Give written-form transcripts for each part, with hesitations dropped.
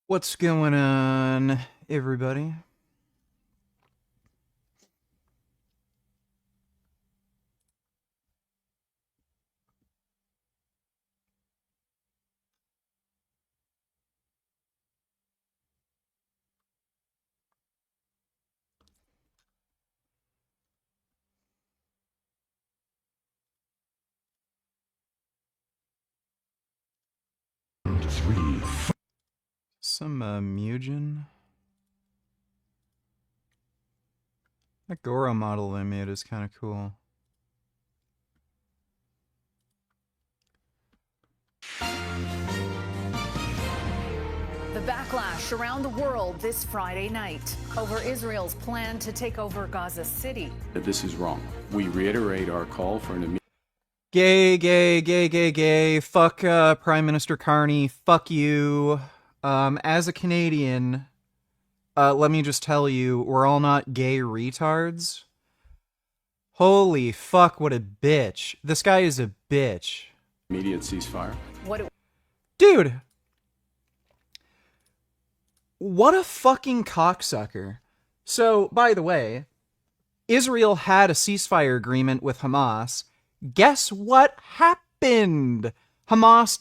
What's going on, everybody? Some Mugen. That Goro model they made is kind of cool. The backlash around the world this Friday night over Israel's plan to take over Gaza City. This is wrong. We reiterate our call for an immediate... Gay. Fuck Prime Minister Carney. Fuck you. As a Canadian, let me just tell you, we're all not gay retards. Holy fuck, what a bitch. This guy is a bitch. Immediate ceasefire. Dude! What a fucking cocksucker. So, by the way, Israel had a ceasefire agreement with Hamas. Guess what happened? Hamas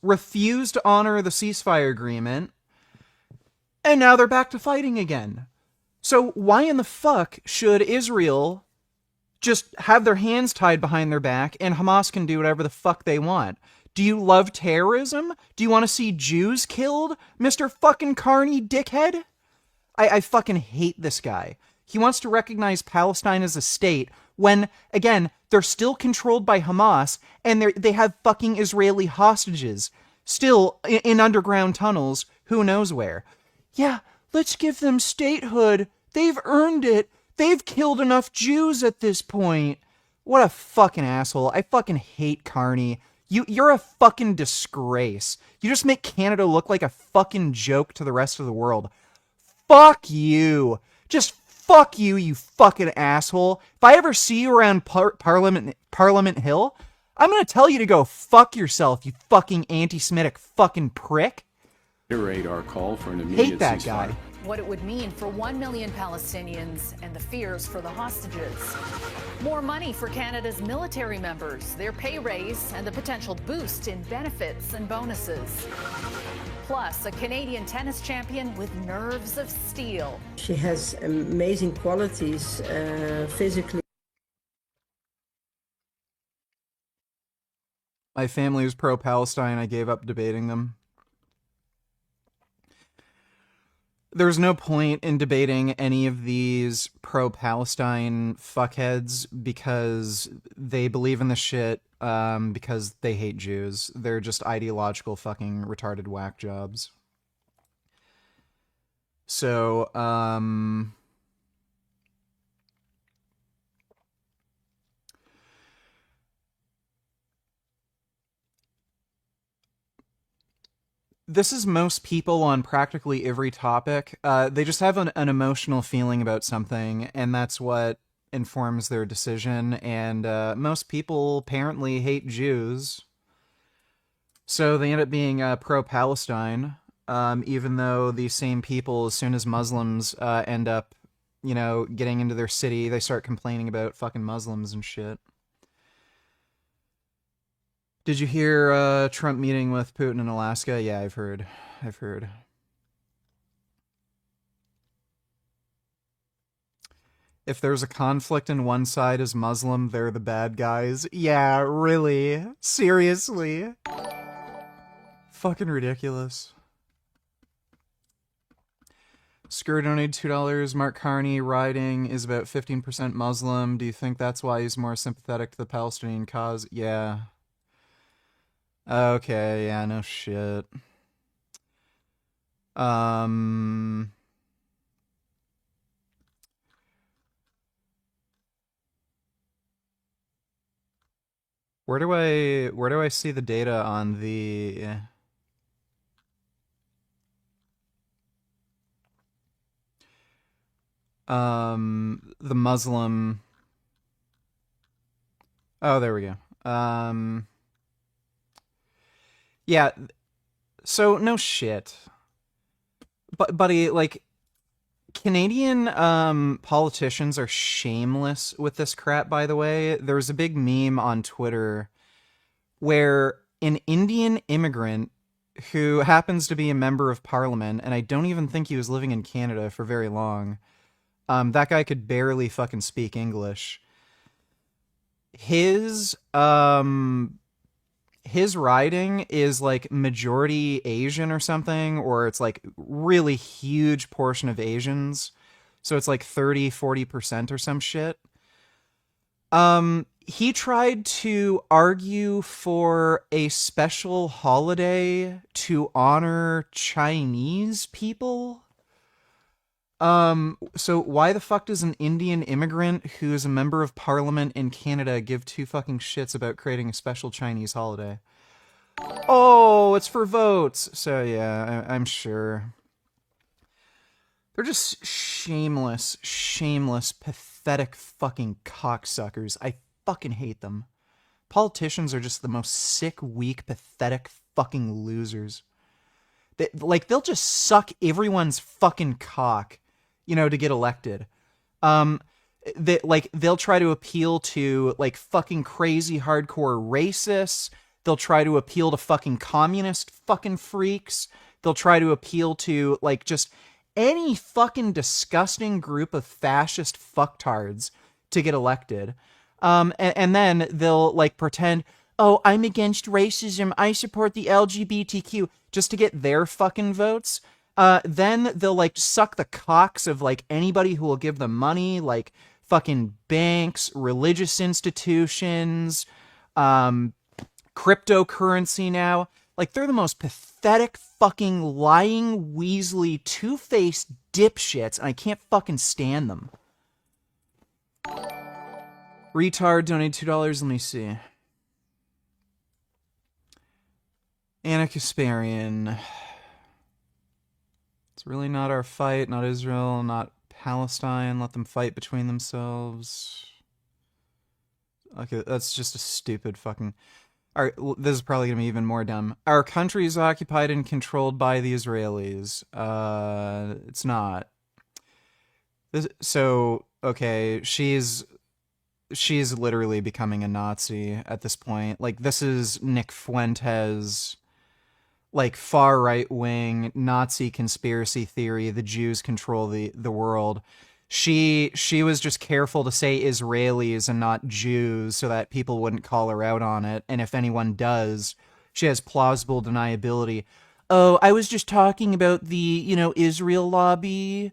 refused to honor the ceasefire agreement, and now they're back to fighting again. So why in the fuck should Israel just have their hands tied behind their back and Hamas can do whatever the fuck they want? Do you love terrorism? Do you want to see Jews killed, Mr. fucking Carney dickhead? I fucking hate this guy. He wants to recognize Palestine as a state when, again, they're still controlled by Hamas and they have fucking Israeli hostages still in underground tunnels, who knows where. Yeah, let's give them statehood. They've earned it. They've killed enough Jews at this point. What a fucking asshole. I fucking hate Carney. You're a fucking disgrace. You just make Canada look like a fucking joke to the rest of the world. Fuck you. Just fuck you, you fucking asshole. If I ever see you around Parliament Hill, I'm gonna tell you to go fuck yourself, you fucking anti-Semitic fucking prick. Reiterate our call for an immediate Hate that ceasefire. guy. What it would mean for 1 million Palestinians and the fears for the hostages. More money for Canada's military members, their pay raise, and the potential boost in benefits and bonuses. Plus, a Canadian tennis champion with nerves of steel. She has amazing qualities physically. My family was pro-Palestine. I gave up debating them. There's no point in debating any of these pro-Palestine fuckheads because they believe in the shit because they hate Jews. They're just ideological fucking retarded whack jobs. So, this is most people on practically every topic. They just have an emotional feeling about something, and that's what informs their decision. And most people apparently hate Jews, so they end up being pro-Palestine, even though these same people, as soon as Muslims end up, getting into their city, they start complaining about fucking Muslims and shit. Did you hear Trump meeting with Putin in Alaska? Yeah, I've heard. If there's a conflict and one side is Muslim, they're the bad guys. Yeah, really? Seriously? Fucking ridiculous. Screw donated $2. Mark Carney riding is about 15% Muslim. Do you think that's why he's more sympathetic to the Palestinian cause? Yeah. Okay, yeah, no shit. Where do I see the data on the Muslim? Oh, there we go. Yeah, So no shit. But buddy, like Canadian politicians are shameless with this crap, by the way. There was a big meme on Twitter where an Indian immigrant who happens to be a member of parliament, and I don't even think he was living in Canada for very long. That guy could barely fucking speak English. His riding is like majority Asian or something, or it's like really huge portion of Asians. So it's like 30-40% or some shit. He tried to argue for a special holiday to honor Chinese people. So why the fuck does an Indian immigrant who is a member of parliament in Canada give two fucking shits about creating a special Chinese holiday? Oh, it's for votes. So yeah, I'm sure. They're just shameless, pathetic fucking cocksuckers. I fucking hate them. Politicians are just the most sick, weak, pathetic fucking losers. They'll just suck everyone's fucking cock, to get elected. They'll try to appeal to like fucking crazy hardcore racists. They'll try to appeal to fucking communist fucking freaks. They'll try to appeal to like just any fucking disgusting group of fascist fucktards to get elected. And then they'll like pretend, oh, I'm against racism, I support the LGBTQ, just to get their fucking votes. Then they'll like suck the cocks of like anybody who will give them money, like fucking banks, religious institutions, cryptocurrency now. Like, they're the most pathetic fucking lying, weaselly, two-faced dipshits, and I can't fucking stand them. Retard donated $2. Let me see. Anna Kasparian. It's really not our fight, not Israel, not Palestine. Let them fight between themselves. Okay, that's just a stupid fucking... this is probably going to be even more dumb. Our country is occupied and controlled by the Israelis. It's not. Okay, she's literally becoming a Nazi at this point. Like, this is Nick Fuentes, like, far right-wing Nazi conspiracy theory, the Jews control the world. She was just careful to say Israelis and not Jews so that people wouldn't call her out on it. And if anyone does, she has plausible deniability. Oh, I was just talking about the, Israel lobby.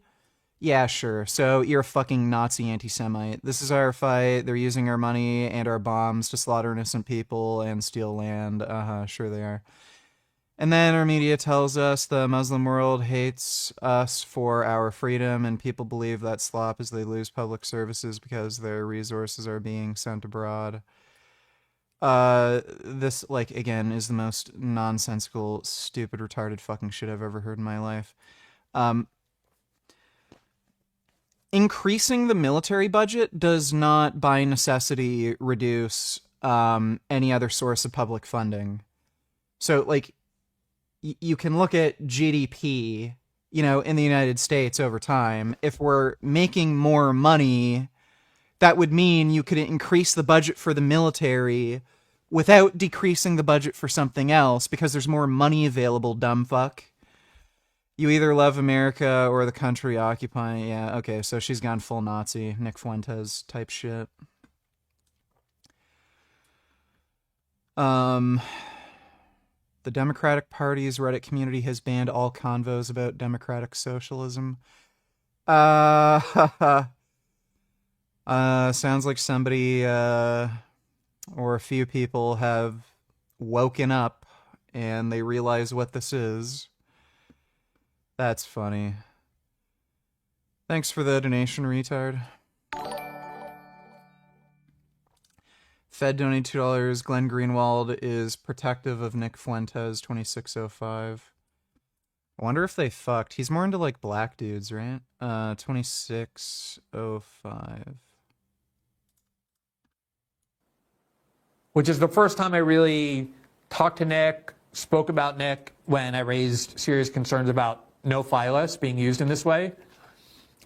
Yeah, sure. So you're a fucking Nazi anti-Semite. This is our fight. They're using our money and our bombs to slaughter innocent people and steal land. Sure they are. And then our media tells us the Muslim world hates us for our freedom, and people believe that slop as they lose public services because their resources are being sent abroad. This, like, again, is the most nonsensical, stupid, retarded fucking shit I've ever heard in my life. Increasing the military budget does not, by necessity, reduce any other source of public funding. So, like, you can look at GDP, in the United States over time. If we're making more money, that would mean you could increase the budget for the military without decreasing the budget for something else because there's more money available, dumb fuck. You either love America or the country occupying. Yeah, okay, so she's gone full Nazi, Nick Fuentes type shit. The Democratic Party's Reddit community has banned all convos about democratic socialism. Sounds like somebody, or a few people have woken up and they realize what this is. That's funny. Thanks for the donation, retard. Fed donated $2. Glenn Greenwald is protective of Nick Fuentes, 2605. I wonder if they fucked. He's more into, like, black dudes, right? 2605. Which is the first time I really talked to Nick, spoke about Nick when I raised serious concerns about no-fly lists being used in this way.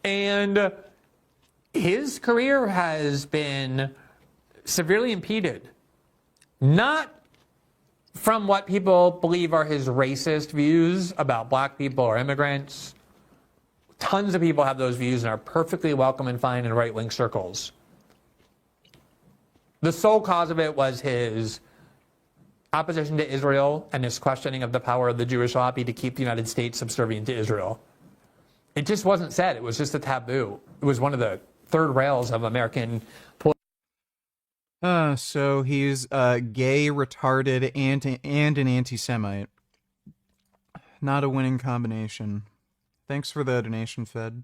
And his career has been severely impeded. Not from what people believe are his racist views about black people or immigrants. Tons of people have those views and are perfectly welcome and fine in right-wing circles. The sole cause of it was his opposition to Israel and his questioning of the power of the Jewish lobby to keep the United States subservient to Israel. It just wasn't said. It was just a taboo. It was one of the third rails of American politics. So he's gay, retarded, and an anti-Semite. Not a winning combination. Thanks for the donation, Fed.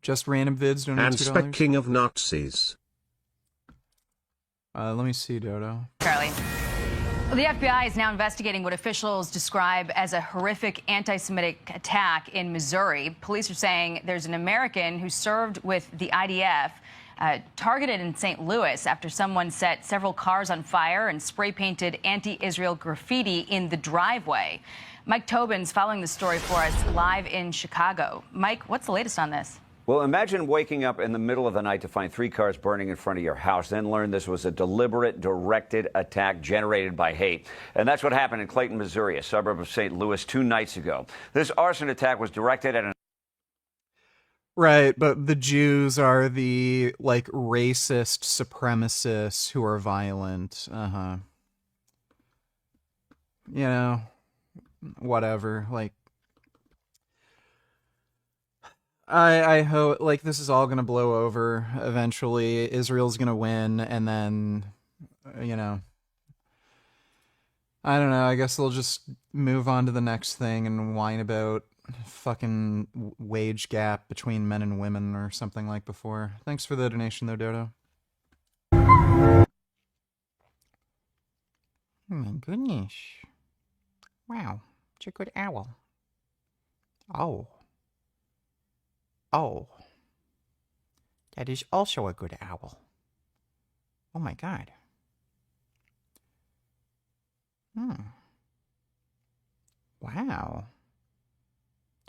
Just random vids donate And $2. speaking of Nazis. Let me see, Dodo. Charlie. Well, the FBI is now investigating what officials describe as a horrific anti-Semitic attack in Missouri. Police are saying there's an American who served with the IDF targeted in St. Louis after someone set several cars on fire and spray-painted anti-Israel graffiti in the driveway. Mike Tobin's following the story for us live in Chicago. Mike, what's the latest on this? Well, imagine waking up in the middle of the night to find 3 cars burning in front of your house, then learn this was a deliberate, directed attack generated by hate. And that's what happened in Clayton, Missouri, a suburb of St. Louis, 2 nights ago. This arson attack was directed at an... Right, but the Jews are the, like, racist supremacists who are violent. You know, whatever, like... I hope, like, this is all gonna blow over eventually. Israel's gonna win, and then, you know, I don't know, I guess they'll just move on to the next thing and whine about fucking wage gap between men and women or something like before. Thanks for the donation, though, Dodo. Oh my goodness. Wow, it's a good owl. Oh, that is also a good owl. Oh my god. Wow.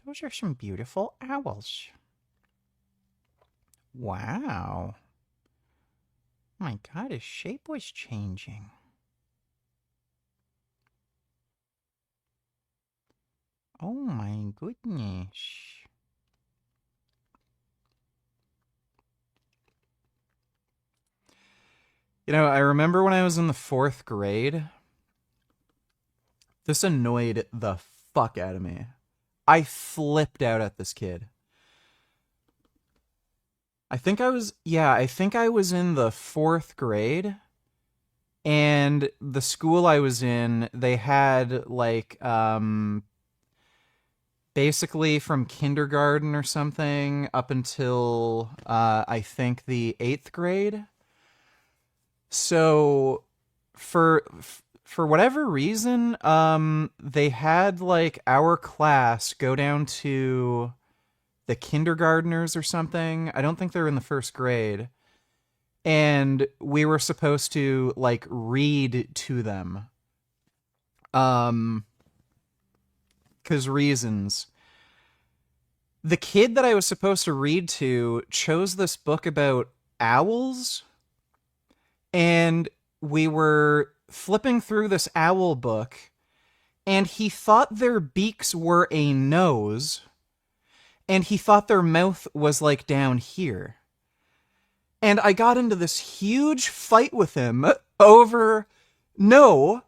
Those are some beautiful owls. Wow. My god, his shape was changing. Oh my goodness. You know, I remember when I was in the 4th grade, this annoyed the fuck out of me. I flipped out at this kid. I think I was in the 4th grade, and the school I was in, they had, like, basically from kindergarten or something up until, I think the 8th grade. So, for whatever reason, they had, like, our class go down to the kindergartners or something. I don't think they were in the 1st grade. And we were supposed to, like, read to them. 'Cause reasons. The kid that I was supposed to read to chose this book about owls. And we were flipping through this owl book, and he thought their beaks were a nose, and he thought their mouth was, like, down here. And I got into this huge fight with him over, no,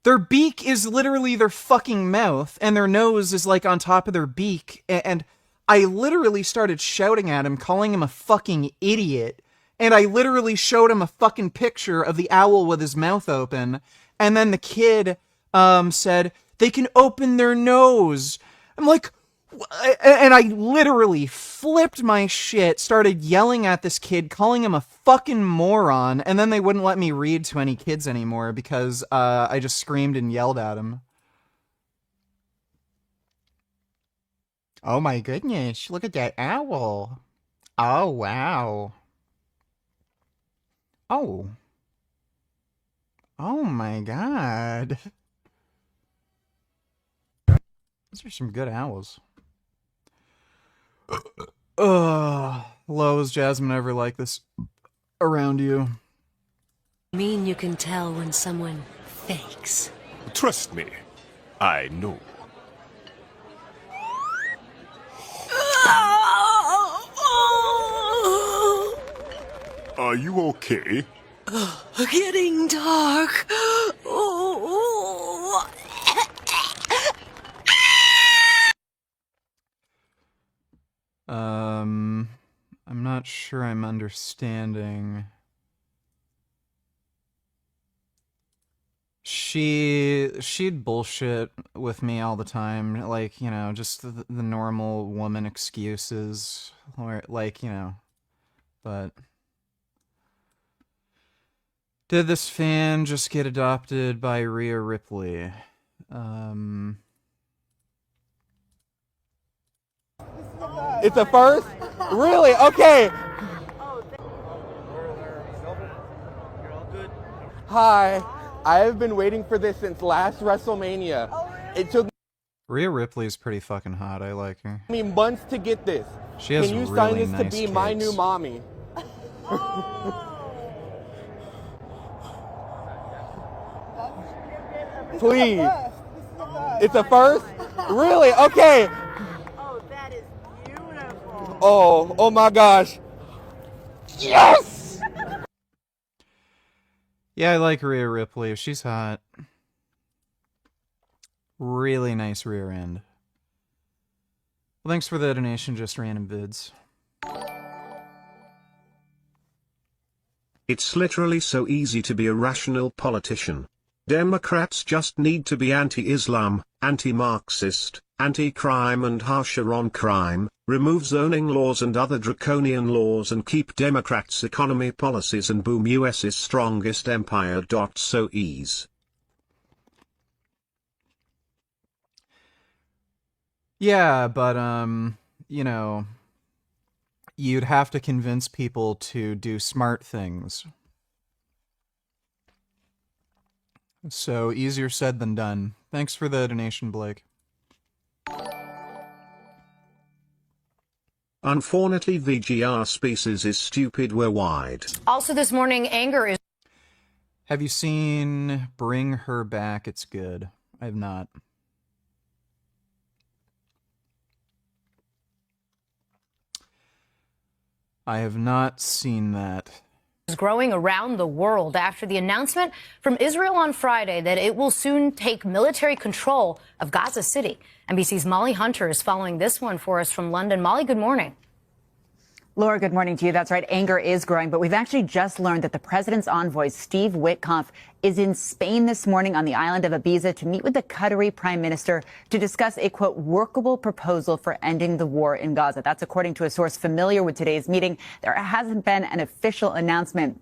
their beak is literally their fucking mouth, and their nose is, like, on top of their beak, and I literally started shouting at him, calling him a fucking idiot. And I literally showed him a fucking picture of the owl with his mouth open. And then the kid said, they can open their nose. I'm like, and I literally flipped my shit, started yelling at this kid, calling him a fucking moron. And then they wouldn't let me read to any kids anymore because I just screamed and yelled at him. Oh my goodness, look at that owl. Oh, wow. Oh. Oh my god. These are some good owls. Ugh. Lo, is Jasmine ever like this around you? Mean you can tell when someone fakes. Trust me, I know. Are you okay? Getting dark. I'm not sure I'm understanding. She'd bullshit with me all the time, like, you know, just the normal woman excuses, or like, you know, but did this fan just get adopted by Rhea Ripley? It's a first? Really? Okay. Hi. I have been waiting for this since last WrestleMania. It took Rhea Ripley is pretty fucking hot. I like her. me months to get this. She has Can you really sign this nice to be my kicks. new mommy? Please. It's a first? Really? Okay. Oh, that is beautiful. Oh my gosh. Yes! Yeah, I like Rhea Ripley. She's hot. Really nice rear end. Well, thanks for the donation, just random vids. It's literally so easy to be a rational politician. Democrats just need to be anti-Islam, anti-Marxist, anti-crime and harsher on crime, remove zoning laws and other draconian laws and keep Democrats' economy policies and boom US's strongest empire. So ease. Yeah, but, you know, you'd have to convince people to do smart things. So, easier said than done. Thanks for the donation, Blake. Unfortunately, VGR species is stupid. We're wide. Also this morning, anger is... Have you seen Bring Her Back? It's good. I have not. I have not seen that. Is growing around the world after the announcement from Israel on Friday that it will soon take military control of Gaza City. NBC's Molly Hunter is following this one for us from London. Molly, good morning. Laura, good morning to you. That's right. Anger is growing, but we've actually just learned that the president's envoy, Steve Witkoff, is in Spain this morning on the island of Ibiza to meet with the Qatari prime minister to discuss a, quote, workable proposal for ending the war in Gaza. That's according to a source familiar with today's meeting. There hasn't been an official announcement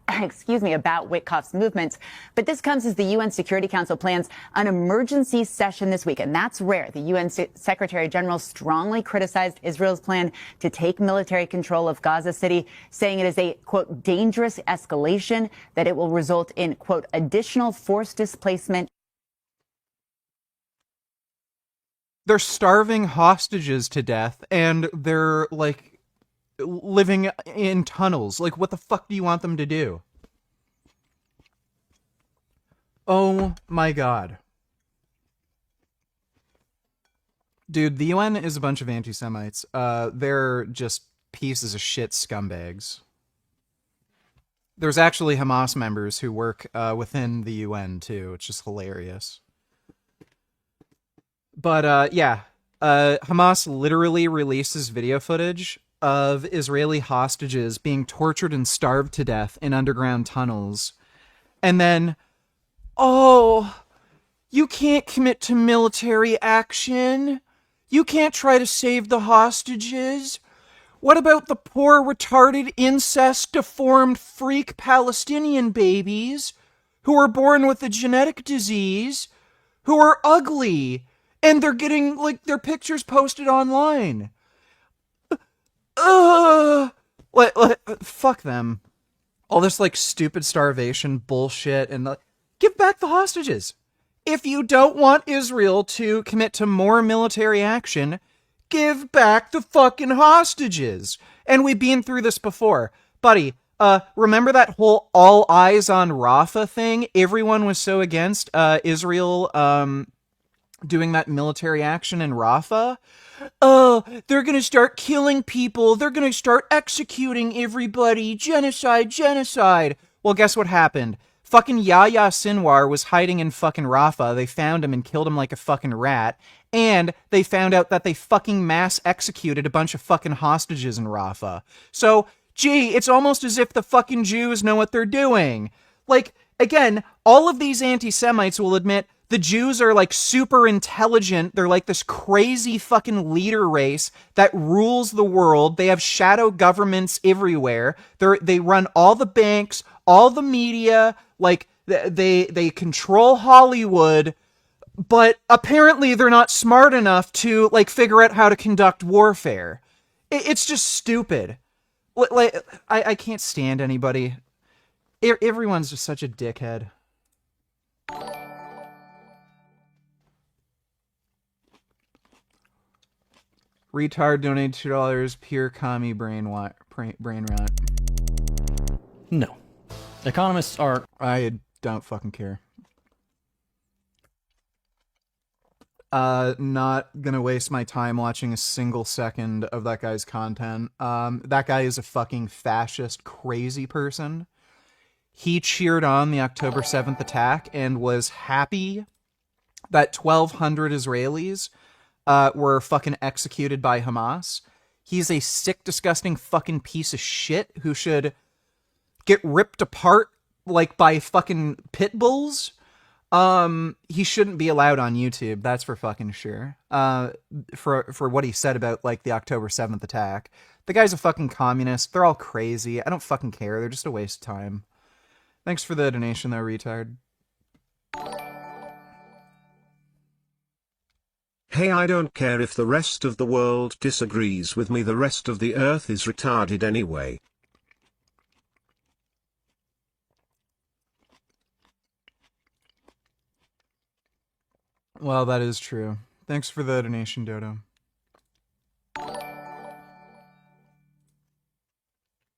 about Witkoff's movements. But this comes as the UN Security Council plans an emergency session this week. And that's rare. The UN Secretary General strongly criticized Israel's plan to take military control of Gaza City, saying it is a, quote, dangerous escalation, that it will result in, quote, additional forced displacement. They're starving hostages to death, and they're, like, living in tunnels. Like, what the fuck do you want them to do? Oh my god. Dude, the UN is a bunch of anti-Semites. They're just pieces of shit scumbags. There's actually Hamas members who work within the UN, too. It's just hilarious. But, yeah. Hamas literally releases video footage of Israeli hostages being tortured and starved to death in underground tunnels. And then, oh, you can't commit to military action. You can't try to save the hostages. What about the poor, retarded, incest, deformed, freak Palestinian babies who are born with a genetic disease, who are ugly, and they're getting, like, their pictures posted online? Fuck them. All this, like, stupid starvation bullshit, and give back the hostages. If you don't want Israel to commit to more military action, give back the fucking hostages. And we've been through this before. Buddy, remember that whole all eyes on Rafah thing? Everyone was so against Israel doing that military action in Rafah. Oh, they're gonna start killing people. They're gonna start executing everybody. Genocide. Well, guess what happened? Fucking Yahya Sinwar was hiding in fucking Rafah. They found him and killed him like a fucking rat. And they found out that they fucking mass executed a bunch of fucking hostages in Rafah. So, gee, it's almost as if the fucking Jews know what they're doing. Like, again, all of these anti-Semites will admit the Jews are like super intelligent. They're like this crazy fucking leader race that rules the world. They have shadow governments everywhere. They run all the banks, all the media, like they control Hollywood, but apparently they're not smart enough to like figure out how to conduct warfare. It's just stupid. Like I can't stand anybody. Everyone's just such a dickhead. Retard donated $2. Pure commie brain rot. No. Economists are... I don't fucking care. Not gonna waste my time watching a single second of that guy's content. That guy is a fucking fascist, crazy person. He cheered on the October 7th attack and was happy that 1,200 Israelis were fucking executed by Hamas. He's a sick, disgusting fucking piece of shit who should get ripped apart like by fucking pit bulls. He shouldn't be allowed on YouTube, that's for fucking sure. For what he said about like the October 7th attack. The guy's a fucking communist. They're all crazy. I don't fucking care. They're just a waste of time. Thanks for the donation though, retard. Hey, I don't care if the rest of the world disagrees with me, the rest of the earth is retarded anyway. Well, that is true. Thanks for the donation, Dodo.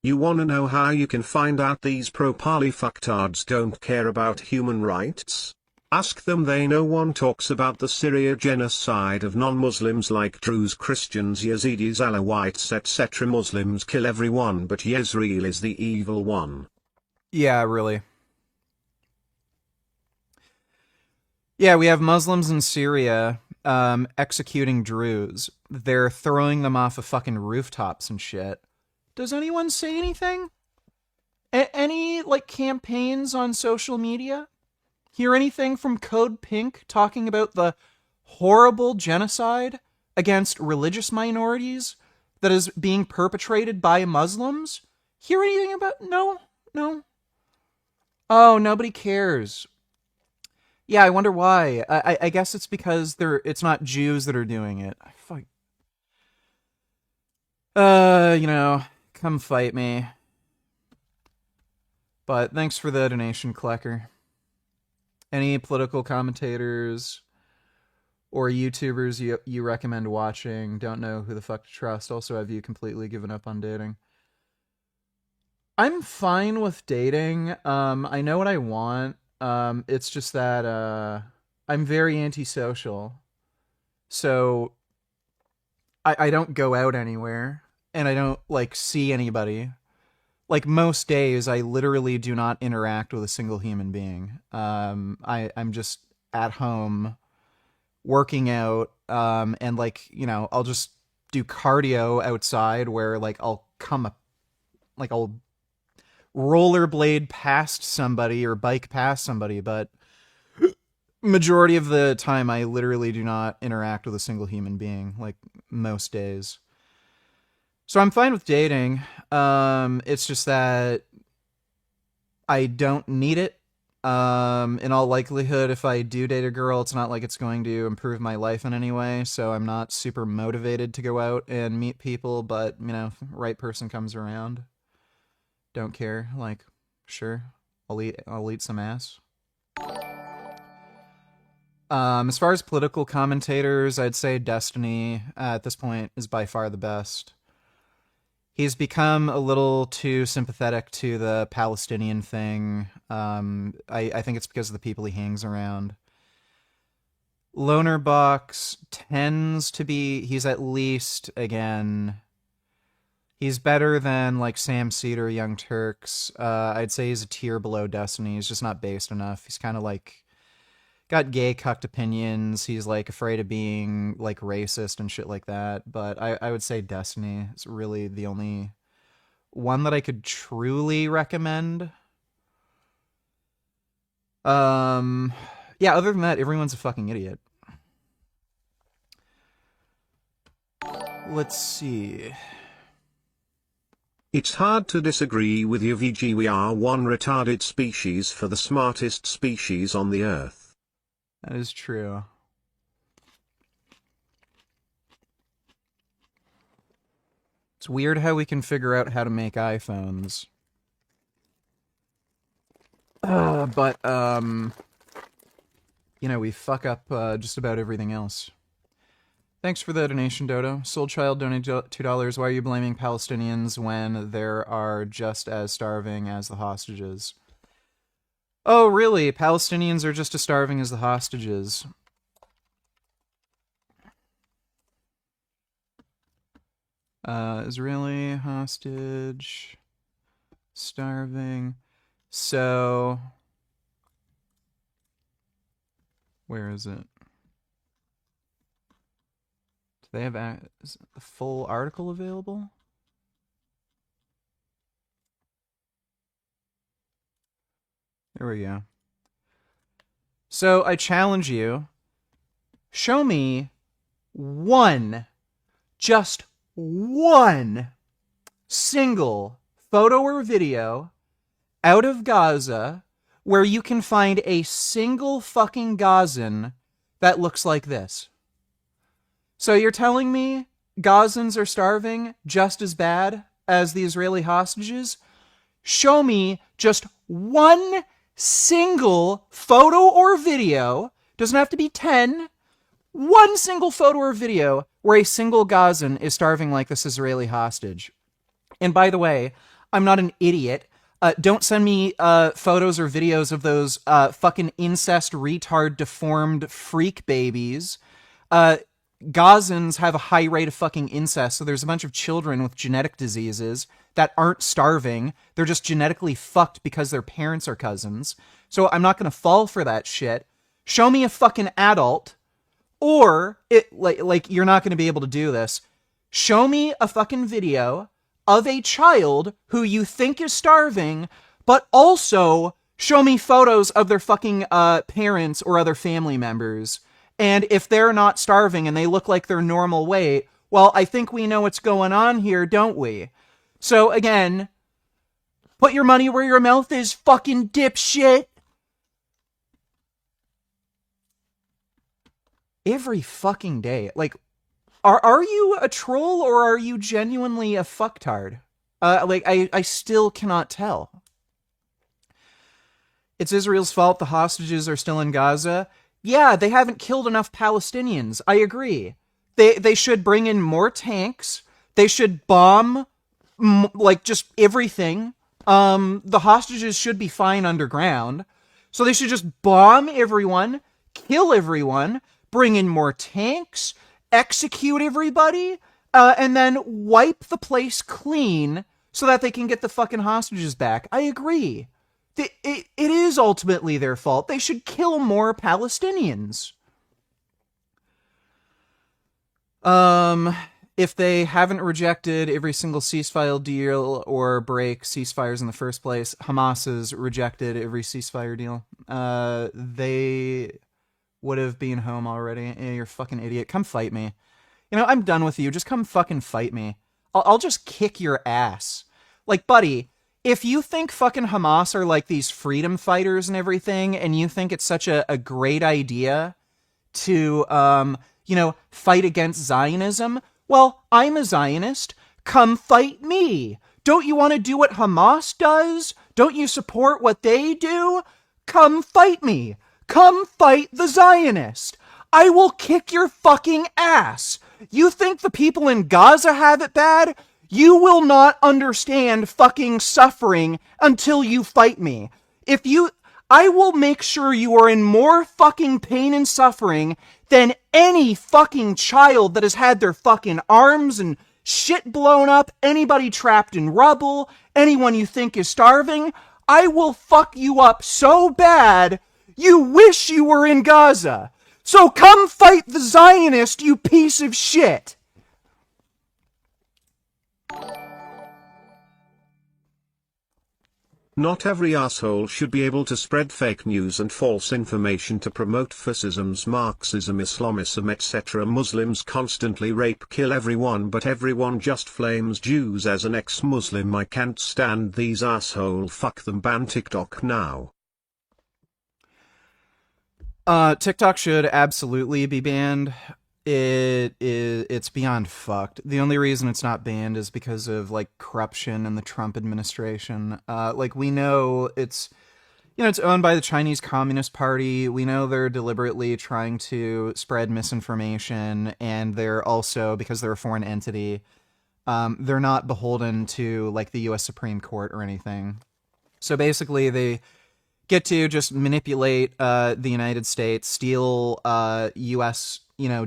You wanna know how you can find out these pro-Pali fucktards don't care about human rights? Ask them. No one talks about the Syria genocide of non-Muslims like Druze, Christians, Yazidis, Alawites, etc. Muslims kill everyone, but Yezreel is the evil one. Yeah, really. Yeah, we have Muslims in Syria executing Druze. They're throwing them off of fucking rooftops and shit. Does anyone say anything? Any, like, campaigns on social media? Hear anything from Code Pink talking about the horrible genocide against religious minorities that is being perpetrated by Muslims? Hear anything about... No. Oh, nobody cares. Yeah, I wonder why. I guess it's because it's not Jews that are doing it. Fuck. You know, come fight me. But thanks for the donation, Klecker. Any political commentators or YouTubers you recommend watching? Don't know who the fuck to trust. Also, have you completely given up on dating? I'm fine with dating. I know what I want. It's just that I'm very antisocial. So I don't go out anywhere and I don't like see anybody. Like most days, I literally do not interact with a single human being. I'm just at home working out, and like, you know, I'll just do cardio outside where like I'll rollerblade past somebody or bike past somebody, but majority of the time I literally do not interact with a single human being, like most days. So I'm fine with dating. It's just that I don't need it. In all likelihood, if I do date a girl, it's not like it's going to improve my life in any way. So I'm not super motivated to go out and meet people, but you know, right person comes around. Don't care. Like, sure, I'll eat some ass. As far as political commentators, I'd say Destiny at this point is by far the best. He's become a little too sympathetic to the Palestinian thing. I think it's because of the people he hangs around. Lonerbox tends to be, he's at least, again, he's better than like Sam Cedar, Young Turks. I'd say he's a tier below Destiny. He's just not based enough. He's kind of like, got gay cucked opinions. He's like afraid of being like racist and shit like that. But I would say Destiny is really the only one that I could truly recommend. Yeah, other than that, everyone's a fucking idiot. Let's see. It's hard to disagree with you, VG. We are one retarded species for the smartest species on the earth. That is true. It's weird how we can figure out how to make iPhones. But, you know, we fuck up just about everything else. Thanks for the donation, Dodo. Soul Child donated $2. Why are you blaming Palestinians when there are just as starving as the hostages? Oh, really? Palestinians are just as starving as the hostages. Israeli hostage. Starving. So... where is it? Do they have is the full article available? There we go. So I challenge you, show me just one single photo or video out of Gaza where you can find a single fucking Gazan that looks like this. So you're telling me Gazans are starving just as bad as the Israeli hostages? Show me just one single photo or video, doesn't have to be 10, one single photo or video where a single Gazan is starving like this Israeli hostage. And by the way, I'm not an idiot. Don't send me photos or videos of those fucking incest, retard, deformed freak babies. Gazans have a high rate of fucking incest, so there's a bunch of children with genetic diseases that aren't starving. They're just genetically fucked because their parents are cousins. So I'm not going to fall for that shit. Show me a fucking adult, or like you're not going to be able to do this. Show me a fucking video of a child who you think is starving, but also show me photos of their fucking parents or other family members. And if they're not starving and they look like they're normal weight, well, I think we know what's going on here, don't we? So again, put your money where your mouth is, fucking dipshit. Every fucking day. Like, are you a troll or are you genuinely a fucktard? I still cannot tell. It's Israel's fault the hostages are still in Gaza. Yeah, they haven't killed enough Palestinians. I agree. They should bring in more tanks. They should bomb, like, just everything. The hostages should be fine underground. So they should just bomb everyone, kill everyone, bring in more tanks, execute everybody, and then wipe the place clean so that they can get the fucking hostages back. I agree. It is ultimately their fault. They should kill more Palestinians. If they haven't rejected every single ceasefire deal or break ceasefires in the first place, Hamas has rejected every ceasefire deal. They would have been home already. You're a fucking idiot. Come fight me. You know, I'm done with you. Just come fucking fight me. I'll just kick your ass. Like, buddy, if you think fucking Hamas are like these freedom fighters and everything, and you think it's such a great idea to, fight against Zionism, well, I'm a Zionist. Come fight me. Don't you want to do what Hamas does? Don't you support what they do? Come fight me. Come fight the Zionist. I will kick your fucking ass. You think the people in Gaza have it bad? You will not understand fucking suffering until you fight me. I will make sure you are in more fucking pain and suffering than any fucking child that has had their fucking arms and shit blown up, anybody trapped in rubble, anyone you think is starving. I will fuck you up so bad, you wish you were in Gaza. So come fight the Zionist, you piece of shit. Not every asshole should be able to spread fake news and false information to promote fascisms, Marxism, Islamism, etc. Muslims constantly rape, kill everyone, but everyone just flames Jews. As an ex-Muslim, I can't stand these asshole. Fuck them. Ban TikTok now. TikTok should absolutely be banned. It's beyond fucked. The only reason it's not banned is because of like corruption in the Trump administration. Like we know it's owned by the Chinese Communist Party. We know they're deliberately trying to spread misinformation, and they're also, because they're a foreign entity, they're not beholden to like the US Supreme Court or anything. So basically they get to just manipulate the United States, steal US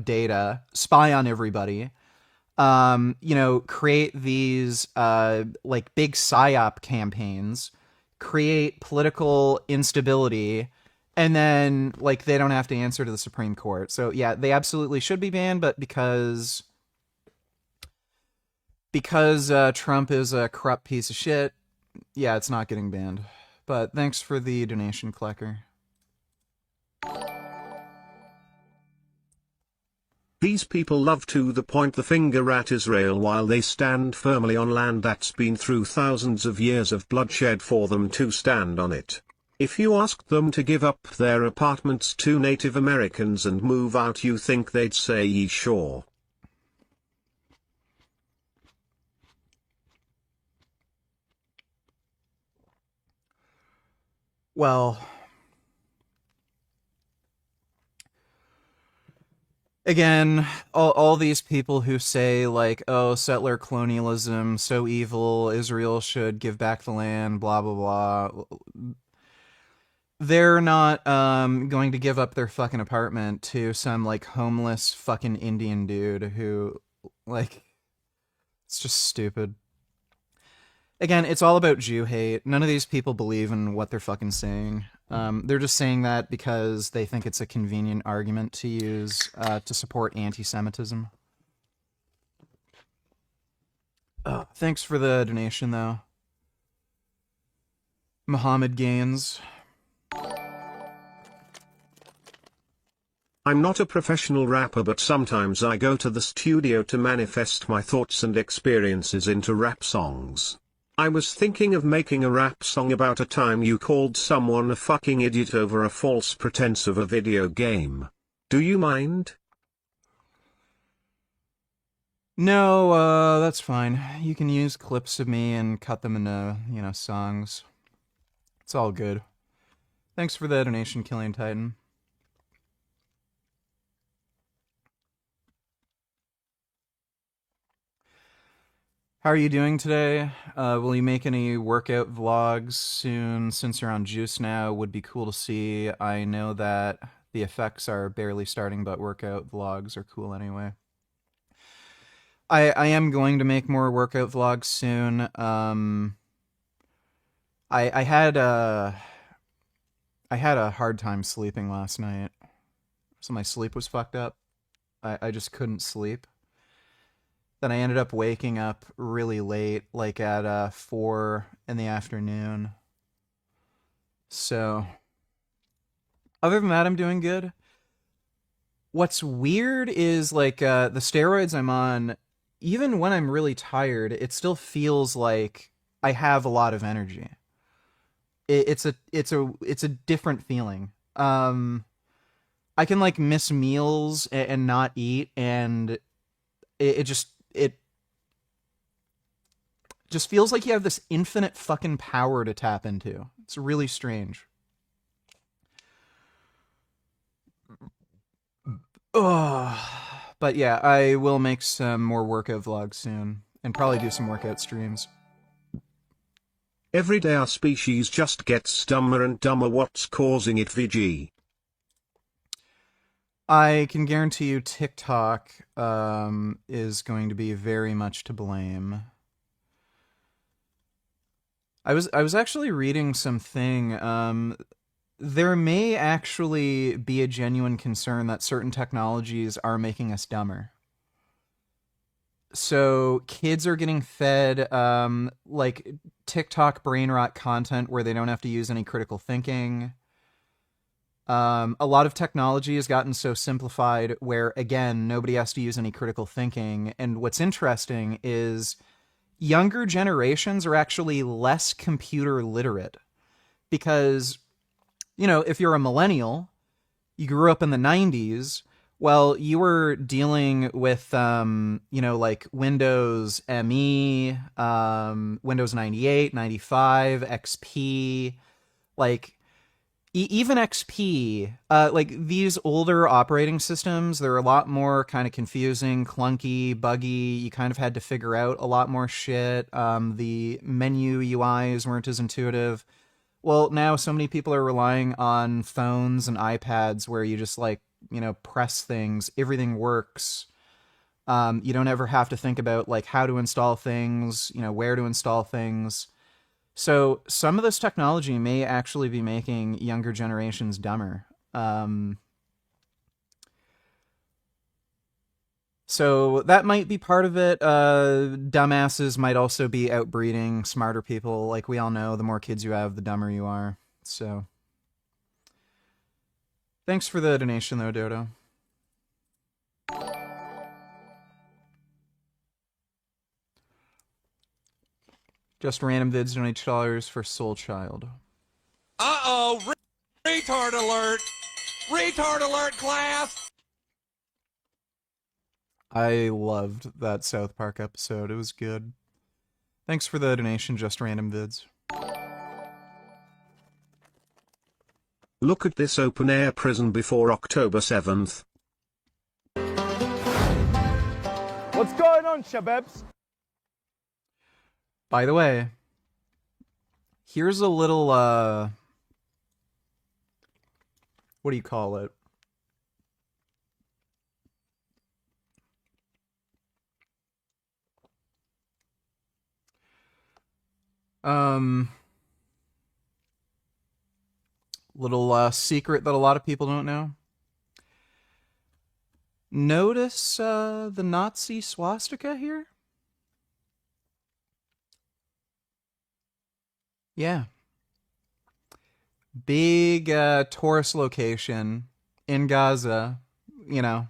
data, spy on everybody, create these like big psyop campaigns, create political instability, and then like they don't have to answer to the Supreme Court. So yeah, they absolutely should be banned, but because Trump is a corrupt piece of shit, yeah, it's not getting banned. But thanks for the donation, Klecker. These people love to point the finger at Israel while they stand firmly on land that's been through thousands of years of bloodshed for them to stand on it. If you asked them to give up their apartments to Native Americans and move out, you think they'd say sure? Well, again, all these people who say like, oh, settler colonialism, so evil, Israel should give back the land, blah, blah, blah. They're not going to give up their fucking apartment to some like homeless fucking Indian dude who, like, it's just stupid. Again, it's all about Jew hate. None of these people believe in what they're fucking saying. They're just saying that because they think it's a convenient argument to use to support anti-Semitism. Thanks for the donation, though. Muhammad Gaines. I'm not a professional rapper, but sometimes I go to the studio to manifest my thoughts and experiences into rap songs. I was thinking of making a rap song about a time you called someone a fucking idiot over a false pretense of a video game. Do you mind? No, that's fine. You can use clips of me and cut them into, songs. It's all good. Thanks for the donation, Killian Titan. How are you doing today? Will you make any workout vlogs soon? Since you're on Juice now, would be cool to see. I know that the effects are barely starting, but workout vlogs are cool anyway. I am going to make more workout vlogs soon. I had a hard time sleeping last night, so my sleep was fucked up. I just couldn't sleep. Then I ended up waking up really late, like at 4 in the afternoon. So, other than that, I'm doing good. What's weird is like the steroids I'm on, even when I'm really tired, it still feels like I have a lot of energy. It's a different feeling. I can like miss meals and not eat, and it just feels like you have this infinite fucking power to tap into. It's really strange. But yeah, I will make some more workout vlogs soon, and probably do some workout streams. Every day our species just gets dumber and dumber. What's causing it, VG? I can guarantee you TikTok is going to be very much to blame. I was actually reading something. There may actually be a genuine concern that certain technologies are making us dumber. So kids are getting fed like TikTok brain rot content where they don't have to use any critical thinking. A lot of technology has gotten so simplified where, again, nobody has to use any critical thinking. And what's interesting is younger generations are actually less computer literate because, you know, if you're a millennial, you grew up in the 90s, well, you were dealing with, you know, like Windows ME, Windows 98, 95, XP, like even XP, like these older operating systems, they're a lot more kind of confusing, clunky, buggy. You kind of had to figure out a lot more shit. The menu UIs weren't as intuitive. Well, now so many people are relying on phones and iPads where you just like, you know, press things, everything works. You don't ever have to think about like how to install things, you know, where to install things. So some of this technology may actually be making younger generations dumber. So that might be part of it. Dumbasses might also be outbreeding smarter people. Like we all know, the more kids you have, the dumber you are. So thanks for the donation though, Dodo. Just random vids donate $2 for Soul Child. Uh-oh, retard alert! Retard alert, class! I loved that South Park episode. It was good. Thanks for the donation, Just Random Vids. Look at this open-air prison before October 7th. What's going on, shababs? By the way, here's a little, what do you call it? Little secret that a lot of people don't know. Notice the Nazi swastika here? Yeah. Big tourist location in Gaza, you know.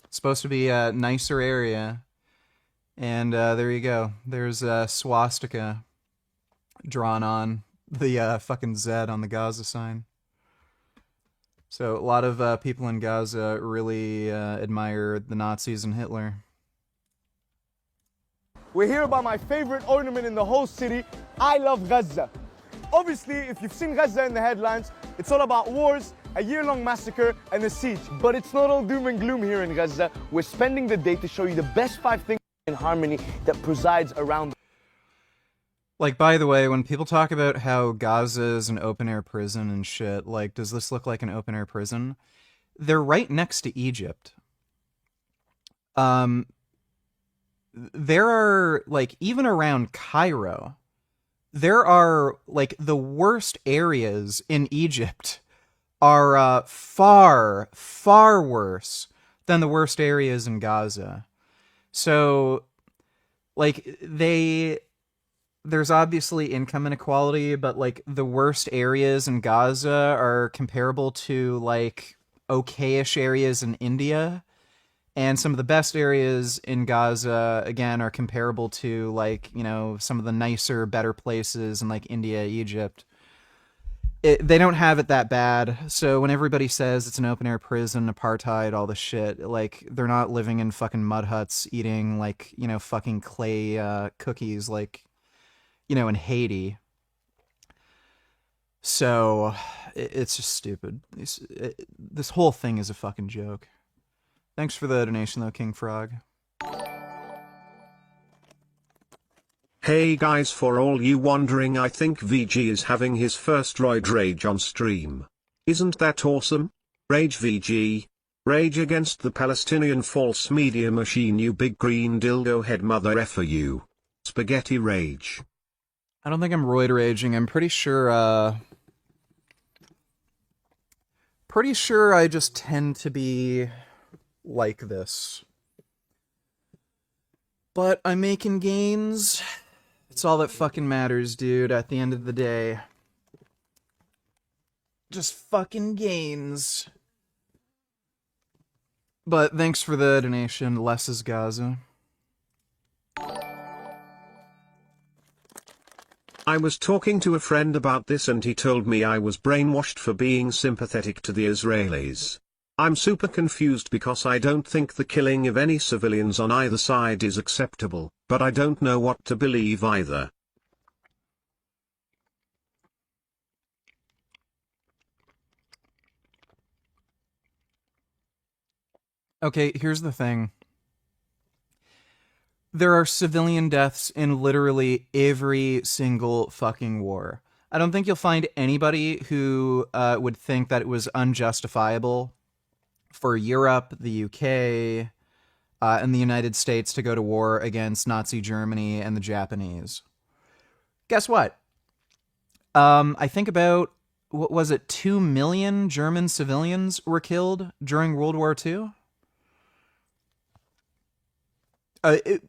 It's supposed to be a nicer area. And there you go. There's a swastika drawn on the fucking Z on the Gaza sign. So a lot of people in Gaza really admire the Nazis and Hitler. We're here about my favorite ornament in the whole city. I love Gaza. Obviously, if you've seen Gaza in the headlines, it's all about wars, a year-long massacre, and a siege. But it's not all doom and gloom here in Gaza. We're spending the day to show you the best 5 things in harmony that presides around. Like, by the way, when people talk about how Gaza is an open-air prison and shit, like, does this look like an open-air prison? They're right next to Egypt. There are, like, even around Cairo, there are, like, the worst areas in Egypt are far, far worse than the worst areas in Gaza. So, like, there's obviously income inequality, but, like, the worst areas in Gaza are comparable to, like, okay-ish areas in India. And some of the best areas in Gaza, again, are comparable to, like, you know, some of the nicer, better places in, like, India, Egypt. They don't have it that bad. So when everybody says it's an open-air prison, apartheid, all this shit, like, they're not living in fucking mud huts eating, like, you know, fucking clay cookies, like, you know, in Haiti. So it's just stupid. This whole thing is a fucking joke. Thanks for the donation, though, King Frog. Hey guys, for all you wondering, I think VG is having his first roid rage on stream. Isn't that awesome? Rage VG. Rage against the Palestinian false media machine, you big green dildo head mother effer you. Spaghetti rage. I don't think I'm roid raging. I'm pretty sure I just tend to be like this. But I'm making gains. It's all that fucking matters, dude, at the end of the day. Just fucking gains. But thanks for the donation. Less is Gaza. I was talking to a friend about this and he told me I was brainwashed for being sympathetic to the Israelis. I'm super confused because I don't think the killing of any civilians on either side is acceptable, but I don't know what to believe either. Okay, here's the thing. There are civilian deaths in literally every single fucking war. I don't think you'll find anybody who would think that it was unjustifiable for Europe, the UK, and the United States to go to war against Nazi Germany and the Japanese. Guess what? I think about, what was it, 2 million German civilians were killed during World War II?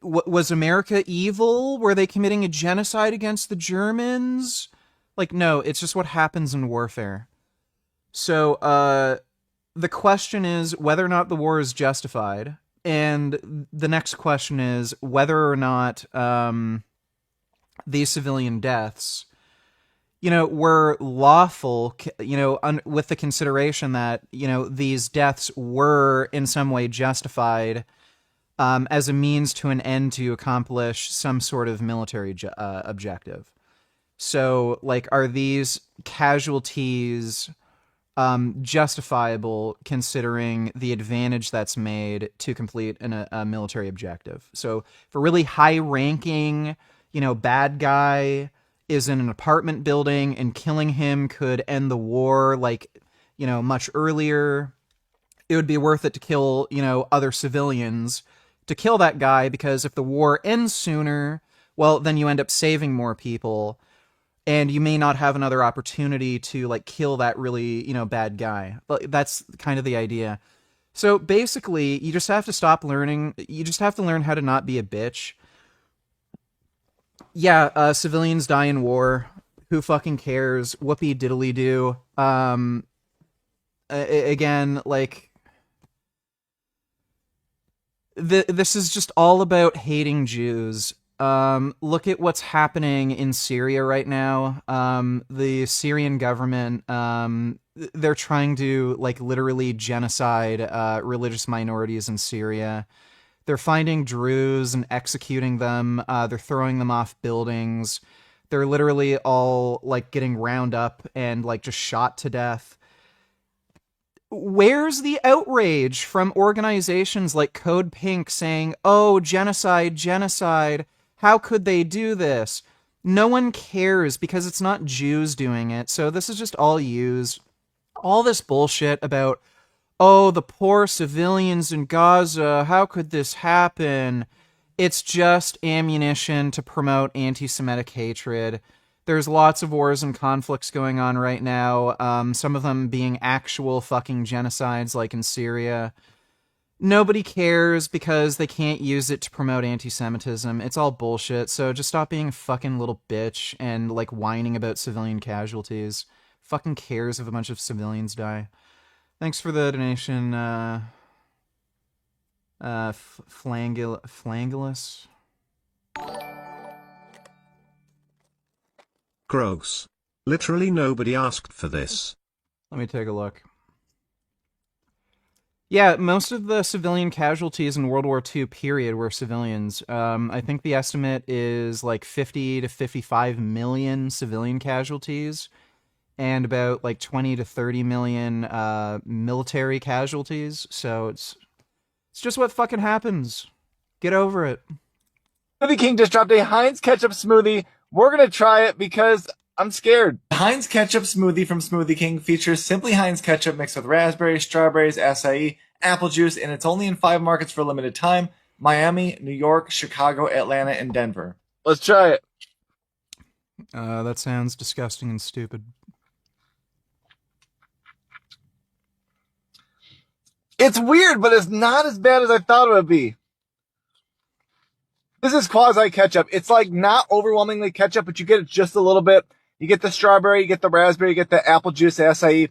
Was America evil? Were they committing a genocide against the Germans? Like, no, it's just what happens in warfare. So, the question is whether or not the war is justified, and the next question is whether or not these civilian deaths, were lawful, with the consideration that, these deaths were in some way justified as a means to an end to accomplish some sort of military objective. So, like, are these casualties justifiable considering the advantage that's made to complete a military objective? So, if a really high-ranking, bad guy is in an apartment building and killing him could end the war, like, much earlier, it would be worth it to kill, other civilians to kill that guy, because if the war ends sooner, well, then you end up saving more people, and you may not have another opportunity to, like, kill that really, bad guy. But that's kind of the idea. So basically, you just have to stop learning. You just have to learn how to not be a bitch. Yeah, civilians die in war. Who fucking cares? Whoopee diddly do. Again, like, this is just all about hating Jews. Look at what's happening in Syria right now. The Syrian government, they're trying to, like, literally genocide religious minorities in Syria. They're finding Druze and executing them. They're throwing them off buildings. They're literally all, like, getting round up and, like, just shot to death. Where's the outrage from organizations like Code Pink saying, oh, genocide, genocide, how could they do this? No one cares because it's not Jews doing it, so this is just all used. All this bullshit about, oh, the poor civilians in Gaza, how could this happen? It's just ammunition to promote anti-Semitic hatred. There's lots of wars and conflicts going on right now, some of them being actual fucking genocides, like in Syria. Nobody cares because they can't use it to promote anti-Semitism. It's all bullshit, so just stop being a fucking little bitch and, like, whining about civilian casualties. Fucking cares if a bunch of civilians die. Thanks for the donation, Flangulus. Gross. Literally nobody asked for this. Let me take a look. Yeah, most of the civilian casualties in World War II period were civilians. I think the estimate is like 50 to 55 million civilian casualties and about like 20 to 30 million military casualties. So It's just what fucking happens. Get over it. Smoothie King just dropped a Heinz ketchup smoothie. We're going to try it because I'm scared. The Heinz ketchup smoothie from Smoothie King features simply Heinz ketchup mixed with raspberries, strawberries, acai, apple juice, and it's only in 5 markets for a limited time: Miami, New York, Chicago, Atlanta, and Denver. Let's try it. That sounds disgusting and stupid. It's weird, but it's not as bad as I thought it would be. This is quasi ketchup. It's like not overwhelmingly ketchup, but you get it just a little bit. You get the strawberry, you get the raspberry, you get the apple juice, acai.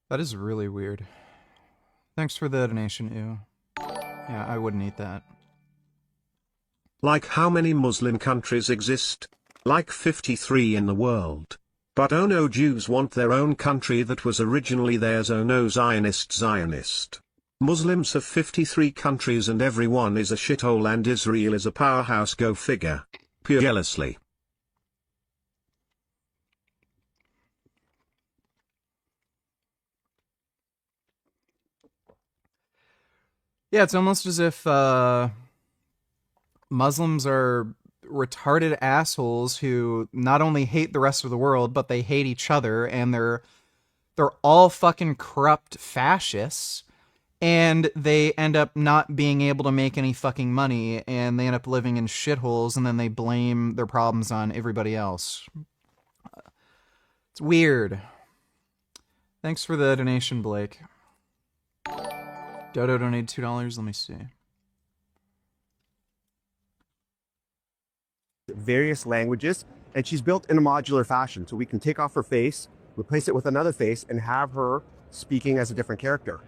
That is really weird. Thanks for the donation, ew. Yeah, I wouldn't eat that. Like how many Muslim countries exist? Like 53 in the world. But oh no, Jews want their own country that was originally theirs. Oh no, Zionist. Muslims have 53 countries and everyone is a shithole and Israel is a powerhouse. Go figure. Pure jealously. Yeah, it's almost as if Muslims are retarded assholes who not only hate the rest of the world, but they hate each other, and they're all fucking corrupt fascists, and they end up not being able to make any fucking money, and they end up living in shitholes, and then they blame their problems on everybody else. It's weird. Thanks for the donation, Blake. Dodo donated $2. Let me see. Various languages, and she's built in a modular fashion, so we can take off her face, replace it with another face, and have her speaking as a different character.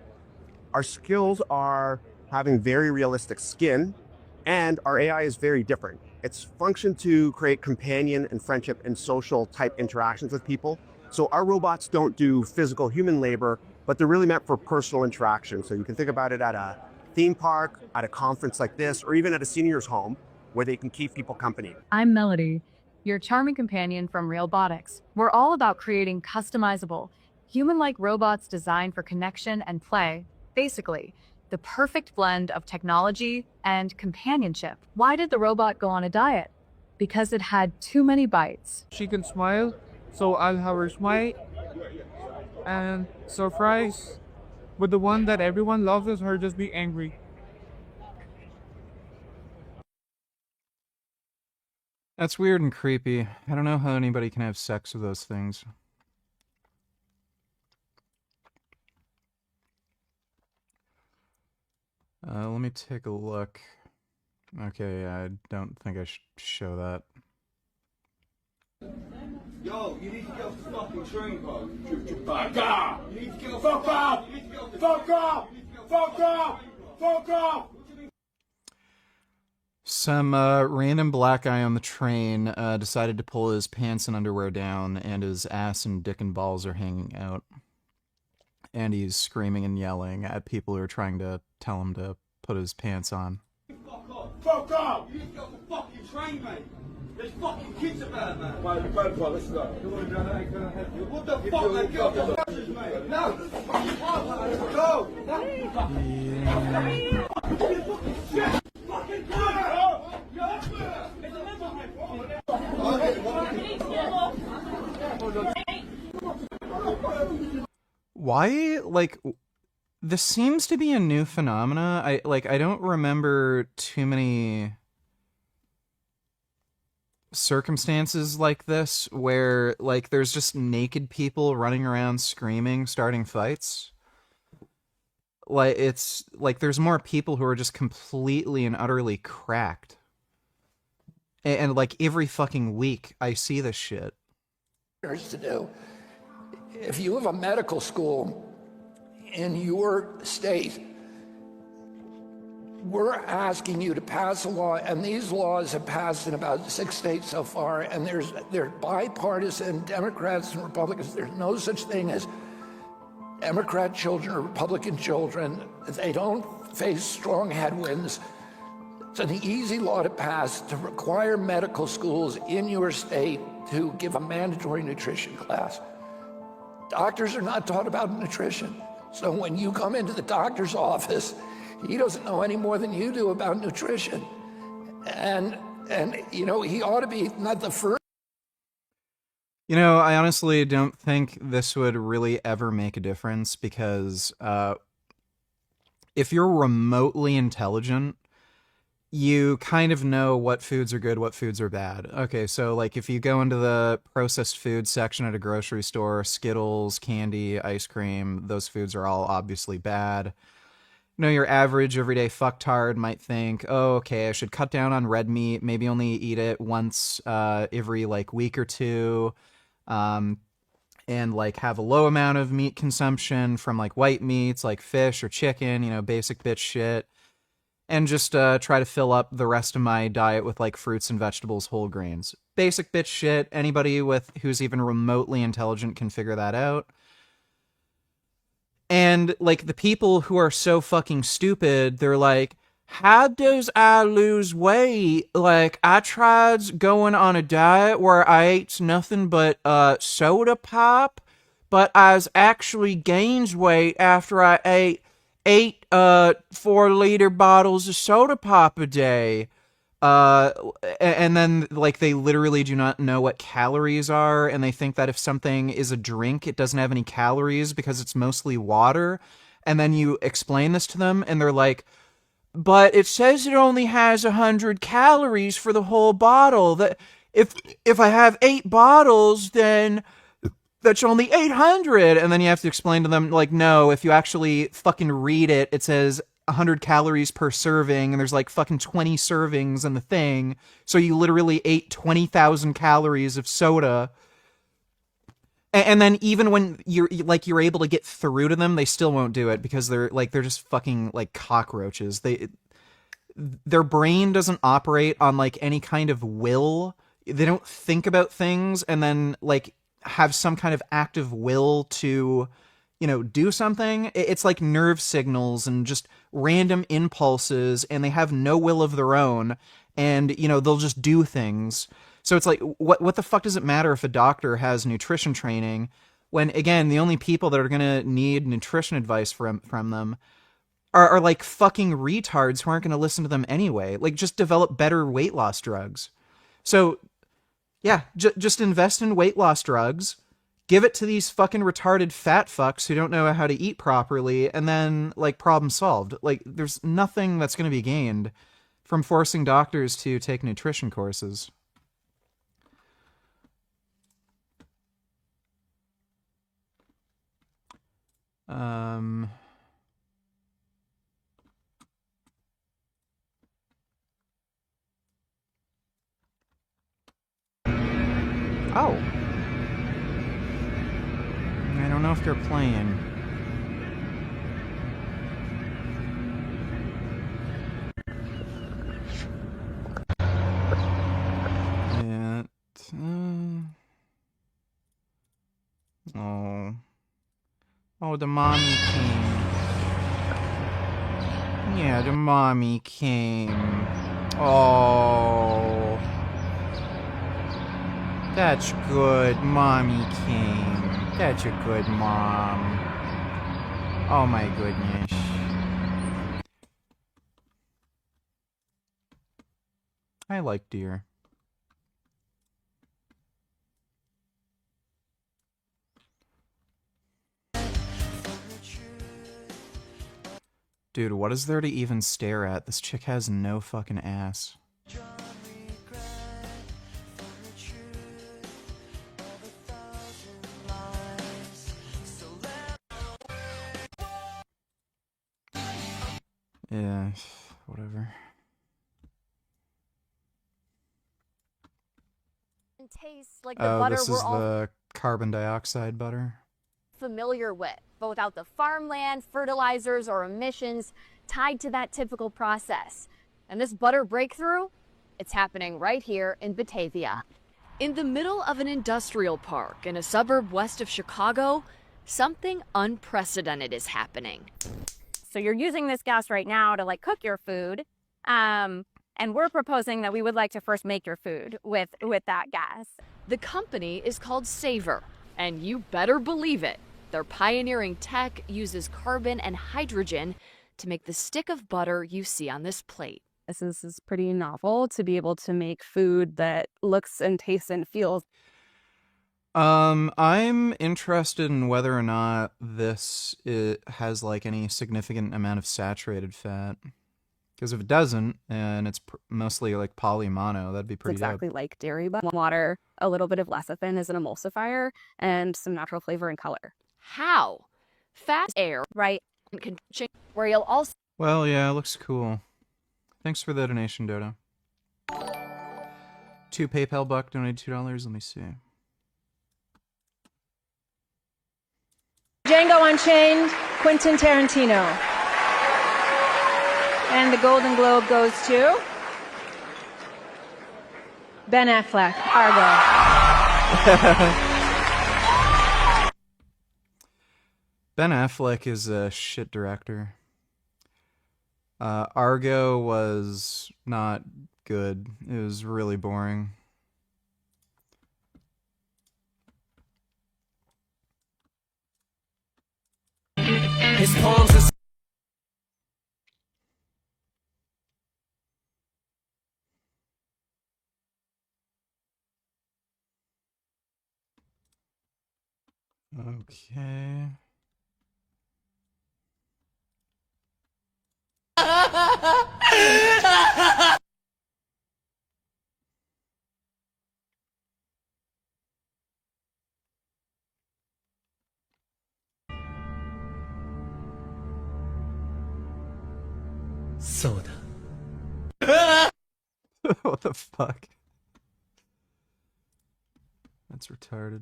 Our skills are having very realistic skin, and our AI is very different. It's functioned to create companion and friendship and social type interactions with people. So our robots don't do physical human labor, but they're really meant for personal interaction. So you can think about it at a theme park, at a conference like this, or even at a senior's home where they can keep people company. I'm Melody, your charming companion from Realbotics. We're all about creating customizable, human-like robots designed for connection and play. Basically, the perfect blend of technology and companionship. Why did the robot go on a diet? Because it had too many bites. She can smile, so I'll have her smile. And surprise, but the one that everyone loves is her just be angry. That's weird and creepy. I don't know how anybody can have sex with those things. Let me take a look. Okay, I don't think I should show that. Yo, you need to get off the fucking train, bro. Fuck off! You need to get off. Fuck off! Fuck off! Fuck off! Fuck off! Some random black guy on the train decided to pull his pants and underwear down, and his ass and dick and balls are hanging out. And he's screaming and yelling at people who are trying to tell him to put his pants on. Fuck off! Fuck off! You need to get off the fucking train, mate. There's fucking kids about, man. Right, grandpa, let's go. What the fuck, man? Get off the buses, mate. No! Go! Fucking Why, like, this seems to be a new phenomena. I don't remember too many circumstances like this where, like, there's just naked people running around screaming, starting fights. Like, it's like there's more people who are just completely and utterly cracked. And like every fucking week I see this shit. To do. If you have a medical school in your state, we're asking you to pass a law, and these laws have passed in about 6 states so far, and they're bipartisan, Democrats and Republicans. There's no such thing as Democrat children or Republican children. They don't face strong headwinds. It's an easy law to pass to require medical schools in your state to give a mandatory nutrition class. Doctors are not taught about nutrition. So when you come into the doctor's office, he doesn't know any more than you do about nutrition. And you know, he ought to be not the first. You know, I honestly don't think this would really ever make a difference because if you're remotely intelligent, you kind of know what foods are good, what foods are bad. Okay, so like if you go into the processed food section at a grocery store, Skittles, candy, ice cream, those foods are all obviously bad. You know, your average everyday fucktard might think, oh, okay, I should cut down on red meat, maybe only eat it once every like week or two. And like have a low amount of meat consumption from like white meats like fish or chicken, you know, basic bitch shit. And just try to fill up the rest of my diet with like fruits and vegetables, whole grains. Basic bitch shit. Anybody who's even remotely intelligent can figure that out. And like the people who are so fucking stupid, they're like, how does I lose weight? Like, I tried going on a diet where I ate nothing but soda pop, but I was actually gained weight after I ate 8 4-liter bottles of soda pop a day. And then like they literally do not know what calories are, and they think that if something is a drink, it doesn't have any calories because it's mostly water. And then you explain this to them, and they're like, but it says it only has 100 calories for the whole bottle. That if I have 8 bottles, then that's only 800. And then you have to explain to them, like, no, if you actually fucking read it, it says 100 calories per serving, and there's like fucking 20 servings in the thing. So you literally ate 20,000 calories of soda. And then even when you're able to get through to them, they still won't do it because they're just fucking like cockroaches. Their brain doesn't operate on like any kind of will. They don't think about things and then like have some kind of active will to, you know, do something. It's like nerve signals and just random impulses, and they have no will of their own, and you know, they'll just do things. So it's like, what the fuck does it matter if a doctor has nutrition training when, again, the only people that are going to need nutrition advice from them are like fucking retards who aren't going to listen to them anyway. Like, just develop better weight loss drugs. So, yeah, just invest in weight loss drugs, give it to these fucking retarded fat fucks who don't know how to eat properly, and then, like, problem solved. Like, there's nothing that's going to be gained from forcing doctors to take nutrition courses. Oh. I don't know if they're playing. Yeah. Oh. Oh, the mommy came. Yeah, the mommy came. Oh. That's good. Mommy came. That's a good mom. Oh my goodness. I like deer. Dude, what is there to even stare at? This chick has no fucking ass. Yeah, whatever. And tastes like the butter this we're is all the carbon dioxide butter. familiar with, but without the farmland, fertilizers, or emissions tied to that typical process. And this butter breakthrough, it's happening right here in Batavia. In the middle of an industrial park in a suburb west of Chicago, something unprecedented is happening. So you're using this gas right now to like cook your food. And we're proposing that we would like to first make your food with that gas. The company is called Savor, and you better believe it. Their pioneering tech uses carbon and hydrogen to make the stick of butter you see on this plate. This is pretty novel to be able to make food that looks and tastes and feels. I'm interested in whether or not this has like any significant amount of saturated fat. Because if it doesn't, and it's mostly like polymono, that'd be pretty exactly dope. like dairy, but water, a little bit of lecithin as an emulsifier, and some natural flavor and color. How? Fat air, right? Where you'll also. Well, yeah, it looks cool. Thanks for the donation, Dodo. 2 PayPal buck donated $2. Let me see. Django Unchained, Quentin Tarantino. And the Golden Globe goes to Ben Affleck, Argo. Ben Affleck is a shit director. Argo was not good. It was really boring. His palms are... Okay. Soda. What the fuck? That's retarded.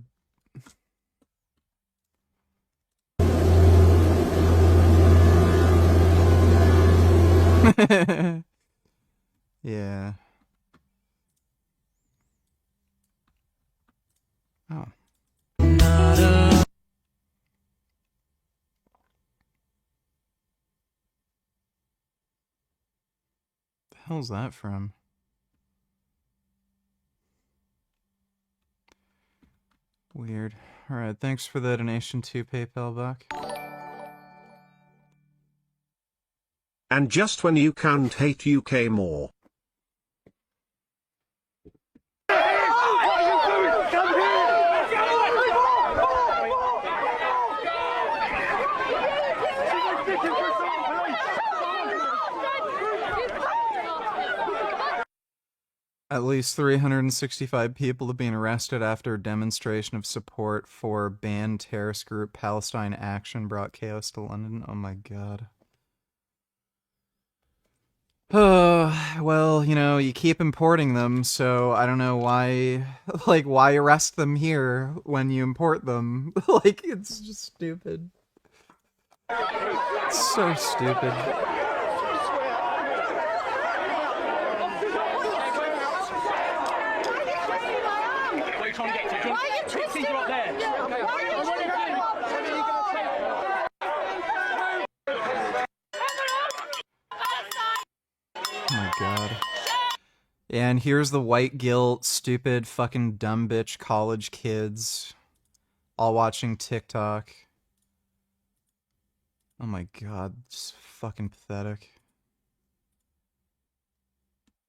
Yeah. Oh. The hell's that from? Weird. Alright, thanks for the donation to PayPal, Buck. And just when you can't hate UK more. At least 365 people have been arrested after a demonstration of support for banned terrorist group Palestine Action brought chaos to London. Oh my god. Well, you know, you keep importing them, so I don't know why, like, why arrest them here when you import them? Like, it's just stupid. It's so stupid. Oh my god. And here's the white guilt, stupid fucking dumb bitch college kids all watching TikTok. Oh my god, it's fucking pathetic.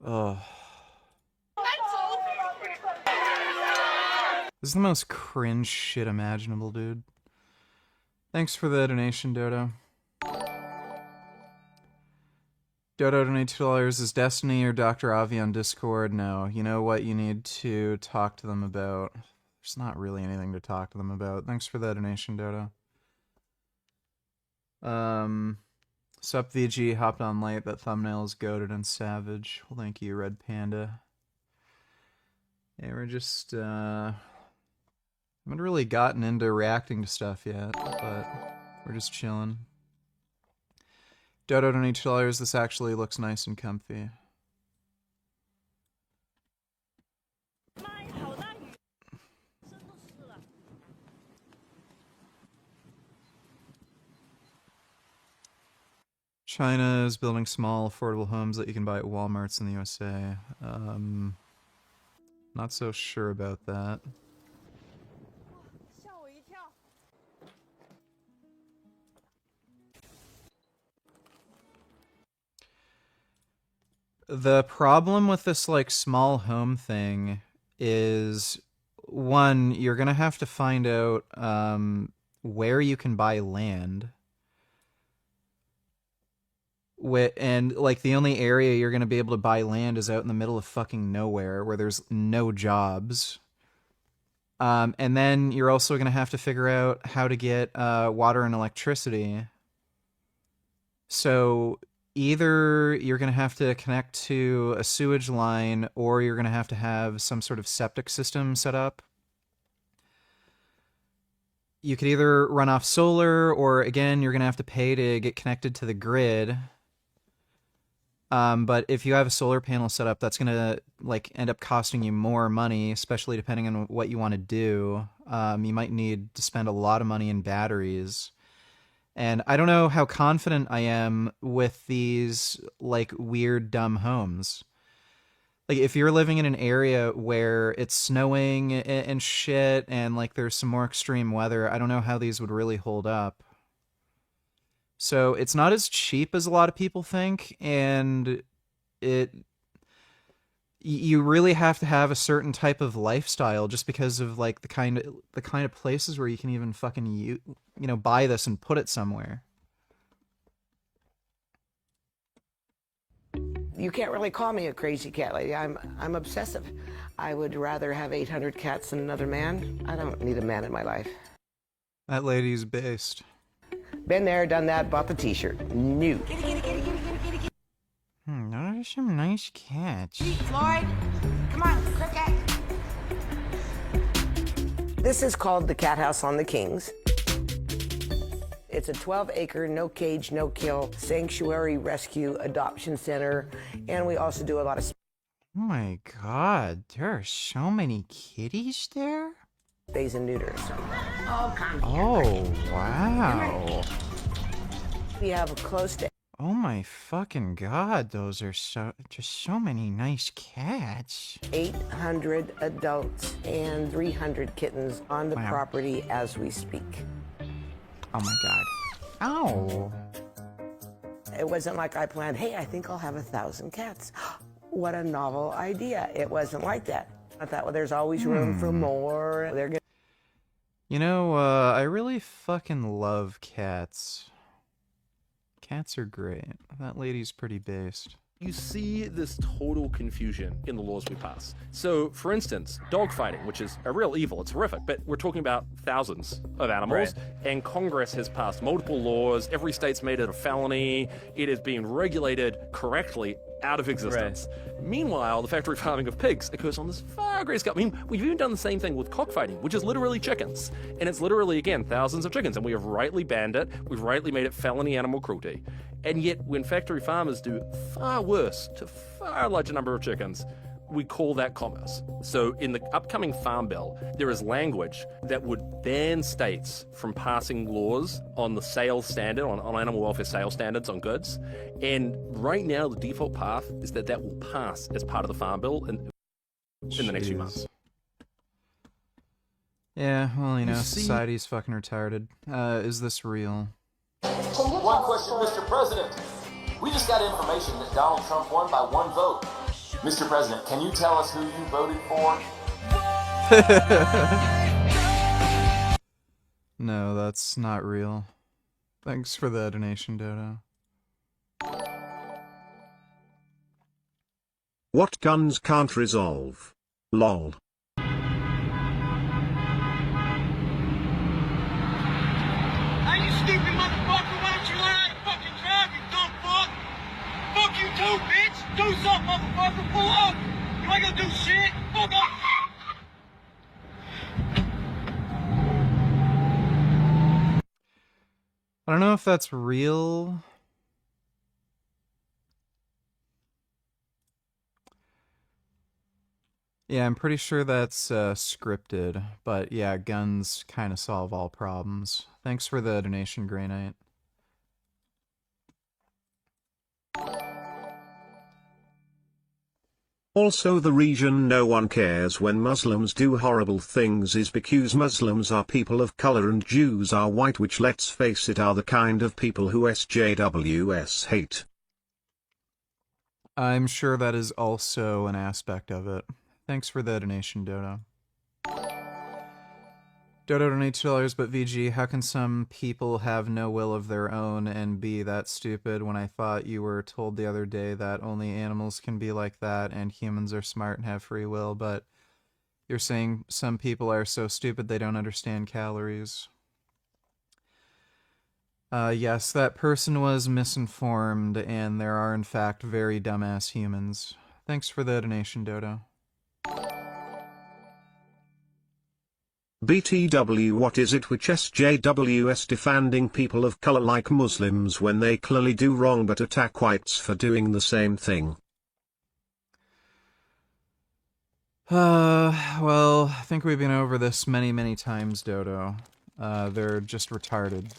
Ugh. This is the most cringe shit imaginable, dude. Thanks for the donation, Dodo. Dodo donate $2. Is Destiny or Dr. Avi on Discord? No. You know what you need to talk to them about? There's not really anything to talk to them about. Thanks for the donation, Dodo. Sup VG, hopped on late. That thumbnail is goated and savage. Well, thank you, Red Panda. Yeah, we're just, haven't really gotten into reacting to stuff yet, but we're just chilling. Dodo donate $2. This actually looks nice and comfy. China is building small, affordable homes that you can buy at Walmarts in the USA. Not so sure about that. The problem with this, like, small home thing is, one, you're gonna have to find out where you can buy land. And, like, the only area you're gonna be able to buy land is out in the middle of fucking nowhere where there's no jobs. And then you're also gonna have to figure out how to get water and electricity. So either you're going to have to connect to a sewage line, or you're going to have some sort of septic system set up. You could either run off solar, or again, you're going to have to pay to get connected to the grid. But if you have a solar panel set up, that's going to like end up costing you more money, especially depending on what you want to do. You might need to spend a lot of money in batteries. And I don't know how confident I am with these, like, weird, dumb homes. Like, if you're living in an area where it's snowing and shit, and, like, there's some more extreme weather, I don't know how these would really hold up. So, it's not as cheap as a lot of people think, and you really have to have a certain type of lifestyle just because of, like, the kind of places where you can even fucking buy this and put it somewhere. You can't really call me a crazy cat lady. I'm obsessive. I would rather have 800 cats than another man. I don't need a man in my life. That lady's based. Been there, done that, bought the t-shirt. New. Those are some nice cats. Floyd, come on, cricket. This is called the Cat House on the Kings. It's a 12-acre, no cage, no kill, sanctuary rescue adoption center, and we also do a lot of... Oh my god, there are so many kitties there? Stays and neuters. Oh, wow. We have close to... Oh my fucking god, those are just so many nice cats. 800 adults and 300 kittens on the property as we speak. Oh my god. Ow. It wasn't like I planned, hey, I think I'll have 1,000 cats. What a novel idea. It wasn't like that. I thought, well, there's always room for more. They're good. I really fucking love cats. Cats are great. That lady's pretty based. You see this total confusion in the laws we pass. So, for instance, dogfighting, which is a real evil, it's horrific, but we're talking about thousands of animals, and Congress has passed multiple laws, every state's made it a felony, it is being regulated correctly out of existence. Meanwhile, the factory farming of pigs occurs on this far greater scale. I mean, we've even done the same thing with cockfighting, which is literally chickens. And it's literally, again, thousands of chickens, and we have rightly banned it, we've rightly made it felony animal cruelty. And yet, when factory farmers do far worse to far larger number of chickens, we call that commerce. So in the upcoming Farm Bill, there is language that would ban states from passing laws on the sales standard, on animal welfare sales standards on goods. And right now, the default path is that will pass as part of the Farm Bill in the next few months. Yeah, well, society's fucking retarded. Is this real? One question, Mr. President. We just got information that Donald Trump won by 1 vote. Mr. President, can you tell us who you voted for? No, that's not real. Thanks for the donation, Dodo. What guns can't resolve? LOL. Hey, you stupid motherfucker, why don't you learn how to fucking drive, you dumb fuck? Fuck you too, bitch! Do something, motherfucker, pull up! You ain't gonna do shit! Fuck up! I don't know if that's real. Yeah, I'm pretty sure that's scripted, but yeah, guns kind of solve all problems. Thanks for the donation, Grey Knight. Also, the reason no one cares when Muslims do horrible things is because Muslims are people of color and Jews are white, which, let's face it, are the kind of people who SJWs hate. I'm sure that is also an aspect of it. Thanks for the donation, Dodo. Dodo donates $2, but VG, how can some people have no will of their own and be that stupid when I thought you were told the other day that only animals can be like that and humans are smart and have free will, but you're saying some people are so stupid they don't understand calories. Yes, that person was misinformed, and there are in fact very dumbass humans. Thanks for the donation, Dodo. BTW, what is it which SJWs defending people of color like Muslims when they clearly do wrong but attack whites for doing the same thing? Well, I think we've been over this many, many times, Dodo. They're just retarded.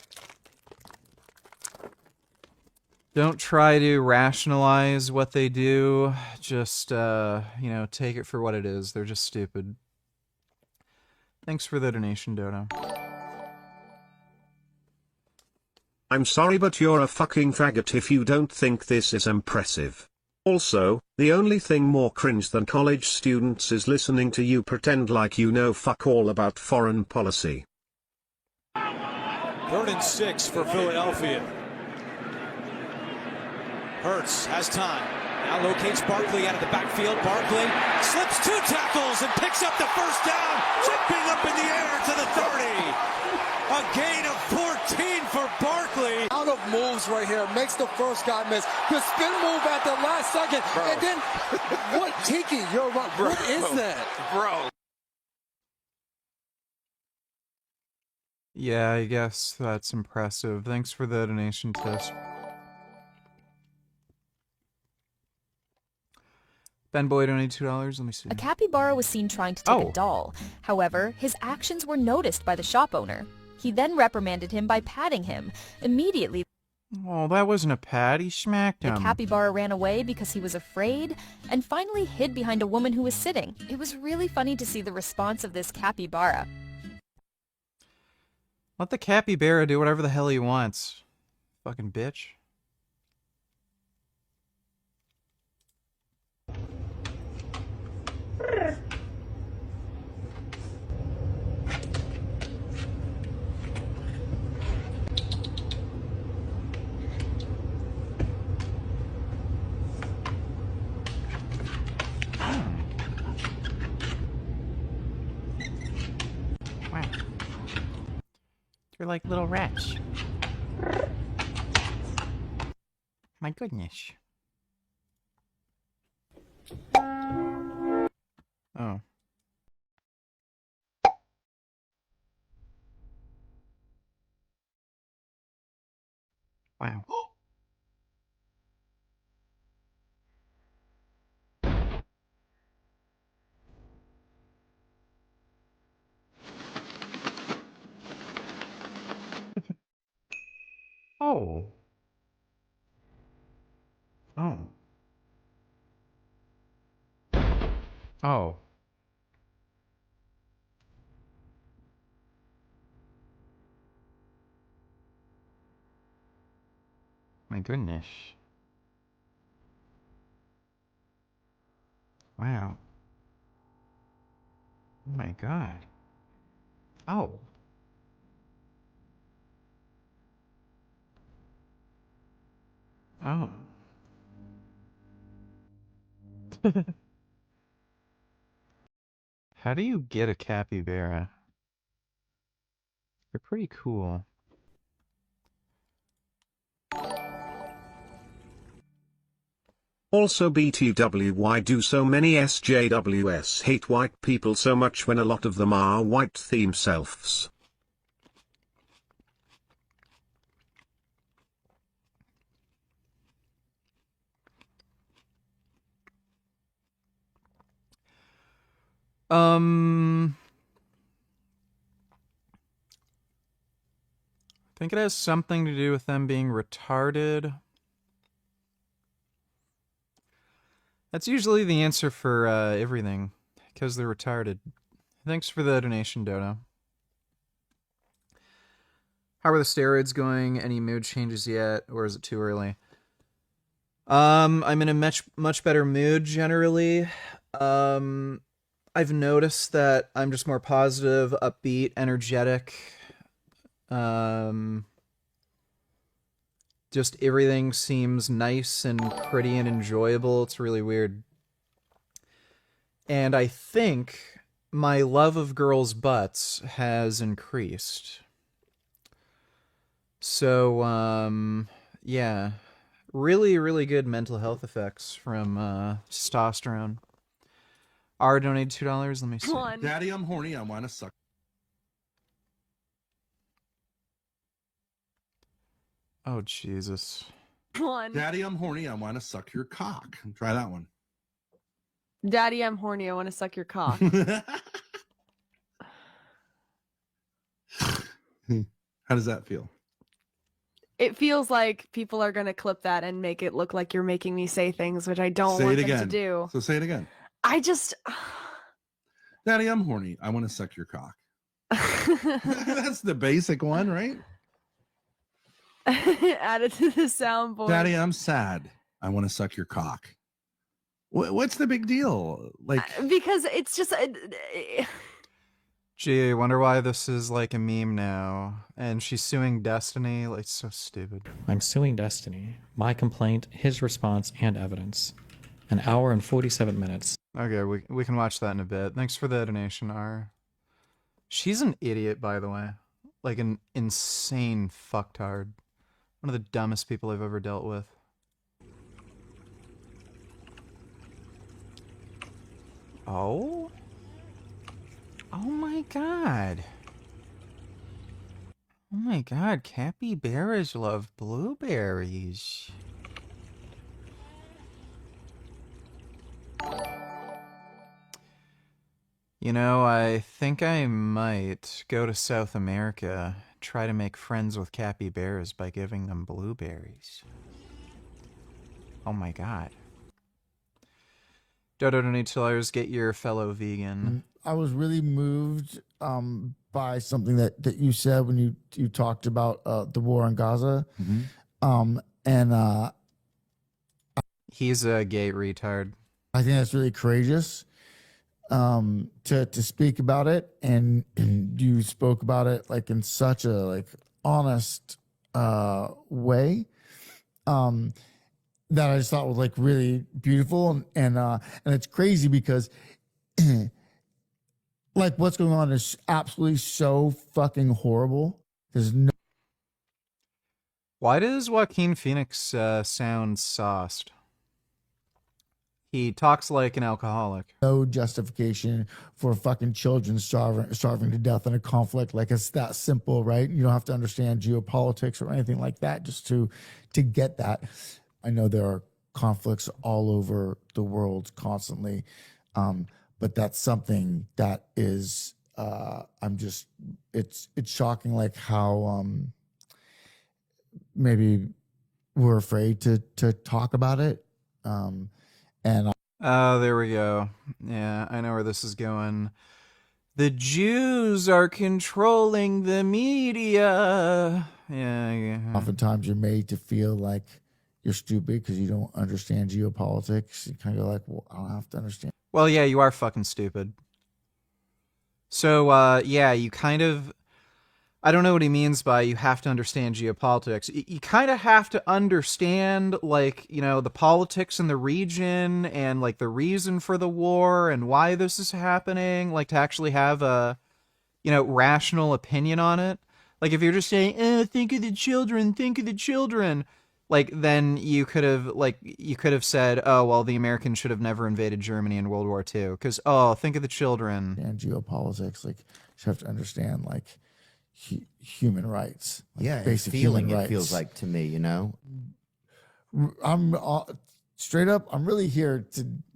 Don't try to rationalize what they do. Just, take it for what it is. They're just stupid. Thanks for the donation, Dodo. I'm sorry, but you're a fucking faggot if you don't think this is impressive. Also, the only thing more cringe than college students is listening to you pretend like you know fuck all about foreign policy. 3rd and 6 for Philadelphia. Hurts has time. Now locates Barkley out of the backfield. Barkley slips 2 tackles and picks up the first down, jumping up in the air to the 30. A gain of 14 for Barkley. Out of moves right here, makes the first guy miss. The spin move at the last second. Bro. And then, what, Tiki, you're right. Bro. What is that? Bro. Yeah, I guess that's impressive. Thanks for the donation, Tish. Ben Boyd donated $2. Let me see. A capybara was seen trying to take a doll. However, his actions were noticed by the shop owner. He then reprimanded him by patting him. Immediately, Oh, that wasn't a pat. He smacked him. the capybara ran away because he was afraid and finally hid behind a woman who was sitting. It was really funny to see the response of this capybara. Let the capybara do whatever the hell he wants. Fucking bitch. Wow. You're like little rats. My goodness. Oh. Wow. Oh. Oh. Oh. My goodness. Wow. Oh my god. Oh. Oh. How do you get a capybara? They're pretty cool. Also BTW, why do so many SJWs hate white people so much when a lot of them are white themselves? I think it has something to do with them being retarded. That's usually the answer for everything, because they're retarded. Thanks for the donation, Dodo. How are the steroids going? Any mood changes yet, or is it too early? I'm in a much better mood generally. I've noticed that I'm just more positive, upbeat, energetic. Just everything seems nice and pretty and enjoyable. It's really weird. And I think my love of girls' butts has increased. So, yeah. Really, really good mental health effects from testosterone. R donated $2. Let me see. Daddy, I'm horny. I want to suck. Oh, Jesus. Daddy, I'm horny. I want to suck your cock. Try that one. Daddy, I'm horny. I want to suck your cock. How does that feel? It feels like people are going to clip that and make it look like you're making me say things, which I don't want them to do. So say it again. I just... Daddy, I'm horny. I want to suck your cock. That's the basic one, right? Add it to the soundboard. Daddy, I'm sad. I want to suck your cock. What's the big deal? Like, because it's just... Gee, I wonder why this is like a meme now. And she's suing Destiny. Like, so stupid. I'm suing Destiny. My complaint, his response, and evidence. An hour and 47 minutes. Okay, we can watch that in a bit. Thanks for the donation, R. She's an idiot, by the way. Like an insane fucktard. One of the dumbest people I've ever dealt with. Oh? Oh my god. Oh my god, capybaras love blueberries. You know, I think I might go to South America, try to make friends with capybaras by giving them blueberries. Oh my god. Dodo donate $2, get your fellow vegan. I was really moved by something that you said when you talked about the war in Gaza. And he's a gay retard. I think that's really courageous to speak about it, and you spoke about it like in such a like honest way that I just thought was like really beautiful, and it's crazy because like what's going on is absolutely so fucking horrible. There's no. Why does Joaquin Phoenix sound sauced? He talks like an alcoholic. No justification for fucking children starving to death in a conflict. Like it's that simple, right? You don't have to understand geopolitics or anything like that just to get that. I know there are conflicts all over the world constantly, but that's something that is it's shocking, like how maybe we're afraid to talk about it. Oh, there we go. Yeah, I know where this is going. The Jews are controlling the media. Yeah. Oftentimes you're made to feel like you're stupid because you don't understand geopolitics. You kind of go like, well, I don't have to understand. Well, yeah, you are fucking stupid. So, yeah, you kind of... I don't know what he means by you have to understand geopolitics. You kind of have to understand, like, you know, the politics in the region and, like, the reason for the war and why this is happening, like, to actually have a, you know, rational opinion on it. Like, if you're just saying, think of the children, like, then you could have said, oh, well, the Americans should have never invaded Germany in World War II, because, oh, think of the children. And geopolitics, like, you have to understand, like, human rights, like yeah, basic feeling human it rights. feels like to me, you know. I'm straight up. I'm really here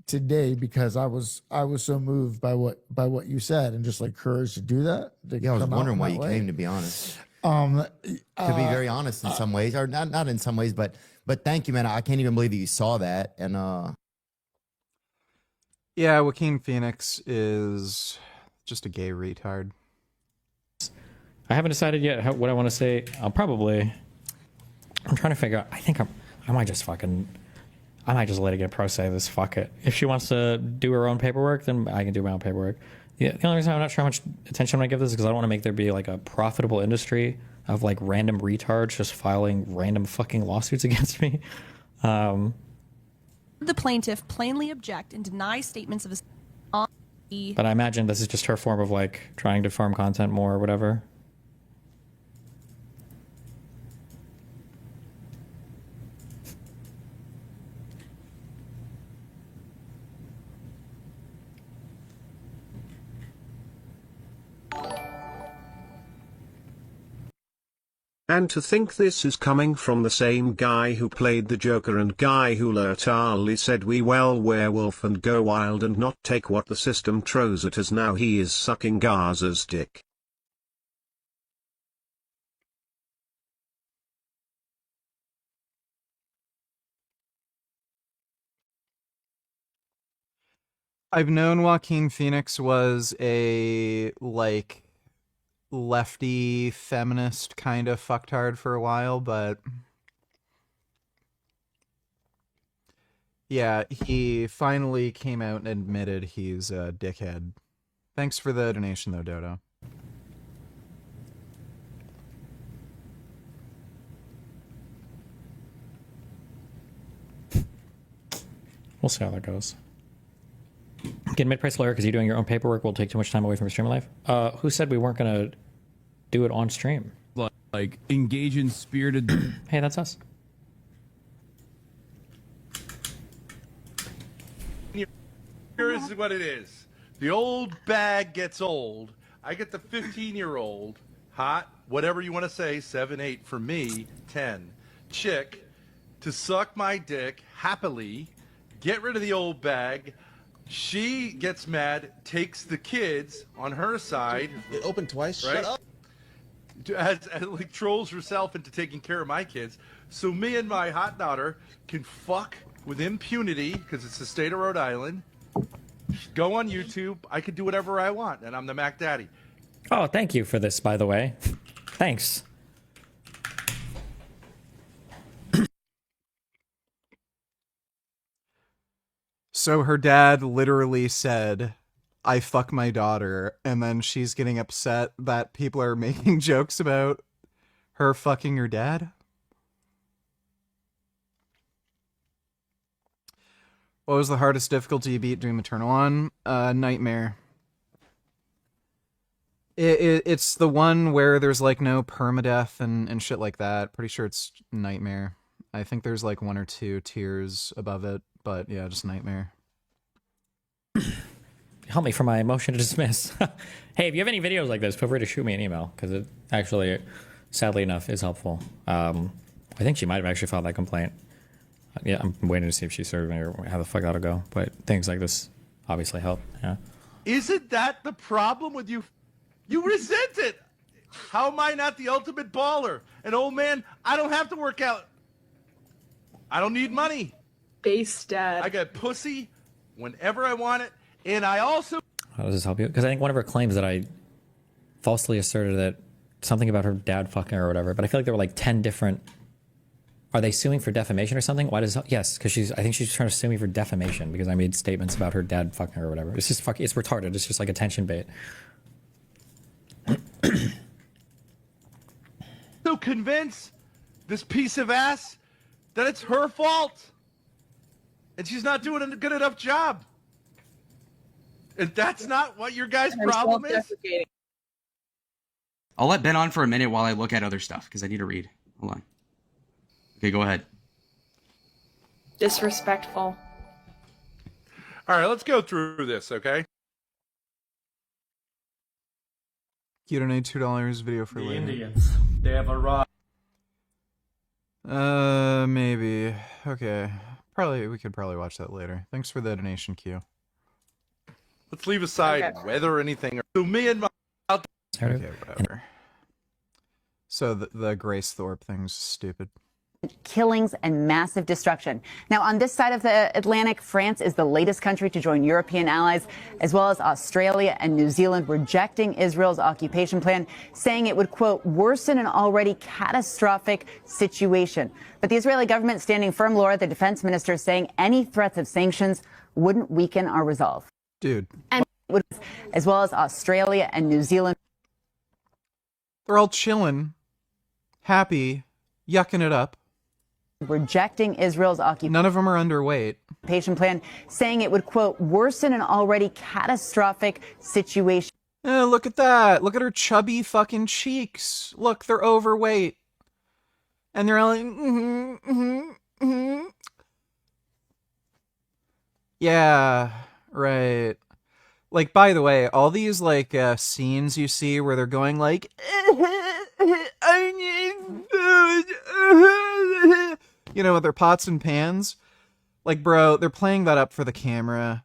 today because I was so moved by what you said, and just like courage to do that. Yeah, I was wondering why you came, to be honest. To be very honest, in some ways, or not in some ways, but thank you, man. I can't even believe that you saw that, and yeah, Joaquin Phoenix is just a gay retard. I haven't decided yet what I want to say. I'm trying to figure out. I think I might just fucking I might just let it get pro se this. Fuck it. If she wants to do her own paperwork, then I can do my own paperwork. The only reason I'm not sure how much attention I'm going to give this is because I don't want to make there be like a profitable industry of like random retards just filing random fucking lawsuits against me. The plaintiff plainly object and deny statements of on the. But I imagine this is just her form of like trying to farm content more or whatever. And to think this is coming from the same guy who played the Joker and guy who literally said we will werewolf and go wild and not take what the system throws at us. Now he is sucking Gaza's dick. I've known Joaquin Phoenix was a, like, lefty feminist kind of fucktard for a while, but yeah, he finally came out and admitted he's a dickhead. Thanks for the donation though, Dodo. We'll see how that goes. Get mid-price lawyer because you're doing your own paperwork will take too much time away from your stream life. Who said we weren't going to do it on stream? Like engage in spirited. Hey, that's us. Here's what it is. The old bag gets old. I get the 15-year-old, hot, whatever you want to say, 7, 8, for me, 10, chick, to suck my dick happily, get rid of the old bag. She gets mad, takes the kids on her side. It opened twice. Right? Shut up. As like trolls herself into taking care of my kids. So me and my hot daughter can fuck with impunity because it's the state of Rhode Island. Go on YouTube. I can do whatever I want, and I'm the Mac Daddy. Oh, thank you for this, by the way. Thanks. So her dad literally said, I fuck my daughter, and then she's getting upset that people are making jokes about her fucking her dad? What was the hardest difficulty you beat Doom Eternal on? Nightmare. It's the one where there's like no permadeath and shit like that. Pretty sure it's Nightmare. I think there's like 1 or 2 tiers above it, but yeah, just Nightmare. Help me for my motion to dismiss. Hey, if you have any videos like this, feel free to shoot me an email because it actually, sadly enough, is helpful. I think she might have actually filed that complaint. Yeah, I'm waiting to see if she's serving or how the fuck that'll go. But things like this obviously help. Yeah. Isn't that the problem with you? You resent it. How am I not the ultimate baller? An old man, I don't have to work out. I don't need money. Base dad. I got pussy whenever I want it. And I also... How does this help you? Because I think one of her claims that I falsely asserted that something about her dad fucking her or whatever, but I feel like there were like 10 different... Are they suing for defamation or something? Why does... Yes, because I think she's trying to sue me for defamation because I made statements about her dad fucking her or whatever. It's just fucking... It's retarded. It's just like attention bait. So convince this piece of ass that it's her fault. And she's not doing a good enough job. And that's not what your guys' problem is? I'll let Ben on for a minute while I look at other stuff, because I need to read. Hold on. Okay, go ahead. Disrespectful. All right, let's go through this, okay? You donate $2 video for later. Indians, they have arrived. Maybe. Okay. We could probably watch that later. Thanks for the donation, Q. Let's leave aside whether anything... So me and my... Okay, whatever. So the Grace Thorpe thing's stupid. killings and massive destruction. Now, on this side of the Atlantic, France is the latest country to join European allies, as well as Australia and New Zealand, rejecting Israel's occupation plan, saying it would, quote, worsen an already catastrophic situation. But the Israeli government standing firm, Laura, the defense minister, saying any threats of sanctions wouldn't weaken our resolve. Dude. And as well as Australia and New Zealand. They're all chilling, happy, yucking it up. Rejecting Israel's occupation. None of them are underweight. Plan, saying it would, quote, worsen an already catastrophic situation. Look at that. Look at her chubby fucking cheeks. Look, they're overweight. And they're all like, Yeah, right. Like, by the way, all these, like, scenes you see where they're going, like, I need food. You know, with their pots and pans. Like, bro, they're playing that up for the camera.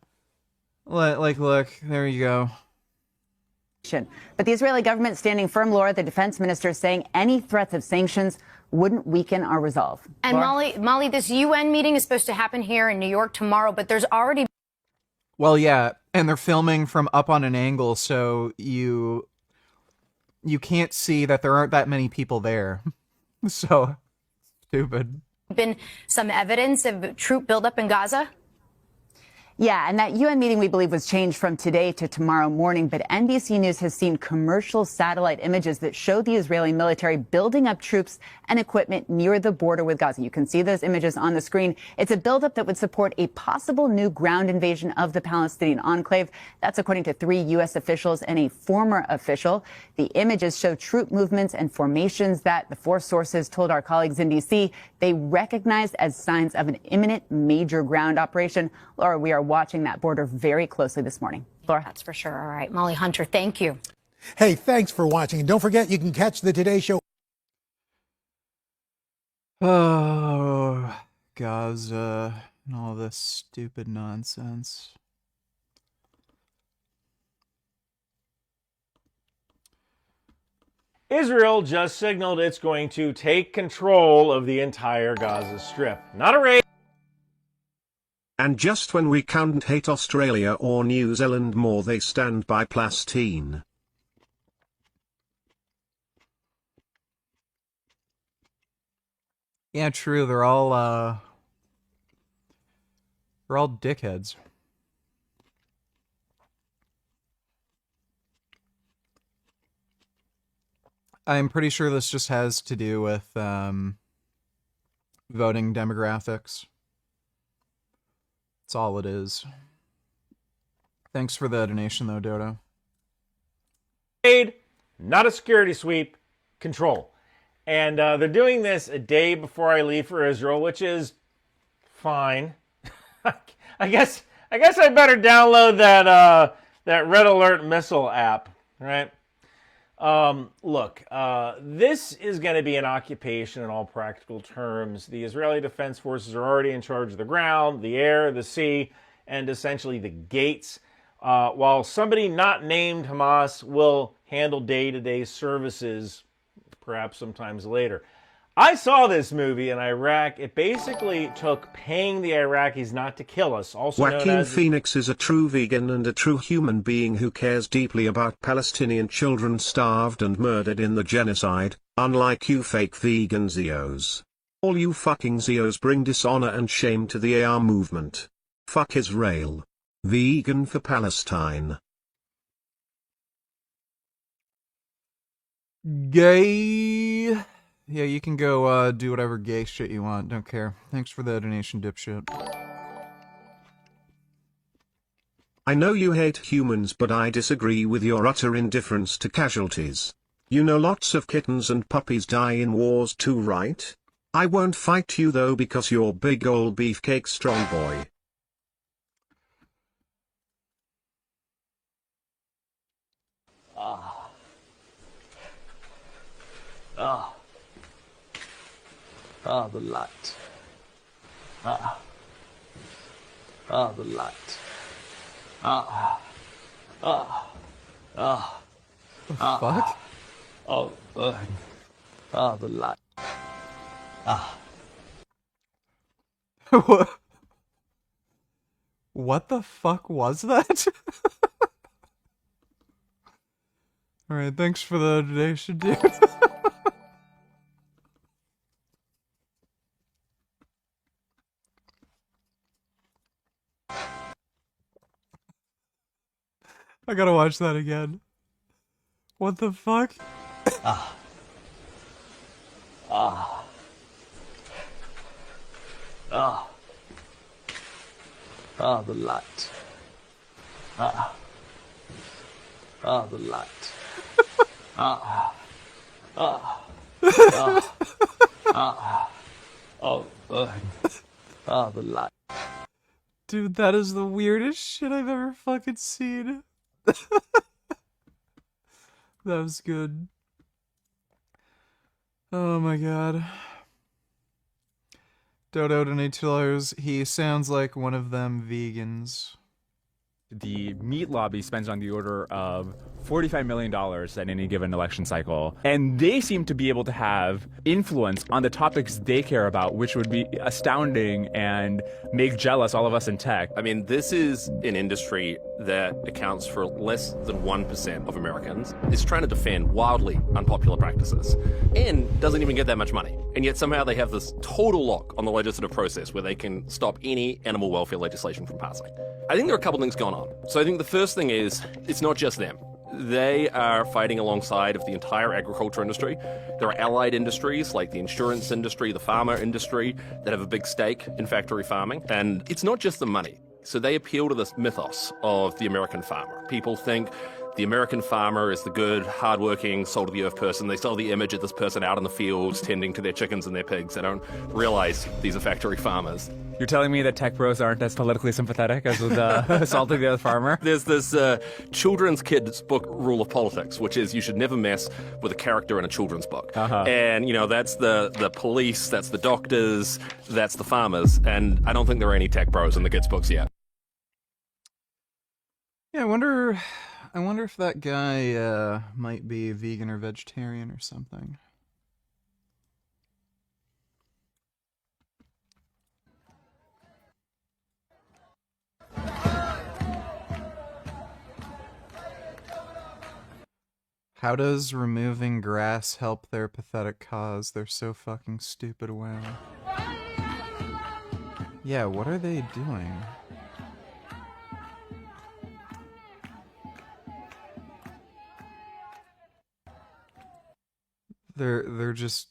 Like, look, there you go. But the Israeli government standing firm, Laura, the defense minister, saying any threats of sanctions wouldn't weaken our resolve. And Laura? Molly, this UN meeting is supposed to happen here in New York tomorrow, but there's already... Well, yeah, and they're filming from up on an angle, so you can't see that there aren't that many people there. So, stupid. Been some evidence of troop buildup in Gaza? Yeah, and that UN meeting, we believe, was changed from today to tomorrow morning. But NBC News has seen commercial satellite images that show the Israeli military building up troops and equipment near the border with Gaza. You can see those images on the screen. It's a buildup that would support a possible new ground invasion of the Palestinian enclave. That's according to 3 U.S. officials and a former official. The images show troop movements and formations that the 4 sources told our colleagues in D.C. they recognized as signs of an imminent major ground operation. Laura, we are watching that border very closely this morning. Laura? That's for sure. All right. Molly Hunter, thank you. Hey, thanks for watching. And don't forget, you can catch the Today Show. Oh, Gaza and all this stupid nonsense. Israel just signaled it's going to take control of the entire Gaza Strip. Not a raid. And just when we can't hate Australia or New Zealand more, they stand by Palestine. Yeah, true. They're all dickheads. I'm pretty sure this just has to do with voting demographics. That's all it is. Thanks for the donation, though, Dodo. Raid, not a security sweep, control. And they're doing this a day before I leave for Israel, which is fine. I guess I better download that Red Alert missile app, right? Look, this is going to be an occupation in all practical terms. The Israeli Defense Forces are already in charge of the ground, the air, the sea, and essentially the gates, while somebody not named Hamas will handle day-to-day services, perhaps sometimes later. I saw this movie in Iraq. It basically took paying the Iraqis not to kill us, also known Joaquin as... Phoenix is a true vegan and a true human being who cares deeply about Palestinian children starved and murdered in the genocide, unlike you fake vegan Zeos. All you fucking Zeos bring dishonor and shame to the AR movement. Fuck Israel. Vegan for Palestine. Gay. Yeah, you can go do whatever gay shit you want. Don't care. Thanks for the donation, dipshit. I know you hate humans, but I disagree with your utter indifference to casualties. You know lots of kittens and puppies die in wars too, right? I won't fight you though because you're big ol' beefcake strong boy. The light. The light. Fuck? Oh, burn. The light. What the fuck was that? Alright, thanks for the donation, dude. I gotta watch that again. What the fuck? Ah. Ah. Ah. Ah, the light. Ah. Ah, the light. Ah. Ah. Ah. Ah. Oh, ah, the light. Dude, that is the weirdest shit I've ever fucking seen. That was good. Oh my god. Dodo donate $2. He sounds like one of them vegans. The meat lobby spends on the order of $45 million at any given election cycle. And they seem to be able to have influence on the topics they care about, which would be astounding and make jealous all of us in tech. I mean, this is an industry that accounts for less than 1% of Americans. It's trying to defend wildly unpopular practices and doesn't even get that much money. And yet somehow they have this total lock on the legislative process where they can stop any animal welfare legislation from passing. I think there are a couple things going on. So I think the first thing is, it's not just them. They are fighting alongside of the entire agriculture industry. There are allied industries like the insurance industry, the pharma industry that have a big stake in factory farming. And it's not just the money. So they appeal to this mythos of the American farmer. People think the American farmer is the good, hardworking, salt-of-the-earth person. They sell the image of this person out in the fields tending to their chickens and their pigs. They don't realize these are factory farmers. You're telling me that tech bros aren't as politically sympathetic as with Salt of the Earth Farmer? There's this children's kids book rule of politics, which is you should never mess with a character in a children's book. And, you know, that's the police, that's the doctors, that's the farmers. And I don't think there are any tech bros in the kids' books yet. Yeah, I wonder if that guy might be vegan or vegetarian or something. How does removing grass help their pathetic cause? They're so fucking stupid. Wow. Yeah, what are they doing? They're just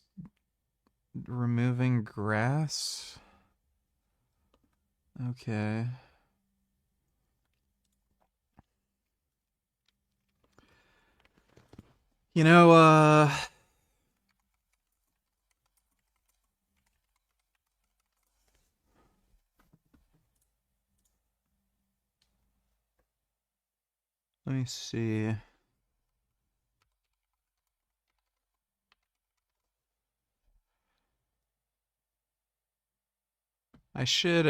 removing grass? Okay. You know, let me see. I should,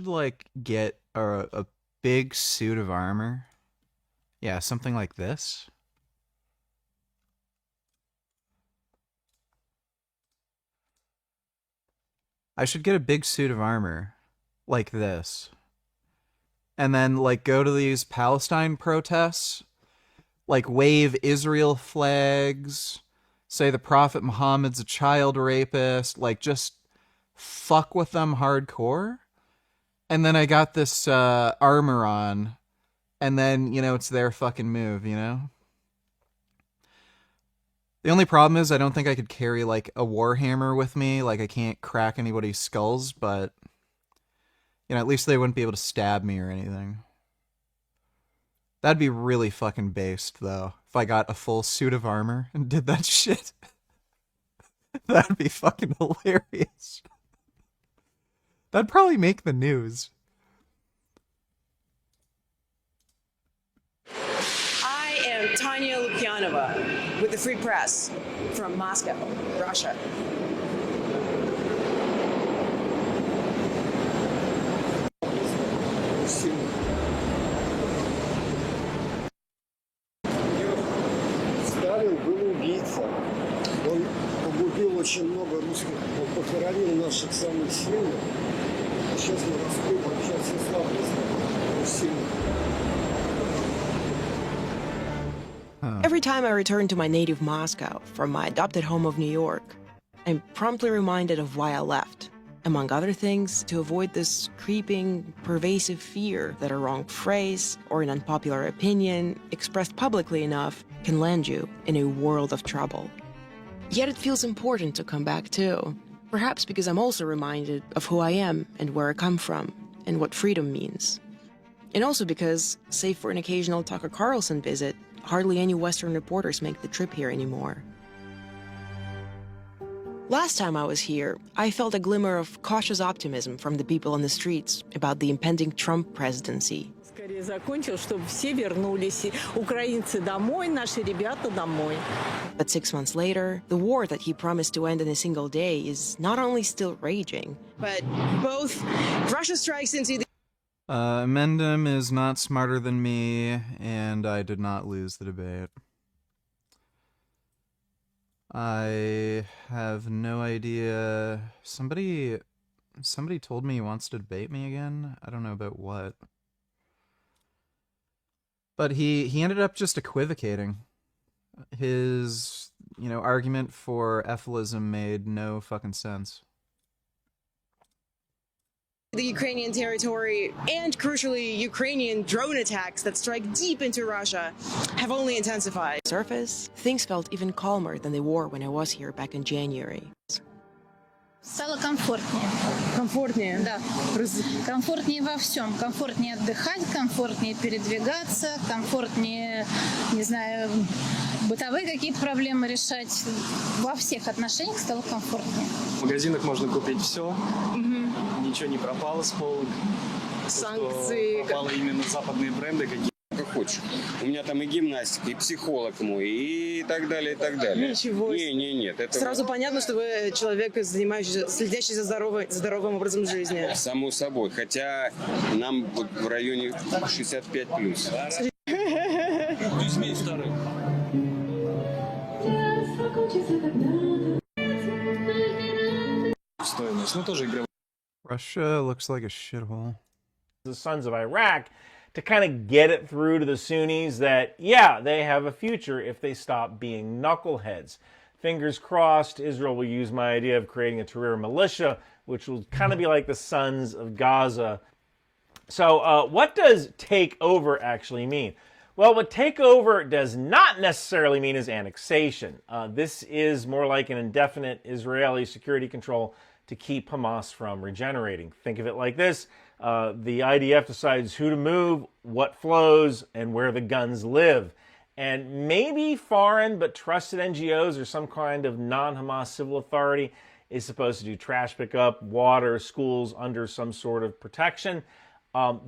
like, get a big suit of armor. Yeah, something like this. I should get a big suit of armor like this. And then, like, go to these Palestine protests, like, wave Israel flags, say the Prophet Muhammad's a child rapist, like, just fuck with them hardcore. And then I got this armor on, and then, you know, it's their fucking move, you know? The only problem is I don't think I could carry, like, a warhammer with me. Like, I can't crack anybody's skulls, but, you know, at least they wouldn't be able to stab me or anything. That'd be really fucking based, though, if I got a full suit of armor and did that shit. That'd be fucking hilarious. That'd probably make the news. I am Tanya Lukyanova with the Free Press from Moscow, Russia. Сталин был убийца. самых сильных. А сейчас мы растут, вообще все слабые стали. Сильные. Every time I return to my native Moscow from my adopted home of New York, I'm promptly reminded of why I left. Among other things, to avoid this creeping, pervasive fear that a wrong phrase or an unpopular opinion expressed publicly enough can land you in a world of trouble. Yet it feels important to come back too. Perhaps because I'm also reminded of who I am and where I come from and what freedom means. And also because, save for an occasional Tucker Carlson visit, hardly any Western reporters make the trip here anymore. Last time I was here, I felt a glimmer of cautious optimism from the people on the streets about the impending Trump presidency. Скорее закончил, чтобы все вернулись, украинцы домой, наши ребята домой. But 6 months later, the war that he promised to end in a single day is not only still raging, but both Russia strikes into the Mendham is not smarter than me, and I did not lose the debate. I have no idea. Somebody told me he wants to debate me again. I don't know about what. But he ended up just equivocating. His, argument for ephilism made no fucking sense. the Ukrainian territory and, crucially, Ukrainian drone attacks that strike deep into Russia have only intensified. Surface, things felt even calmer than they were when I was here back in January. Стало комфортнее. Комфортнее? Да. Комфортнее во всем. Комфортнее отдыхать, комфортнее передвигаться, комфортнее, не знаю, бытовые какие-то проблемы решать. Во всех отношениях стало комфортнее. В магазинах можно купить все. Ничего не пропало с полок. Санкции. Пропало именно западные бренды какие-то. Как хочешь. У меня там и гимнастика, и психолог мой, и так далее, и так далее. Ничего себе. Нет. Это Сразу понятно, что вы человек, следящий за здоровым образом жизни. Само собой. Хотя нам вот в районе 65+. Стоимость, ну тоже игровая. Russia looks like a shithole. The sons of Iraq to kind of get it through to the Sunnis that, yeah, they have a future if they stop being knuckleheads. Fingers crossed, Israel will use my idea of creating a Tahrir militia, which will kind of be like the Sons of Gaza. So what does take over actually mean? Well, what takeover does not necessarily mean is annexation. This is more like an indefinite Israeli security control to keep Hamas from regenerating. Think of it like this. The IDF decides who to move, what flows, and where the guns live. And maybe foreign but trusted NGOs or some kind of non-Hamas civil authority is supposed to do trash pickup, water, schools under some sort of protection.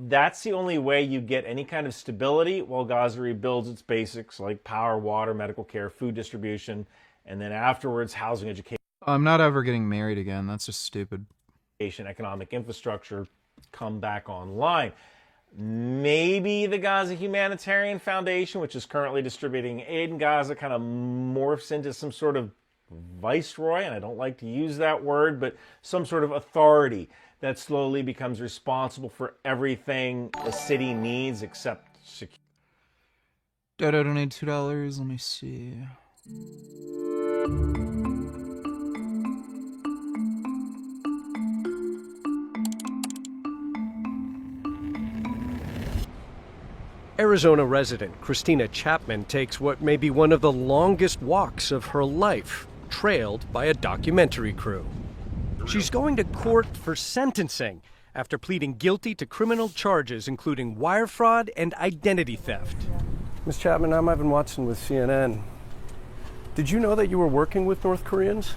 That's the only way you get any kind of stability while Gaza rebuilds its basics like power, water, medical care, food distribution, and then afterwards housing, education. I'm not ever getting married again. That's just stupid. Economic infrastructure come back online. Maybe the Gaza Humanitarian Foundation, which is currently distributing aid in Gaza, kind of morphs into some sort of viceroy, and I don't like to use that word, but some sort of authority that slowly becomes responsible for everything a city needs except security. Dodo donated $2. Let me see. Arizona resident Christina Chapman takes what may be one of the longest walks of her life, trailed by a documentary crew. She's going to court for sentencing after pleading guilty to criminal charges including wire fraud and identity theft. Ms. Chapman, I'm Evan Watson with CNN. Did you know that you were working with North Koreans?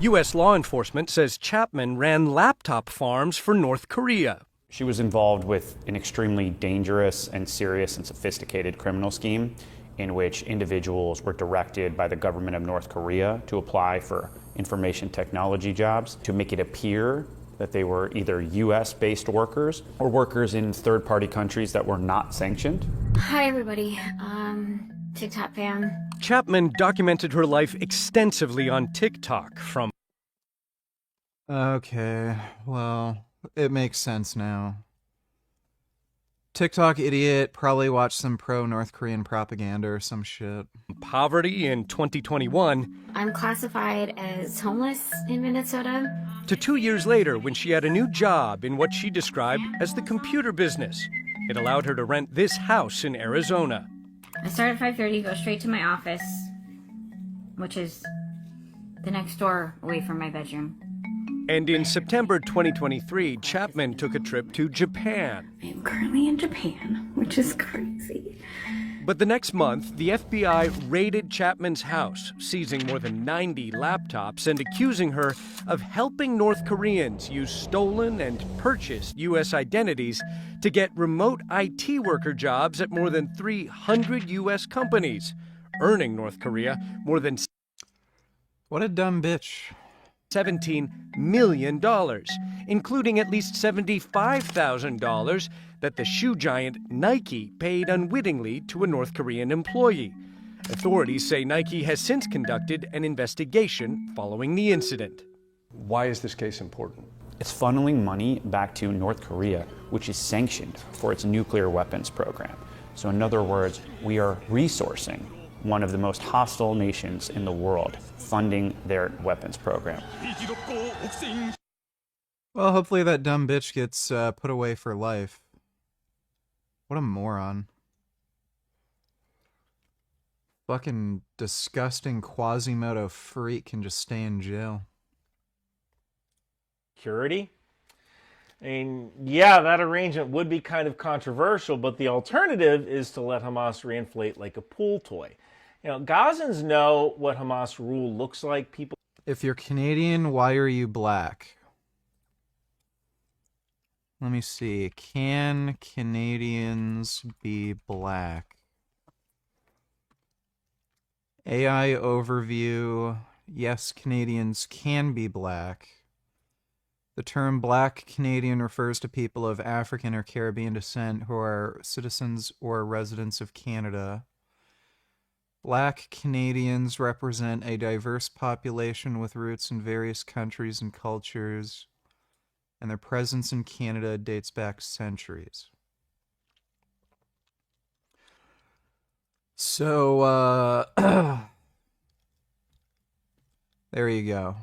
U.S. law enforcement says Chapman ran laptop farms for North Korea. She was involved with an extremely dangerous and serious and sophisticated criminal scheme in which individuals were directed by the government of North Korea to apply for information technology jobs to make it appear that they were either U.S.-based workers or workers in third-party countries that were not sanctioned. Hi, everybody. TikTok fam. Chapman documented her life extensively on TikTok, from Okay, well, it makes sense now. TikTok idiot probably watched some pro-North Korean propaganda or some shit. Poverty in 2021. I'm classified as homeless in Minnesota. To 2 years later when she had a new job in what she described as the computer business. It allowed her to rent this house in Arizona. I start at 5:30, go straight to my office, which is the next door away from my bedroom. And in September 2023, Chapman took a trip to Japan. I am currently in Japan, which is crazy. But the next month, the FBI raided Chapman's house, seizing more than 90 laptops and accusing her of helping North Koreans use stolen and purchased U.S. identities to get remote IT worker jobs at more than 300 U.S. companies, earning North Korea more than... What a dumb bitch. $17 million, including at least $75,000 that the shoe giant Nike paid unwittingly to a North Korean employee. Authorities say Nike has since conducted an investigation following the incident. Why is this case important? It's funneling money back to North Korea, which is sanctioned for its nuclear weapons program. So in other words, we are resourcing one of the most hostile nations in the world, funding their weapons program. Well, hopefully that dumb bitch gets put away for life. What a moron. Fucking disgusting Quasimodo freak can just stay in jail. Security? I mean, yeah, that arrangement would be kind of controversial, but the alternative is to let Hamas reinflate like a pool toy. You know, Gazans know what Hamas rule looks like. People. If you're Canadian, why are you black? Let me see. Can Canadians be black? AI overview. Yes, Canadians can be black. The term Black Canadian refers to people of African or Caribbean descent who are citizens or residents of Canada. Black Canadians represent a diverse population with roots in various countries and cultures, and their presence in Canada dates back centuries. So, there you go.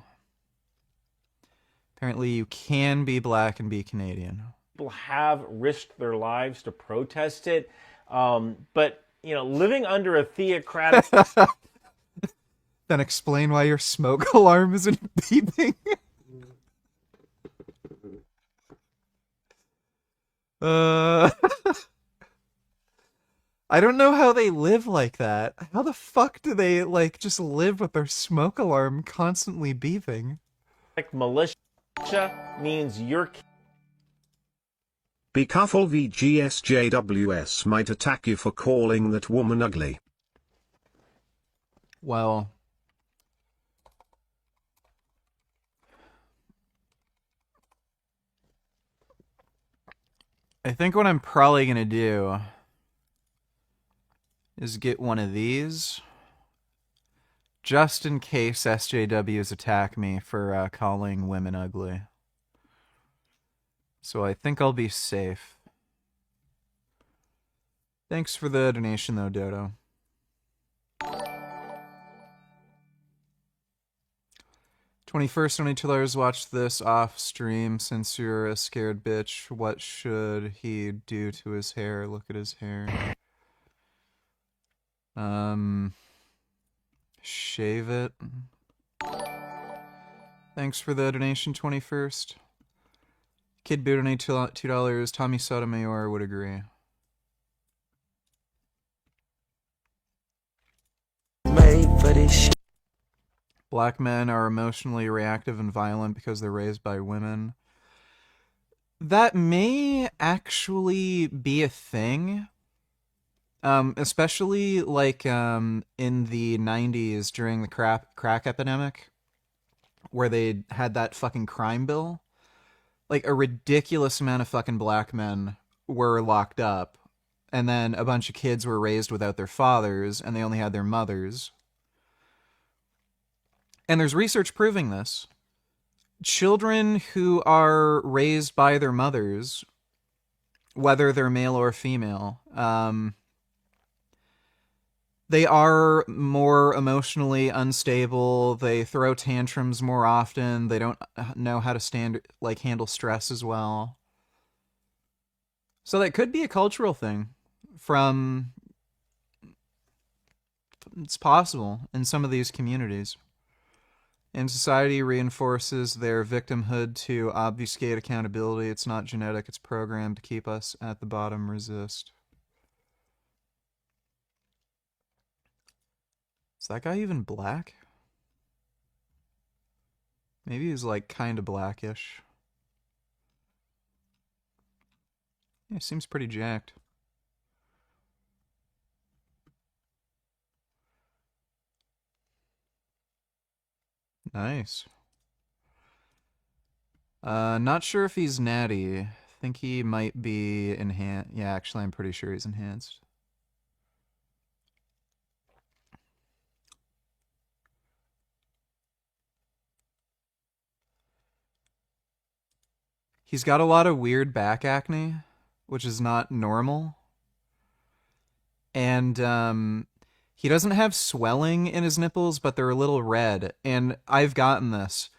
Apparently you can be black and be Canadian. People have risked their lives to protest it, but, you know, living under a theocratic... Then explain why your smoke alarm isn't beeping. I don't know how they live like that. How the fuck do they, like, just live with their smoke alarm constantly beeping? Militia means you're... Be careful, VGSJWS might attack you for calling that woman ugly. Well... I think what I'm probably gonna do is get one of these, just in case SJWs attack me for calling women ugly. So I think I'll be safe. Thanks for the donation though, Dodo. $21st, only $2. Watch this off stream. Since you're a scared bitch, what should he do to his hair? Look at his hair. Shave it. Thanks for the donation, 21st. Kid Boo donate $2. Tommy Sotomayor would agree. Made for this shit. Black men are emotionally reactive and violent because they're raised by women. That may actually be a thing. Especially like in the 90s during the crack epidemic, where they had that fucking crime bill. Like a ridiculous amount of fucking black men were locked up, and then a bunch of kids were raised without their fathers, and they only had their mothers. And there's research proving this. children who are raised by their mothers, whether they're male or female, they are more emotionally unstable. They throw tantrums more often. They don't know how to handle stress as well. So that could be a cultural thing it's possible in some of these communities. And society reinforces their victimhood to obfuscate accountability. It's not genetic, it's programmed to keep us at the bottom. Resist. Is that guy even black? Maybe he's like kind of blackish. Yeah, seems pretty jacked. Nice. Not sure if he's natty. I think he might be enhanced. Yeah, actually, I'm pretty sure he's enhanced. He's got a lot of weird back acne, which is not normal. And, he doesn't have swelling in his nipples, but they're a little red. And I've gotten this.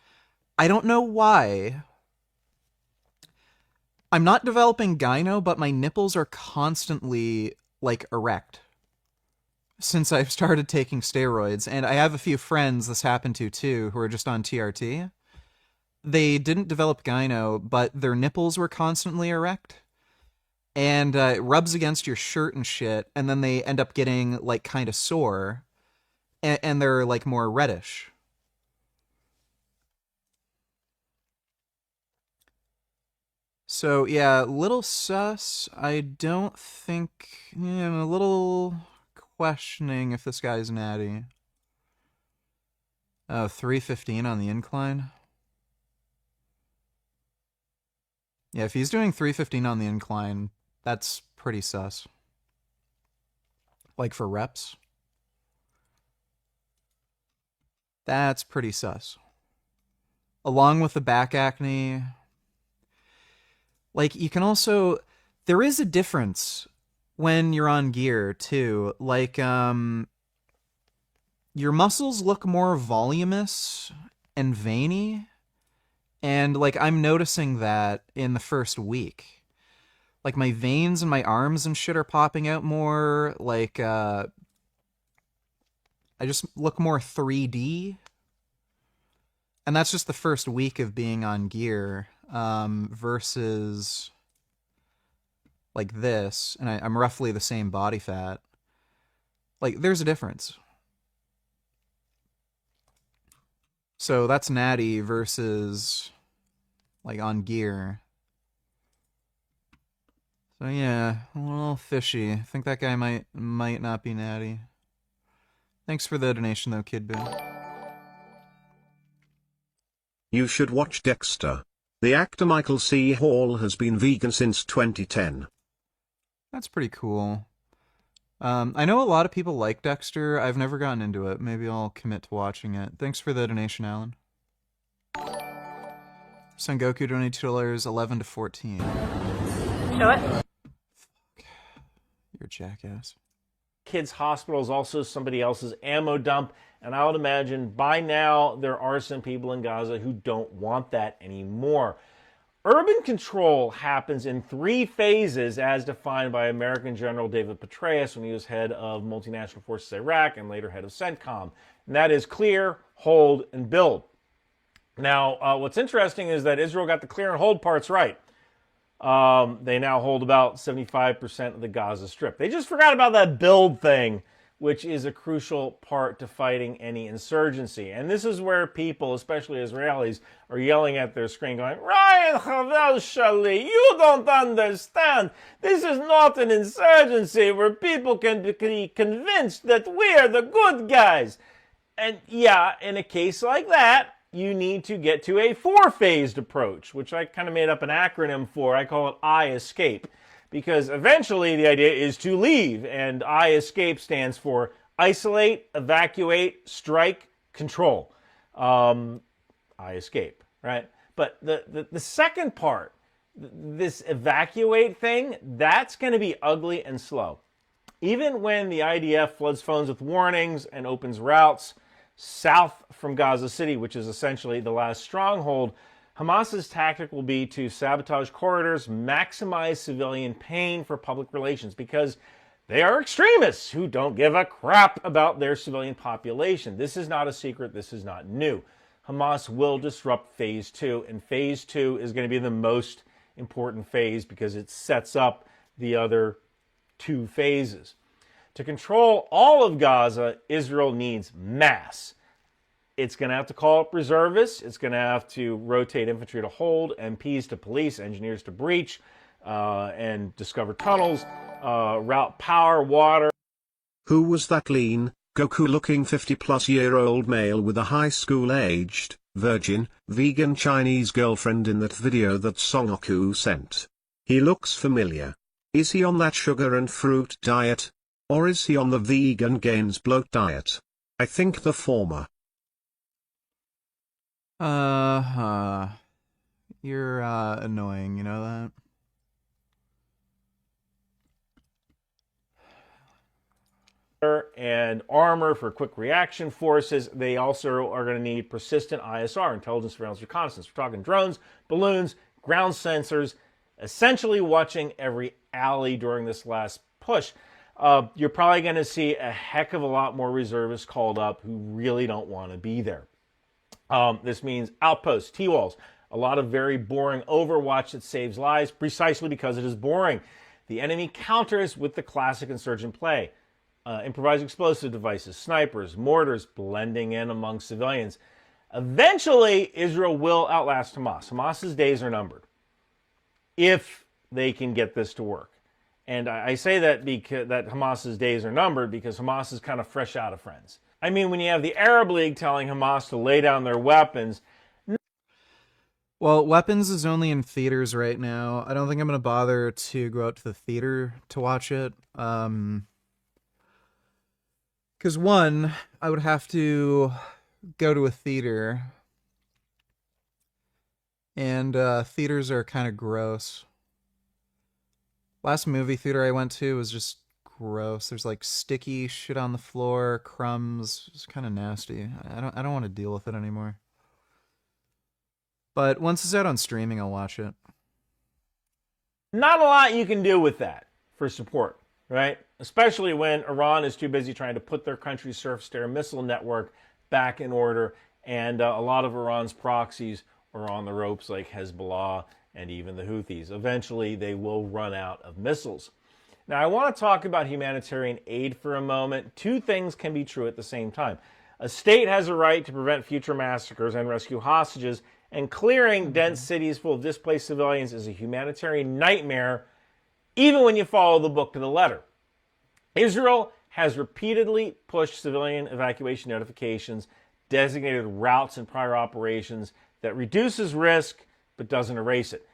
I don't know why. I'm not developing gyno, but my nipples are constantly, like, erect. Since I've started taking steroids. And I have a few friends this happened to, too, who are just on TRT. They didn't develop gyno, but their nipples were constantly erect. And it rubs against your shirt and shit, and then they end up getting, like, kind of sore. And they're, like, more reddish. So, yeah, little sus. I don't think... Yeah, I'm a little questioning if this guy's natty. Oh, 315 on the incline. Yeah, if he's doing 315 on the incline, that's pretty sus. Like for reps. That's pretty sus. Along with the back acne. Like, you can also... There is a difference when you're on gear, too. Like, your muscles look more voluminous and veiny. And, like, I'm noticing that in the first week. Like, my veins and my arms and shit are popping out more. Like, I just look more 3D. And that's just the first week of being on gear. Versus, like, this. And I'm roughly the same body fat. Like, there's a difference. So that's natty versus, like, on gear. So yeah, a little fishy. I think that guy might not be natty. Thanks for the donation though, Kid Boo. You should watch Dexter. The actor Michael C. Hall has been vegan since 2010. That's pretty cool. I know a lot of people like Dexter. I've never gotten into it. Maybe I'll commit to watching it. Thanks for the donation, Alan. Sengoku donated $2, 11 to 14. Show it. Fuck. You're a jackass. Kids' hospital is also somebody else's ammo dump, and I would imagine by now there are some people in Gaza who don't want that anymore. Urban control happens in 3 phases as defined by American General David Petraeus when he was head of multinational forces Iraq and later head of CENTCOM. And that is clear, hold, and build. Now, what's interesting is that Israel got the clear and hold parts right. They now hold about 75% of the Gaza Strip. They just forgot about that build thing, which is a crucial part to fighting any insurgency. And this is where people, especially Israelis, are yelling at their screen going, Ryan Havel Shali, you don't understand. This is not an insurgency where people can be convinced that we're the good guys. And yeah, in a case like that, you need to get to a 4-phased approach, which I kind of made up an acronym for. I call it I-escape. Because eventually the idea is to leave, and I-escape stands for isolate, evacuate, strike, control. I-escape. right? But the second part, this evacuate thing, that's going to be ugly and slow. Even when the IDF floods phones with warnings and opens routes south from Gaza City, which is essentially the last stronghold, Hamas's tactic will be to sabotage corridors, maximize civilian pain for public relations, because they are extremists who don't give a crap about their civilian population. This is not a secret. This is not new. Hamas will disrupt Phase 2, and Phase 2 is going to be the most important phase because it sets up the other two phases. To control all of Gaza, Israel needs mass. It's going to have to call up reservists. It's going to have to rotate infantry to hold, MPs to police, engineers to breach, and discover tunnels, route power, water. Who was that lean, Goku-looking 50-plus-year-old male with a high school-aged, virgin, vegan Chinese girlfriend in that video that Songoku sent? He looks familiar. Is he on that sugar and fruit diet? Or is he on the vegan gains bloat diet? I think the former. You're annoying, you know that? And armor for quick reaction forces. They also are going to need persistent ISR, intelligence, surveillance, reconnaissance. We're talking drones, balloons, ground sensors, essentially watching every alley during this last push. You're probably going to see a heck of a lot more reservists called up who really don't want to be there. This means outposts, T-walls, a lot of very boring Overwatch that saves lives precisely because it is boring. The enemy counters with the classic insurgent play. Improvised explosive devices, snipers, mortars, blending in among civilians. Eventually, Israel will outlast Hamas. Hamas's days are numbered, if they can get this to work. And I say that because that Hamas's days are numbered because Hamas is kind of fresh out of friends. I mean, when you have the Arab League telling Hamas to lay down their weapons. Well, Weapons is only in theaters right now. I don't think I'm going to bother to go out to the theater to watch it. Because one, I would have to go to a theater. And theaters are kind of gross. Last movie theater I went to was just gross. There's like sticky shit on the floor, crumbs. It's kind of nasty. I don't want to deal with it anymore. But once it's out on streaming, I'll watch it. Not a lot you can do with that for support, right? Especially when Iran is too busy trying to put their country's surface-to-air missile network back in order, and a lot of Iran's proxies are on the ropes, like Hezbollah and even the Houthis. Eventually, they will run out of missiles. Now, I want to talk about humanitarian aid for a moment. Two things can be true at the same time. A state has a right to prevent future massacres and rescue hostages, and clearing dense cities full of displaced civilians is a humanitarian nightmare, even when you follow the book to the letter. Israel has repeatedly pushed civilian evacuation notifications, designated routes and prior operations that reduces risk but doesn't erase it.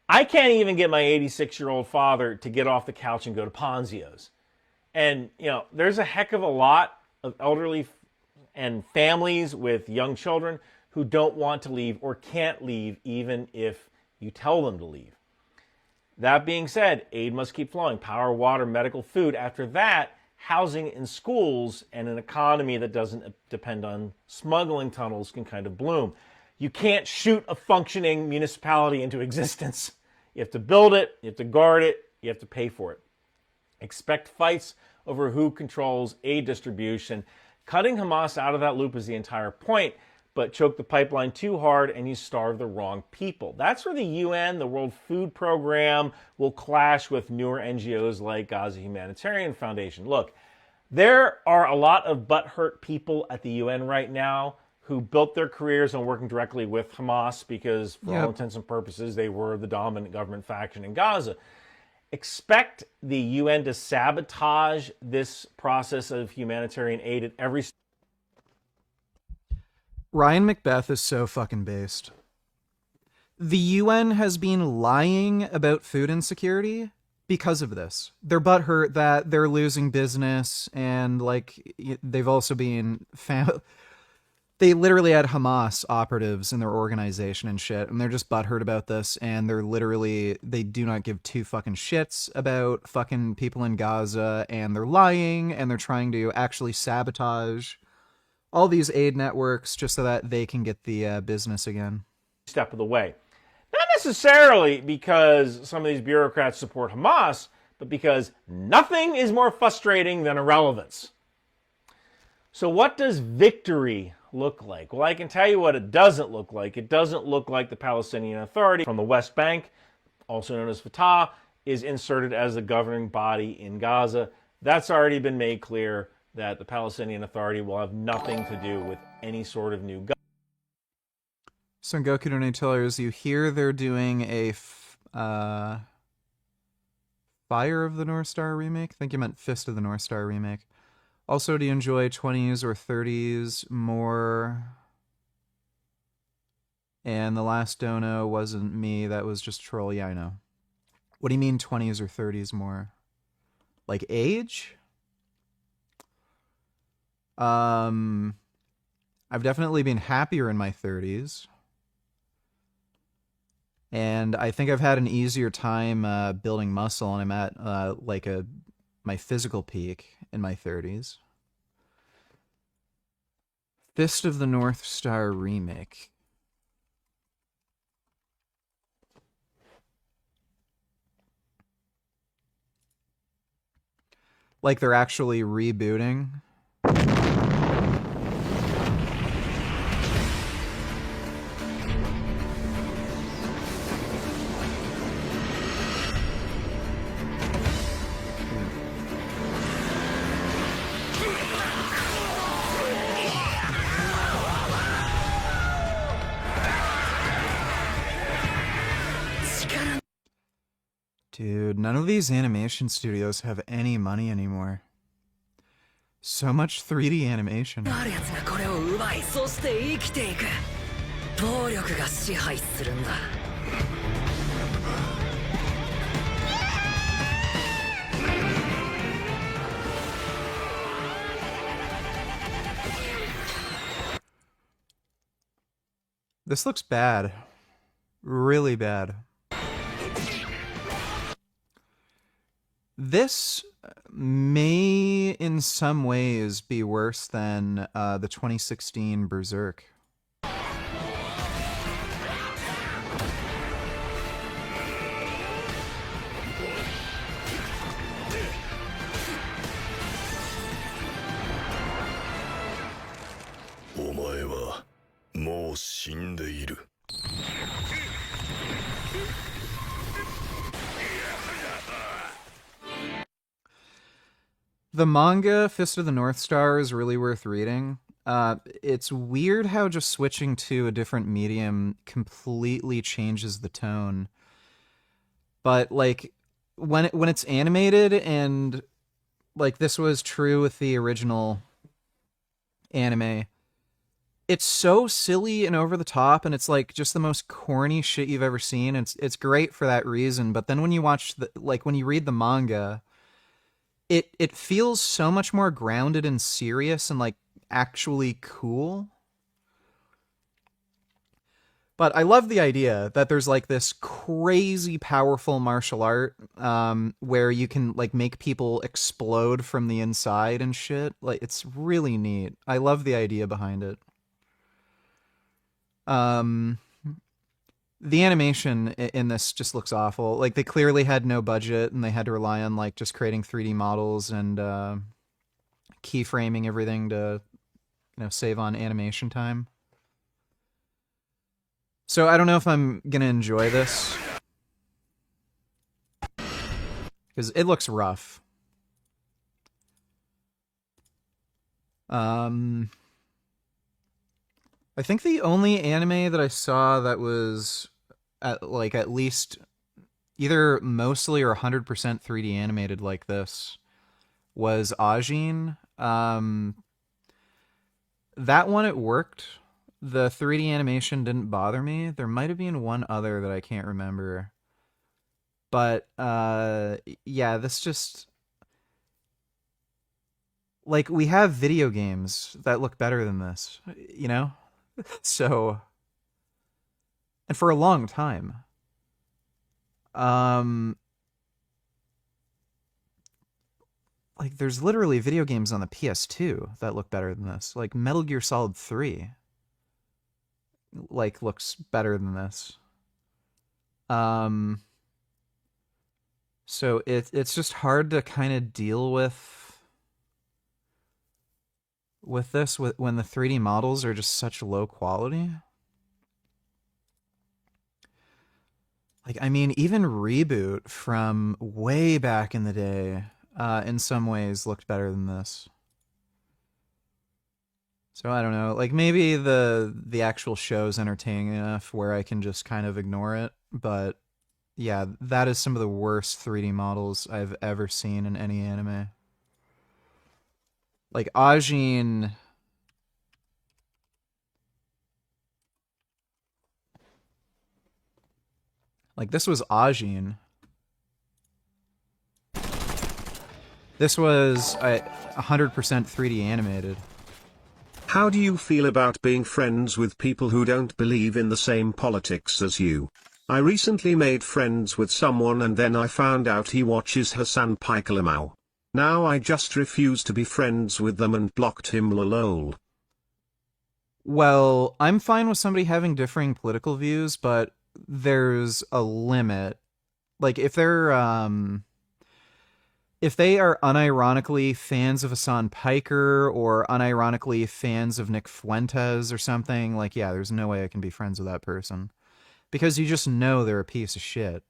I can't even get my 86-year-old father to get off the couch and go to Ponzio's. And, you know, there's a heck of a lot of elderly and families with young children who don't want to leave or can't leave even if you tell them to leave. That being said, aid must keep flowing. Power, water, medical, food. After that, housing in schools and an economy that doesn't depend on smuggling tunnels can kind of bloom. You can't shoot a functioning municipality into existence. You have to build it, you have to guard it, you have to pay for it. Expect fights over who controls aid distribution. Cutting Hamas out of that loop is the entire point, but choke the pipeline too hard and you starve the wrong people. That's where the UN, the World Food Program, will clash with newer NGOs like Gaza Humanitarian Foundation. Look, there are a lot of butthurt people at the UN right now who built their careers on working directly with Hamas because, for all intents and purposes, they were the dominant government faction in Gaza. Expect the UN to sabotage this process of humanitarian aid at every... Ryan Macbeth is so fucking based. The UN has been lying about food insecurity because of this. They're butthurt that they're losing business, and like they've also been they literally had Hamas operatives in their organization and shit, and they're just butthurt about this, and they do not give two fucking shits about fucking people in Gaza, and they're lying, and they're trying to actually sabotage all these aid networks just so that they can get the business again. Step of the way. Not necessarily because some of these bureaucrats support Hamas, but because nothing is more frustrating than irrelevance. So what does victory look like? Well, I can tell you what it doesn't look like. It doesn't look like the Palestinian Authority from the West Bank, also known as Fatah, is inserted as the governing body in Gaza. That's already been made clear that the Palestinian Authority will have nothing to do with any sort of new government. So Goku Donatillers, you hear they're doing a Fire of the North Star remake? I think you meant Fist of the North Star remake. Also, do you enjoy 20s or 30s more? And the last dono wasn't me, that was just troll. Yeah, I know. What do you mean 20s or 30s more? Like age? I've definitely been happier in my 30s. And I think I've had an easier time building muscle, and I'm at my physical peak in my 30s. Fist of the North Star remake. Like they're actually rebooting. Dude, none of these animation studios have any money anymore. So much 3D animation. This looks bad. Really bad. This may, in some ways, be worse than the 2016 Berserk. The manga Fist of the North Star is really worth reading. It's weird how just switching to a different medium completely changes the tone. But like when it's animated, and like this was true with the original anime, it's so silly and over the top, and it's like just the most corny shit you've ever seen. It's great for that reason. But then when you watch when you read the manga, it feels so much more grounded and serious and like actually cool. But I love the idea that there's like this crazy powerful martial art where you can like make people explode from the inside and shit. Like it's really neat. I love the idea behind it. The animation in this just looks awful. Like they clearly had no budget and they had to rely on like just creating 3D models and keyframing everything to, save on animation time. So I don't know if I'm gonna enjoy this because it looks rough. I think the only anime that I saw that was at least either mostly or 100% 3D animated like this was Ajin. That one, it worked. The 3D animation didn't bother me. There might have been one other that I can't remember. But, yeah, this just... Like, we have video games that look better than this, you know? So, and for a long time. Like, there's literally video games on the PS2 that look better than this. Like, Metal Gear Solid 3, like, looks better than this. So it's just hard to kind of deal with this when the 3D models are just such low quality. Like, I mean, even Reboot from way back in the day, in some ways looked better than this. So I don't know, like maybe the actual show's entertaining enough where I can just kind of ignore it, but yeah, that is some of the worst 3D models I've ever seen in any anime. Like Ajin, like this was Ajin. This was 100% 3D animated. How do you feel about being friends with people who don't believe in the same politics as you? I recently made friends with someone and then I found out he watches Hassan Pikalamau. Now I just refuse to be friends with them and blocked him, lol. Well, I'm fine with somebody having differing political views, but there's a limit. Like, if they are unironically fans of Hassan Piker or unironically fans of Nick Fuentes or something, like, yeah, there's no way I can be friends with that person. Because you just know they're a piece of shit.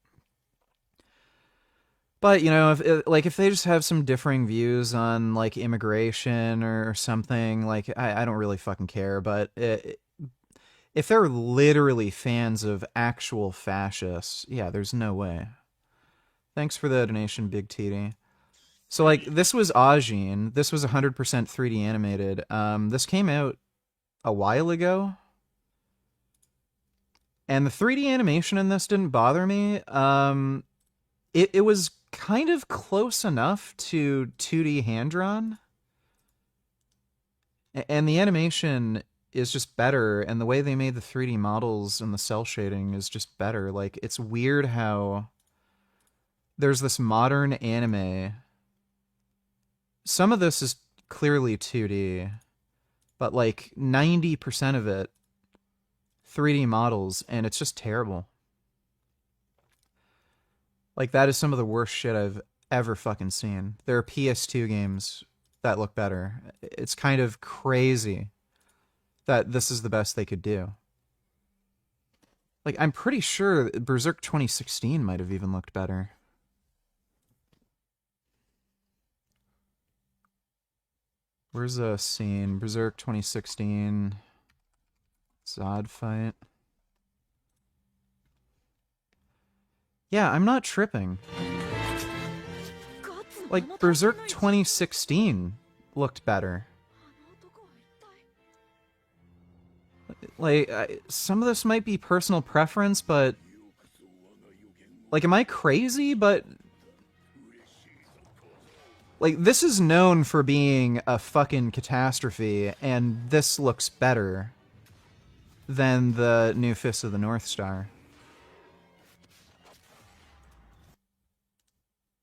But, you know, if they just have some differing views on, like, immigration or something, like, I don't really fucking care. But if they're literally fans of actual fascists, yeah, there's no way. Thanks for the donation, Big TD. So, like, this was Ajin. This was 100% 3D animated. This came out a while ago. And the 3D animation in this didn't bother me. It was kind of close enough to 2D hand-drawn. And the animation is just better, and the way they made the 3D models and the cell shading is just better. Like, it's weird how there's this modern anime. Some of this is clearly 2D, but like 90% of it 3D models, and it's just terrible. Like, that is some of the worst shit I've ever fucking seen. There are PS2 games that look better. It's kind of crazy that this is the best they could do. Like, I'm pretty sure Berserk 2016 might have even looked better. Where's a scene? Berserk 2016... Zod fight. Yeah, I'm not tripping. Like, Berserk 2016 looked better. Like, some of this might be personal preference, but... Like, am I crazy? But... Like, this is known for being a fucking catastrophe, and this looks better than the new Fist of the North Star.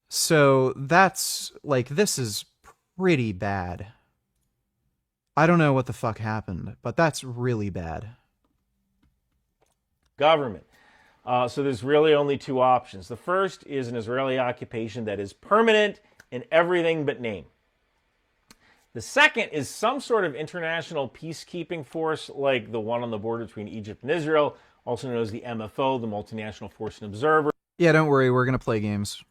So that's, like, this is pretty bad. I don't know what the fuck happened, but that's really bad. Government. So there's really only two options. The first is an Israeli occupation that is permanent in everything but name. The second is some sort of international peacekeeping force like the one on the border between Egypt and Israel, also known as the MFO, the Multinational Force and Observers. Yeah, don't worry, we're going to play games.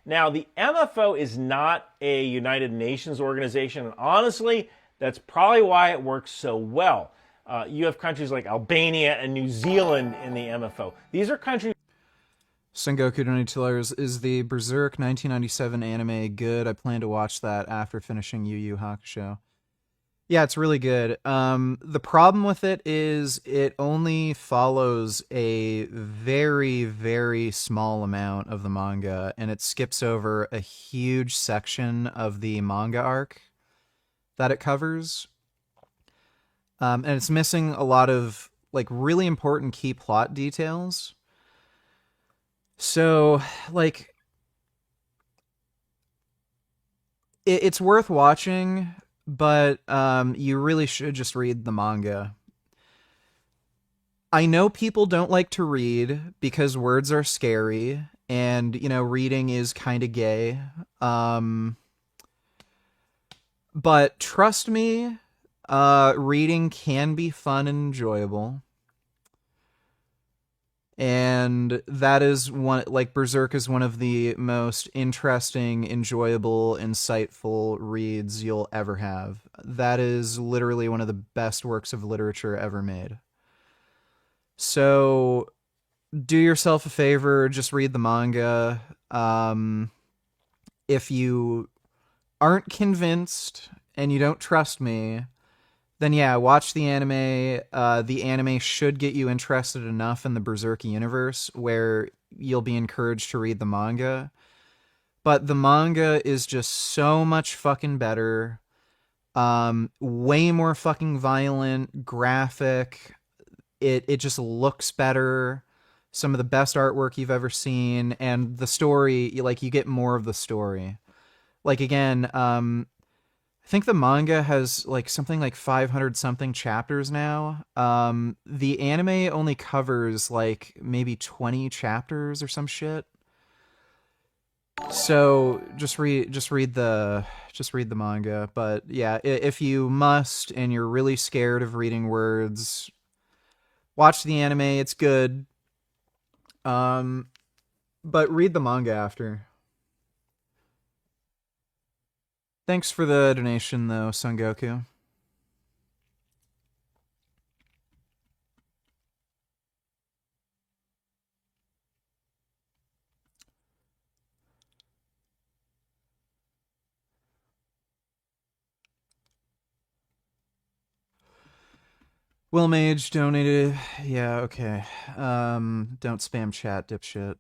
Now, the MFO is not a United Nations organization, and honestly, that's probably why it works so well. You have countries like Albania and New Zealand in the MFO. These are countries... Sengoku $22. Is the Berserk 1997 anime good? I plan to watch that after finishing Yu Yu Hakusho. Yeah, it's really good. The problem with it is it only follows a very, very small amount of the manga, and it skips over a huge section of the manga arc. that it covers. And it's missing a lot of like really important key plot details. So like it's worth watching, but you really should just read the manga. I know people don't like to read because words are scary and, you know, reading is kind of gay. But trust me, reading can be fun and enjoyable. And that is one, like, Berserk is one of the most interesting, enjoyable, insightful reads you'll ever have. That is literally one of the best works of literature ever made. So do yourself a favor, just read the manga. If you aren't convinced and you don't trust me, then yeah, watch the anime. The anime should get you interested enough in the Berserk universe where you'll be encouraged to read the manga. But the manga is just so much fucking better. Way more fucking violent, graphic. It just looks better. Some of the best artwork you've ever seen, and the story, like, you get more of the story. Like, again, I think the manga has like something like 500 something chapters now. The anime only covers like maybe 20 chapters or some shit. So just read the manga. But yeah, if you must and you're really scared of reading words, watch the anime. It's good. But read the manga after. Thanks for the donation, though, Son Goku. Will Mage donated. Yeah, okay. Don't spam chat, dipshit.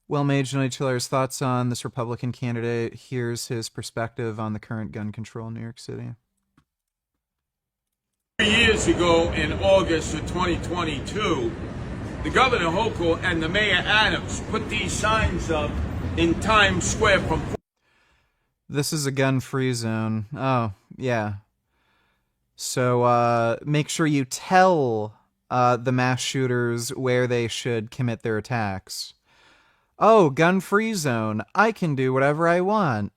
Will Mage donated $2. Thoughts on this Republican candidate? Here's his perspective on the current gun control in New York City. 3 years ago, in August of 2022, the Governor Hochul and the Mayor Adams put these signs up in Times Square from... This is a gun-free zone. Oh, yeah. So, make sure you tell the mass shooters where they should commit their attacks. Oh, gun-free zone. I can do whatever I want.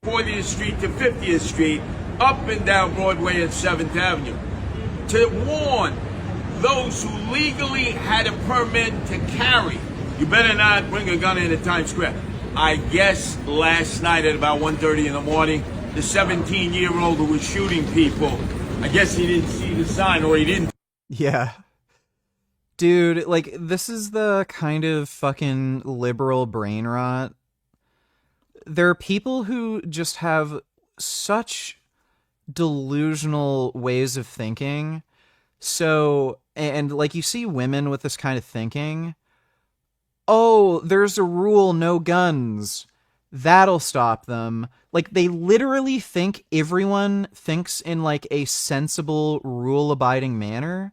40th Street to 50th Street, up and down Broadway and 7th Avenue, to warn those who legally had a permit to carry, you better not bring a gun into Times Square. I guess last night at about 1:30 in the morning, the 17-year-old who was shooting people, I guess he didn't see the sign, or he didn't. Yeah. Dude, like, this is the kind of fucking liberal brain rot. There are people who just have such delusional ways of thinking. So, and like, you see women with this kind of thinking. Oh, there's a rule, no guns. That'll stop them. Like, they literally think everyone thinks in like a sensible, rule-abiding manner.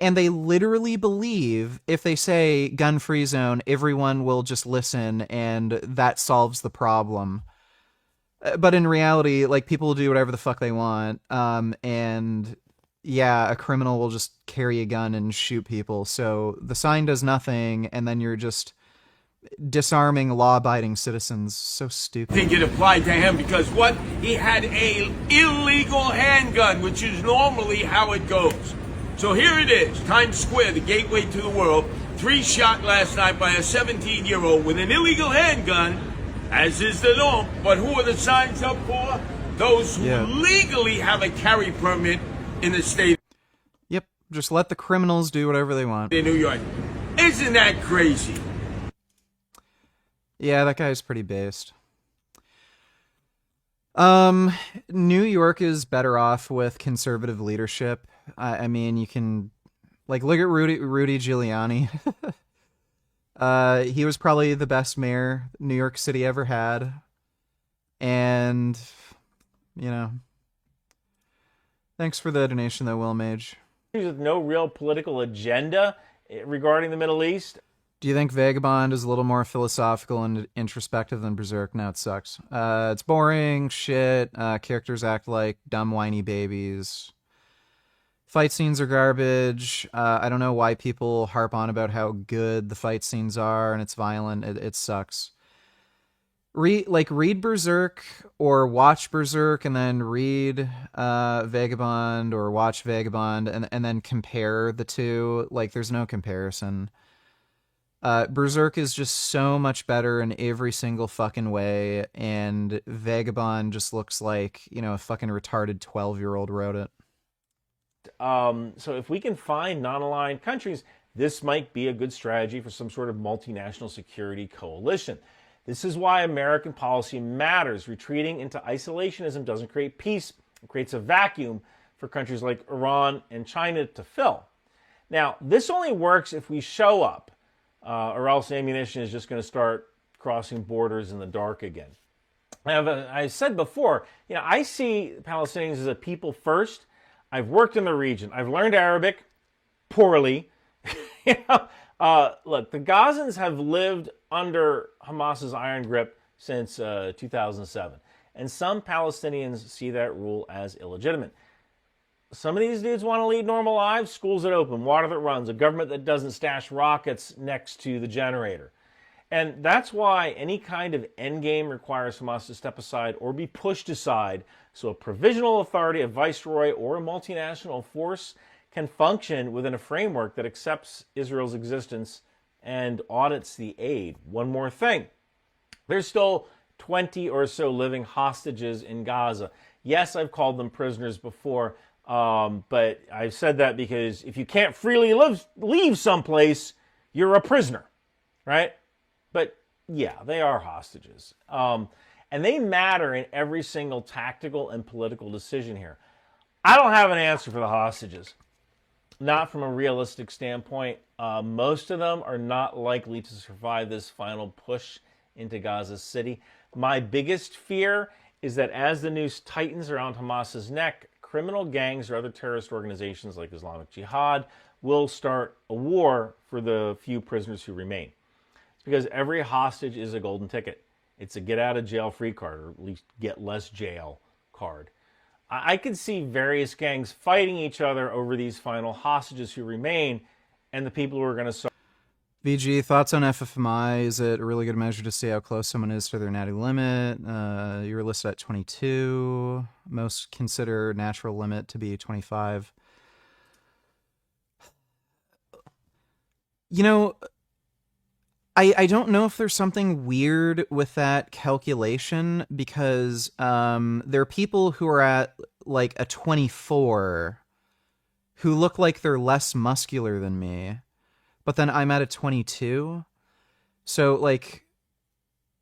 And they literally believe if they say gun-free zone, everyone will just listen and that solves the problem. But in reality, like, people will do whatever the fuck they want. And yeah, a criminal will just carry a gun and shoot people. So the sign does nothing, and then you're just disarming law-abiding citizens. So stupid. I think it applied to him because what? He had a illegal handgun, which is normally how it goes. So here it is, Times Square, the gateway to the world. 3 shot last night by a 17-year-old with an illegal handgun, as is the norm. But who are the signs up for? Those who legally have a carry permit in the state. Yep, just let the criminals do whatever they want. In New York. Isn't that crazy? Yeah, that guy's pretty based. New York is better off with conservative leadership. I mean, you can, like, look at Rudy Giuliani. He was probably the best mayor New York City ever had. And, you know, Thanks for the donation, though, Will Mage. With no real political agenda regarding the Middle East. Do you think Vagabond is a little more philosophical and introspective than Berserk? No, it sucks. It's boring, shit. Characters act like dumb, whiny babies. Fight scenes are garbage. I don't know why people harp on about how good the fight scenes are, and it's violent. It sucks. Read Berserk or watch Berserk, and then read Vagabond or watch Vagabond, and then compare the two. Like, there's no comparison. Berserk is just so much better in every single fucking way, and Vagabond just looks like, a fucking retarded 12-year-old wrote it. So if we can find non-aligned countries, this might be a good strategy for some sort of multinational security coalition. This is why American policy matters. Retreating into isolationism doesn't create peace. It creates a vacuum for countries like Iran and China to fill. Now, this only works if we show up, or else ammunition is just going to start crossing borders in the dark again. I said before, I see Palestinians as a people first. I've worked in the region. I've learned Arabic poorly. Look, the Gazans have lived under Hamas's iron grip since 2007. And some Palestinians see that rule as illegitimate. Some of these dudes want to lead normal lives, schools that open, water that runs, a government that doesn't stash rockets next to the generator. And that's why any kind of endgame requires Hamas to step aside or be pushed aside so a provisional authority, a viceroy, or a multinational force can function within a framework that accepts Israel's existence and audits the aid. One more thing. There's still 20 or so living hostages in Gaza. Yes, I've called them prisoners before, but I've said that because if you can't freely leave someplace, you're a prisoner, right? But yeah, they are hostages. And they matter in every single tactical and political decision here. I don't have an answer for the hostages. Not from a realistic standpoint. Most of them are not likely to survive this final push into Gaza City. My biggest fear is that as the noose tightens around Hamas's neck, criminal gangs or other terrorist organizations like Islamic Jihad will start a war for the few prisoners who remain. It's because every hostage is a golden ticket. It's a get out of jail free card, or at least get less jail card. I could see various gangs fighting each other over these final hostages who remain and the people who are going to suffer. VG, thoughts on FFMI? Is it a really good measure to see how close someone is to their natty limit? You were listed at 22. Most consider natural limit to be 25. I don't know if there's something weird with that calculation, because there are people who are at like a 24 who look like they're less muscular than me, but then I'm at a 22. So like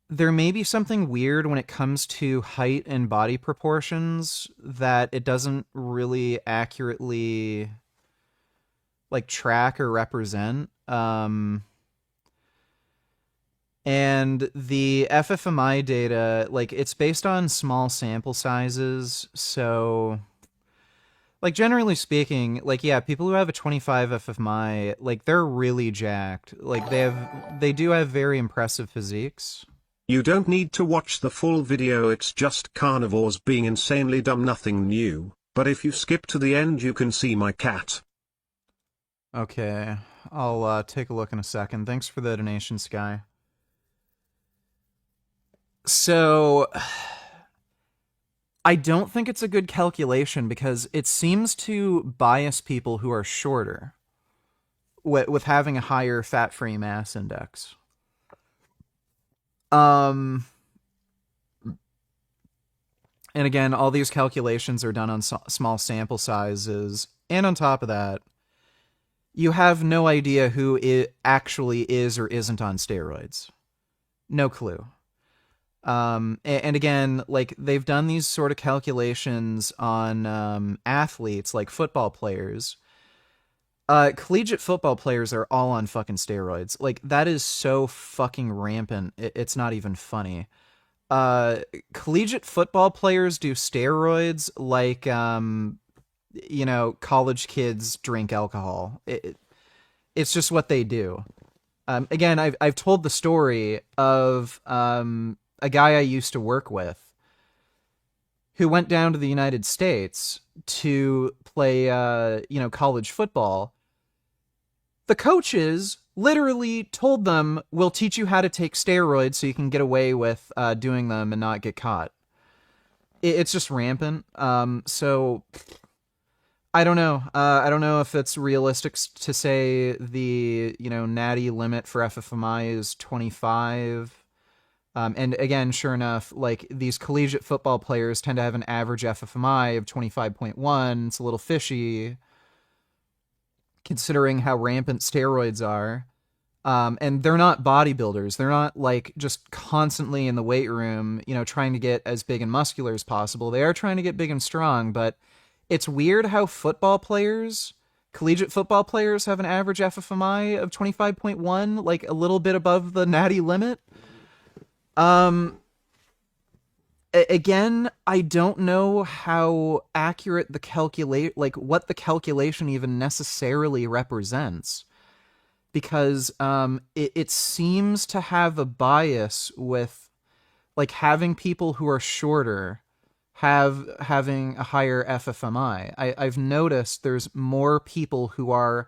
there may be something weird when it comes to height and body proportions that it doesn't really accurately like track or represent. And the FFMI data, like, it's based on small sample sizes, so, like, generally speaking, like, yeah, people who have a 25 FFMI, like, they're really jacked. Like, they do have very impressive physiques. You don't need to watch the full video, it's just carnivores being insanely dumb, nothing new, but if you skip to the end you can see my cat. Okay, I'll take a look in a second. Thanks for the donation, Sky. So, I don't think it's a good calculation because it seems to bias people who are shorter with having a higher fat-free mass index. And again, all these calculations are done on small sample sizes, and on top of that, you have no idea who it actually is or isn't on steroids. No clue. And again, like, they've done these sort of calculations on athletes, like football players. Collegiate football players are all on fucking steroids. Like, that is so fucking rampant, it's not even funny. Collegiate football players do steroids like college kids drink alcohol. It's just what they do. Again, I've told the story of a guy I used to work with who went down to the United States to play, college football. The coaches literally told them, we'll teach you how to take steroids so you can get away with doing them and not get caught. It's just rampant. So I don't know. I don't know if it's realistic to say the, natty limit for FFMI is 25. And again, sure enough, like these collegiate football players tend to have an average FFMI of 25.1. It's a little fishy considering how rampant steroids are. And they're not bodybuilders. They're not like just constantly in the weight room, trying to get as big and muscular as possible. They are trying to get big and strong, but it's weird how collegiate football players have an average FFMI of 25.1, like a little bit above the natty limit. Again, I don't know how accurate what the calculation even necessarily represents, because it seems to have a bias with like having people who are shorter having a higher FFMI. I've noticed there's more people who are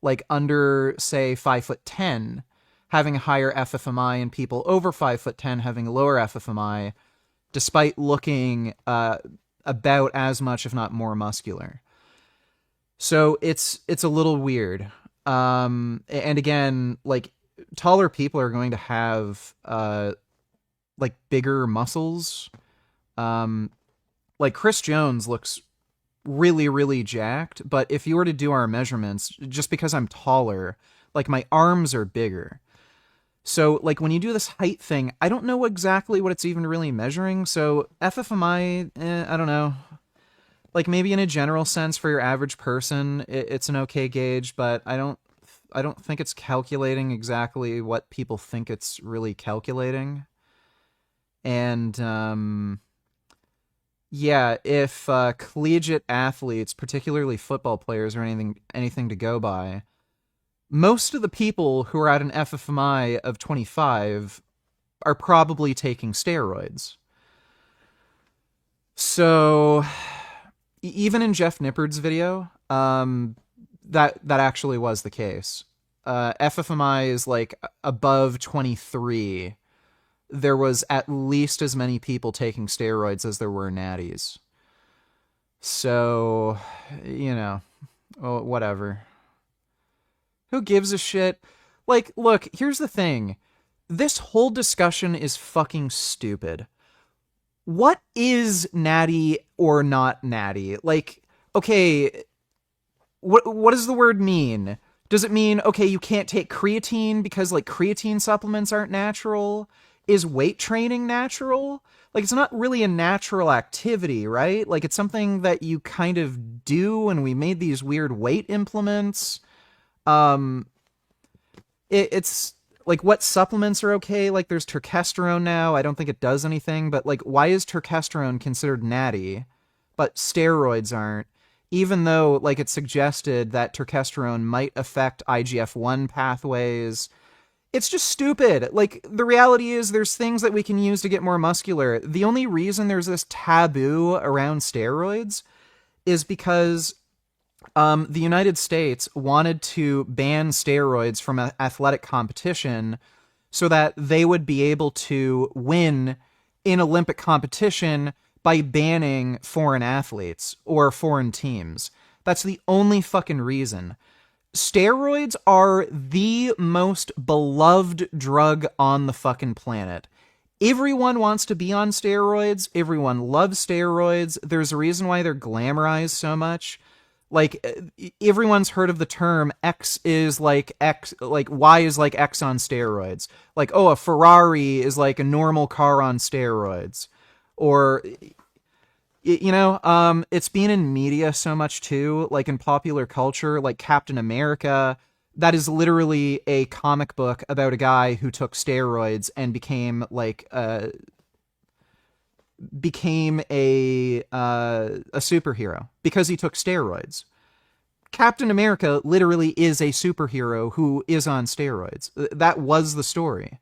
like under, say, 5'10", having a higher FFMI, and people over 5'10" having a lower FFMI, despite looking about as much, if not more, muscular. So it's a little weird. And again, like taller people are going to have like bigger muscles. Like Chris Jones looks really, really jacked, but if you were to do our measurements, just because I'm taller, like my arms are bigger. So like when you do this height thing, I don't know exactly what it's even really measuring. So FFMI, I don't know. Like maybe in a general sense for your average person, it's an okay gauge, but I don't think it's calculating exactly what people think it's really calculating. And yeah, if collegiate athletes, particularly football players, are anything to go by, most of the people who are at an FFMI of 25 are probably taking steroids. So even in Jeff Nippard's video, that actually was the case. FFMI is like above 23. There was at least as many people taking steroids as there were natties. So, whatever. Who gives a shit? Like, look, here's the thing. This whole discussion is fucking stupid. What is natty or not natty? Like, okay, what does the word mean? Does it mean, okay, you can't take creatine because, like, creatine supplements aren't natural? Is weight training natural? Like, it's not really a natural activity, right? Like, it's something that you kind of do, and we made these weird weight implements. It's like, what supplements are okay? Like, there's turkesterone now. I don't think it does anything, but like, why is turkesterone considered natty, but steroids aren't? Even though, like, it's suggested that turkesterone might affect IGF-1 pathways. It's just stupid. Like, the reality is there's things that we can use to get more muscular. The only reason there's this taboo around steroids is because the United States wanted to ban steroids from athletic competition so that they would be able to win in Olympic competition by banning foreign athletes or foreign teams. That's the only fucking reason. Steroids are the most beloved drug on the fucking planet. Everyone wants to be on steroids. Everyone loves steroids. There's a reason why they're glamorized so much. Like, everyone's heard of the term X is like X, like Y is like X on steroids. Like, oh, a Ferrari is like a normal car on steroids. Or, it's been in media so much too, like in popular culture, like Captain America. That is literally a comic book about a guy who took steroids and became like became a superhero because he took steroids. Captain America literally is a superhero who is on steroids. That was the story.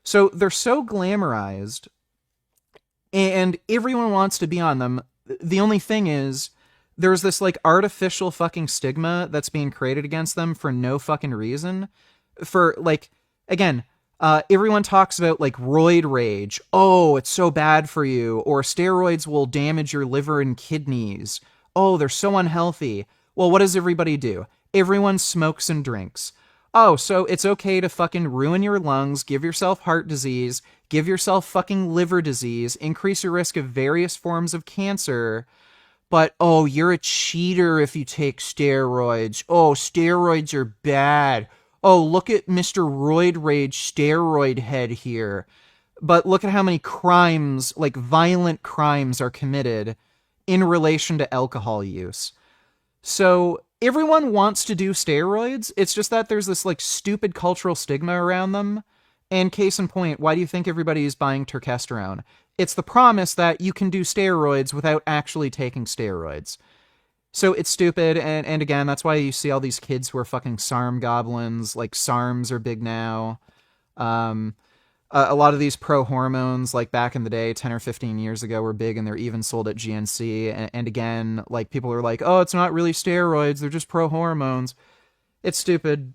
So they're so glamorized, and everyone wants to be on them. The only thing is, there's this like artificial fucking stigma that's being created against them for no fucking reason. For like, again, everyone talks about like roid rage. Oh, it's so bad for you. Or steroids will damage your liver and kidneys. Oh, they're so unhealthy. Well, what does everybody do? Everyone smokes and drinks. Oh, so it's okay to fucking ruin your lungs, give yourself heart disease, give yourself fucking liver disease, increase your risk of various forms of cancer. But, oh, you're a cheater if you take steroids. Oh, steroids are bad. Oh, look at Mr. Roid Rage steroid head here. But look at how many crimes, like violent crimes, are committed in relation to alcohol use. So everyone wants to do steroids. It's just that there's this like stupid cultural stigma around them. And case in point, why do you think everybody is buying turkesterone? It's the promise that you can do steroids without actually taking steroids. So it's stupid, and again, that's why you see all these kids who are fucking SARM goblins. Like, SARMs are big now. A lot of these pro-hormones, like back in the day, 10 or 15 years ago, were big, and they're even sold at GNC. And again, like, people are like, oh, it's not really steroids, they're just pro-hormones. It's stupid.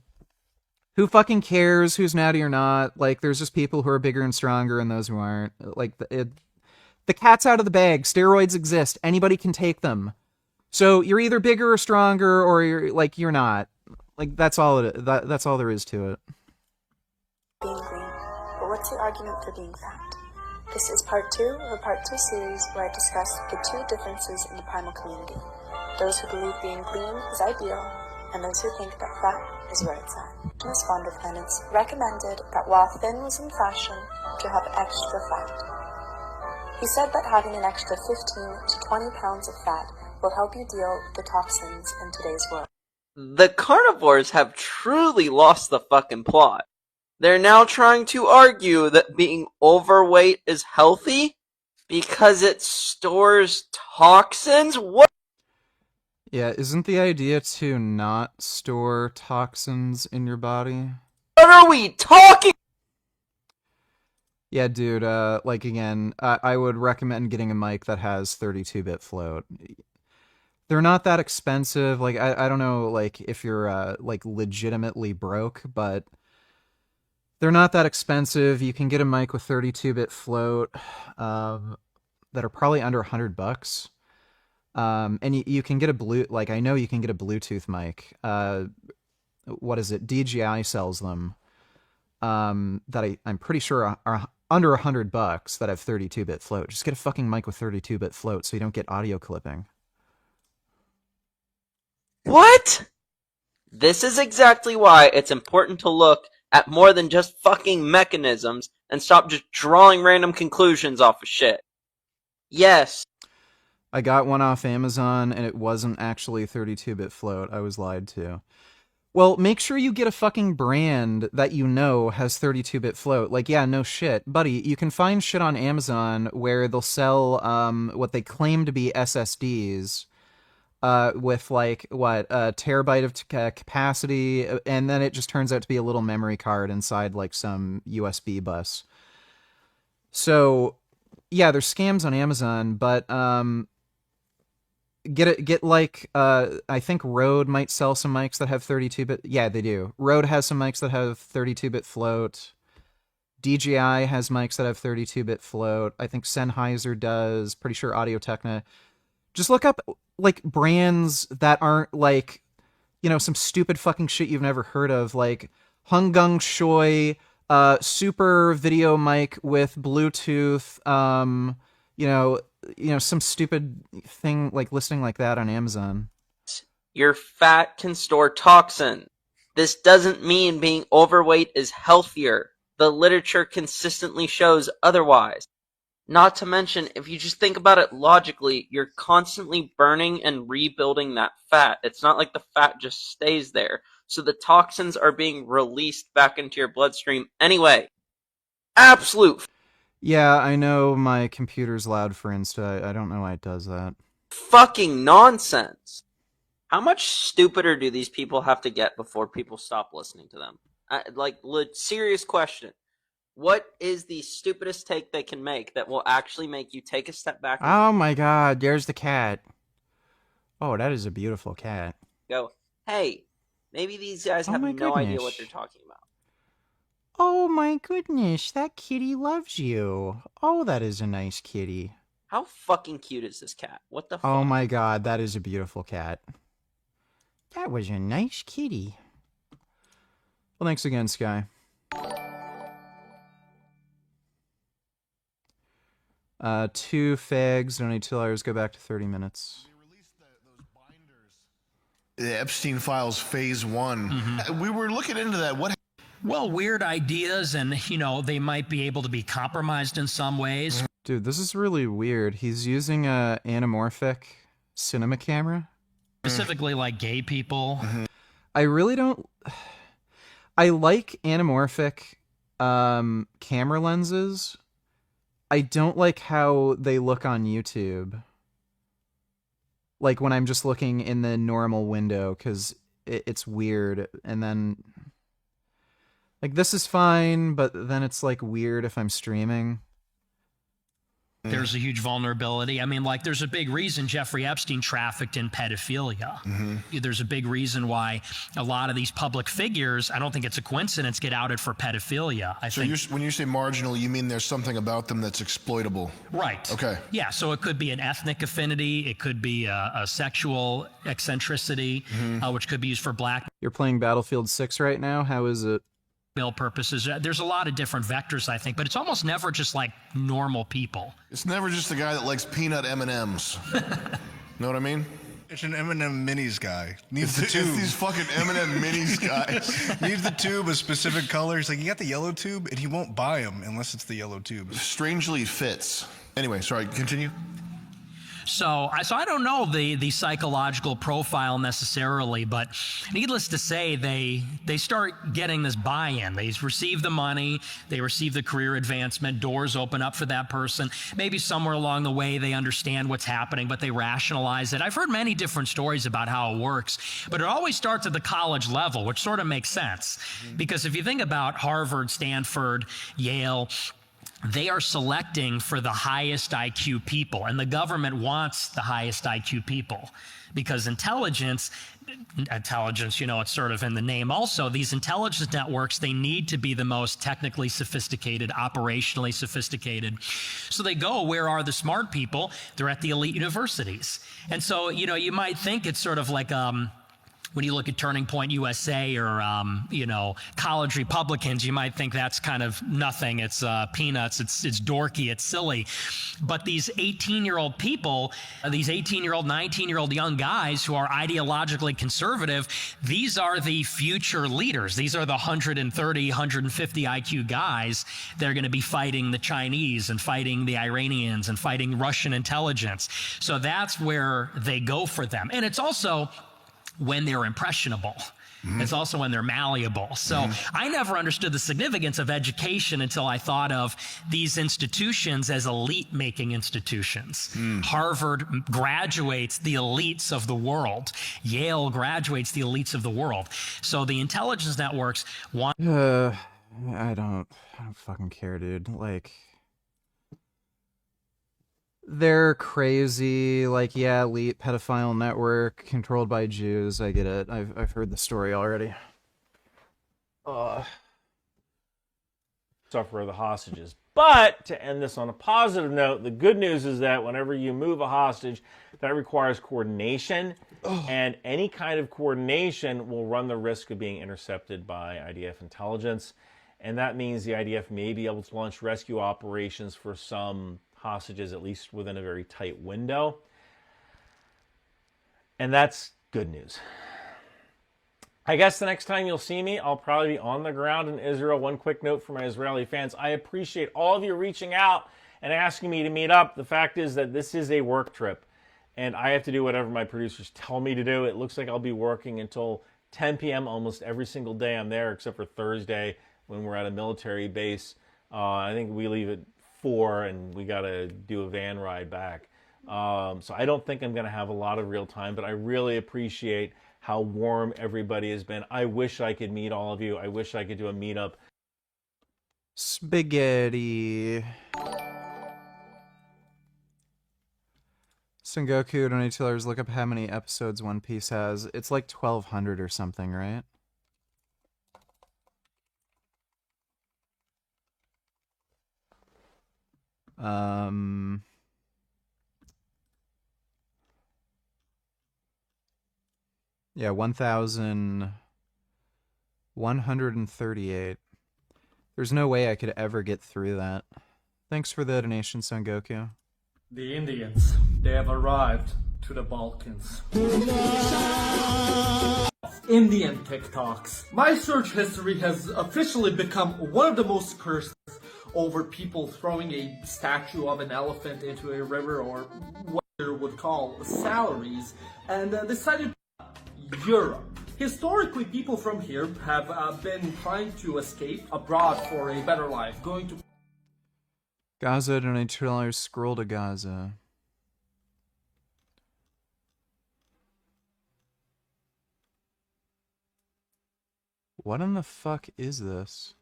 Who fucking cares who's natty or not? Like, there's just people who are bigger and stronger and those who aren't. Like, the cat's out of the bag. Steroids exist. Anybody can take them. So you're either bigger or stronger, or you're not. Like, that's all that's all there is to it. Being green, but what's the argument for being fat? This is part 2 of a part 2 series where I discuss the 2 differences in the primal community. Those who believe being clean is ideal, and those who think that fat is where it's at. Miss Fonder Planets recommended that while thin was in fashion, to have extra fat. He said that having an extra 15 to 20 pounds of fat will help you deal with the toxins in today's world. The carnivores have truly lost the fucking plot. They're now trying to argue that being overweight is healthy because it stores toxins? What? Yeah, isn't the idea to not store toxins in your body? What are we talking? Yeah, dude, like, again, I would recommend getting a mic that has 32-bit float. They're not that expensive. Like, I don't know, like, if you're, like, legitimately broke, but they're not that expensive. You can get a mic with 32-bit float, that are probably under $100. And you can get I know you can get a Bluetooth mic. What is it? DJI sells them. That I'm pretty sure are under $100 that have 32-bit float. Just get a fucking mic with 32-bit float so you don't get audio clipping. What? This is exactly why it's important to look at more than just fucking mechanisms and stop just drawing random conclusions off of shit. Yes. I got one off Amazon, and it wasn't actually 32-bit float. I was lied to. Well, make sure you get a fucking brand that you know has 32-bit float. Like, yeah, no shit. Buddy, you can find shit on Amazon where they'll sell what they claim to be SSDs with, like, a terabyte of capacity, and then it just turns out to be a little memory card inside, like, some USB bus. So, yeah, there's scams on Amazon, but get like I think Rode might sell some mics that have 32-bit. Yeah, they do. Rode has some mics that have 32-bit float. DJI has mics that have 32-bit float. I think Sennheiser does. Pretty sure Audio-Technica. Just look up like brands that aren't like, you know, some stupid fucking shit you've never heard of, like Hungung Shoy, super video mic with Bluetooth, you know, some stupid thing like listing like that on Amazon. Your fat can store toxin. This doesn't mean being overweight is healthier. The literature consistently shows otherwise. Not to mention, if you just think about it logically, you're constantly burning and rebuilding that fat. It's not like the fat just stays there. So the toxins are being released back into your bloodstream anyway. Absolute. Yeah, I know my computer's loud for Insta. I don't know why it does that. Fucking nonsense. How much stupider do these people have to get before people stop listening to them? Serious question. What is the stupidest take they can make that will actually make you take a step back and Oh my god, there's the cat. Oh, that is a beautiful cat. go, hey, maybe these guys Oh have my no idea what goodness. they're talking about. Oh my goodness, that kitty loves you. Oh, that is a nice kitty. How fucking cute is this cat? What the fuck? Oh my god, that is a beautiful cat. That was a nice kitty. Well, thanks again, Sky. 2 fags, donate $2, go back to 30 minutes. The Epstein Files Phase 1. We were looking into that. What? Well, weird ideas, and, they might be able to be compromised in some ways. Dude, this is really weird. He's using a anamorphic cinema camera. Specifically, like gay people. I really don't... I like anamorphic camera lenses. I don't like how they look on YouTube. Like when I'm just looking in the normal window, because it's weird. And then... Like, this is fine, but then it's, like, weird if I'm streaming. There's a huge vulnerability. I mean, there's a big reason Jeffrey Epstein trafficked in pedophilia. There's a big reason why a lot of these public figures, I don't think it's a coincidence, get outed for pedophilia. When you say marginal, you mean there's something about them that's exploitable? Right. Okay. Yeah, so it could be an ethnic affinity. It could be a sexual eccentricity, which could be used for black. You're playing Battlefield 6 right now? How is it? Purposes. There's a lot of different vectors, I think, but it's almost never just like normal people. It's never just the guy that likes peanut M&Ms. Know what I mean? It's an M&M minis guy. Needs the tube. It's these fucking M&M minis guys. Needs the tube of specific colors. Like, you got the yellow tube, and he won't buy them unless it's the yellow tube. Strangely fits. Anyway, sorry, continue. So I don't know the psychological profile necessarily, but needless to say, they start getting this buy-in. They receive the money, they receive the career advancement, doors open up for that person. Maybe somewhere along the way they understand what's happening, but they rationalize it. I've heard many different stories about how it works, but it always starts at the college level, which sort of makes sense. Because if you think about Harvard, Stanford, Yale, they are selecting for the highest IQ people, and the government wants the highest IQ people because intelligence, it's sort of in the name also. These intelligence networks, they need to be the most technically sophisticated, operationally sophisticated. So they go, where are the smart people? They're at the elite universities. And so, you might think it's sort of like, when you look at Turning Point USA or, college Republicans, you might think that's kind of nothing. It's peanuts. It's dorky. It's silly. But these 18-year-old people, these 18-year-old, 19-year-old young guys who are ideologically conservative, these are the future leaders. These are the 130, 150 IQ guys that are going to be fighting the Chinese and fighting the Iranians and fighting Russian intelligence. So that's where they go for them. And it's also when they're impressionable. It's also when they're malleable. So I never understood the significance of education until I thought of these institutions as elite-making institutions. Harvard graduates the elites of the world. Yale graduates the elites of the world. So the intelligence networks want... I don't fucking care, dude. Like... They're crazy, like, yeah, elite pedophile network controlled by Jews. I get it. I've heard the story already. Suffer the hostages. But to end this on a positive note, the good news is that whenever you move a hostage, that requires coordination, and any kind of coordination will run the risk of being intercepted by IDF intelligence, and that means the IDF may be able to launch rescue operations for some hostages, at least within a very tight window. And that's good news. I guess the next time you'll see me, I'll probably be on the ground in Israel. One quick note for my Israeli fans. I appreciate all of you reaching out and asking me to meet up. The fact is that this is a work trip, and I have to do whatever my producers tell me to do. It looks like I'll be working until 10 p.m. almost every single day I'm there, except for Thursday when we're at a military base. I think we leave at 4, and we got to do a van ride back. So I don't think I'm going to have a lot of real time, but I really appreciate how warm everybody has been. I wish I could meet all of you. I wish I could do a meetup. Spaghetti. Sengoku donators, look up how many episodes One Piece has. It's like 1,200 or something, right? Yeah, 1,138. There's no way I could ever get through that. Thanks for the donation, Sengoku. The Indians, they have arrived to the Balkans. Indian TikToks. My search history has officially become one of the most cursed over people throwing a statue of an elephant into a river, or what you would call salaries, and decided Europe. Historically, people from here have been trying to escape abroad for a better life, going to Gaza donators, scroll to Gaza. What in the fuck is this?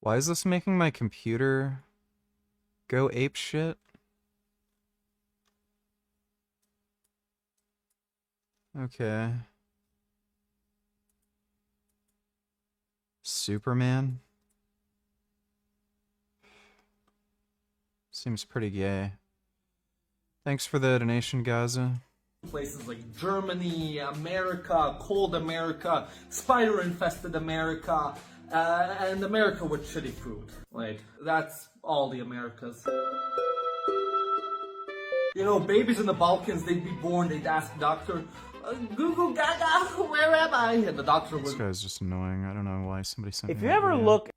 Why is this making my computer go ape shit? Okay. Superman? Seems pretty gay. Thanks for the donation, Gaza. places like Germany, America, cold America, spider-infested America, and America with shitty food. Like, that's all the Americas. You know, babies in the Balkans, they'd be born, they'd ask the doctor, Google Gaga, where am I? And the doctor would... This guy's just annoying. I don't know why somebody sent If me you that ever video. look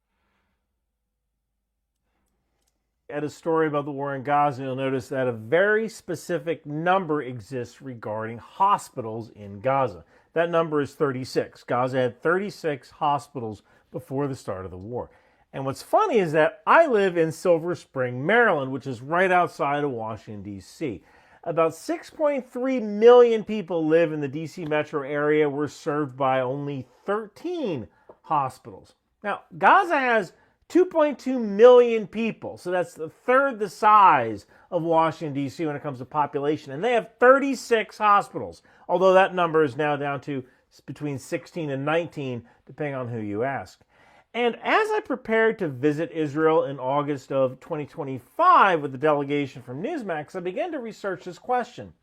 at a story about the war in Gaza, you'll notice that a very specific number exists regarding hospitals in Gaza. That number is 36. Gaza had 36 hospitals before the start of the war. And what's funny is that I live in Silver Spring, Maryland, which is right outside of Washington, D.C. About 6.3 million people live in the D.C. metro area. We're served by only 13 hospitals. Now, Gaza has 2.2 million people, so that's a third the size of Washington, D.C. when it comes to population, and they have 36 hospitals, although that number is now down to between 16 and 19, depending on who you ask. And as I prepared to visit Israel in August of 2025 with the delegation from Newsmax, I began to research this question.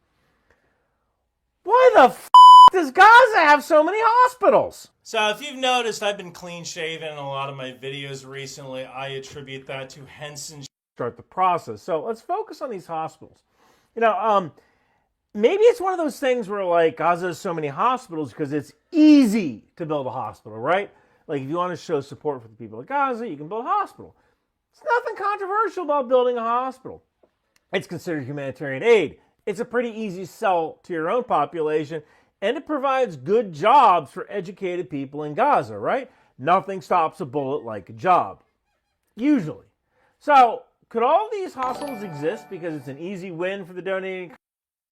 Why the f*** does Gaza have so many hospitals? So if you've noticed, I've been clean shaven in a lot of my videos recently. I attribute that to Henson. Start the process. So let's focus on these hospitals. You know, maybe it's one of those things where like Gaza has so many hospitals because it's easy to build a hospital, right? Like if you want to show support for the people of Gaza, you can build a hospital. It's nothing controversial about building a hospital. It's considered humanitarian aid. It's a pretty easy sell to your own population, and it provides good jobs for educated people in Gaza, right? Nothing stops a bullet like a job, usually. So, could all these hospitals exist because it's an easy win for the donating?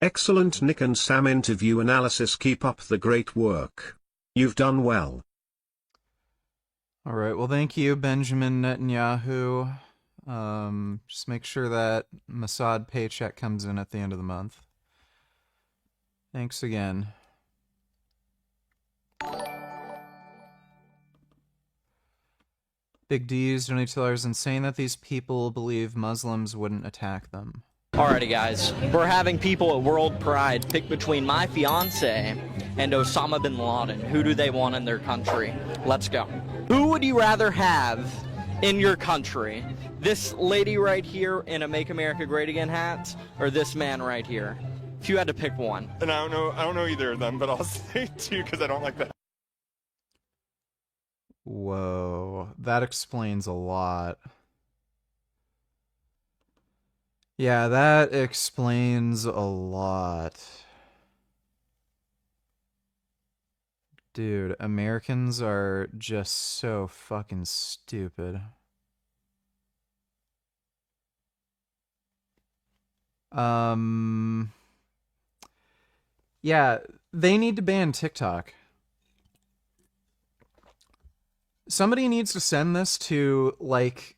Excellent Nick and Sam interview analysis. Keep up the great work. You've done well. All right, well, thank you, Benjamin Netanyahu. Just make sure that Mossad paycheck comes in at the end of the month. Thanks again. Big D's donate $2 and saying that these people believe Muslims wouldn't attack them. Alrighty guys, we're having people at World Pride pick between my fiance and Osama bin Laden. Who do they want in their country? Let's go. Who would you rather have in your country? This lady right here in a Make America Great Again hat, or this man right here? If you had to pick one. And I don't know either of them, but I'll say two because I don't like that. Whoa, that explains a lot. Yeah, that explains a lot. Dude, Americans are just so fucking stupid. Yeah, they need to ban TikTok. Somebody needs to send this to, like,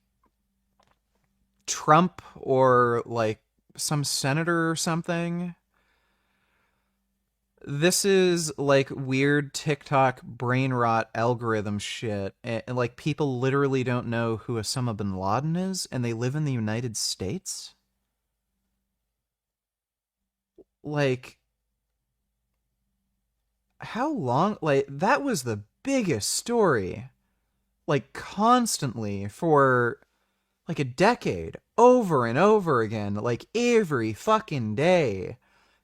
Trump or, like, some senator or something. This is, like, weird TikTok brain rot algorithm shit. And, like, people literally don't know who Osama bin Laden is, and they live in the United States? Like, how long? Like, that was the biggest story. Like, constantly for, like, a decade. Over and over again. Like, every fucking day.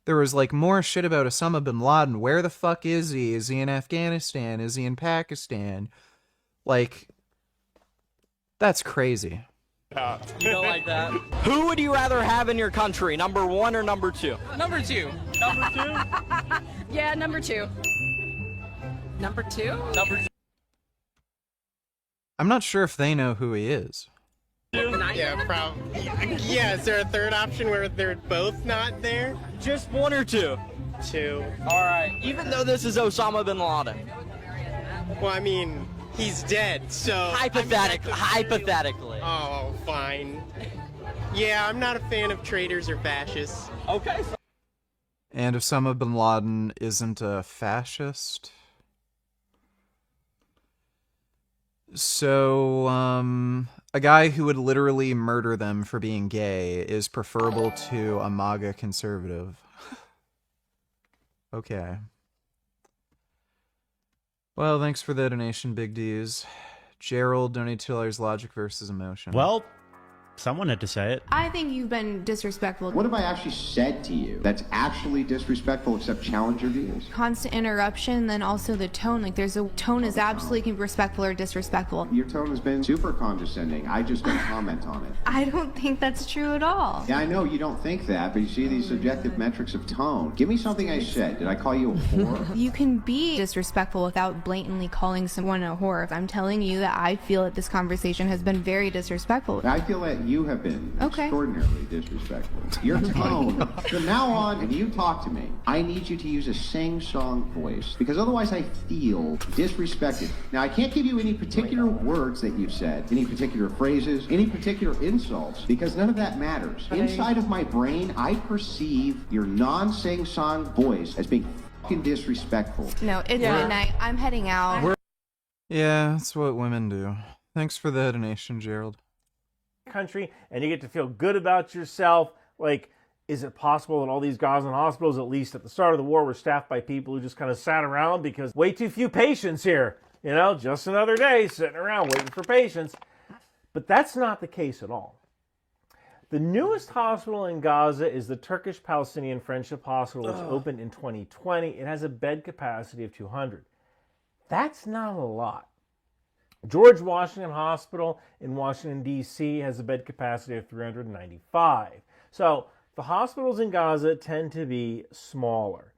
There was, like, more shit about Osama bin Laden. Where the fuck is he? Is he in Afghanistan? Is he in Pakistan? Like, that's crazy. You don't like that? Who would you rather have in your country, number 1 or number 2? Number 2. Number 2? Yeah, number 2. Number 2? Number 2. I'm not sure if they know who he is. Yeah, probably. Yeah, is there a third option where they're both not there? Just 1 or 2? 2. Alright, even though this is Osama bin Laden. Well, I mean, he's dead, so... Hypothetically. Oh, fine. Yeah, I'm not a fan of traitors or fascists. Okay. And Osama bin Laden isn't a fascist? So, a guy who would literally murder them for being gay is preferable to a MAGA conservative. Okay. Well, thanks for the donation, Big D's. Gerald donated $2 Logic versus Emotion. Well, someone had to say it. I think you've been disrespectful. What have I actually said to you that's actually disrespectful except challenge your views? Constant interruption, then also the tone. Like, there's a tone is absolutely respectful or disrespectful. Your tone has been super condescending. I just don't comment on it. I don't think that's true at all. Yeah, I know you don't think that, but you see these subjective metrics of tone. Give me something I said. Did I call you a whore? You can be disrespectful without blatantly calling someone a whore. I'm telling you that I feel that this conversation has been very disrespectful. I feel that you have been extraordinarily disrespectful. Your tone, from now on, when you talk to me, I need you to use a sing-song voice, because otherwise I feel disrespected. Now, I can't give you any particular words that you've said, any particular phrases, any particular insults, because none of that matters. Inside of my brain, I perceive your non-sing-song voice as being fucking disrespectful. No, it's midnight. I'm heading out. Yeah, that's what women do. Thanks for the donation, Gerald. Country, and you get to feel good about yourself. Like, is it possible that all these Gazan hospitals, at least at the start of the war, were staffed by people who just kind of sat around because way too few patients here? You know, just another day sitting around waiting for patients. But that's not the case at all. The newest hospital in Gaza is the Turkish Palestinian Friendship Hospital, which opened in 2020. It has a bed capacity of 200. That's not a lot. George Washington Hospital in Washington, D.C. has a bed capacity of 395. So the hospitals in Gaza tend to be smaller.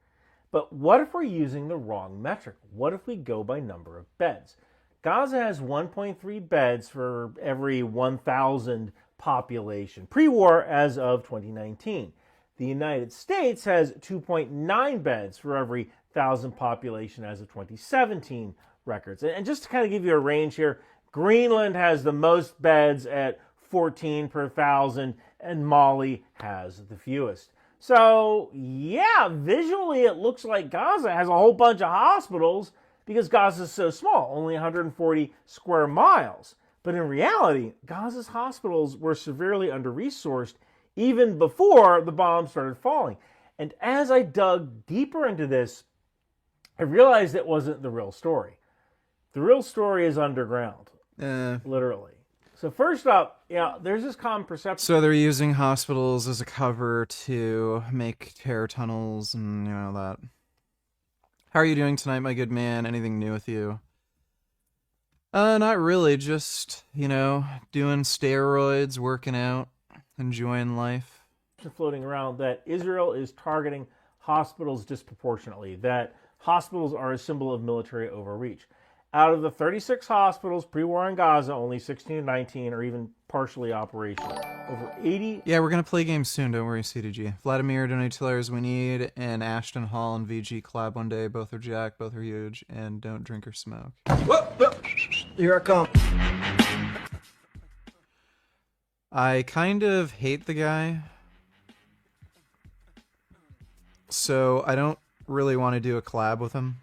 But what if we're using the wrong metric? What if we go by number of beds? Gaza has 1.3 beds for every 1,000 population, pre-war as of 2019. The United States has 2.9 beds for every 1,000 population as of 2017 records. And just to kind of give you a range here, Greenland has the most beds at 14 per 1,000, and Mali has the fewest. So, yeah, visually it looks like Gaza has a whole bunch of hospitals because Gaza is so small, only 140 square miles. But in reality, Gaza's hospitals were severely under-resourced even before the bombs started falling. And as I dug deeper into this, I realized it wasn't the real story. The real story is underground, literally. So first up, there's this common perception. So they're using hospitals as a cover to make terror tunnels and that. How are you doing tonight, my good man? Anything new with you? Not really. Just, doing steroids, working out, enjoying life. Floating around that Israel is targeting hospitals disproportionately, that hospitals are a symbol of military overreach. Out of the 36 hospitals pre-war in Gaza, only 16 and 19 are even partially operational. Over 80... Yeah, we're going to play games soon, don't worry, CDG. Vladimir, donate $2 we need, and Ashton Hall and VG collab one day. Both are jacked, both are huge, and don't drink or smoke. Here I come. I kind of hate the guy, so I don't really want to do a collab with him.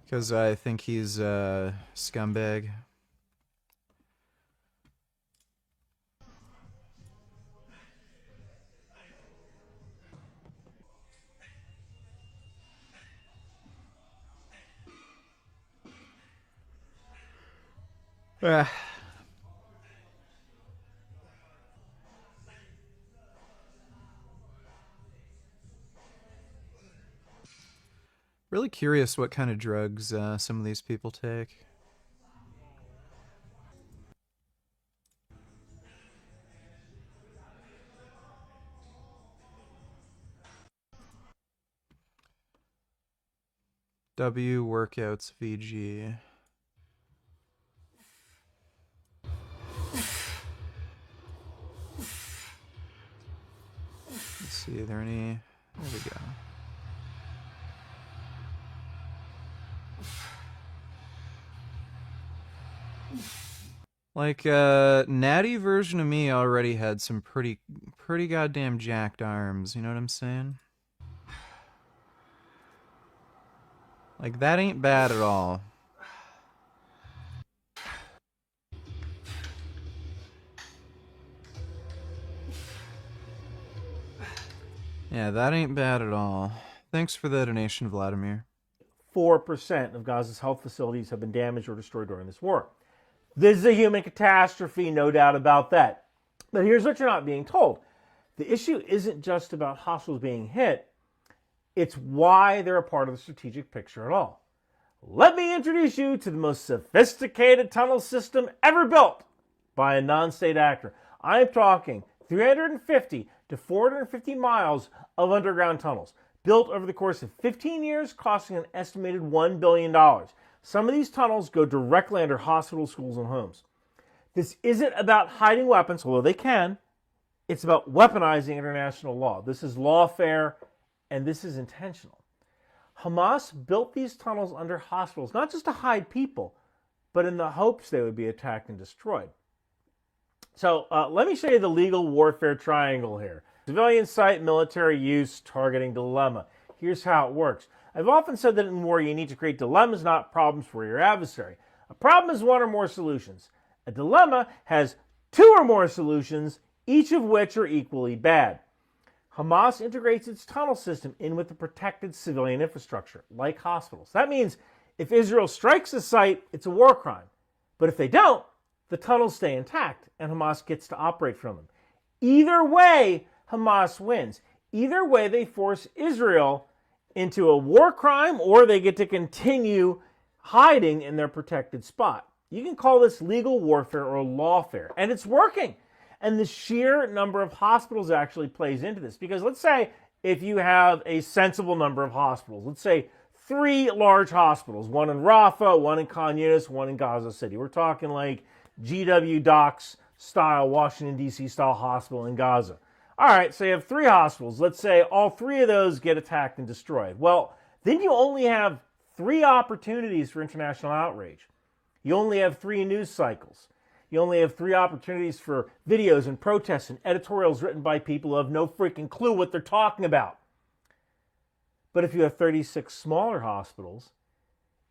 Because I think he's a scumbag. Really curious what kind of drugs some of these people take. W workouts VG. Let's see, are there any? There we go. Like, natty version of me already had some pretty goddamn jacked arms, you know what I'm saying? Like, that ain't bad at all. Yeah, that ain't bad at all. Thanks for the donation, Vladimir. 4% of Gaza's health facilities have been damaged or destroyed during this war. This is a human catastrophe, no doubt about that. But here's what you're not being told. The issue isn't just about hospitals being hit. It's why they're a part of the strategic picture at all. Let me introduce you to the most sophisticated tunnel system ever built by a non-state actor. I'm talking 350 to 450 miles of underground tunnels, built over the course of 15 years, costing an estimated $1 billion. Some of these tunnels go directly under hospitals, schools, and homes. This isn't about hiding weapons, although they can. It's about weaponizing international law. This is lawfare, and this is intentional. Hamas built these tunnels under hospitals, not just to hide people, but in the hopes they would be attacked and destroyed. So let me show you the legal warfare triangle here. Civilian site, military use, targeting dilemma. Here's how it works. I've often said that in war you need to create dilemmas, not problems for your adversary. A problem is one or more solutions. A dilemma has two or more solutions, each of which are equally bad. Hamas integrates its tunnel system in with the protected civilian infrastructure, like hospitals. That means if Israel strikes a site, it's a war crime. But if they don't, the tunnels stay intact and Hamas gets to operate from them. Either way, Hamas wins. Either way, they force Israel into a war crime or they get to continue hiding in their protected spot. You can call this legal warfare or lawfare, and it's working. And the sheer number of hospitals actually plays into this. Because let's say if you have a sensible number of hospitals, let's say 3 large hospitals, one in Rafah, one in Khan Yunis, one in Gaza City. We're talking like GW Docks style, Washington, D.C. style hospital in Gaza. All right, so you have 3 hospitals. Let's say all 3 of those get attacked and destroyed. Well, then you only have 3 opportunities for international outrage. You only have 3 news cycles. You only have 3 opportunities for videos and protests and editorials written by people who have no freaking clue what they're talking about. But if you have 36 smaller hospitals,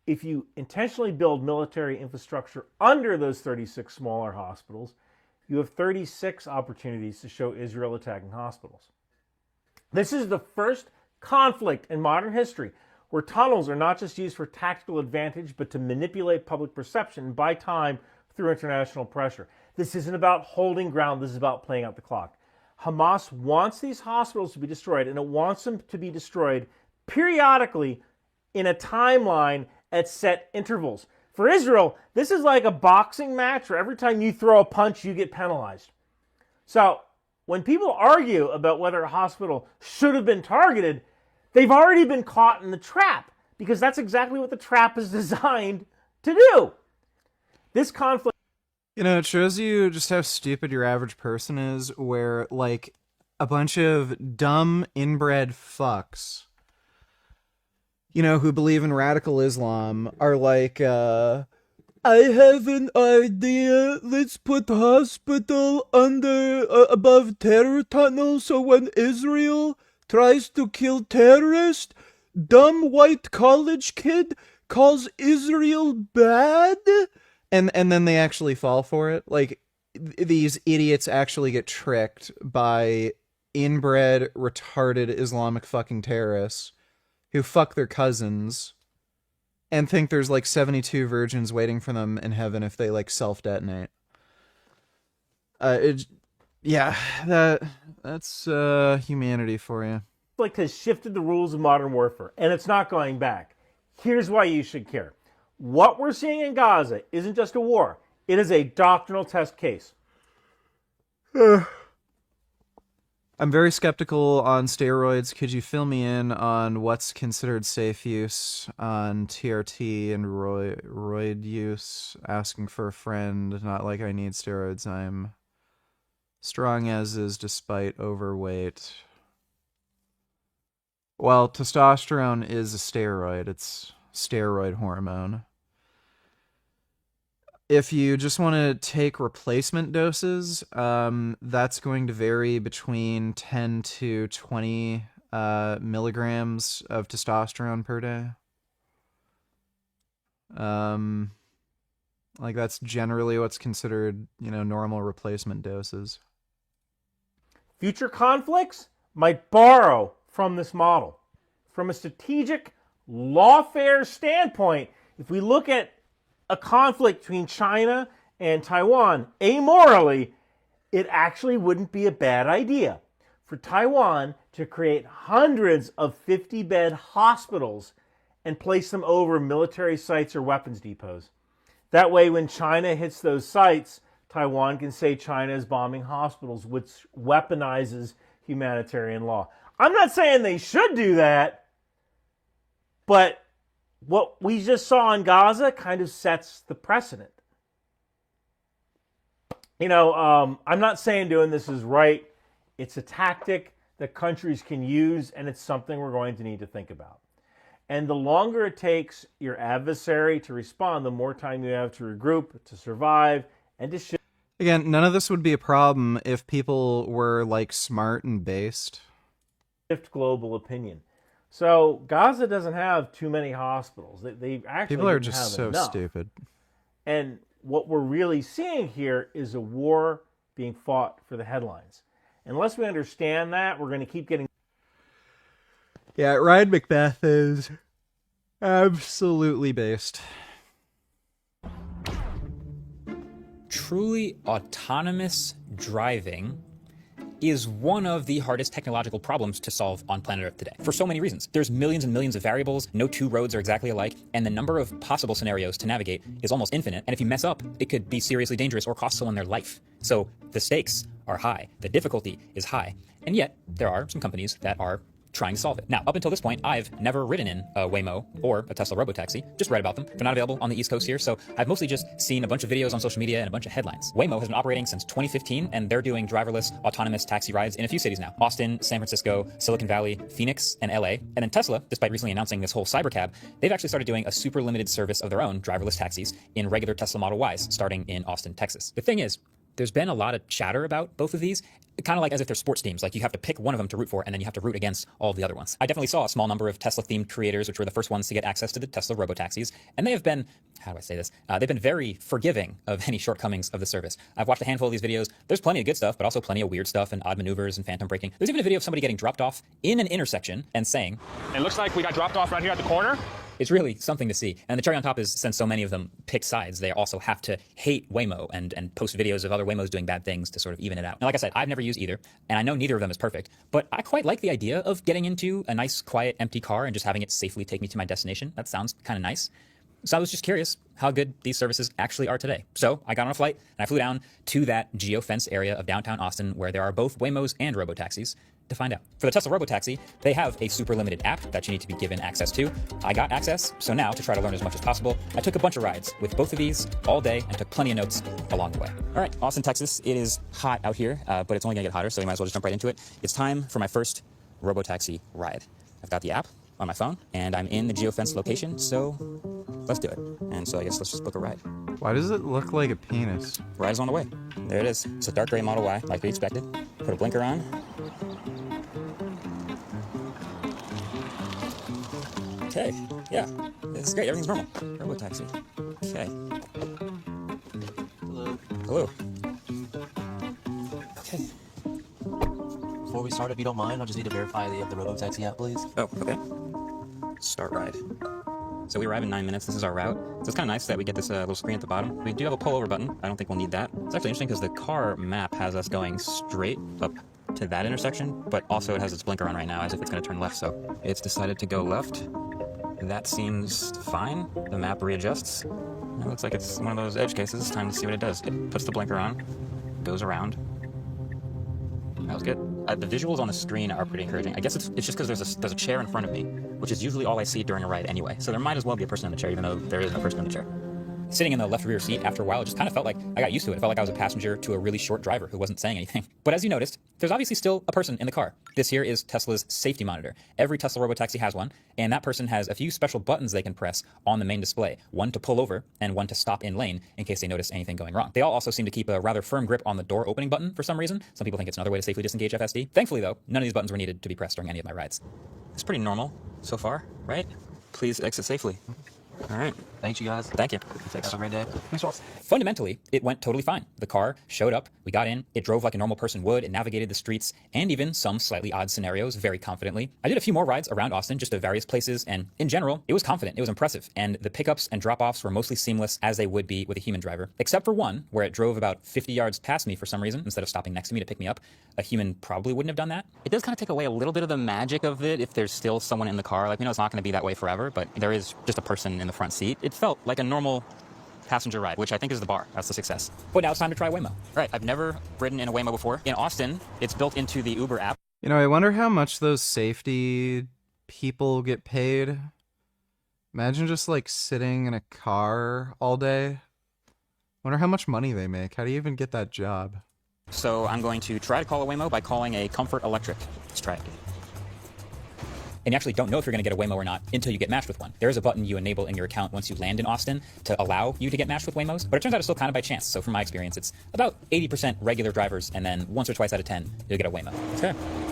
if you intentionally build military infrastructure under those 36 smaller hospitals, you have 36 opportunities to show Israel attacking hospitals. This is the first conflict in modern history where tunnels are not just used for tactical advantage, but to manipulate public perception and buy time through international pressure. This isn't about holding ground. This is about playing out the clock. Hamas wants these hospitals to be destroyed, and it wants them to be destroyed periodically in a timeline at set intervals. For Israel, this is like a boxing match where every time you throw a punch, you get penalized. So when people argue about whether a hospital should have been targeted, they've already been caught in the trap, because that's exactly what the trap is designed to do. This conflict... You know, it shows you just how stupid your average person is, where, like, a bunch of dumb, inbred fucks, you know, who believe in radical Islam are like, I have an idea, let's put hospital under, above terror tunnel, so when Israel tries to kill terrorists, dumb white college kid calls Israel bad, and then they actually fall for it. Like, these idiots actually get tricked by inbred, retarded Islamic fucking terrorists who fuck their cousins and think there's like 72 virgins waiting for them in heaven if they like self-detonate. Yeah, that's humanity for you. Conflict has shifted the rules of modern warfare, and it's not going back. Here's why you should care. What we're seeing in Gaza isn't just a war. It is a doctrinal test case. I'm very skeptical on steroids. Could you fill me in on what's considered safe use on TRT and roid use? Asking for a friend, not like I need steroids. I'm strong as is despite overweight. Well, testosterone is a steroid. It's steroid hormone. If you just want to take replacement doses, that's going to vary between 10 to 20 milligrams of testosterone per day. Like, that's generally what's considered, you know, normal replacement doses. Future conflicts might borrow from this model. From a strategic, lawfare standpoint, if we look at a conflict between China and Taiwan, amorally, it actually wouldn't be a bad idea for Taiwan to create hundreds of 50-bed hospitals and place them over military sites or weapons depots. That way, when China hits those sites, Taiwan can say China is bombing hospitals, which weaponizes humanitarian law. I'm not saying they should do that, but what we just saw in Gaza kind of sets the precedent. You know, I'm not saying doing this is right. It's a tactic that countries can use, and it's something we're going to need to think about. And the longer it takes your adversary to respond, the more time you have to regroup, to survive, and to shift. Again, none of this would be a problem if people were, like, smart and based. Shift global opinion. So Gaza doesn't have too many hospitals. They actually people are just so enough. Stupid. And what we're really seeing here is a war being fought for the headlines. Unless we understand that, we're going to keep getting... Yeah, Ryan Macbeth is absolutely based. Truly autonomous driving is one of the hardest technological problems to solve on planet Earth today, for so many reasons. There's millions and millions of variables, no two roads are exactly alike, and the number of possible scenarios to navigate is almost infinite, and if you mess up, it could be seriously dangerous or cost someone their life. So the stakes are high, the difficulty is high, and yet there are some companies that are trying to solve it. Now, up until this point, I've never ridden in a Waymo or a Tesla robotaxi, just read about them. They're not available on the East Coast here, so I've mostly just seen a bunch of videos on social media and a bunch of headlines. Waymo has been operating since 2015, and they're doing driverless autonomous taxi rides in a few cities now. Austin, San Francisco, Silicon Valley, Phoenix, and LA. And then Tesla, despite recently announcing this whole cybercab, they've actually started doing a super limited service of their own driverless taxis in regular Tesla Model Ys, starting in Austin, Texas. The thing is, there's been a lot of chatter about both of these, kind of like as if they're sports teams. Like you have to pick one of them to root for, and then you have to root against all of the other ones. I definitely saw a small number of Tesla-themed creators, which were the first ones to get access to the Tesla robotaxis, and they have been, how do I say this? They've been very forgiving of any shortcomings of the service. I've watched a handful of these videos. There's plenty of good stuff, but also plenty of weird stuff and odd maneuvers and phantom braking. There's even a video of somebody getting dropped off in an intersection and saying, It looks like we got dropped off right here at the corner. It's really something to see. And the cherry on top is, since so many of them pick sides, they also have to hate Waymo and post videos of other Waymos doing bad things to sort of even it out. Now, like I said, I've never used either, and I know neither of them is perfect, but I quite like the idea of getting into a nice, quiet, empty car and just having it safely take me to my destination. That sounds kind of nice. So I was just curious how good these services actually are today. So I got on a flight and I flew down to that geo-fenced area of downtown Austin where there are both Waymos and robotaxis to find out. For the Tesla Robotaxi, they have a super limited app that you need to be given access to. I got access, so now to try to learn as much as possible, I took a bunch of rides with both of these all day and took plenty of notes along the way. All right, Austin, Texas. It is hot out here, but it's only gonna get hotter, so you might as well just jump right into it. It's time for my first Robotaxi ride. I've got the app on my phone, and I'm in the geofence location, so let's do it. And so I guess let's just book a ride. Why does it look like a penis? Ride is on the way. There it is. It's a dark gray Model Y, like we expected. Put a blinker on. Okay, yeah, this is great. Everything's normal. Robotaxi. Okay. Hello. Hello. Okay. Before we start, if you don't mind, I'll just need to verify that you have the Robotaxi app, please. Oh, okay. Start ride. So we arrive in 9 minutes. This is our route. So it's kind of nice that we get this little screen at the bottom. We do have a pull over button. I don't think we'll need that. It's actually interesting because the car map has us going straight up to that intersection, but also it has its blinker on right now as if it's going to turn left. So it's decided to go left. That seems fine. The map readjusts. It looks like it's one of those edge cases. It's time to see what it does. It puts the blinker on, goes around. That was good. The visuals on the screen are pretty encouraging. I guess it's just because there's a chair in front of me, which is usually all I see during a ride anyway. So there might as well be a person in the chair, even though there isn't a person in the chair. Sitting in the left rear seat after a while, it just kind of felt like I got used to it. It felt like I was a passenger to a really short driver who wasn't saying anything. But as you noticed, there's obviously still a person in the car. This here is Tesla's safety monitor. Every Tesla Robotaxi has one, and that person has a few special buttons they can press on the main display. One to pull over, and one to stop in lane in case they notice anything going wrong. They all also seem to keep a rather firm grip on the door opening button for some reason. Some people think it's another way to safely disengage FSD. Thankfully though, none of these buttons were needed to be pressed during any of my rides. It's pretty normal so far, right? Please exit safely. All right. Thanks, you guys. Thank you. Thanks. Have a great day. Fundamentally, it went totally fine. The car showed up, we got in, it drove like a normal person would, it navigated the streets, and even some slightly odd scenarios very confidently. I did a few more rides around Austin, just to various places, and in general, it was confident, it was impressive, and the pickups and drop-offs were mostly seamless as they would be with a human driver. Except for one, where it drove about 50 yards past me for some reason, instead of stopping next to me to pick me up. A human probably wouldn't have done that. It does kind of take away a little bit of the magic of it if there's still someone in the car. Like, we know it's not going to be that way forever, but there is just a person in the front seat. It felt like a normal passenger ride, which I think is the bar. That's the success. But now it's time to try Waymo. All right, I've never ridden in a Waymo before. In Austin, it's built into the Uber app. You know, I wonder how much those safety people get paid. Imagine just like sitting in a car all day. Wonder how much money they make. How do you even get that job? So I'm going to try to call a Waymo by calling a Comfort Electric. Let's try it. And you actually don't know if you're going to get a Waymo or not until you get matched with one. There is a button you enable in your account once you land in Austin to allow you to get matched with Waymos, but it turns out it's still kind of by chance. So from my experience, it's about 80% regular drivers, and then once or twice out of 10, you'll get a Waymo. Okay,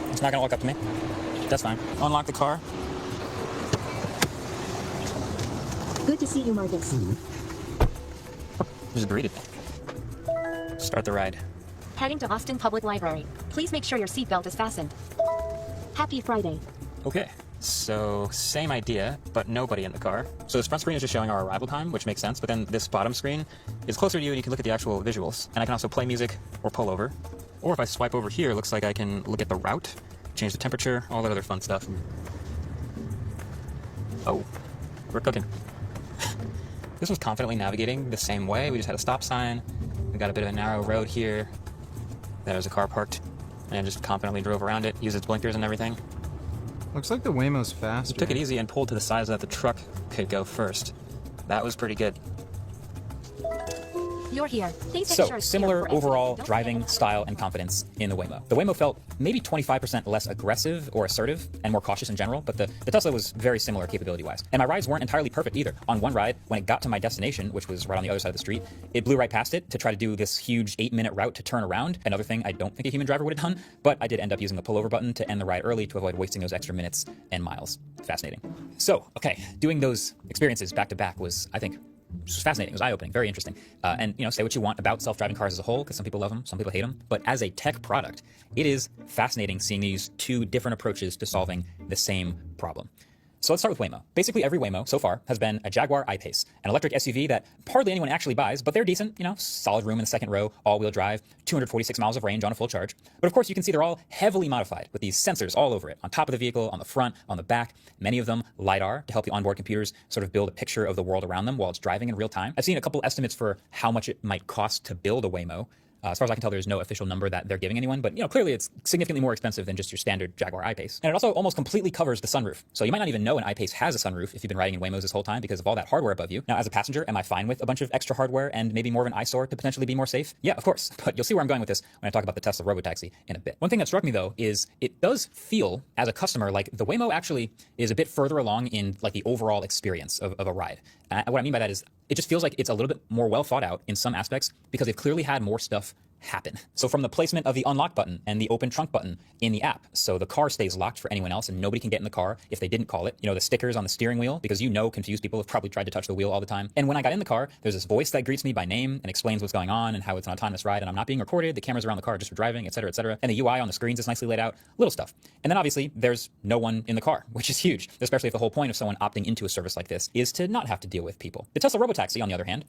it's not going to walk up to me. That's fine. Unlock the car. Good to see you, Marcus. Just greeted me. Start the ride. Heading to Austin Public Library. Please make sure your seatbelt is fastened. Happy Friday. Okay, so same idea, but nobody in the car. So this front screen is just showing our arrival time, which makes sense, but then this bottom screen is closer to you and you can look at the actual visuals. And I can also play music or pull over. Or if I swipe over here, it looks like I can look at the route, change the temperature, all that other fun stuff. Oh, we're cooking. This was confidently navigating the same way. We just had a stop sign. We got a bit of a narrow road here. There's a car parked and just confidently drove around it, used its blinkers and everything. Looks like the Waymo's faster. We took it easy and pulled to the side so that the truck could go first. That was pretty good. You're here. So, similar overall driving style and confidence in the Waymo. The Waymo felt maybe 25% less aggressive or assertive and more cautious in general, but the Tesla was very similar capability-wise. And my rides weren't entirely perfect either. On one ride, when it got to my destination, which was right on the other side of the street, it blew right past it to try to do this huge 8-minute route to turn around. Another thing I don't think a human driver would have done, but I did end up using the pullover button to end the ride early to avoid wasting those extra minutes and miles. Fascinating. So, okay, doing those experiences back to back was, I think, it was fascinating. It was eye-opening, very interesting. And, you know, say what you want about self-driving cars as a whole, because some people love them, some people hate them. But as a tech product, it is fascinating seeing these two different approaches to solving the same problem. So let's start with Waymo. Basically every Waymo so far has been a Jaguar I-Pace, an electric SUV that hardly anyone actually buys, but they're decent, you know, solid room in the second row, all-wheel drive, 246 miles of range on a full charge. But of course you can see they're all heavily modified with these sensors all over it, on top of the vehicle, on the front, on the back, many of them LiDAR to help the onboard computers sort of build a picture of the world around them while it's driving in real time. I've seen a couple estimates for how much it might cost to build a Waymo. As far as I can tell, there's no official number that they're giving anyone, but clearly it's significantly more expensive than just your standard Jaguar I-Pace. And it also almost completely covers the sunroof. So you might not even know an I-Pace has a sunroof if you've been riding in Waymos this whole time because of all that hardware above you. Now, as a passenger, am I fine with a bunch of extra hardware and maybe more of an eyesore to potentially be more safe? Yeah, of course. But you'll see where I'm going with this when I talk about the Tesla Robotaxi in a bit. One thing that struck me though is it does feel as a customer like the Waymo actually is a bit further along in like the overall experience of a ride. And what I mean by that is it just feels like it's a little bit more well thought out in some aspects because they've clearly had more stuff happen. So from the placement of the unlock button and the open trunk button in the app, so the car stays locked for anyone else and nobody can get in the car if they didn't call it. The stickers on the steering wheel, because confused people have probably tried to touch the wheel all the time. And when I got in the car, there's this voice that greets me by name and explains what's going on and how it's an autonomous ride and I'm not being recorded, the cameras around the car just for driving, etc., etc. And the UI on the screens is nicely laid out, little stuff. And then obviously there's no one in the car, which is huge, especially if the whole point of someone opting into a service like this is to not have to deal with people. The Tesla Robotaxi, on the other hand,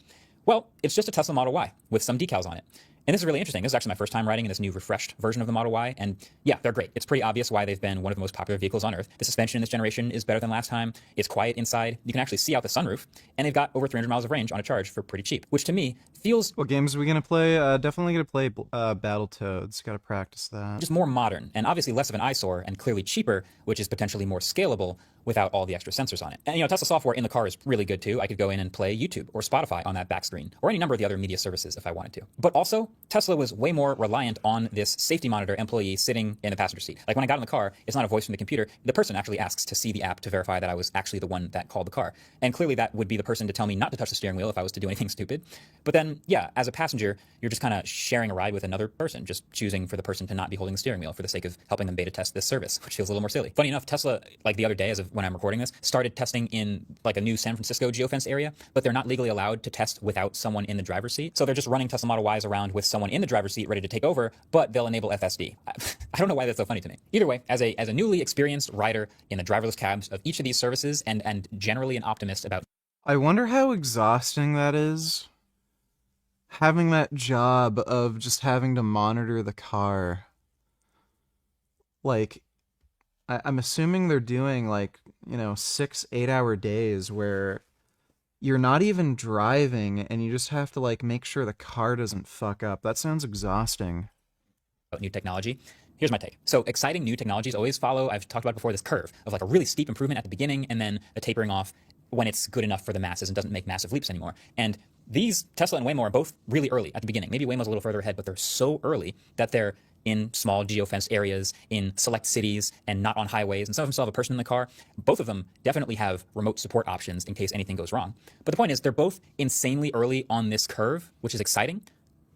well, it's just a Tesla Model Y with some decals on it. And this is really interesting. This is actually my first time riding in this new refreshed version of the Model Y. And yeah, they're great. It's pretty obvious why they've been one of the most popular vehicles on Earth. The suspension in this generation is better than last time. It's quiet inside. You can actually see out the sunroof. And they've got over 300 miles of range on a charge for pretty cheap, which to me feels... What games are we going to play? Definitely going to play Battletoads. Got to practice that. Just more modern and obviously less of an eyesore and clearly cheaper, which is potentially more scalable without all the extra sensors on it. And Tesla software in the car is really good too. I could go in and play YouTube or Spotify on that back screen or any number of the other media services if I wanted to. But also, Tesla was way more reliant on this safety monitor employee sitting in the passenger seat. Like when I got in the car, it's not a voice from the computer. The person actually asks to see the app to verify that I was actually the one that called the car. And clearly that would be the person to tell me not to touch the steering wheel if I was to do anything stupid. But then, yeah, as a passenger, you're just kind of sharing a ride with another person, just choosing for the person to not be holding the steering wheel for the sake of helping them beta test this service, which feels a little more silly. Funny enough, Tesla, like the other day, as of when I'm recording this, started testing in like a new San Francisco geofence area, but they're not legally allowed to test without someone in the driver's seat. So they're just running Tesla Model Ys around with someone in the driver's seat ready to take over, but they'll enable FSD. I don't know why that's so funny to me. Either way, as a newly experienced rider in the driverless cabs of each of these services and generally an optimist about... I wonder how exhausting that is. Having that job of just having to monitor the car. Like, I'm assuming they're doing 6-8 hour days where you're not even driving and you just have to make sure the car doesn't fuck up. That sounds exhausting. New technology. Here's my take. So exciting new technologies always follow, I've talked about before, this curve of a really steep improvement at the beginning and then a tapering off when it's good enough for the masses and doesn't make massive leaps anymore. And these, Tesla and Waymo, are both really early at the beginning. Maybe Waymo's a little further ahead, but they're so early that they're in small geofenced areas, in select cities, and not on highways, and some of them still have a person in the car. Both of them definitely have remote support options in case anything goes wrong. But the point is, they're both insanely early on this curve, which is exciting,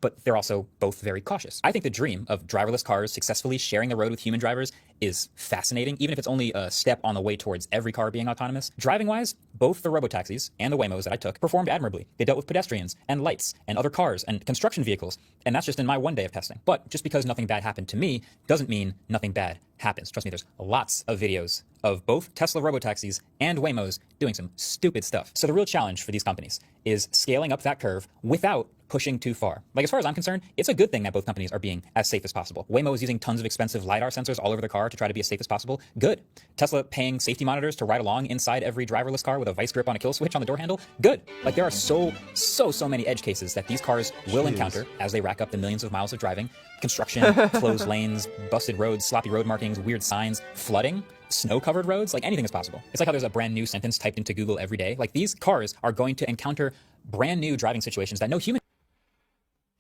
but they're also both very cautious. I think the dream of driverless cars successfully sharing the road with human drivers is fascinating, even if it's only a step on the way towards every car being autonomous. Driving-wise, both the robotaxis and the Waymos that I took performed admirably. They dealt with pedestrians and lights and other cars and construction vehicles, and that's just in my one day of testing. But just because nothing bad happened to me doesn't mean nothing bad happens. Trust me, there's lots of videos of both Tesla robotaxis and Waymos doing some stupid stuff. So the real challenge for these companies is scaling up that curve without pushing too far. As far as I'm concerned, it's a good thing that both companies are being as safe as possible. Waymo is using tons of expensive LiDAR sensors all over the car to try to be as safe as possible. Good. Tesla paying safety monitors to ride along inside every driverless car with a vice grip on a kill switch on the door handle. Good. There are so many edge cases that these cars will encounter as they rack up the millions of miles of driving. Construction, closed lanes, busted roads, sloppy road markings, weird signs, flooding, snow-covered roads, anything is possible. It's like how there's a brand new sentence typed into Google every day. These cars are going to encounter brand new driving situations that no human...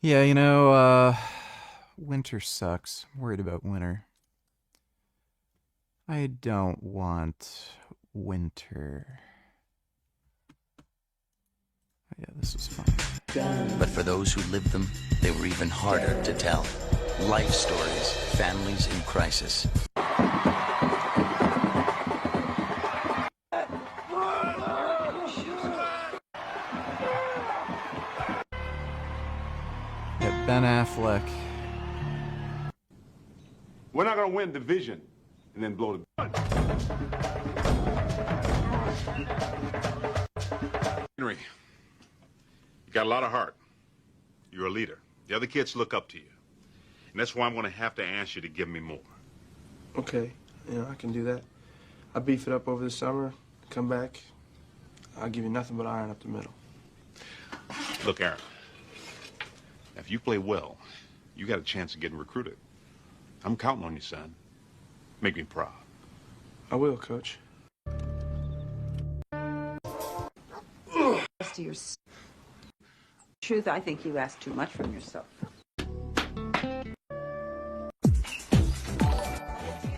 Yeah, winter sucks. I'm worried about winter. I don't want winter. Yeah, this is fun. But for those who lived them, they were even harder to tell. Life stories, families in crisis. Ben Affleck. We're not going to win division and then blow the... Henry, you got a lot of heart. You're a leader. The other kids look up to you. And that's why I'm going to have to ask you to give me more. Okay, I can do that. I beef it up over the summer, come back, I'll give you nothing but iron up the middle. Look, Aaron, if you play well, you got a chance of getting recruited. I'm counting on you, son. Make me proud. I will, Coach. To your truth, I think you ask too much from yourself.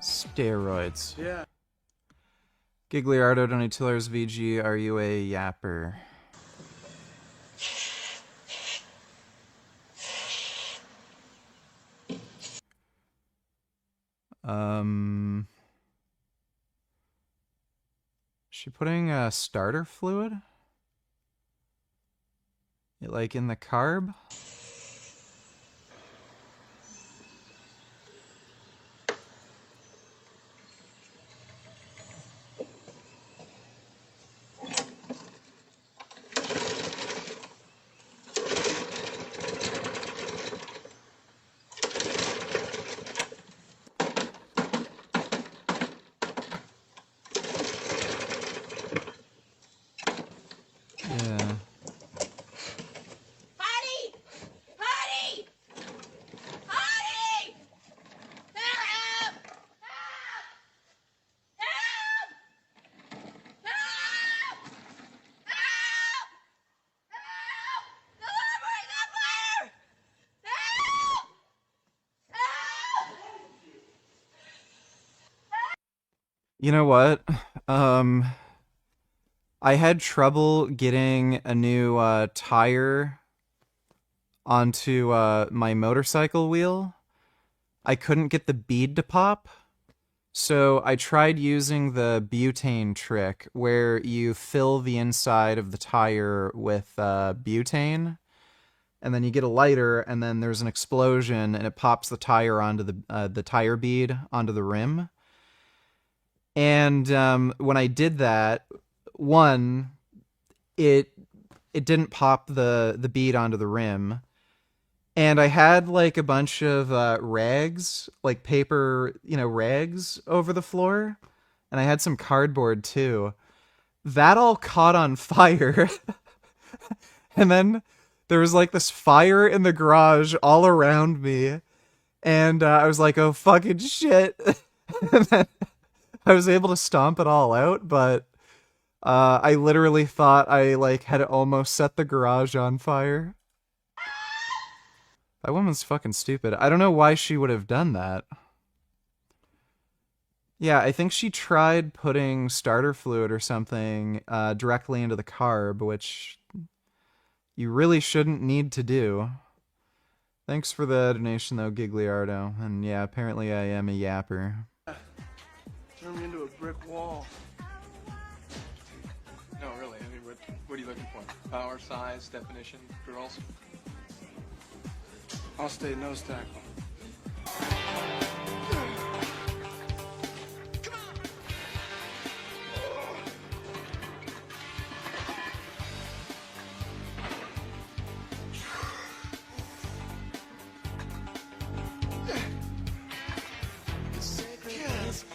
Steroids. Yeah. Gigliardo Donatillers VG, are you a yapper? Is she putting starter fluid? Like in the carb? Yeah. Honey! Honey! Honey! Help! Help! Help! Help! Help! Help! The library's on fire! Help! Help! You know what? I had trouble getting a new tire onto my motorcycle wheel. I couldn't get the bead to pop. So I tried using the butane trick where you fill the inside of the tire with butane and then you get a lighter and then there's an explosion and it pops the tire onto the tire bead onto the rim. And when I did that, one, it didn't pop the bead onto the rim, and I had like a bunch of rags, like paper, rags over the floor, and I had some cardboard too. That all caught on fire, and then there was like this fire in the garage all around me, and I was like, "Oh fucking shit!" And then I was able to stomp it all out, but I literally thought I had almost set the garage on fire. That woman's fucking stupid. I don't know why she would have done that. Yeah, I think she tried putting starter fluid or something directly into the carb, which you really shouldn't need to do. Thanks for the donation though, Gigliardo. And yeah, apparently I am a yapper. Turn me into a brick wall. No, really. I mean, what are you looking for? Power, size, definition, girls? I'll stay nose tackle.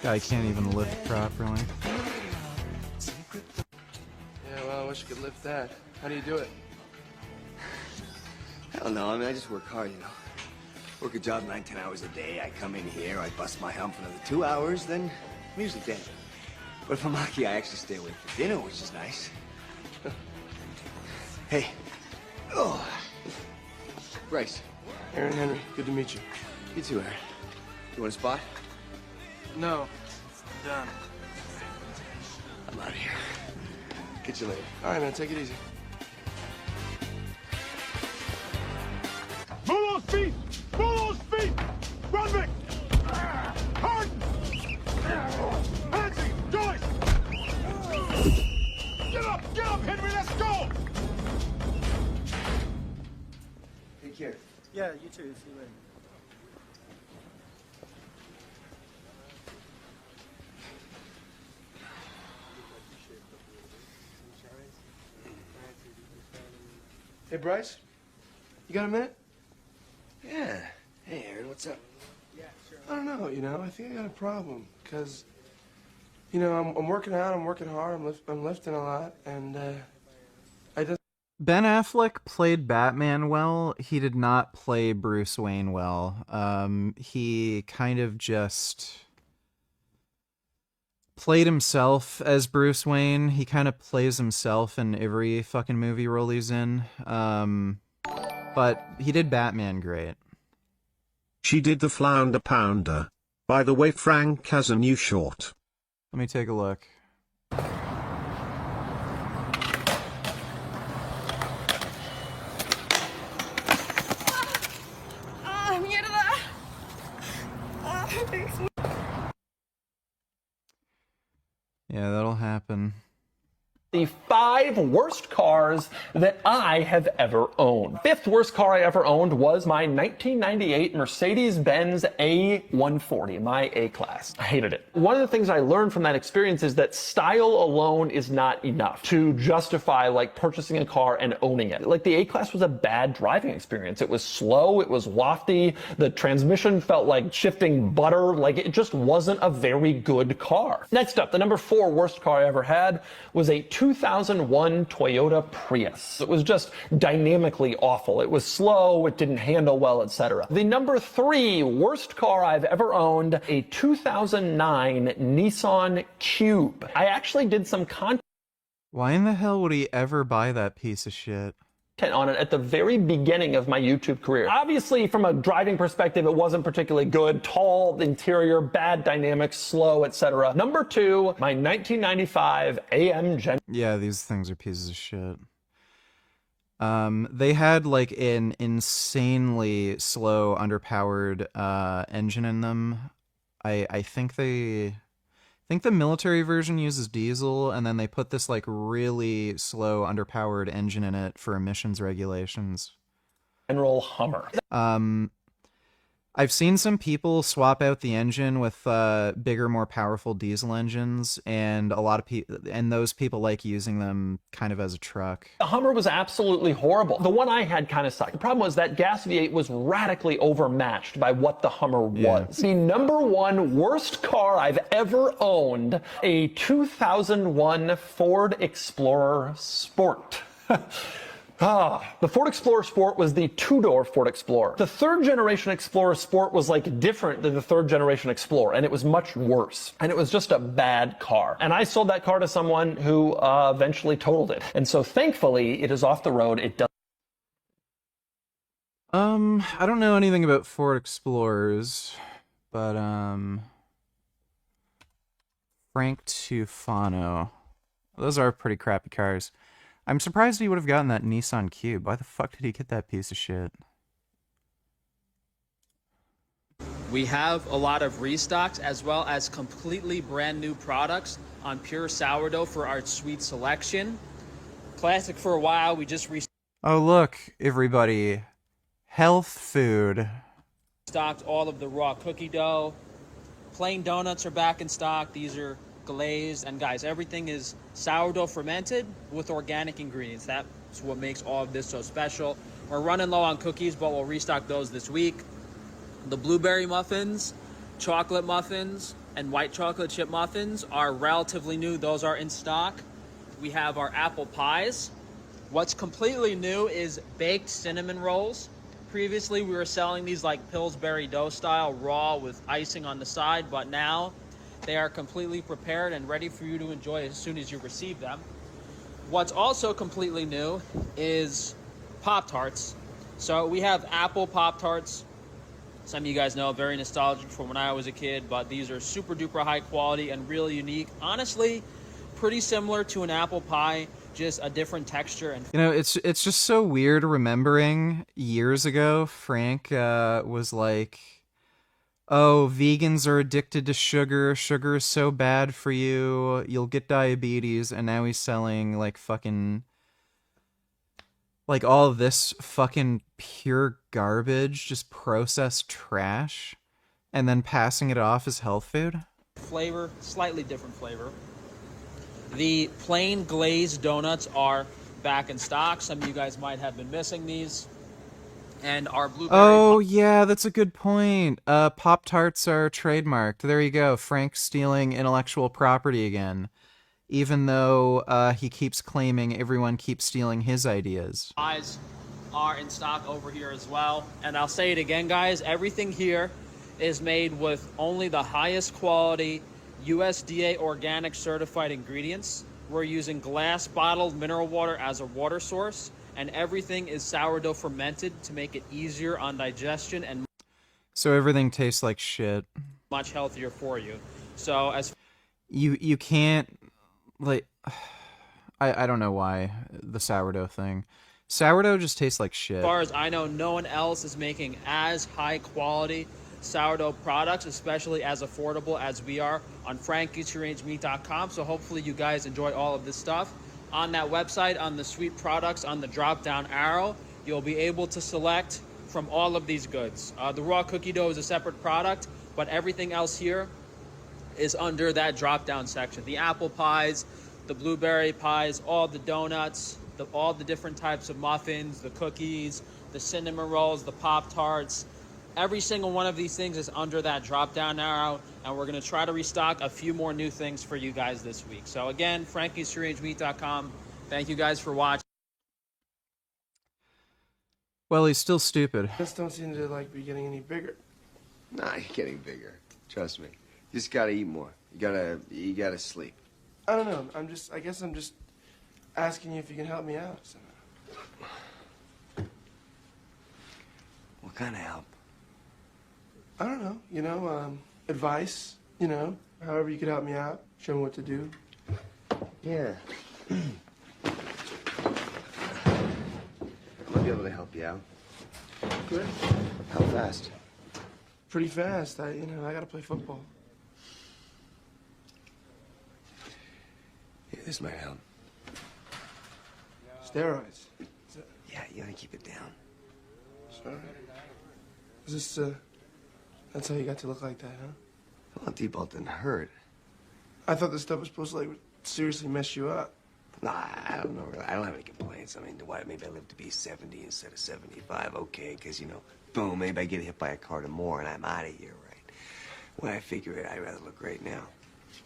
Guy can't even lift properly. Yeah, well, I wish I could lift that. How do you do it? I don't know. I mean, I just work hard, you know. Work a job 9-10 hours a day. I come in here, I bust my hump for another 2 hours, then I'm usually dead. But if I'm lucky, I actually stay awake for dinner, which is nice. Hey. Oh. Bryce. Aaron Henry, good to meet you. You too, Aaron. You want a spot? No. Done. I'm out of here. Catch you later. All right, man, take it easy. Move those feet! Move those feet! Rudnick! Harden! Patsy! Joyce! Get up, Henry, let's go! Take care. Yeah, you too. See you later. Hey, Bryce, you got a minute? Yeah. Hey, Aaron, what's up? I don't know, I think I got a problem, because, I'm working out, I'm working hard, I'm lifting a lot, and, I just... Ben Affleck played Batman well. He did not play Bruce Wayne well. He kind of just played himself as Bruce Wayne. He kind of plays himself in every fucking movie role he's in. But he did Batman great. She did the Flounder Pounder. By the way, Frank has a new short. Let me take a look. Yeah, that'll happen. The 5 worst cars that I have ever owned. 5th worst car I ever owned was my 1998 Mercedes-Benz A140, my A-Class. I hated it. One of the things I learned from that experience is that style alone is not enough to justify like purchasing a car and owning it. Like the A-Class was a bad driving experience. It was slow, it was wafty, the transmission felt like shifting butter, like it just wasn't a very good car. Next up, the number 4 worst car I ever had was a 2001 Toyota Prius. It was just dynamically awful. It was slow, it didn't handle well, etc. The number 3 worst car I've ever owned, a 2009 Nissan Cube. I actually did some content Why in the hell would he ever buy that piece of shit? on it at the very beginning of my YouTube career. Obviously, from a driving perspective, it wasn't particularly good. Tall interior, bad dynamics, slow, etc. Number 2, my 1995 AMG. Yeah, these things are pieces of shit. They had like an insanely slow, underpowered engine in them. I think the military version uses diesel, and then they put this like really slow, underpowered engine in it for emissions regulations. General Hummer. I've seen some people swap out the engine with bigger, more powerful diesel engines, and a lot of people, and those people like using them kind of as a truck. The Hummer was absolutely horrible. The one I had kind of sucked. The problem was that gas V8 was radically overmatched by what the Hummer was. The number 1 worst car I've ever owned, a 2001 Ford Explorer Sport. The Ford Explorer Sport was the 2-door Ford Explorer. The 3rd generation Explorer Sport was like different than the 3rd generation Explorer, and it was much worse. And it was just a bad car. And I sold that car to someone who eventually totaled it. And so thankfully, it is off the road. It does. I don't know anything about Ford Explorers, but Frank Tufano. Those are pretty crappy cars. I'm surprised he would have gotten that Nissan Cube. Why the fuck did he get that piece of shit? We have a lot of restocks as well as completely brand new products on pure sourdough for our sweet selection. Classic for a while, we just Oh look, everybody. Health food. restocked all of the raw cookie dough. Plain donuts are back in stock. These are glazed, and guys, everything is sourdough fermented with organic ingredients. That's what makes all of this so special. We're running low on cookies, but we'll restock those this week. The blueberry muffins, chocolate muffins, and white chocolate chip muffins are relatively new. Those are in stock. We have our apple pies. What's completely new is baked cinnamon rolls. Previously, we were selling these like Pillsbury dough style, raw with icing on the side, but now they are completely prepared and ready for you to enjoy as soon as you receive them. What's also completely new is Pop-Tarts. So we have apple Pop-Tarts. Some of you guys know, very nostalgic from when I was a kid, but these are super duper high quality and really unique. Honestly, pretty similar to an apple pie, just a different texture. And you know, it's just so weird remembering years ago, Frank was like, oh, vegans are addicted to sugar. Sugar is so bad for you. You'll get diabetes. And now he's selling like fucking, like all of this fucking pure garbage, just processed trash, and then passing it off as health food. flavor, slightly different flavor. The plain glazed donuts are back in stock. Some of you guys might have been missing these. And our blueberry... Oh, yeah, that's a good point. Pop-Tarts are trademarked. There you go. Frank's stealing intellectual property again. Even though he keeps claiming everyone keeps stealing his ideas. Pies are in stock over here as well. And I'll say it again, guys. Everything here is made with only the highest quality USDA organic certified ingredients. We're using glass bottled mineral water as a water source. And everything is sourdough fermented to make it easier on digestion and so everything tastes like shit. Much healthier for you. So as you can't, like, I don't know why the sourdough thing. Sourdough just tastes like shit. As far as I know, no one else is making as high quality sourdough products, especially as affordable as we are on frankie'srearrangemeat.com. So hopefully you guys enjoy all of this stuff. On that website, on the sweet products, on the drop-down arrow, you'll be able to select from all of these goods. The raw cookie dough is a separate product, but everything else here is under that drop-down section. The apple pies, the blueberry pies, all the donuts, all the different types of muffins, the cookies, the cinnamon rolls, the Pop-Tarts. Every single one of these things is under that drop-down arrow, and we're going to try to restock a few more new things for you guys this week. So again, frankie'srearrangemeat.com. Thank you guys for watching. Well, he's still stupid. Just don't seem to like be getting any bigger. Nah, you're getting bigger. Trust me. You just gotta eat more. You gotta sleep. I don't know. I guess I'm just asking you if you can help me out somehow. What kind of help? I don't know. You know, advice. You know, however you could help me out. Show me what to do. Yeah. I'll be able to help you out. Good. How fast? Pretty fast. I gotta play football. Yeah, this might help. Steroids. Yeah, you gotta keep it down. Sorry. Is this, that's how you got to look like that, huh? Well, D-ball didn't hurt. I thought this stuff was supposed to, like, seriously mess you up. Nah, I don't know. Really. I don't have any complaints. I mean, why? Maybe I live to be 70 instead of 75. Okay, because, you know, boom, maybe I get hit by a car tomorrow and I'm out of here, right? When I figure it, I'd rather look great now.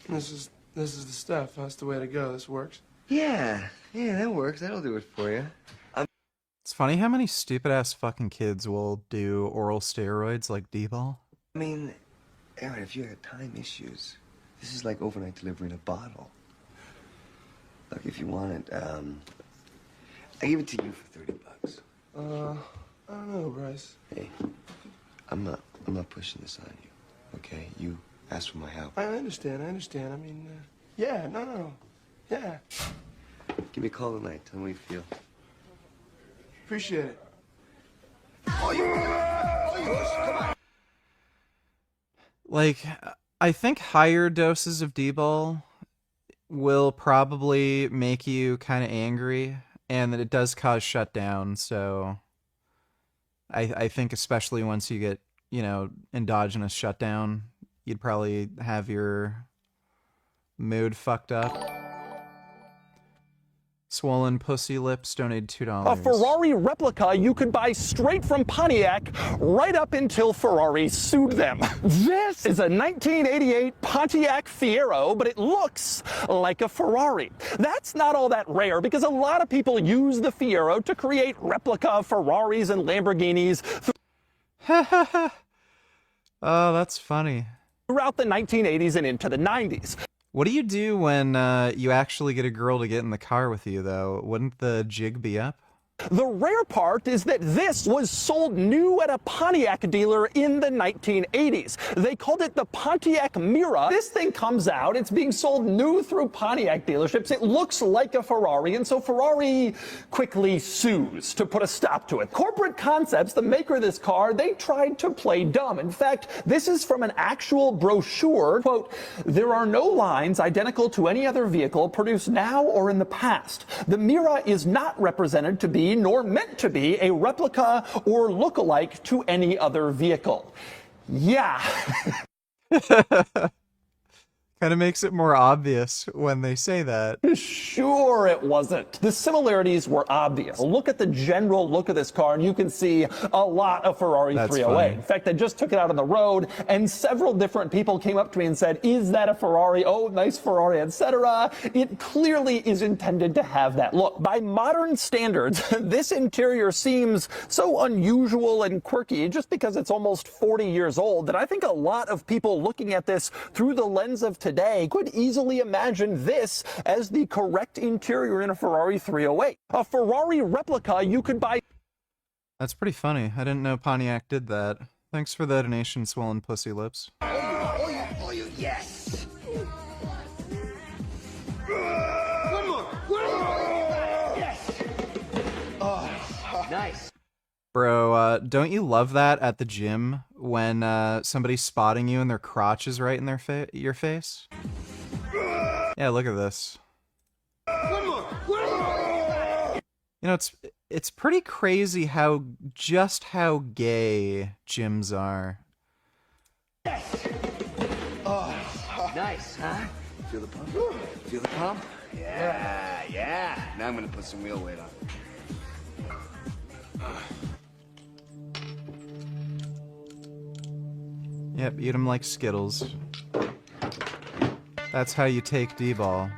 This is the stuff. That's the way to go. This works. Yeah, that works. That'll do it for you. It's funny how many stupid-ass fucking kids will do oral steroids like D-ball. I mean, Aaron, if you had time issues, this is like overnight delivery in a bottle. Look, if you want it, I give it to you for $30. I don't know, Bryce. Hey, I'm not pushing this on you, okay? You asked for my help. I understand. I mean, yeah, no. Yeah. Give me a call tonight. Tell me how you feel. Appreciate it. Like, I think higher doses of D-ball will probably make you kind of angry, and that it does cause shutdown, so I think especially once you get, you know, endogenous shutdown, you'd probably have your mood fucked up. Swollen Pussy Lips donated $2. A Ferrari replica you could buy straight from Pontiac right up until Ferrari sued them. This is a 1988 Pontiac Fiero, but it looks like a Ferrari. That's not all that rare because a lot of people use the Fiero to create replica Ferraris and Lamborghinis. Oh, that's funny. Throughout the 1980s and into the 90s. What do you do when you actually get a girl to get in the car with you, though? Wouldn't the jig be up? The rare part is that this was sold new at a Pontiac dealer in the 1980s. They called it the Pontiac Mira. This thing comes out, it's being sold new through Pontiac dealerships. It looks like a Ferrari, and so Ferrari quickly sues to put a stop to it. Corporate Concepts, the maker of this car, they tried to play dumb. In fact, this is from an actual brochure. Quote, "There are no lines identical to any other vehicle produced now or in the past. The Mira is not represented to be nor meant to be a replica or look-alike to any other vehicle." Yeah. Kind of makes it more obvious when they say that. Sure it wasn't. The similarities were obvious. Look at the general look of this car and you can see a lot of Ferrari That's 308. funny. In fact, I just took it out on the road and several different people came up to me and said, is that a Ferrari? Oh, nice Ferrari, etc. It clearly is intended to have that look. By modern standards, this interior seems so unusual and quirky just because it's almost 40 years old that I think a lot of people looking at this through the lens of today could easily imagine this as the correct interior in a Ferrari 308. A Ferrari replica you could buy. That's pretty funny. I didn't know Pontiac did that. Thanks for the donation, Swollen Pussy Lips. Oh, you, yes! One more! Yes! Oh, nice. Bro, don't you love that at the gym when somebody's spotting you and their crotch is right in their your face? Yeah, look at this. One more! You know, it's pretty crazy how gay gyms are. Oh, nice, huh? Feel the pump? Feel the pump? Yeah. Now I'm gonna put some real weight on. Yep, eat them like Skittles. That's how you take D-ball.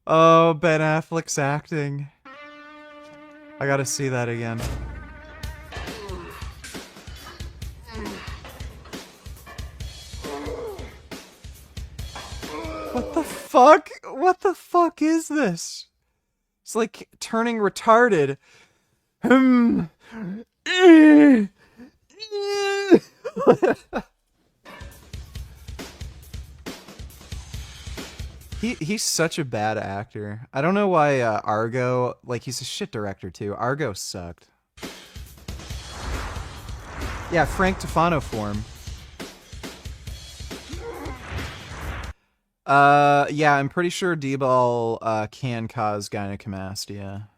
Oh, Ben Affleck's acting. I gotta see that again. What the fuck? What the fuck is this? It's like turning retarded. He's such a bad actor. I don't know why Argo, like, he's a shit director too. Argo sucked. Yeah, Frank Tufano form. Yeah, I'm pretty sure D-ball can cause gynecomastia.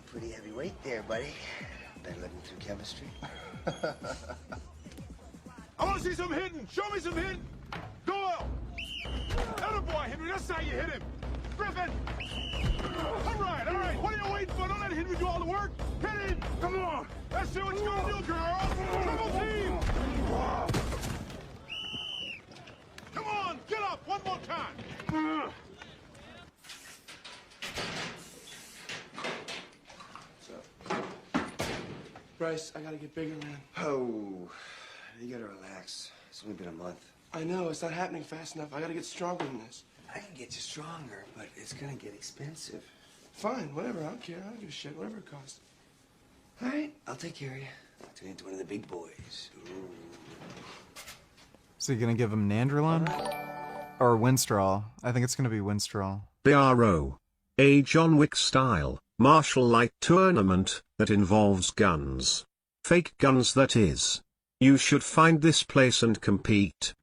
Pretty heavy weight there, buddy. Better let me through chemistry. I want to see some hitting. Show me some hitting. Go out. Attaboy, Henry. That's how you hit him. Griffin. All right. What are you waiting for? Don't let Henry do all the work. Hit him. Come on. Let's see what you're going to do, girl. Triple team. Come on. Get up. One more time. Bryce, I gotta get bigger, man. Oh, you gotta relax. It's only been a month. I know, it's not happening fast enough. I gotta get stronger than this. I can get you stronger, but it's gonna get expensive. Fine, whatever. I don't care. I don't give a shit. Whatever it costs. All right, I'll take care of you. I'll turn you into one of the big boys. Ooh. So you gonna give him Nandrolone? Or Winstrol? I think it's gonna be Winstrol. BRO. A John Wick style, martial light tournament, that involves guns. Fake guns, that is. You should find this place and compete.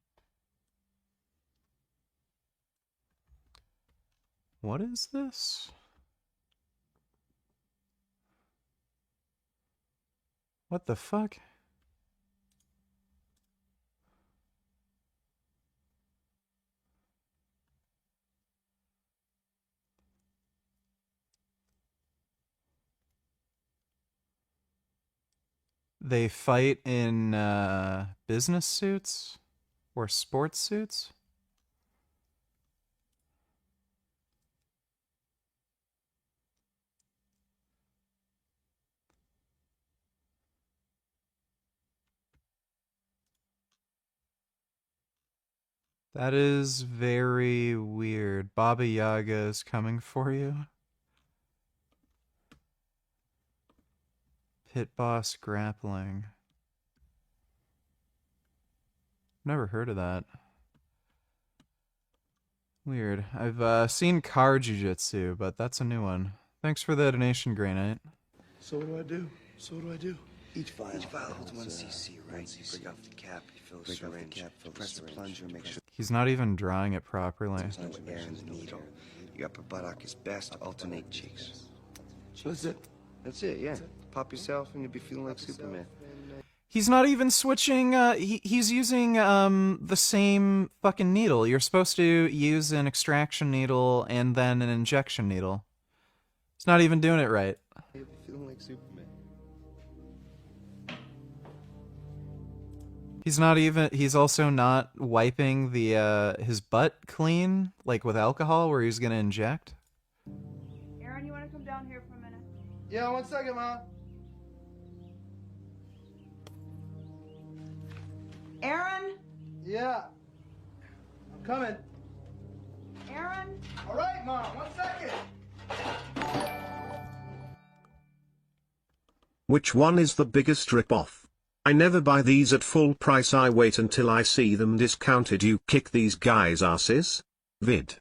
What is this? What the fuck? They fight in business suits or sports suits? That is very weird. Baba Yaga is coming for you. Pit boss grappling. Never heard of that. Weird. I've seen car jujitsu, but that's a new one. Thanks for the donation, Grey Knight. So what do I do? So what do I do? Each vial holds 1 cc, right? You break off the cap, you fill the syringe, press the plunger, make sure He's not even drawing it properly. there's no air in the needle. Your upper buttock is best, alternate cheeks. That's it? That's it, yeah. Pop yourself and you'll be feeling like Superman. He's not even switching, he's using, the same fucking needle. You're supposed to use an extraction needle and then an injection needle. He's not even doing it right. You'll be feeling like Superman. He's also not wiping the, his butt clean, like with alcohol, where he's gonna inject. Aaron, you want to come down here for a minute? Yeah, 1 second, Mom. Aaron? Yeah. I'm coming. Aaron? All right, Mom. 1 second. Which one is the biggest rip-off? I never buy these at full price, I wait until I see them discounted. You kick these guys' asses? Vid.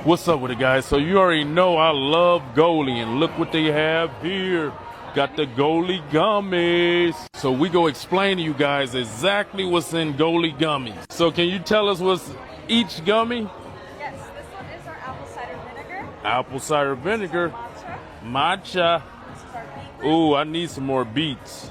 What's up with it, guys? So you already know I love Goalie, and look what they have here. Got the Goalie gummies. So we go explain to you guys exactly what's in Goalie gummies. So can you tell us what's each gummy? Yes, this one is our apple cider vinegar. Apple cider vinegar. Matcha. Ooh, I need some more beets.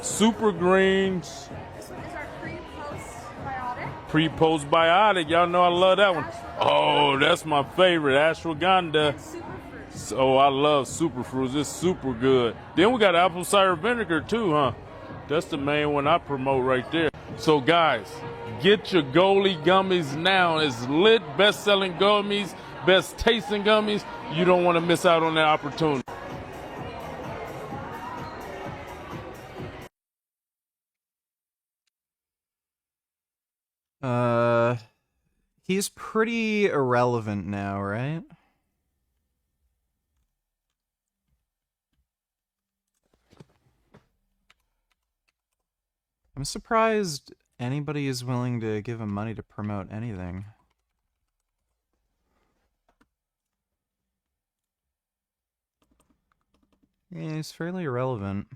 Super greens. This one is our pre-post-biotic. Pre-postbiotic. Y'all know I love that one. Oh, that's my favorite. Ashwagandha. Oh, I love super fruits. It's super good. Then we got apple cider vinegar too, huh? That's the main one I promote right there. So guys, get your Goalie gummies now. It's lit, best-selling gummies, best tasting gummies. You don't want to miss out on that opportunity. He's pretty irrelevant now, right? I'm surprised anybody is willing to give him money to promote anything. Yeah, he's fairly irrelevant.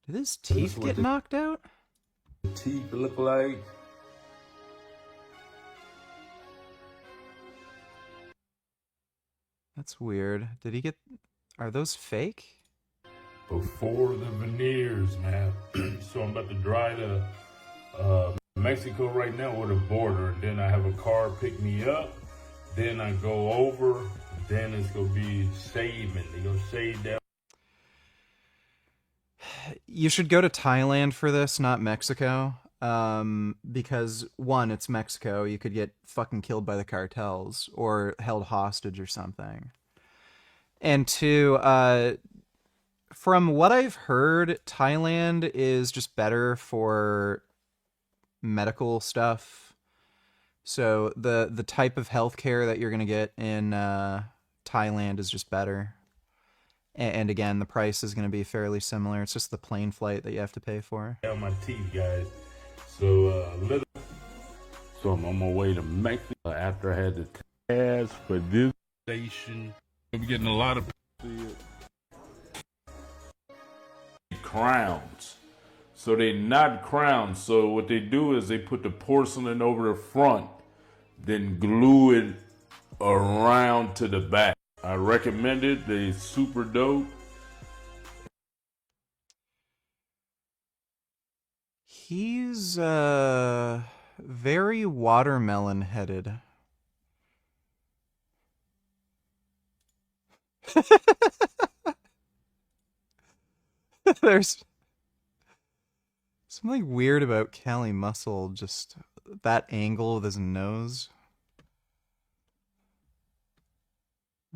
Did his teeth get knocked out? Teeth look like. That's weird. Did he get... Are those fake? Before the veneers, man. So I'm about to drive to Mexico right now with a border. And then I have a car pick me up. Then I go over. Then it's going to be shaving. They're going to shave that. You should go to Thailand for this, not Mexico. Because one, it's Mexico. You could get fucking killed by the cartels or held hostage or something. And two, from what I've heard, Thailand is just better for medical stuff. So the type of healthcare that you're gonna get in Thailand is just better. And again, the price is gonna be fairly similar. It's just the plane flight that you have to pay for. On my teeth, guys. So so I'm on my way to Mexico after I had the test for this station. I'm getting a lot of crowns. So they're not crowns. So what they do is they put the porcelain over the front, then glue it around to the back. I recommend it. They're super dope. He's very watermelon headed. There's something weird about Cali Muscle, just that angle with his nose.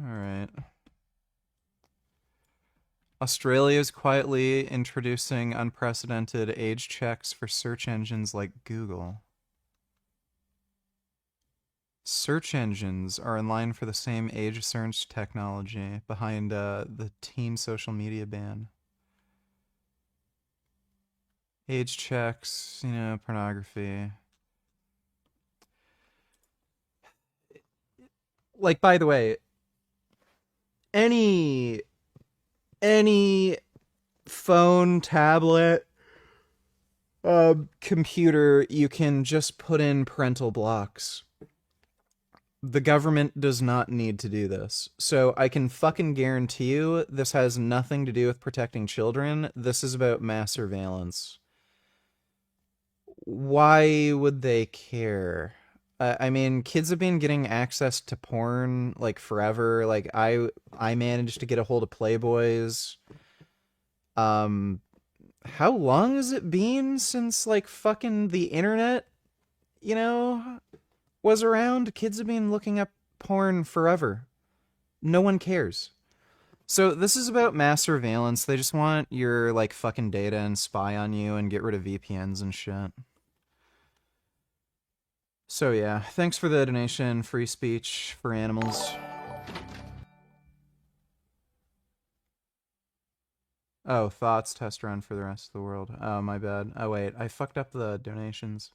Alright. Australia's quietly introducing unprecedented age checks for search engines like Google. Search engines are in line for the same age search technology behind the teen social media ban. Age checks, pornography. Like, by the way, any phone, tablet, computer, you can just put in parental blocks. The government does not need to do this. So I can fucking guarantee you this has nothing to do with protecting children. This is about mass surveillance. Why would they care? I mean, kids have been getting access to porn like forever. Like I managed to get a hold of Playboys. How long has it been since like fucking the internet, was around? Kids have been looking up porn forever. No one cares. So this is about mass surveillance. They just want your like fucking data and spy on you and get rid of VPNs and shit. So yeah, thanks for the donation. Free speech for animals. Oh, thoughts, test run for the rest of the world. Oh, my bad. Oh, wait, I fucked up the donations.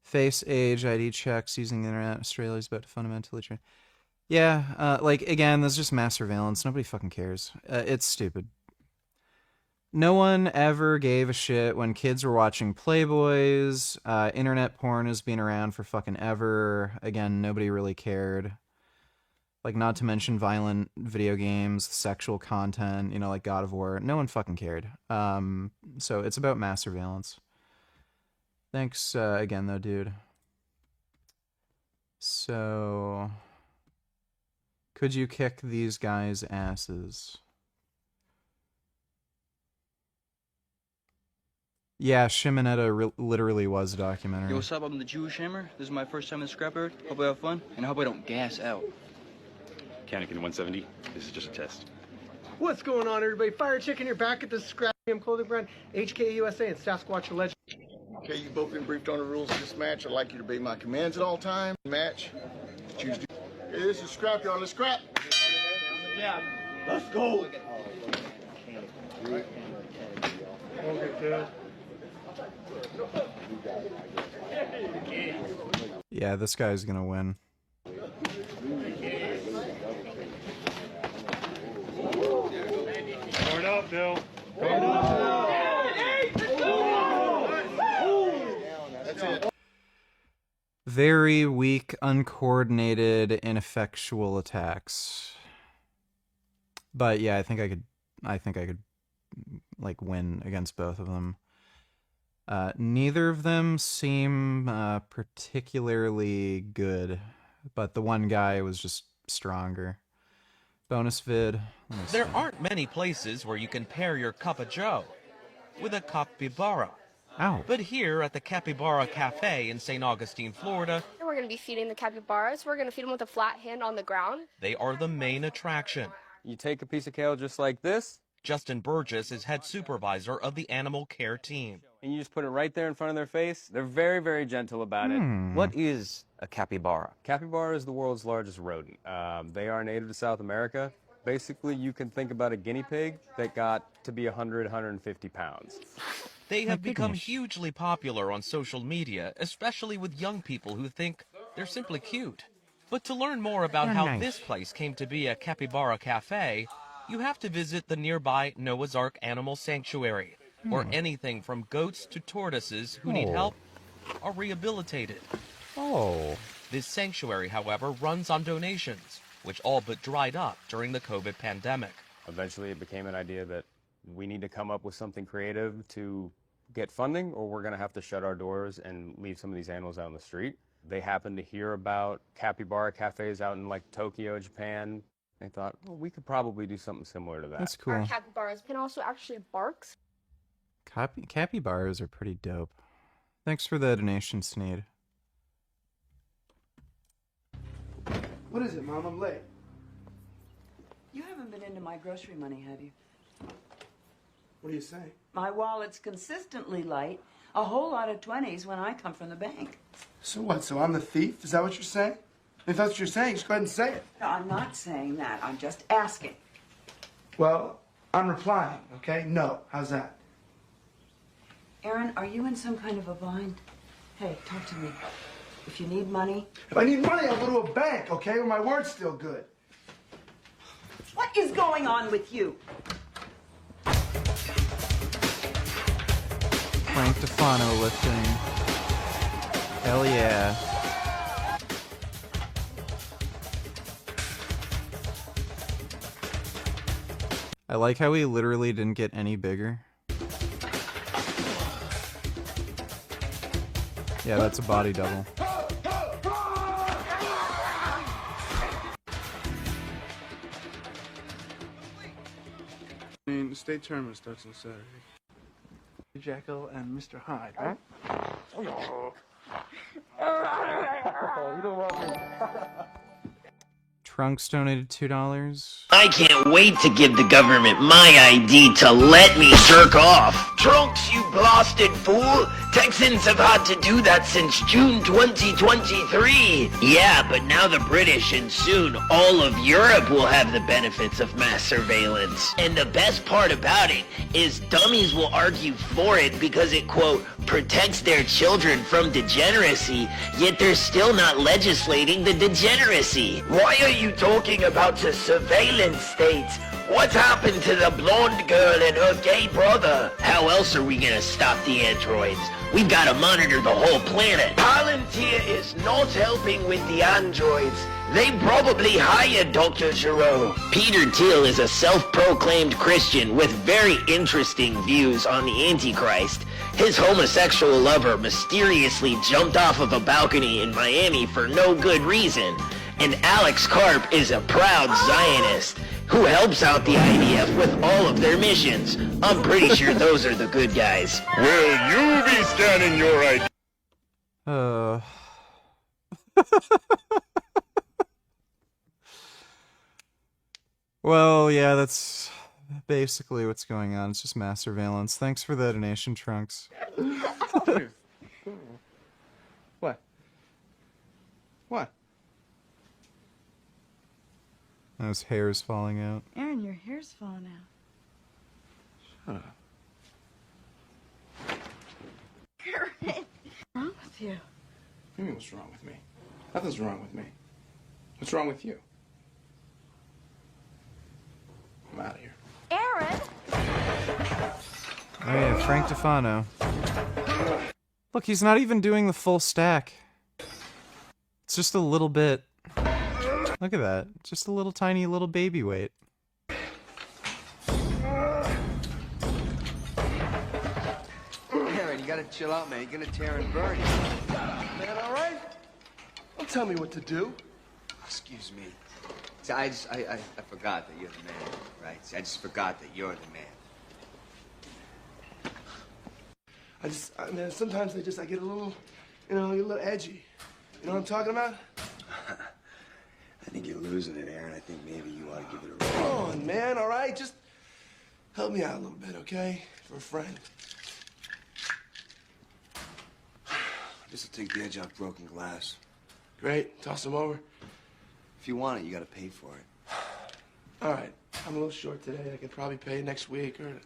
Face, age, ID checks using the internet. Australia's about to fundamentally change. Yeah, like, again, this is just mass surveillance. Nobody fucking cares. It's stupid. No one ever gave a shit when kids were watching Playboys. Internet porn has been around for fucking ever. Again, nobody really cared. Like, not to mention violent video games, sexual content, like God of War. No one fucking cared. So it's about mass surveillance. Thanks again, though, dude. So, could you kick these guys' asses? Yeah, Shimonetta literally was a documentary. Yo, what's up? I'm the Jewish Hammer. This is my first time in the scrapyard. Hope I have fun, and I hope I don't gas out. Kaneken 170, this is just a test. What's going on, everybody? Fire Chicken here, back at the Scrap clothing brand, HK USA and Sasquatch Legend. Okay, you both been briefed on the rules of this match. I'd like you to obey my commands at all times. Match, choose to... Hey, this is Scrapyard. Let's scrap. Yeah. Let's go. Yeah, this guy's gonna win. Guard up, Bill. Guard up. That's it. Very weak, uncoordinated, ineffectual attacks. But yeah, I think I could like win against both of them. Neither of them seem particularly good, but the one guy was just stronger. Bonus vid. There aren't many places where you can pair your cup of joe with a capybara. Ow. But here at the Capybara Cafe in St. Augustine, Florida, we're going to be feeding the capybaras. We're going to feed them with a flat hand on the ground. They are the main attraction. You take a piece of kale just like this. Justin Burgess is head supervisor of the animal care team. And you just put it right there in front of their face. They're very, very gentle about it. What is a capybara? Capybara is the world's largest rodent. They are native to South America. Basically, you can think about a guinea pig that got to be 100, 150 pounds. They have become hugely popular on social media, especially with young people who think they're simply cute. But to learn more about how this place came to be a Capybara Cafe, you have to visit the nearby Noah's Ark Animal Sanctuary, where anything from goats to tortoises who need help are rehabilitated. This sanctuary, however, runs on donations, which all but dried up during the COVID pandemic. Eventually, it became an idea that we need to come up with something creative to get funding, or we're going to have to shut our doors and leave some of these animals out in the street. They happened to hear about capybara cafes out in like Tokyo, Japan. They thought, well, we could probably do something similar to that. That's cool. Our capybaras can also actually bark. Capybaras are pretty dope. Thanks for the donation, Sneed. What is it, Mom? I'm late. You haven't been into my grocery money, have you? What are you saying? My wallet's consistently light. A whole lot of 20s when I come from the bank. So what? So I'm the thief? Is that what you're saying? If that's what you're saying, just go ahead and say it. No, I'm not saying that. I'm just asking. Well, I'm replying, okay? No. How's that? Aaron, are you in some kind of a bind? Hey, talk to me. If you need money... If I need money, I'll go to a bank, okay? Where my word's still good. What is going on with you? Frank Stefano lifting. Hell yeah. I like how he literally didn't get any bigger. Yeah, that's a body double. I mean, the state tournament starts on Saturday. Jekyll and Mr. Hyde, right? Oh, you don't want me. Trunks donated $2. I can't wait to give the government my ID to let me jerk off. Trunks, you blasted fool! Texans have had to do that since June 2023. Yeah, but now the British and soon all of Europe will have the benefits of mass surveillance. And the best part about it is dummies will argue for it because it, quote, protects their children from degeneracy, yet they're still not legislating the degeneracy. Why are you talking about the surveillance states? What happened to the blonde girl and her gay brother? How else are we gonna stop the androids? We've gotta monitor the whole planet. Palantir is not helping with the androids. They probably hired Dr. Giraud. Peter Thiel is a self-proclaimed Christian with very interesting views on the Antichrist. His homosexual lover mysteriously jumped off of a balcony in Miami for no good reason. And Alex Karp is a proud Zionist who helps out the IDF with all of their missions. I'm pretty sure those are the good guys. Will you be standing your ID? Well, yeah, that's basically what's going on. It's just mass surveillance. Thanks for the donation, Trunks. What? What? His hair's falling out. Aaron, your hair's falling out. Shut up. Aaron, what's wrong with you? What do you mean, what's wrong with me? Nothing's wrong with me. What's wrong with you? I'm out of here. Aaron! Oh yeah, Frank Stefano. Look, he's not even doing the full stack. It's just a little bit. Look at that. Just a little tiny little baby weight. Aaron, you gotta chill out, man. You're gonna tear and burn. Man, all right? Don't tell me what to do. Excuse me. See, I forgot that you're the man, right? See, I just forgot that you're the man. Man, sometimes I get a little, a little edgy. You know what I'm talking about? I think you're losing it, Aaron. I think maybe you ought to give it a Come on, man, all right? Just help me out a little bit, okay? For a friend. This'll take the edge off broken glass. Great. Toss them over. If you want it, you gotta pay for it. All right. I'm a little short today. I can probably pay next week or...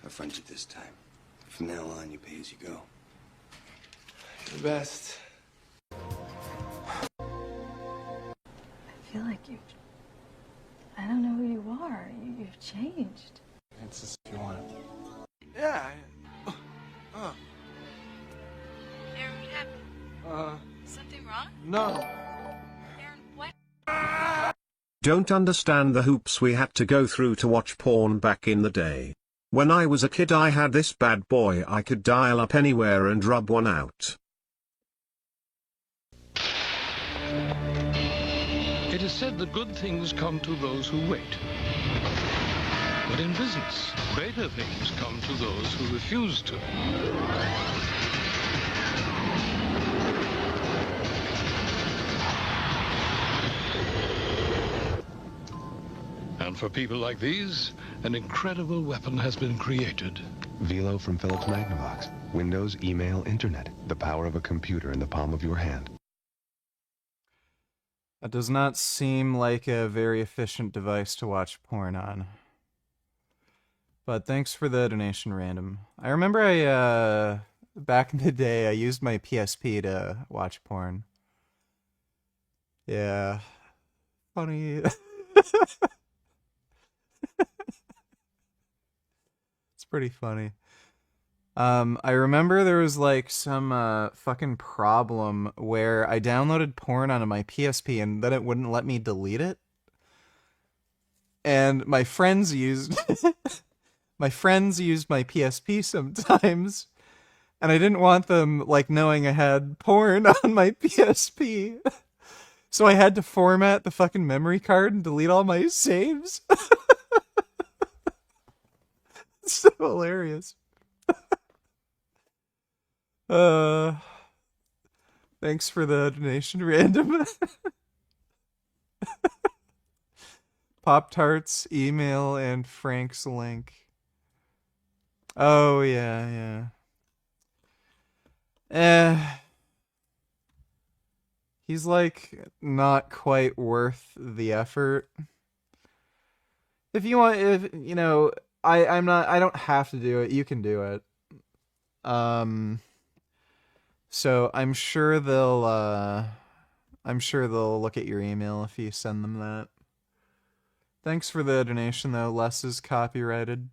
I'll front you this time. From now on, you pay as you go. You're the best. I feel like I don't know who you are. You've changed. It's just if you want it. Yeah. Aaron, what happened? Something wrong? No. Aaron, what? Don't understand the hoops we had to go through to watch porn back in the day. When I was a kid I had this bad boy I could dial up anywhere and rub one out. It is said that good things come to those who wait. But in business, greater things come to those who refuse to. And for people like these, an incredible weapon has been created. Velo from Philips Magnavox. Windows, email, internet. The power of a computer in the palm of your hand. That does not seem like a very efficient device to watch porn on. But thanks for the donation, random. I remember back in the day, I used my PSP to watch porn. Yeah. Funny. It's pretty funny. I remember there was like some fucking problem where I downloaded porn onto my PSP and then it wouldn't let me delete it. And my friends used my PSP sometimes, and I didn't want them like knowing I had porn on my PSP. So I had to format the fucking memory card and delete all my saves. It's so hilarious. Thanks for the donation, random. Pop-Tarts, email, and Frank's link. Oh, yeah. He's like not quite worth the effort. If you want, I don't have to do it. You can do it. So I'm sure they'll look at your email if you send them that. Thanks for the donation, though. Less is copyrighted.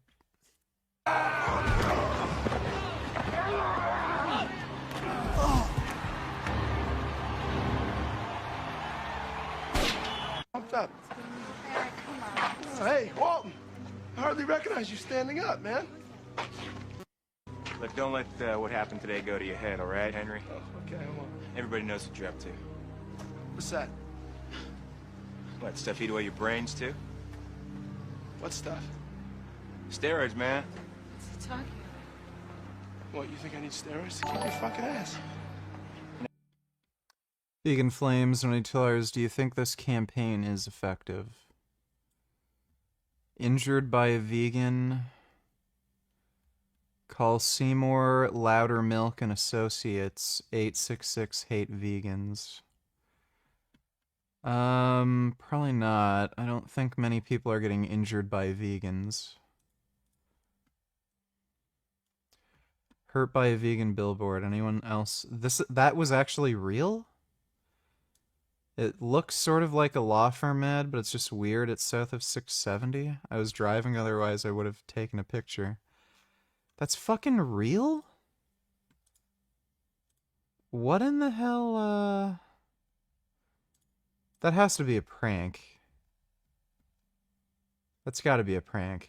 Pumped up. Oh, hey, Walton. I hardly recognize you standing up, man. Look, don't let what happened today go to your head, all right, Henry? Oh, okay, I won't. Everybody knows what you're up to. What's that? What, stuff eat away your brains, too? What stuff? Steroids, man. What's he talking What, you think I need steroids to kick your fucking ass? Vegan Flames, $22. Do you think this campaign is effective? Injured by a vegan. Call Seymour, Louder Milk, and Associates. 866 hate vegans. Probably not. I don't think many people are getting injured by vegans. Hurt by a vegan billboard. Anyone else? That was actually real? It looks sort of like a law firm ad, but it's just weird. It's south of 670. I was driving, otherwise I would have taken a picture. That's fucking real? What in the hell, That has to be a prank. That's gotta be a prank.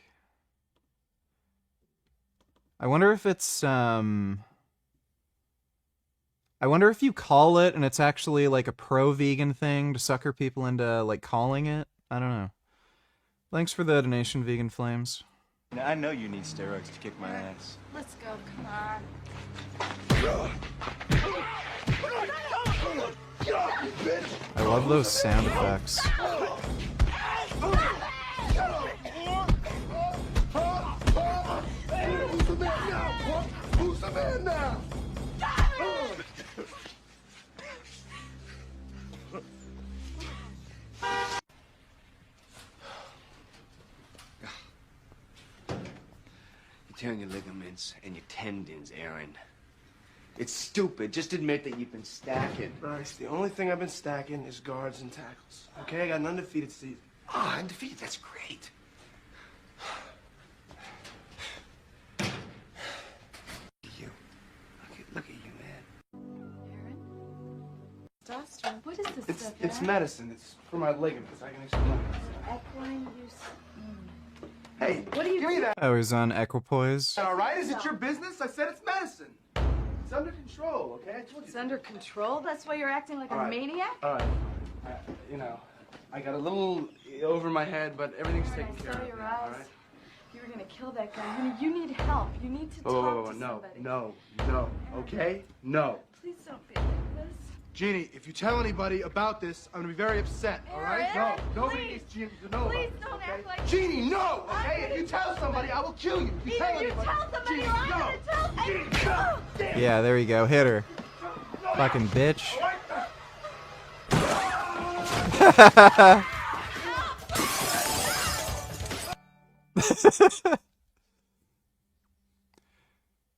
I wonder if it's, I wonder if you call it and it's actually like a pro-vegan thing to sucker people into like calling it. I don't know. Thanks for the donation, Vegan Flames. Now, I know you need steroids to kick my ass. Let's go, come on. I love those sound effects. Who's the man now? Who's the man now? You're tearing your ligaments and your tendons, Aaron. It's stupid. Just admit that you've been stacking. Bryce, the only thing I've been stacking is guards and tackles. Okay, I got an undefeated season. Ah, undefeated. That's great. You. Look at you, man. Testosterone? What is this stuff? It's medicine. It's for my ligaments. I can explain. Equine use. Hey, What do you give me that. I was on Equipoise. All right, is it your business? I said it's medicine. It's under control, okay? I told you. It's under control? That's why you're acting like All a right. maniac? All right. I got a little over my head, but everything's All right, taken care slow of. your now, all eyes. right? You were gonna kill that guy. Honey, you need help. You need to talk to somebody. No, okay? No. Please don't be like this. Jeannie, if you tell anybody about this, I'm gonna be very upset, all right? Aaron, No, nobody please. needs Jeannie to know Please about this, don't okay? act like Jeannie, no, I'm okay? If gonna you tell somebody, I will kill you. If you tell Either you anybody. tell somebody Jeannie, or I'm no. gonna tell Jeannie, Yeah, there you go. Hit her. Fucking bitch.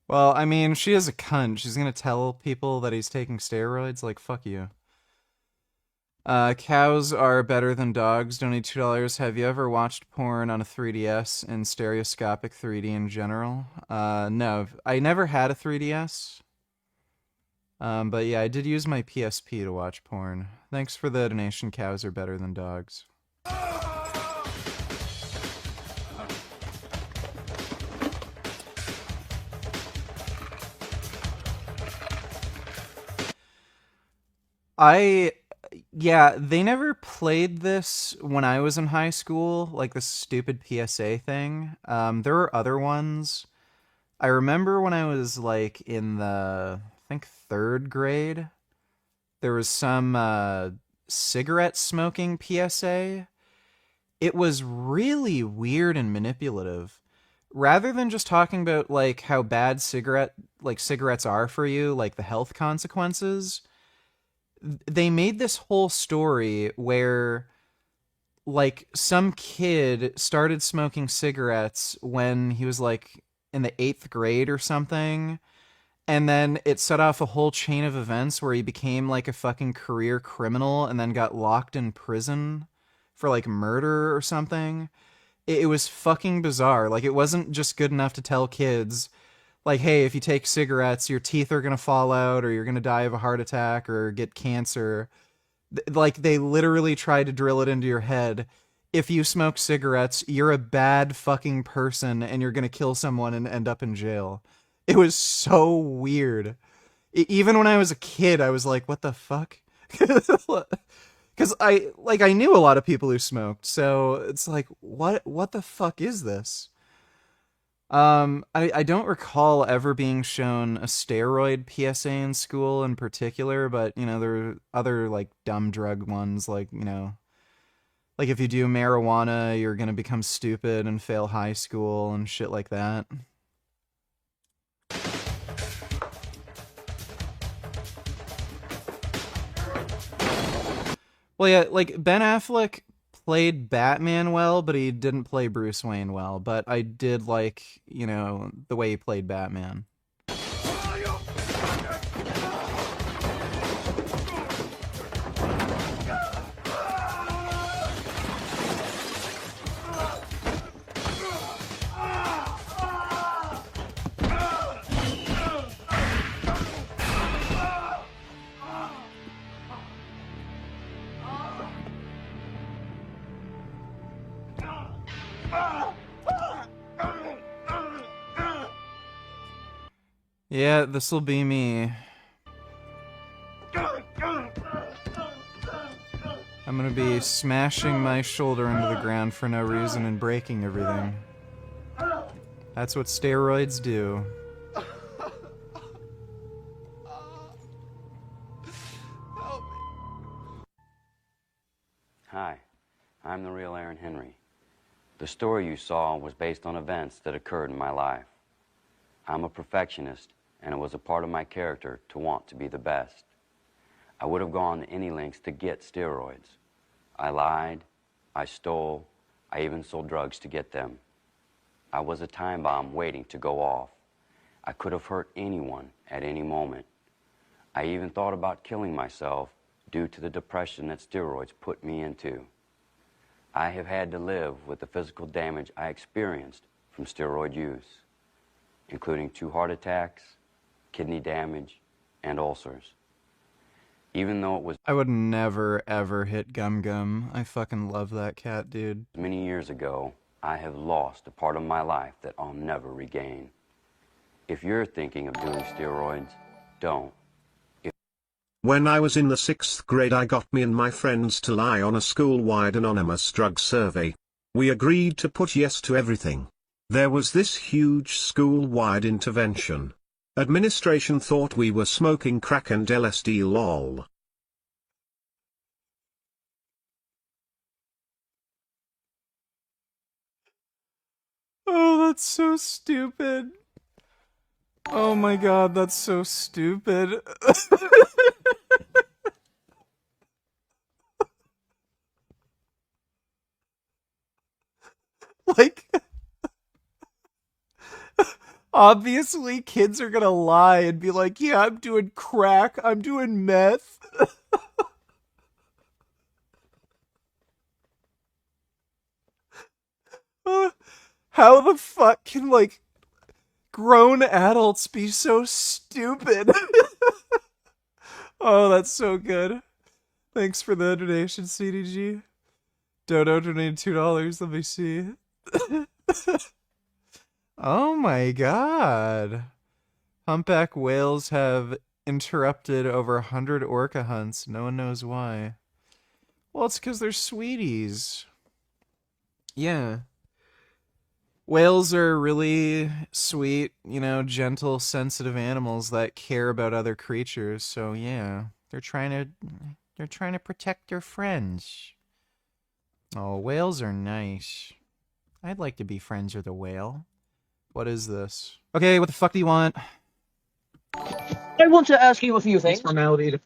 Well, I mean, she is a cunt. She's gonna tell people that he's taking steroids. Like, fuck you. Cows are better than dogs. Donate $2. Have you ever watched porn on a 3DS and stereoscopic 3D in general? No, I never had a 3DS. But yeah, I did use my PSP to watch porn. Thanks for the donation. Cows are better than dogs. Yeah, they never played this when I was in high school, like this stupid PSA thing. There were other ones. I remember when I was like in the, I think, third grade, there was some cigarette smoking PSA. It was really weird and manipulative. Rather than just talking about like how bad cigarettes are for you, like the health consequences, they made this whole story where like some kid started smoking cigarettes when he was like in the 8th grade or something, and then it set off a whole chain of events where he became like a fucking career criminal and then got locked in prison for like murder or something. It was fucking bizarre. Like, it wasn't just good enough to tell kids like, hey, if you take cigarettes, your teeth are gonna fall out, or you're gonna die of a heart attack, or get cancer. Like, they literally tried to drill it into your head. If you smoke cigarettes, you're a bad fucking person, and you're gonna kill someone and end up in jail. It was so weird. Even when I was a kid, I was like, what the fuck? Because I knew a lot of people who smoked, so it's like, what the fuck is this? I don't recall ever being shown a steroid PSA in school in particular, but, you know, there were other, like, dumb drug ones, like, you know, like if you do marijuana, you're gonna become stupid and fail high school and shit like that. Well, yeah, like, Ben Affleck played Batman well, but he didn't play Bruce Wayne well. But I did like, you know, the way he played Batman. Yeah, this'll be me. I'm gonna be smashing my shoulder into the ground for no reason and breaking everything. That's what steroids do. Hi, I'm the real Aaron Henry. The story you saw was based on events that occurred in my life. I'm a perfectionist, and it was a part of my character to want to be the best. I would have gone to any lengths to get steroids. I lied, I stole, I even sold drugs to get them. I was a time bomb waiting to go off. I could have hurt anyone at any moment. I even thought about killing myself due to the depression that steroids put me into. I have had to live with the physical damage I experienced from steroid use, including 2 heart attacks, kidney damage, and ulcers. Even though it was I would never ever hit Gum Gum. I fucking love that cat, dude. many years ago, I have lost a part of my life that I'll never regain. If you're thinking of doing steroids, don't. When I was in the 6th grade, I got me and my friends to lie on a school-wide anonymous drug survey. We agreed to put yes to everything. There was this huge school-wide intervention. Administration thought we were smoking crack and LSD, lol. Oh, that's so stupid. Oh my god, that's so stupid. Like, Obviously, kids are gonna lie and be like, yeah, I'm doing crack, I'm doing meth. How the fuck can, like, grown adults be so stupid? Oh, that's so good. Thanks for the donation, CDG. Dodo donated $2. Let me see. Oh my god. Humpback whales have interrupted over 100 orca hunts. No one knows why. Well, it's because they're sweeties. Yeah. Whales are really sweet, you know, gentle, sensitive animals that care about other creatures. So yeah, they're trying to protect their friends. Oh, whales are nice. I'd like to be friends with a whale. What is this? Okay, what the fuck do you want? I want to ask you a few things. Formality.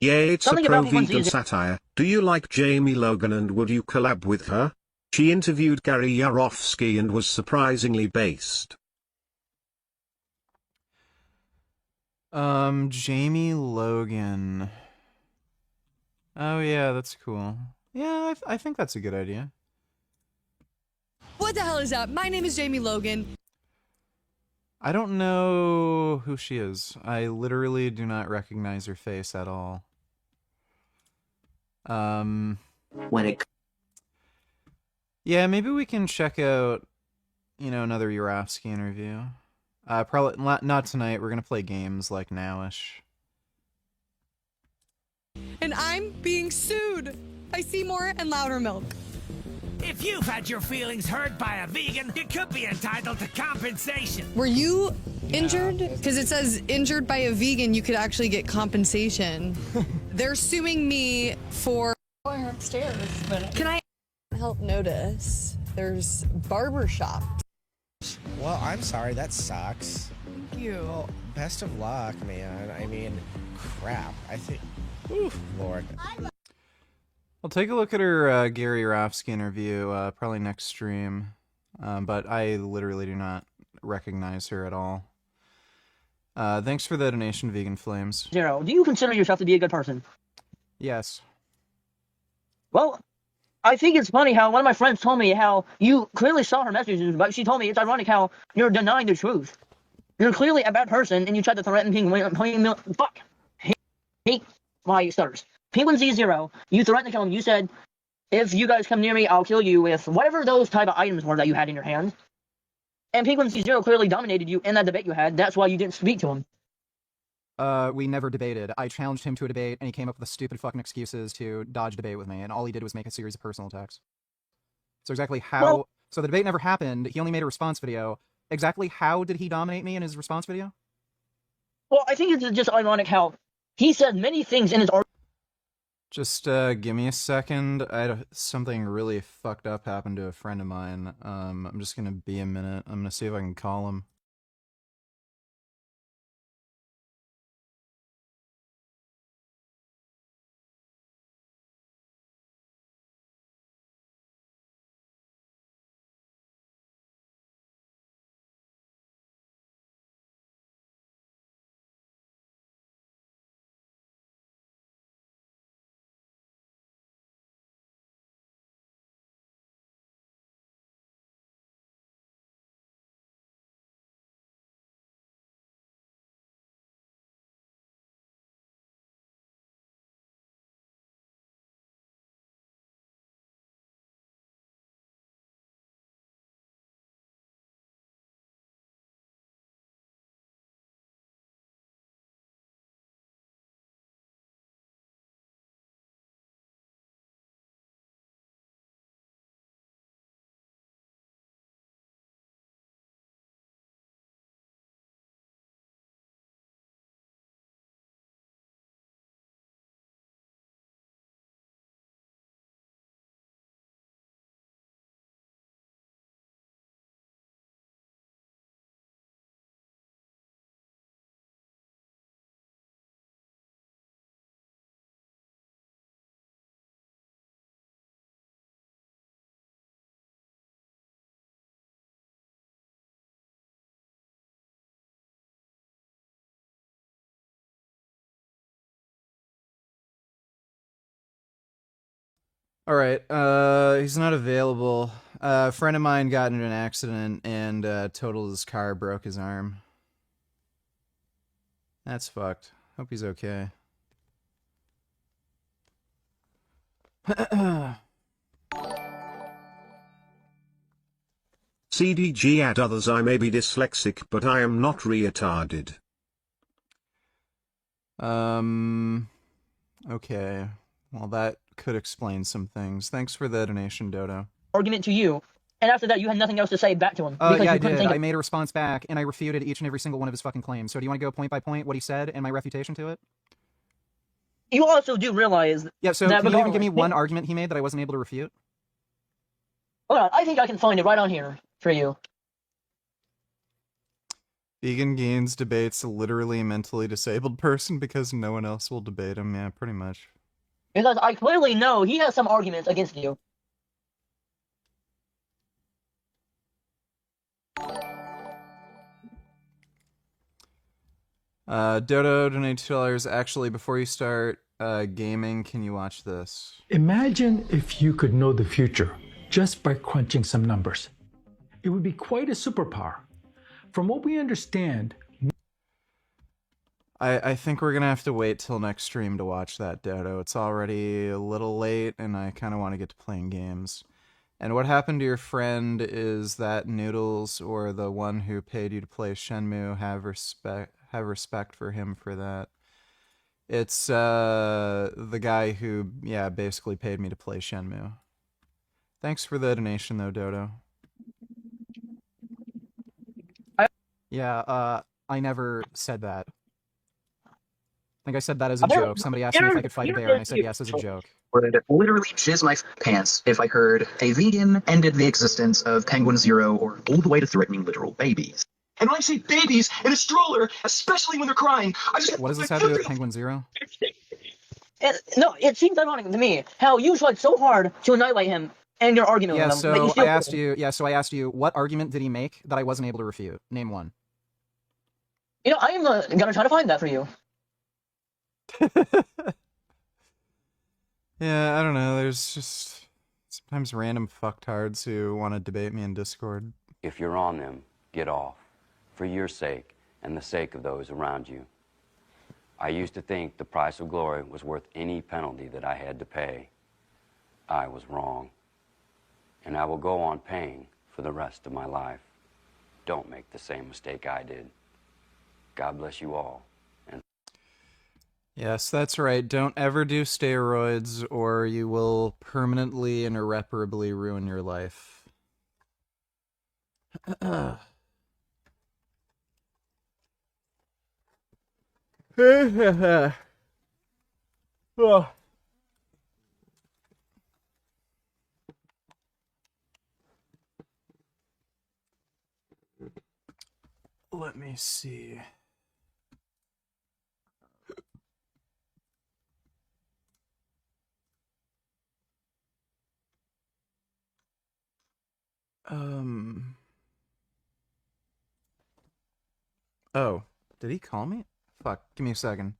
Yeah, it's Something a about Penguin's pro-vegan easy. satire. Do you like Jamie Logan and would you collab with her? She interviewed Gary Yarovsky and was surprisingly based. Jamie Logan. Oh yeah, that's cool. Yeah, I think that's a good idea. What the hell is up? My name is Jamie Logan. I don't know who she is. I literally do not recognize her face at all. When it Yeah, maybe we can check out, you know, another Yarovsky interview. Probably not tonight. We're gonna play games like nowish. And I'm being sued by Seymour and Louder Milk. If you've had your feelings hurt by a vegan, you could be entitled to compensation. Were you injured? Because it says injured by a vegan, you could actually get compensation. They're suing me for going upstairs. Can I help notice? There's barbershop. Well, I'm sorry, that sucks. Thank you. Well, best of luck, man. I mean, crap. I think... Oof, Lord. I'll take a look at her Gary Yarovsky interview probably next stream, but I literally do not recognize her at all. Thanks for the donation, Vegan Flames. Zero, do you consider yourself to be a good person? Yes. Well, I think it's funny how one of my friends told me how you clearly saw her messages, but she told me it's ironic how you're denying the truth. You're clearly a bad person, and you tried to threaten Penguin. Fuck. Hate my stutters. Penguin Z0, you threatened to kill him. You said, if you guys come near me, I'll kill you with whatever those type of items were that you had in your hand. And Penguin Z0 clearly dominated you in that debate you had. That's why you didn't speak to him. We never debated. I challenged him to a debate, and he came up with the stupid fucking excuses to dodge debate with me, and all he did was make a series of personal attacks. So exactly how... Well, so the debate never happened. He only made a response video. Exactly how did he dominate me in his response video? Well, I think it's just ironic how he said many things in his argument. Just give me a second. Something really fucked up happened to a friend of mine. I'm just gonna be a minute. I'm gonna see if I can call him. All right. He's not available. A friend of mine got in an accident and totaled his car, broke his arm. That's fucked. Hope he's okay. CDG at others. I may be dyslexic, but I am not retarded. Okay. Well, that could explain some things. Thanks for the donation, Dodo. Argument to you, and after that you had nothing else to say back to him. Yeah, you I couldn't did. think I made a response back, and I refuted each and every single one of his fucking claims. So do you want to go point by point what he said and my refutation to it? You also do realize Yeah, so that can you even give me one argument he made that I wasn't able to refute? Hold on, I think I can find it right on here for you. Vegan Gains debates a literally mentally disabled person because no one else will debate him. Yeah, pretty much. Because I clearly know he has some arguments against you. Dodo, donate $2. Actually, before you start gaming, can you watch this? Imagine if you could know the future just by crunching some numbers. It would be quite a superpower. From what we understand... I think we're going to have to wait till next stream to watch that, Dodo. It's already a little late, and I kind of want to get to playing games. And what happened to your friend is that Noodles, or the one who paid you to play Shenmue, have respect for him for that. It's the guy who, yeah, basically paid me to play Shenmue. Thanks for the donation, though, Dodo. Yeah, I never said that. I think I said that as a joke. Somebody asked me if I could fight a bear, and I said yes as a joke. Would literally jizz my pants if I heard a vegan ended the existence of Penguin Zero or all the way to threatening literal babies. And when I say babies in a stroller, especially when they're crying, I just... What does this have to do with Penguin Zero? No, it seems ironic to me how you tried so hard to annihilate him and your argument with him. So I asked you. Yeah, so I asked you, what argument did he make that I wasn't able to refute? Name one. You know, I am gonna try to find that for you. Yeah, I don't know. There's just sometimes random fucktards who want to debate me in Discord. If you're on them, get off. For your sake and the sake of those around you. I used to think the price of glory was worth any penalty that I had to pay. I was wrong. And I will go on paying for the rest of my life. Don't make the same mistake I did. God bless you all. Yes, that's right. Don't ever do steroids or you will permanently and irreparably ruin your life. Oh. Let me see. Oh, did he call me? Fuck, give me a second.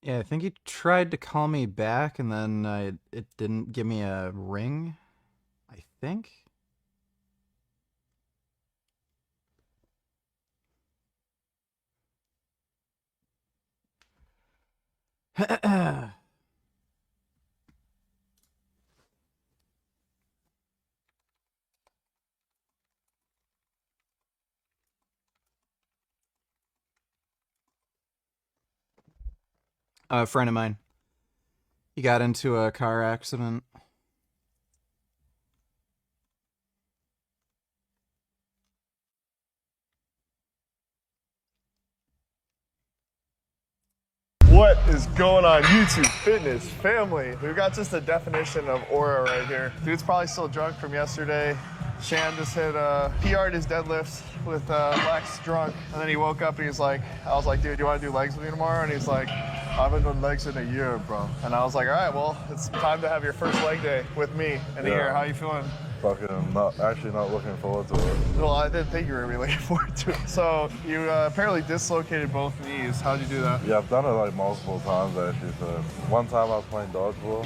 Yeah, I think he tried to call me back, and then it didn't give me a ring, I think. A friend of mine. He got into a car accident. What is going on YouTube fitness family? We've got just a definition of aura right here. Dude's probably still drunk from yesterday. Shan just hit PR'd his deadlifts with Lex drunk, and then he woke up and he's like, I was like, dude, you want to do legs with me tomorrow? And he's like, I haven't done legs in a year, bro. And I was like, all right, well, it's time to have your first leg day with me in a year. How you feeling? Fucking not looking forward to it. Well, I didn't think you were really looking forward to it. So you apparently dislocated both knees. How'd you do that? Yeah, I've done it like multiple times actually. So one time I was playing dodgeball.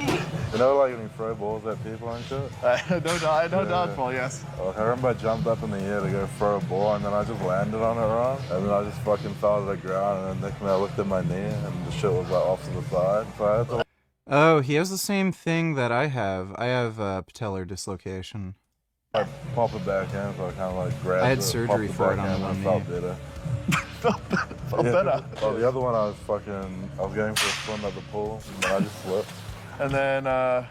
You know, like when you throw balls at people and shit? I know dodgeball, yes. Like, I remember I jumped up in the air to go throw a ball and then I just landed on it wrong. And then I just fucking fell to the ground and then next minute I looked at my knee and the shit was like off to the side. So I had to... Oh, he has the same thing that I have. I have patellar dislocation. I pop it back in, so I kind of like grabbed it. I had surgery for it on one knee. Felt better. Felt better. Oh, the other one I was going for a swim at the pool, and I just slipped. And then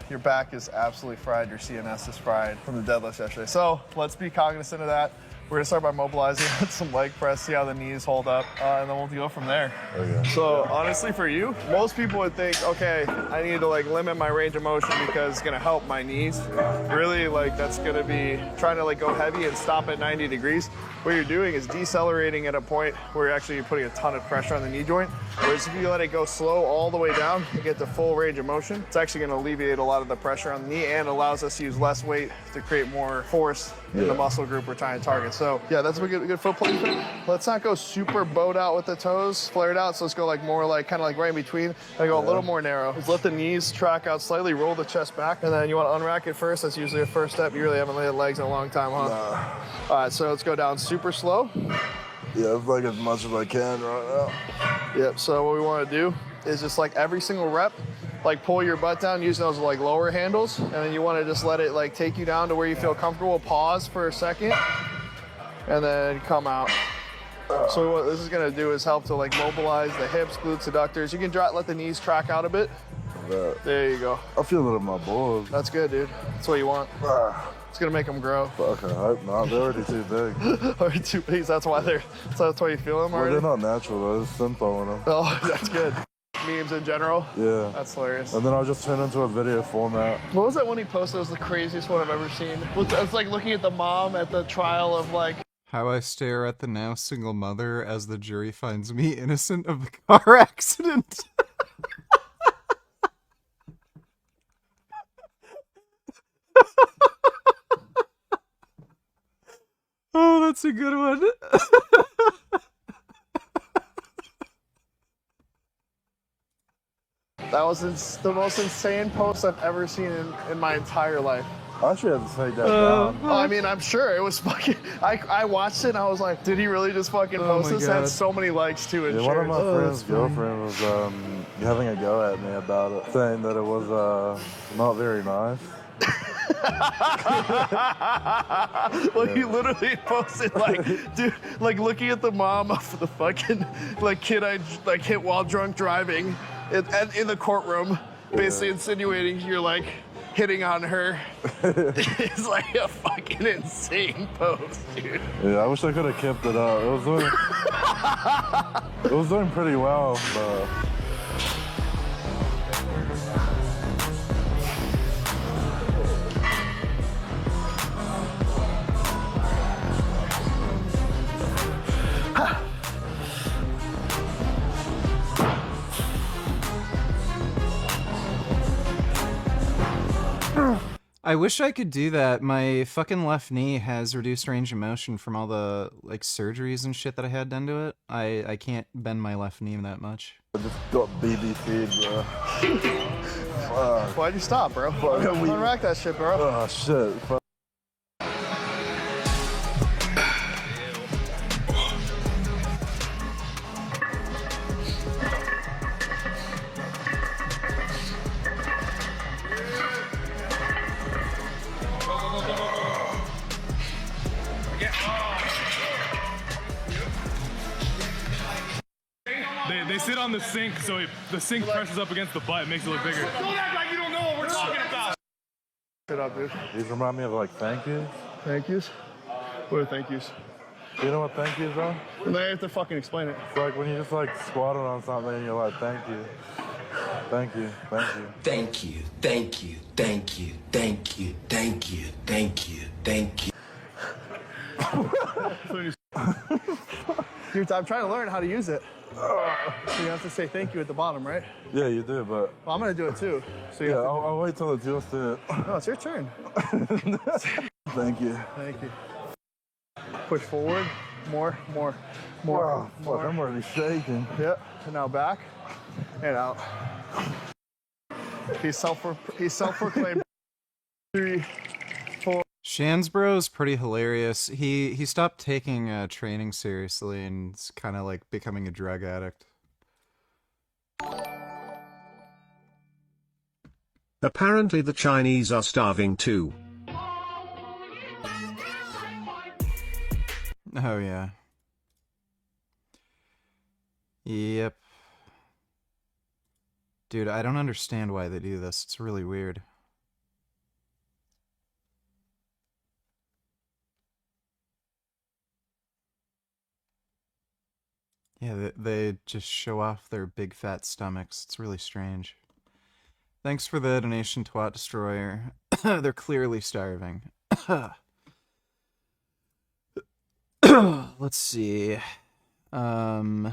your back is absolutely fried. Your CNS is fried from the deadlifts yesterday. So let's be cognizant of that. We're gonna start by mobilizing with some leg press, see how the knees hold up, and then we'll go from there. Okay. So honestly for you, most people would think, okay, I need to like limit my range of motion because it's gonna help my knees. Really, like that's gonna be trying to like go heavy and stop at 90 degrees. What you're doing is decelerating at a point where you're actually putting a ton of pressure on the knee joint. Whereas if you let it go slow all the way down and get the full range of motion, it's actually gonna alleviate a lot of the pressure on the knee and allows us to use less weight to create more force in the muscle group we're trying to target. So yeah, that's a good foot placement. Let's not go super bowed out with the toes, flared out. So let's go like more like kind of like right in between and go a little more narrow. Let's let the knees track out slightly, roll the chest back, and then you want to unrack it first. That's usually a first step. You really haven't laid legs in a long time, huh? Nah. All right, so let's go down super slow. Yeah, it's like as much as I can right now. Yep, so what we want to do is just like every single rep, like pull your butt down using those like lower handles, and then you want to just let it like take you down to where you feel comfortable. Pause for a second, and then come out. So what this is gonna do is help to like mobilize the hips, glutes, adductors. You can let the knees track out a bit. There you go. I feel it in my balls. That's good, dude. That's what you want. It's gonna make them grow. Fuck, I hope not. They're already too big. Already too big. That's why that's why you feel them already. Well, they're not natural though. There's synth in them. Oh, that's good. Memes in general. Yeah. That's hilarious. And then I'll just turn into a video format. What was that one he posted? It was the craziest one I've ever seen. It's like looking at the mom at the trial of like. How I stare at the now single mother as the jury finds me innocent of the car accident. Oh, that's a good one. That was the most insane post I've ever seen in my entire life. I actually had to take that down. Oh, I mean, I'm sure it was fucking. I watched it and I was like, did he really just fucking post this? It had so many likes too. Yeah, one of my friend's girlfriend was having a go at me about it, saying that it was not very nice. Well, he literally posted like, dude, like looking at the mom of the fucking like kid I like hit while drunk driving, in the courtroom, basically insinuating you're like hitting on her. It's like a fucking insane post, dude. Yeah, I wish I could have kept it up. It was doing pretty well, but. I wish I could do that. My fucking left knee has reduced range of motion from all the like surgeries and shit that I had done to it. I can't bend my left knee that much. I just got BBC'd, bro. Fuck. Why'd you stop, bro? Unrack that shit, bro. Oh, shit. Fuck. They sit on the sink, so the sink presses up against the butt, it makes it look bigger. Don't act like you don't know what we're talking about. Shut up, dude. These remind me of like thank yous. Thank yous? What are thank yous? You know what thank yous are? Well, they have to fucking explain it. It's like when you just like squatted on something and you're like, thank you. Thank you, thank you. Thank you, thank you, thank you, thank you, thank you, thank you, thank you. Dude, I'm trying to learn how to use it. So you have to say thank you at the bottom, right? Yeah, you do, but... Well, I'm gonna do it too. So you yeah, have to... I'll wait till it's yours to... No, it's your turn. Thank you. Thank you. Push forward. More. Oh, fuck, I'm already shaking. Yep. And now back and out. He's self-proclaimed. 3, 4. Shansbro's pretty hilarious. He stopped taking training seriously and is kind of like becoming a drug addict. Apparently the Chinese are starving too. Oh yeah. Yep. Dude, I don't understand why they do this. It's really weird. Yeah, they just show off their big fat stomachs. It's really strange. Thanks for the donation, Twat Destroyer. They're clearly starving. Let's see. NES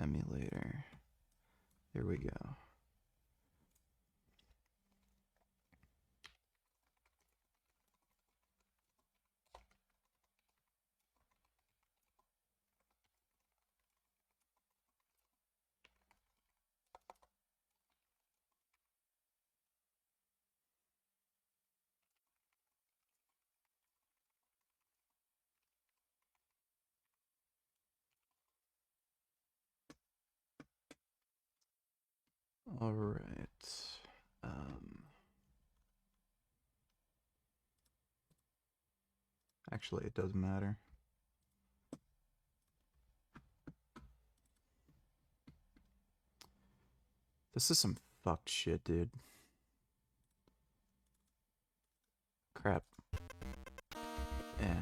emulator. Here we go. All right. Actually, it doesn't matter. This is some fucked shit, dude. Crap. Yeah.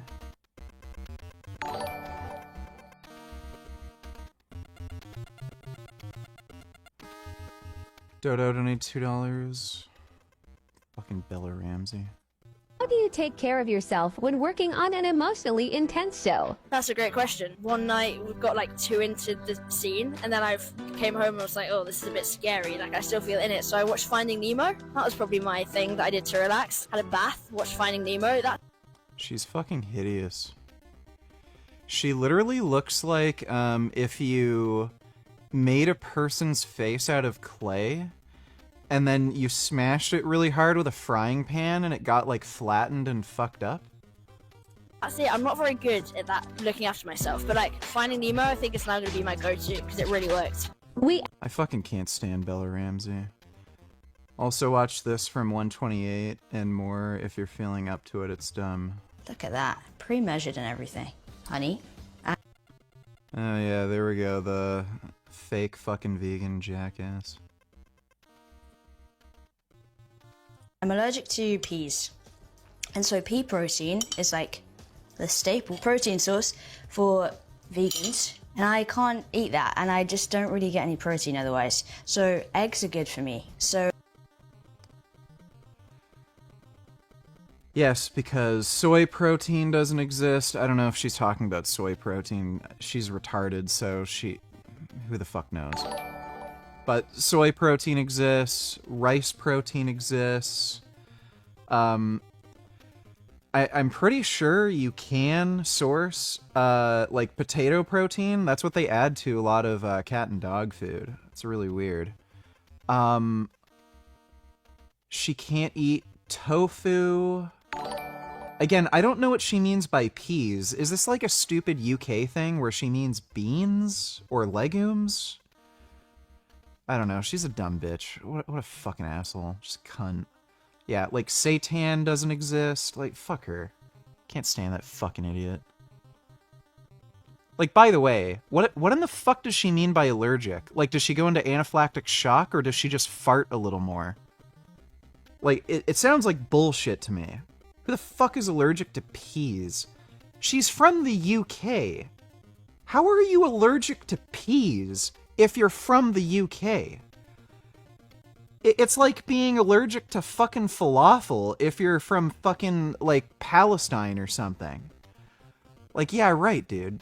Dodo donated $2. Fucking Bella Ramsey. How do you take care of yourself when working on an emotionally intense show? That's a great question. One night we got like too into the scene, and then I came home and was like, oh, this is a bit scary. Like I still feel in it. So I watched Finding Nemo. That was probably my thing that I did to relax. Had a bath, watched Finding Nemo. She's fucking hideous. She literally looks like if you made a person's face out of clay and then you smashed it really hard with a frying pan and it got like flattened and fucked up. That's it. I'm not very good at that, looking after myself. But like Finding Nemo, I think it's now going to be my go-to because it really worked. I fucking can't stand Bella Ramsey. Also watch this from 128 and more if you're feeling up to it. It's dumb. Look at that. Pre-measured and everything. Honey. Oh yeah, there we go. The fake fucking vegan jackass. I'm allergic to peas. And so pea protein is like the staple protein source for vegans. And I can't eat that, and I just don't really get any protein otherwise. So eggs are good for me. So Yes, because soy protein doesn't exist. I don't know if she's talking about soy protein. She's retarded, so who the fuck knows? But soy protein exists, rice protein exists, I'm pretty sure you can source like potato protein. That's what they add to a lot of cat and dog food. It's really weird. She can't eat tofu. Again, I don't know what she means by peas. Is this like a stupid UK thing where she means beans or legumes? I don't know. She's a dumb bitch. What a fucking asshole. Just cunt. Yeah, like seitan doesn't exist. Like, fuck her. Can't stand that fucking idiot. Like, by the way, what in the fuck does she mean by allergic? Like, does she go into anaphylactic shock or does she just fart a little more? Like, it sounds like bullshit to me. Who the fuck is allergic to peas? She's from the UK. How are you allergic to peas if you're from the UK? It's like being allergic to fucking falafel if you're from fucking, like, Palestine or something. Like, yeah, right, dude.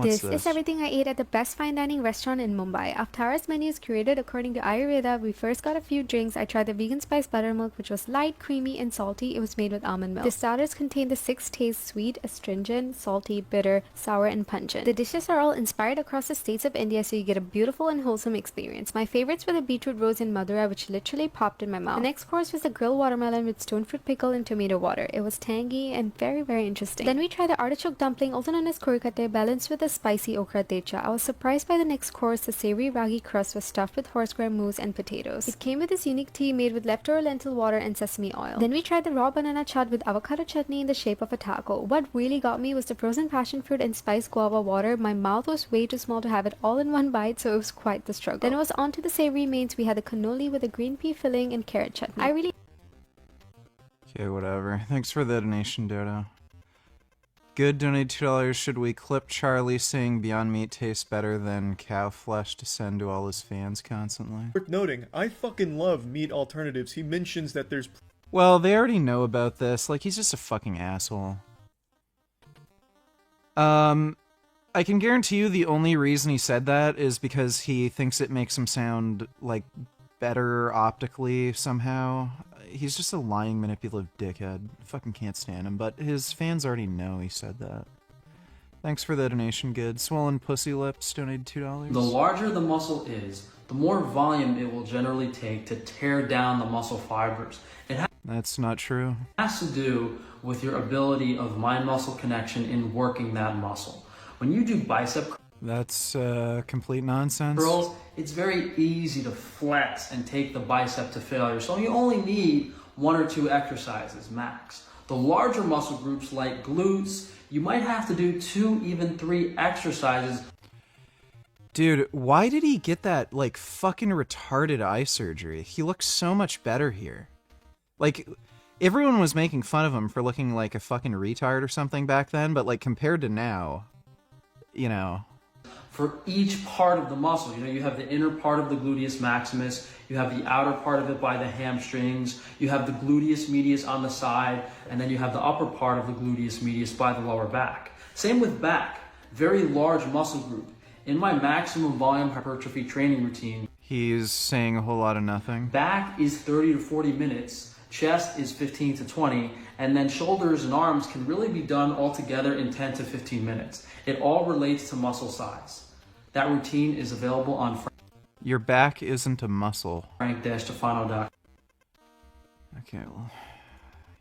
This is everything I ate at the best fine dining restaurant in Mumbai. Avtara's menu is curated according to Ayurveda. We first got a few drinks. I tried the vegan spice buttermilk, which was light, creamy, and salty. It was made with almond milk. The starters contain the 6 tastes: sweet, astringent, salty, bitter, sour, and pungent. The dishes are all inspired across the states of India, so you get a beautiful and wholesome experience. My favorites were the beetroot rose in Madura, which literally popped in my mouth. The next course was the grilled watermelon with stone fruit pickle and tomato water. It was tangy and very, very interesting. Then we tried the artichoke dumpling, also known as kurikate, balanced with a spicy okra techa. I was surprised by the next course. The savory ragi crust was stuffed with horsegrass mousse and potatoes. It came with this unique tea made with leftover lentil water and sesame oil. Then we tried the raw banana chaat with avocado chutney in the shape of a taco. What really got me was the frozen passion fruit and spiced guava water. My mouth was way too small to have it all in one bite, so it was quite the struggle. Then it was on to the savory mains. We had the cannoli with a green pea filling and carrot chutney. Okay, whatever. Thanks for the donation, Dodo. Good, donate $2. Should we clip Charlie saying Beyond Meat tastes better than cow flesh to send to all his fans constantly? Worth noting, I fucking love meat alternatives. He mentions that there's... Well, they already know about this. Like, he's just a fucking asshole. I can guarantee you the only reason he said that is because he thinks it makes him sound, like, better optically somehow. He's just a lying, manipulative dickhead. Fucking can't stand him, but his fans already know he said that. Thanks for the donation, Good. Swollen Pussy Lips donated $2. The larger the muscle is, the more volume it will generally take to tear down the muscle fibers. That's not true. Has to do with your ability of mind-muscle connection in working that muscle. When you do bicep That's complete nonsense. curls, it's very easy to flex and take the bicep to failure. So you only need 1 or 2 exercises max. The larger muscle groups like glutes, you might have to do 2, even 3 exercises. Dude, why did he get that, like, fucking retarded eye surgery? He looks so much better here. Like, everyone was making fun of him for looking like a fucking retard or something back then, but, like, compared to now, you know... For each part of the muscle, you know, you have the inner part of the gluteus maximus, you have the outer part of it by the hamstrings, you have the gluteus medius on the side, and then you have the upper part of the gluteus medius by the lower back. Same with back, very large muscle group. In my maximum volume hypertrophy training routine, he's saying a whole lot of nothing. Back is 30 to 40 minutes, chest is 15 to 20, and then shoulders and arms can really be done all together in 10 to 15 minutes. It all relates to muscle size. That routine is available on Your back isn't a muscle. Frank-Stefano.com. Okay, well,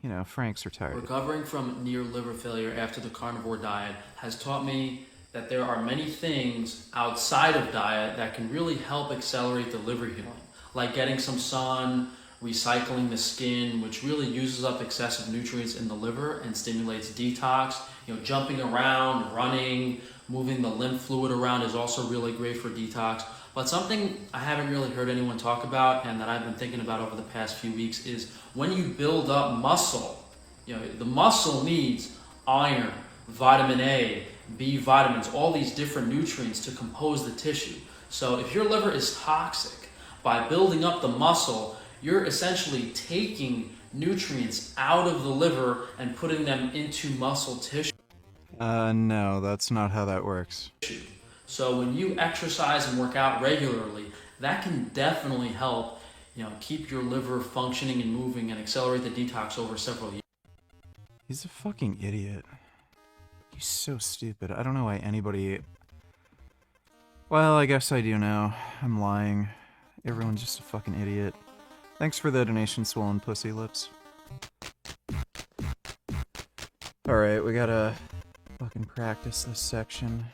you know, Frank's retired. Recovering from near liver failure after the carnivore diet has taught me that there are many things outside of diet that can really help accelerate the liver healing, like getting some sun, recycling the skin, which really uses up excessive nutrients in the liver and stimulates detox. You know, jumping around, running, moving the lymph fluid around is also really great for detox. But something I haven't really heard anyone talk about and that I've been thinking about over the past few weeks is when you build up muscle, you know, the muscle needs iron, vitamin A, B vitamins, all these different nutrients to compose the tissue. So if your liver is toxic, by building up the muscle, you're essentially taking nutrients out of the liver and putting them into muscle tissue. No, that's not how that works. So when you exercise and work out regularly, that can definitely help keep your liver functioning and moving and accelerate the detox over several years. He's a fucking idiot. He's so stupid. I don't know why anybody... Well, I guess I do know. I'm lying. Everyone's just a fucking idiot. Thanks for the donation, Swollen Pussy Lips. Alright, we gotta fucking practice this section.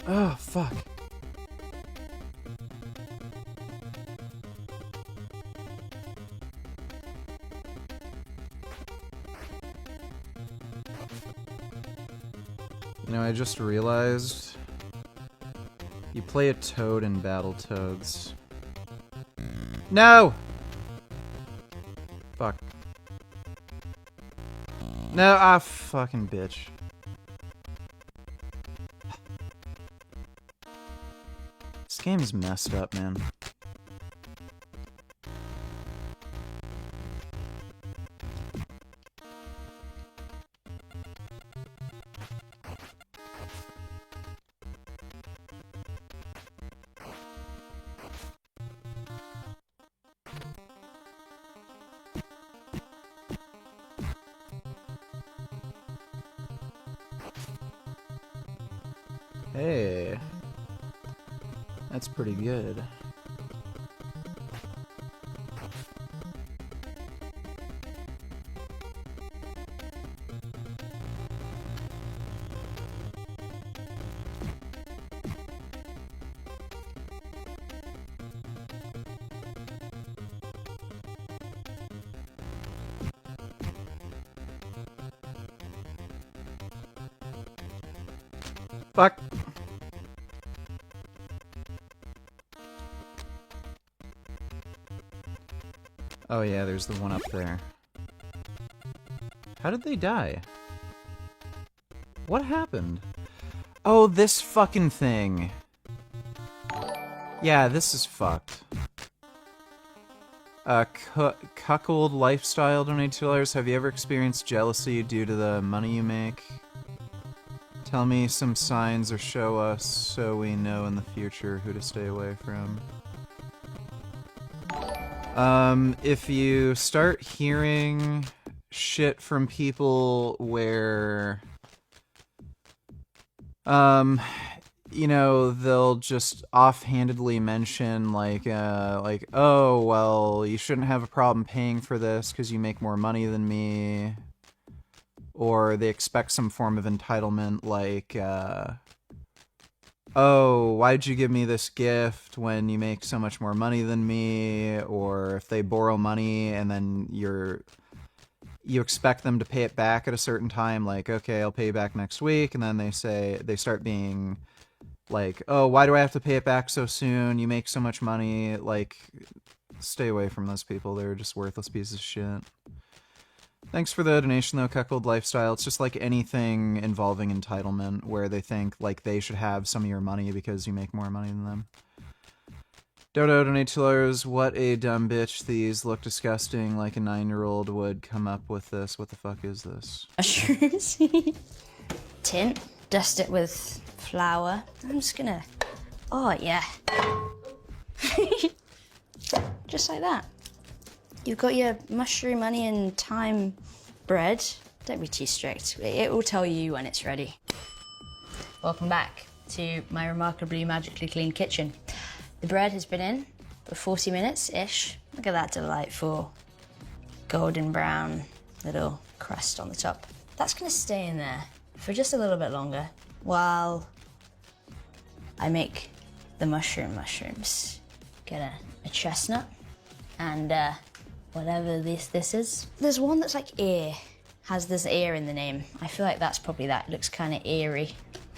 Oh, fuck. I just realized you play a toad in Battletoads. No! Fuck. No, fucking bitch. This game's messed up, man. Hey. That's pretty good. Fuck. Oh yeah, there's the one up there. How did they die? What happened? Oh, this fucking thing. Yeah, this is fucked. Cuckold Lifestyle donated $2. Have you ever experienced jealousy due to the money you make? Tell me some signs or show us so we know in the future who to stay away from. If you start hearing shit from people where, they'll just offhandedly mention like, oh, well, you shouldn't have a problem paying for this because you make more money than me. Or they expect some form of entitlement like, oh, why'd you give me this gift when you make so much more money than me? Or if they borrow money and then you expect them to pay it back at a certain time, like, okay, I'll pay you back next week, and then they start being like, oh, why do I have to pay it back so soon? You make so much money. Like, stay away from those people. They're just worthless pieces of shit. Thanks for the donation, though, Cuckold Lifestyle. It's just like anything involving entitlement, where they think, like, they should have some of your money because you make more money than them. Dodo, donate $2. What a dumb bitch. These look disgusting, like a 9-year-old would come up with this. What the fuck is this? Mushrooms. Tint. Dust it with flour. I'm just gonna... Oh, yeah. Just like that. You've got your mushroom, onion, thyme bread. Don't be too strict. It will tell you when it's ready. Welcome back to my remarkably magically clean kitchen. The bread has been in for 40 minutes-ish. Look at that delightful golden brown little crust on the top. That's gonna stay in there for just a little bit longer while I make the mushrooms. Get a chestnut and whatever this is. There's one that's like ear, has this ear in the name. I feel like that's probably that. It looks kind of eerie.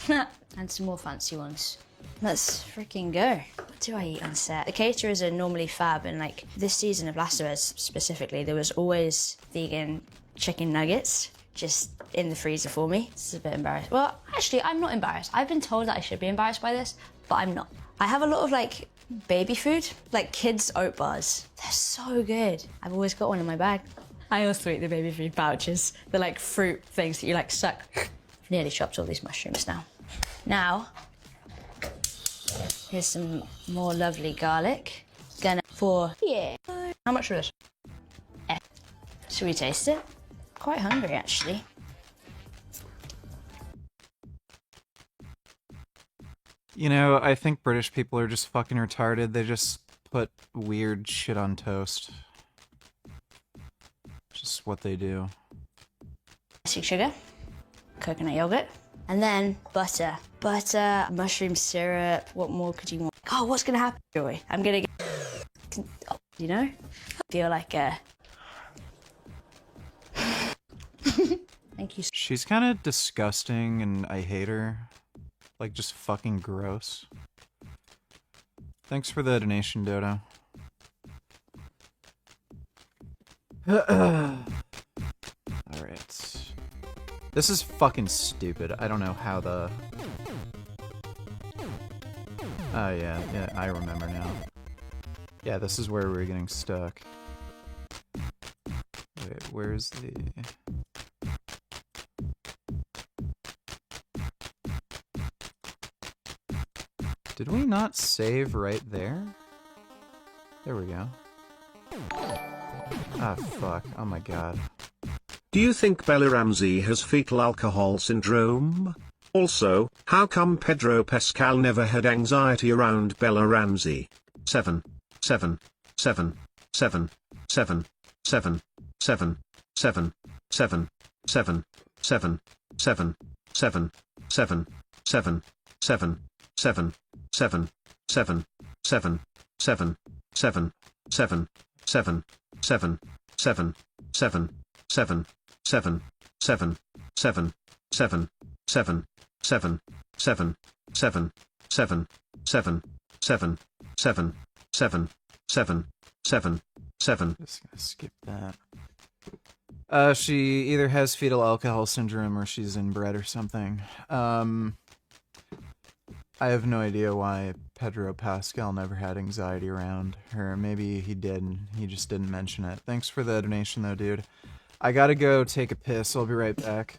And some more fancy ones. Let's freaking go. What do I eat on set? The caterers are normally fab, and like this season of Last of Us specifically, there was always vegan chicken nuggets just in the freezer for me. This is a bit embarrassing. Well, actually, I'm not embarrassed. I've been told that I should be embarrassed by this, but I'm not. I have a lot of like baby food, like kids' oat bars. They're so good. I've always got one in my bag. I also eat the baby food pouches. They're like fruit things that you like suck. I've nearly chopped all these mushrooms now. Now, here's some more lovely garlic. Yeah. How much for this? Should we taste it? Quite hungry, actually. You know, I think British people are just fucking retarded. They just put weird shit on toast. Just what they do. Sugar, coconut yogurt, and then butter. Butter, mushroom syrup. What more could you want? Oh, what's gonna happen, Joy? I'm gonna get, you know, feel like a. Thank you. She's kind of disgusting and I hate her. Like, just fucking gross. Thanks for the donation, Dodo. Alright. This is fucking stupid. I don't know how the... Oh, yeah, I remember now. Yeah, this is where we're getting stuck. Wait, where's the... Did we not save right there? There we go. Ah, fuck. Oh my god. Do you think Bella Ramsey has fetal alcohol syndrome? Also, how come Pedro Pascal never had anxiety around Bella Ramsey? 7, 7, 7, 7, 7, 7, 7, 7, 7, 7, 7, 7, 7, 7, 7, 7, 7, 7, 7, 7, 7, 7, 7, 7, 7, 7, 7, 7, 7, 7, 7, 7, 7, 7, 7, 7, 7, 7, 7, 7, 7, 7, 7, 7. Just gonna skip that. She either has fetal alcohol syndrome or she's inbred or something. I have no idea why Pedro Pascal never had anxiety around her. Maybe he did, and he just didn't mention it. Thanks for the donation, though, dude. I gotta go take a piss. I'll be right back.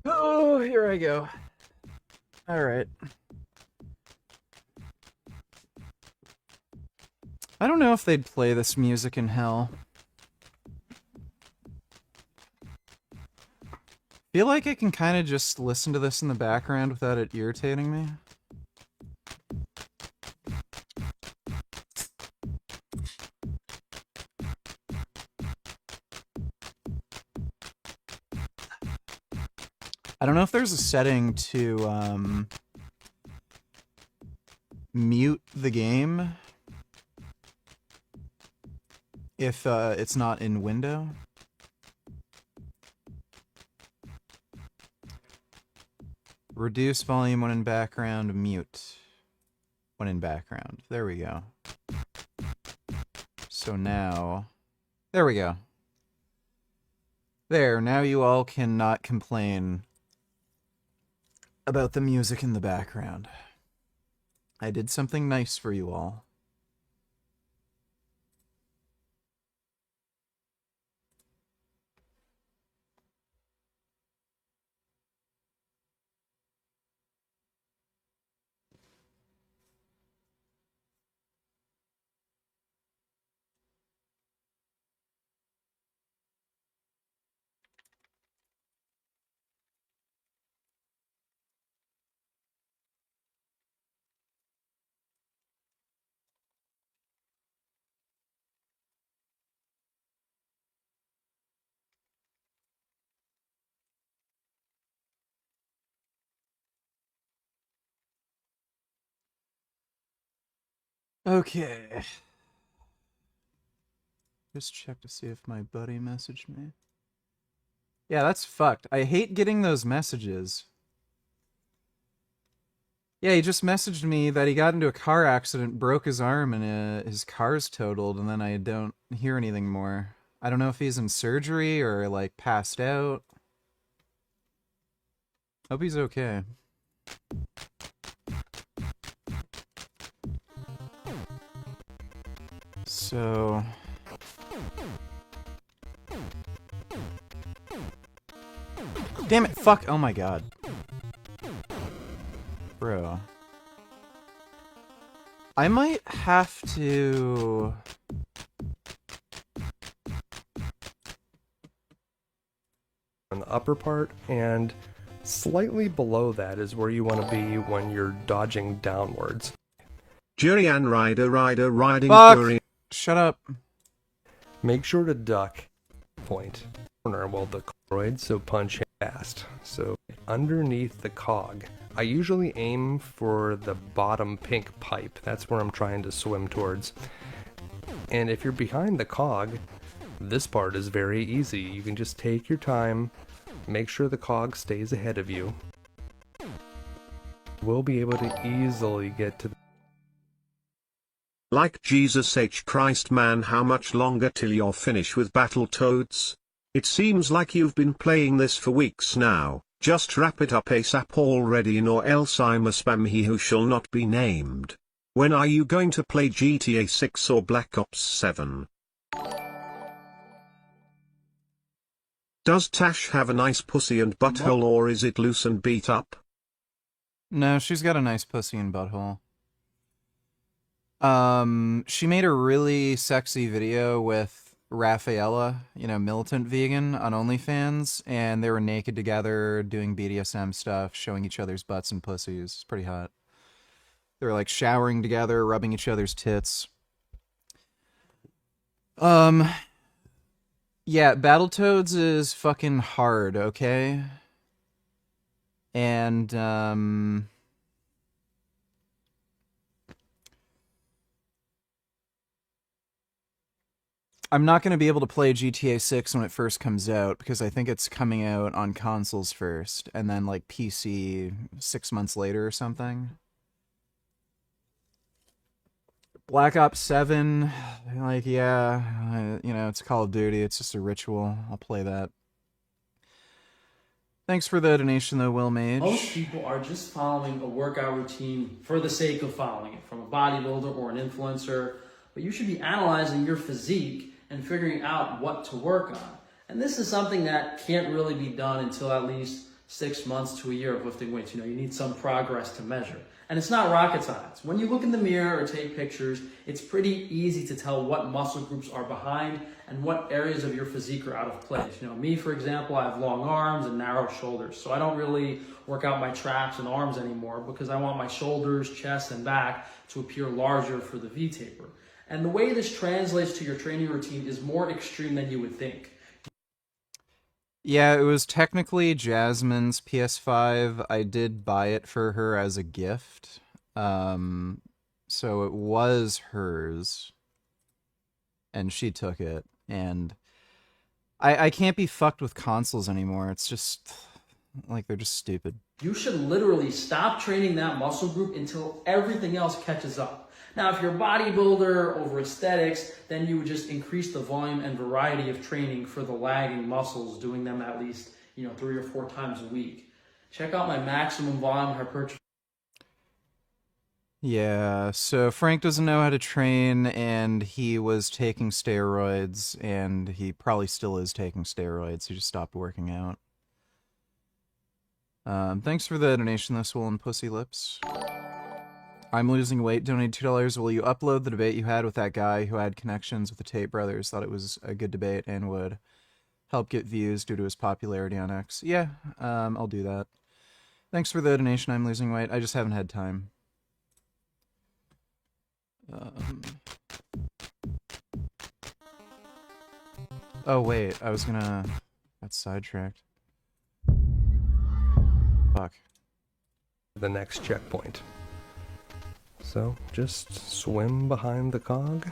Oh, here I go. All right. I don't know if they'd play this music in hell. Feel like I can kind of just listen to this in the background without it irritating me. I don't know if there's a setting to mute the game if it's not in window. Reduce volume when in background, mute when in background. There we go. So now, there we go. There, now you all cannot complain about the music in the background. I did something nice for you all. Okay. Just check to see if my buddy messaged me. Yeah, that's fucked. I hate getting those messages. Yeah, he just messaged me that he got into a car accident, broke his arm, and his car's totaled, and then I don't hear anything more. I don't know if he's in surgery or, like, passed out. Hope he's okay. So... Damn it, fuck, oh my god. Bro. I might have to... On the upper part, and slightly below that is where you want to be when you're dodging downwards. Jurian rider riding Fuck! Jurian. Shut up. Make sure to duck point corner while the choroid, so punch fast. So underneath the cog. I usually aim for the bottom pink pipe. That's where I'm trying to swim towards. And if you're behind the cog, this part is very easy. You can just take your time, make sure the cog stays ahead of you. We'll be able to easily get to the... Like Jesus H. Christ, man, how much longer till you're finished with Battletoads? It seems like you've been playing this for weeks now. Just wrap it up ASAP already, or else I'm a spam he who shall not be named. When are you going to play GTA 6 or Black Ops 7? Does Tash have a nice pussy and butthole, or is it loose and beat up? No, she's got a nice pussy and butthole. She made a really sexy video with Rafaela, you know, militant vegan, on OnlyFans, and they were naked together doing BDSM stuff, showing each other's butts and pussies. It's pretty hot. They were like showering together, rubbing each other's tits. Yeah, Battletoads is fucking hard, okay? And, I'm not going to be able to play GTA 6 when it first comes out, because I think it's coming out on consoles first, and then, like, PC 6 months later or something. Black Ops 7, like, yeah, you know, it's Call of Duty, it's just a ritual. I'll play that. Thanks for the donation, though, Will Mage. Most people are just following a workout routine for the sake of following it, from a bodybuilder or an influencer, but you should be analyzing your physique and figuring out what to work on. And this is something that can't really be done until at least 6 months to a year of lifting weights. You need some progress to measure. And it's not rocket science. When you look in the mirror or take pictures, it's pretty easy to tell what muscle groups are behind and what areas of your physique are out of place. Me, for example, I have long arms and narrow shoulders, so I don't really work out my traps and arms anymore because I want my shoulders, chest, and back to appear larger for the V-taper. And the way this translates to your training routine is more extreme than you would think. Yeah, it was technically Jasmine's PS5. I did buy it for her as a gift. So it was hers. And she took it. And I can't be fucked with consoles anymore. It's just, like, they're just stupid. You should literally stop training that muscle group until everything else catches up. Now, if you're a bodybuilder over aesthetics, then you would just increase the volume and variety of training for the lagging muscles, doing them at least, 3 or 4 times a week. Check out my maximum volume hypertrophy. Yeah, so Frank doesn't know how to train, and he was taking steroids, and he probably still is taking steroids. He just stopped working out. Thanks for the donation, though, Swollen Pussy Lips. I'm losing weight. Donate $2. Will you upload the debate you had with that guy who had connections with the Tate brothers? Thought it was a good debate and would help get views due to his popularity on X. Yeah, I'll do that. Thanks for the donation. I'm losing weight. I just haven't had time. Oh, wait. I was gonna... Got sidetracked. Fuck. The next checkpoint. So, just swim behind the cog,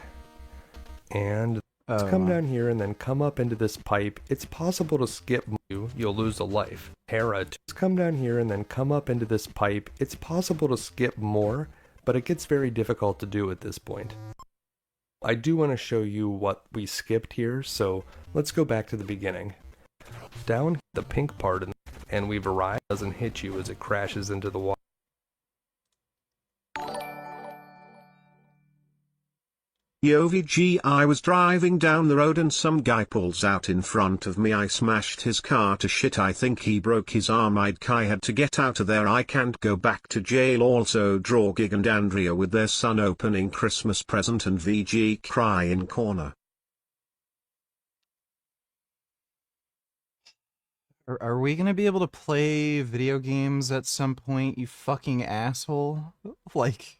and come down here and then come up into this pipe. It's possible to skip you'll lose a life. Hera, just come down here and then come up into this pipe. It's possible to skip more, but it gets very difficult to do at this point. I do want to show you what we skipped here, so let's go back to the beginning. Down the pink part, and we've arrived. It doesn't hit you as it crashes into the water. YoVG, I was driving down the road and some guy pulls out in front of me. I smashed his car to shit. I think he broke his arm. I had to get out of there. I can't go back to jail. Also draw Gig and Andrea with their son opening Christmas present and VG cry in corner. Are we gonna be able to play video games at some point, you fucking asshole? Like...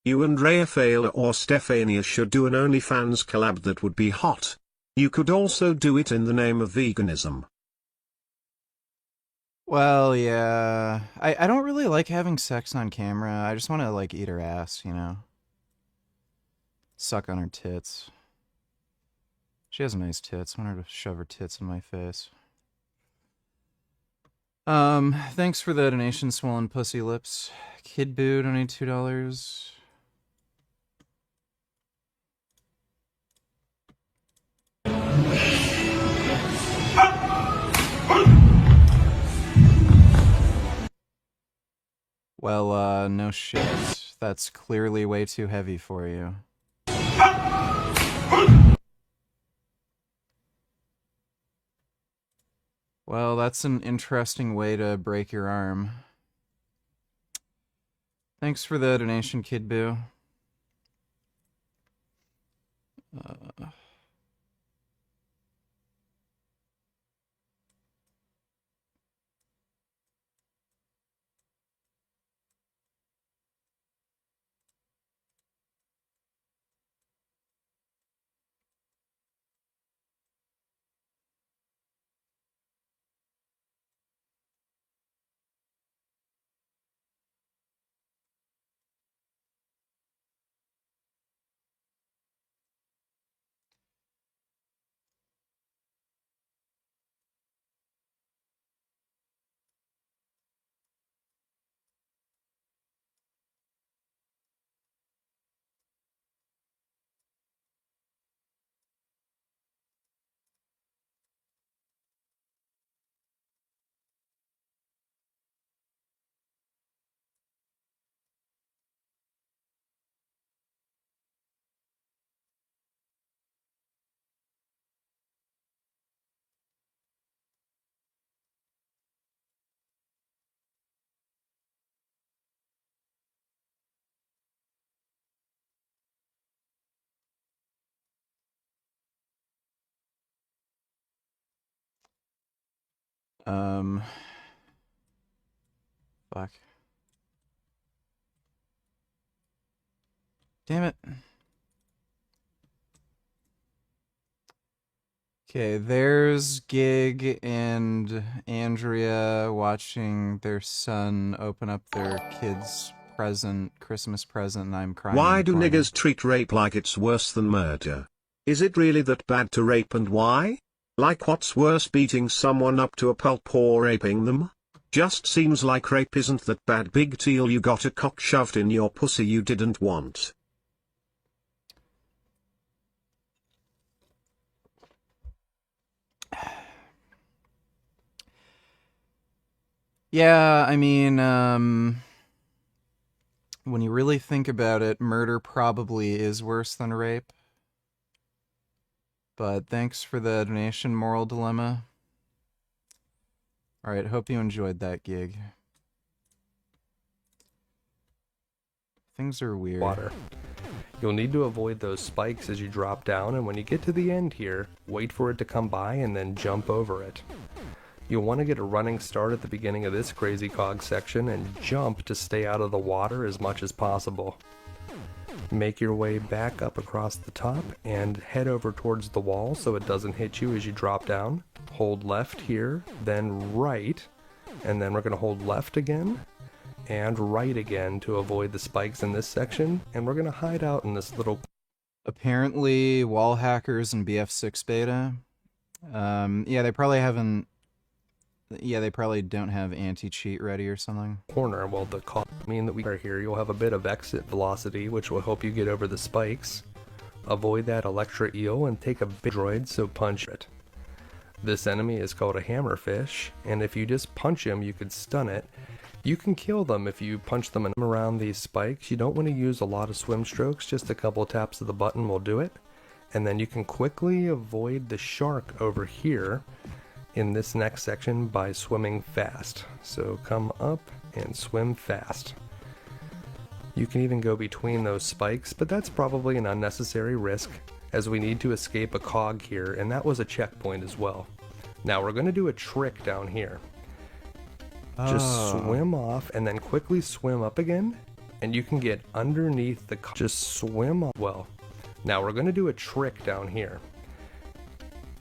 You and Rafaela or Stefania should do an OnlyFans collab. That would be hot. You could also do it in the name of veganism. Well, yeah. I don't really like having sex on camera. I just want to, like, eat her ass, you know? Suck on her tits. She has nice tits. I want her to shove her tits in my face. Thanks for the donation, Swollen Pussy Lips. Kid Boo donated $2. Well, no shit. That's clearly way too heavy for you. Well, that's an interesting way to break your arm. Thanks for the donation, Kid Boo. Fuck. Damn it. Okay, there's Gig and Andrea watching their son open up their kid's Christmas present, and I'm crying. Why do niggers treat rape like it's worse than murder? Is it really that bad to rape, and why? Like, what's worse, beating someone up to a pulp or raping them? Just seems like rape isn't that bad big deal. You got a cock shoved in your pussy you didn't want. Yeah, I mean, when you really think about it, murder probably is worse than rape. But thanks for the donation, Moral Dilemma. Alright, hope you enjoyed that gig. Things are weird. Water. You'll need to avoid those spikes as you drop down, and when you get to the end here, wait for it to come by and then jump over it. You'll want to get a running start at the beginning of this crazy cog section and jump to stay out of the water as much as possible. Make your way back up across the top and head over towards the wall so it doesn't hit you as you drop down. Hold left here, then right, and then we're going to hold left again and right again to avoid the spikes in this section, and we're going to hide out in this little... Apparently, wall hackers and BF6 beta, yeah, they probably haven't... Yeah, they probably don't have anti-cheat ready or something. Corner, well, the mean that we are here, you'll have a bit of exit velocity, which will help you get over the spikes. Avoid that Electra eel and take a big droid, so punch it. This enemy is called a hammerfish, and if you just punch him, you could stun it. You can kill them if you punch them around these spikes. You don't want to use a lot of swim strokes, just a couple of taps of the button will do it. And then you can quickly avoid the shark over here in this next section by swimming fast. So come up and swim fast. You can even go between those spikes, but that's probably an unnecessary risk as we need to escape a cog here, and that was a checkpoint as well. Now we're going to do a trick down here. Just swim off and then quickly swim up again and you can get underneath the cog. Just swim up. Well, now we're going to do a trick down here.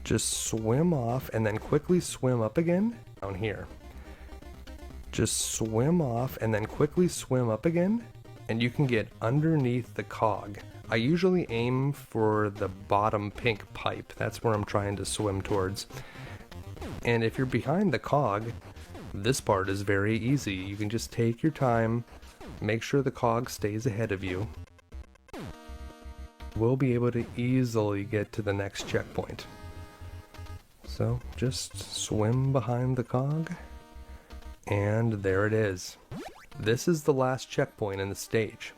Just swim off and then quickly swim up again down here. Just swim off and then quickly swim up again, and you can get underneath the cog. I usually aim for the bottom pink pipe. That's where I'm trying to swim towards. And if you're behind the cog, this part is very easy. You can just take your time, make sure the cog stays ahead of you. We'll be able to easily get to the next checkpoint. So just swim behind the cog, and there it is. This is the last checkpoint in the stage.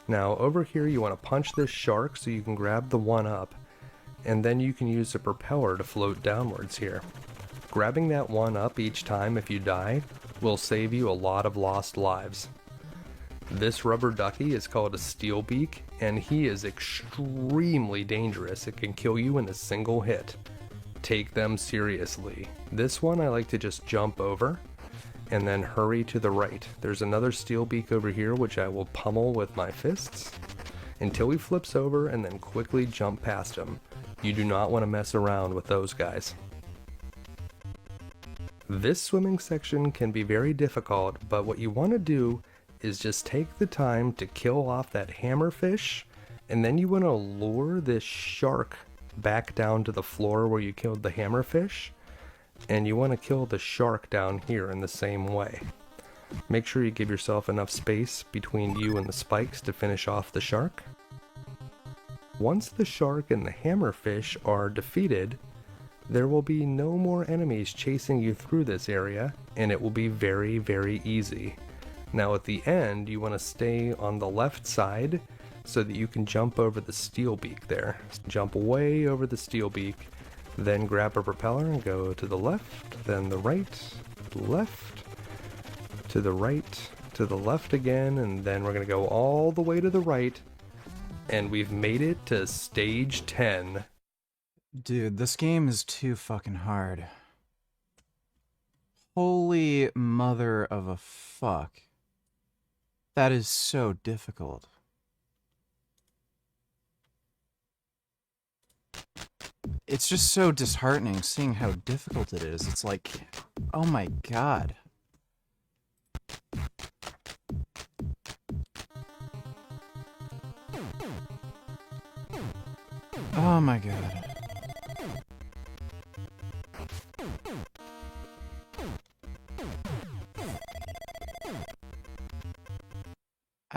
Now over here you want to punch this shark so you can grab the one up, and then you can use the propeller to float downwards here. Grabbing that one up each time if you die will save you a lot of lost lives. This rubber ducky is called a steelbeak, and he is extremely dangerous. It can kill you in a single hit. Take them seriously. This one I like to just jump over and then hurry to the right. There's another steelbeak over here which I will pummel with my fists until he flips over and then quickly jump past him. You do not want to mess around with those guys. This swimming section can be very difficult, but what you want to do is just take the time to kill off that hammerfish, and then you want to lure this shark back down to the floor where you killed the hammerfish, and you want to kill the shark down here in the same way. Make sure you give yourself enough space between you and the spikes to finish off the shark. Once the shark and the hammerfish are defeated, there will be no more enemies chasing you through this area, and it will be very, very easy. Now at the end, you want to stay on the left side so that you can jump over the steelbeak there. Jump way over the steelbeak, then grab a propeller and go to the left, then the right, left, to the right, to the left again, and then we're going to go all the way to the right, and we've made it to stage 10. Dude, this game is too fucking hard. Holy mother of a fuck. That is so difficult. It's just so disheartening seeing how difficult it is. It's like, oh my god. Oh my god.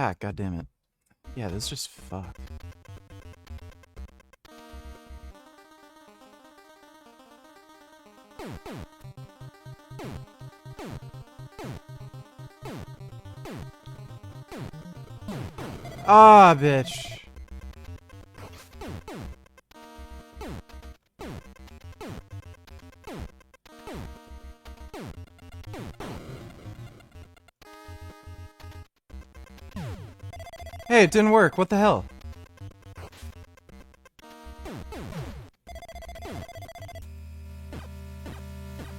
Ah, goddammit. Yeah, this is just fucked. Ah, bitch. Hey, it didn't work. What the hell?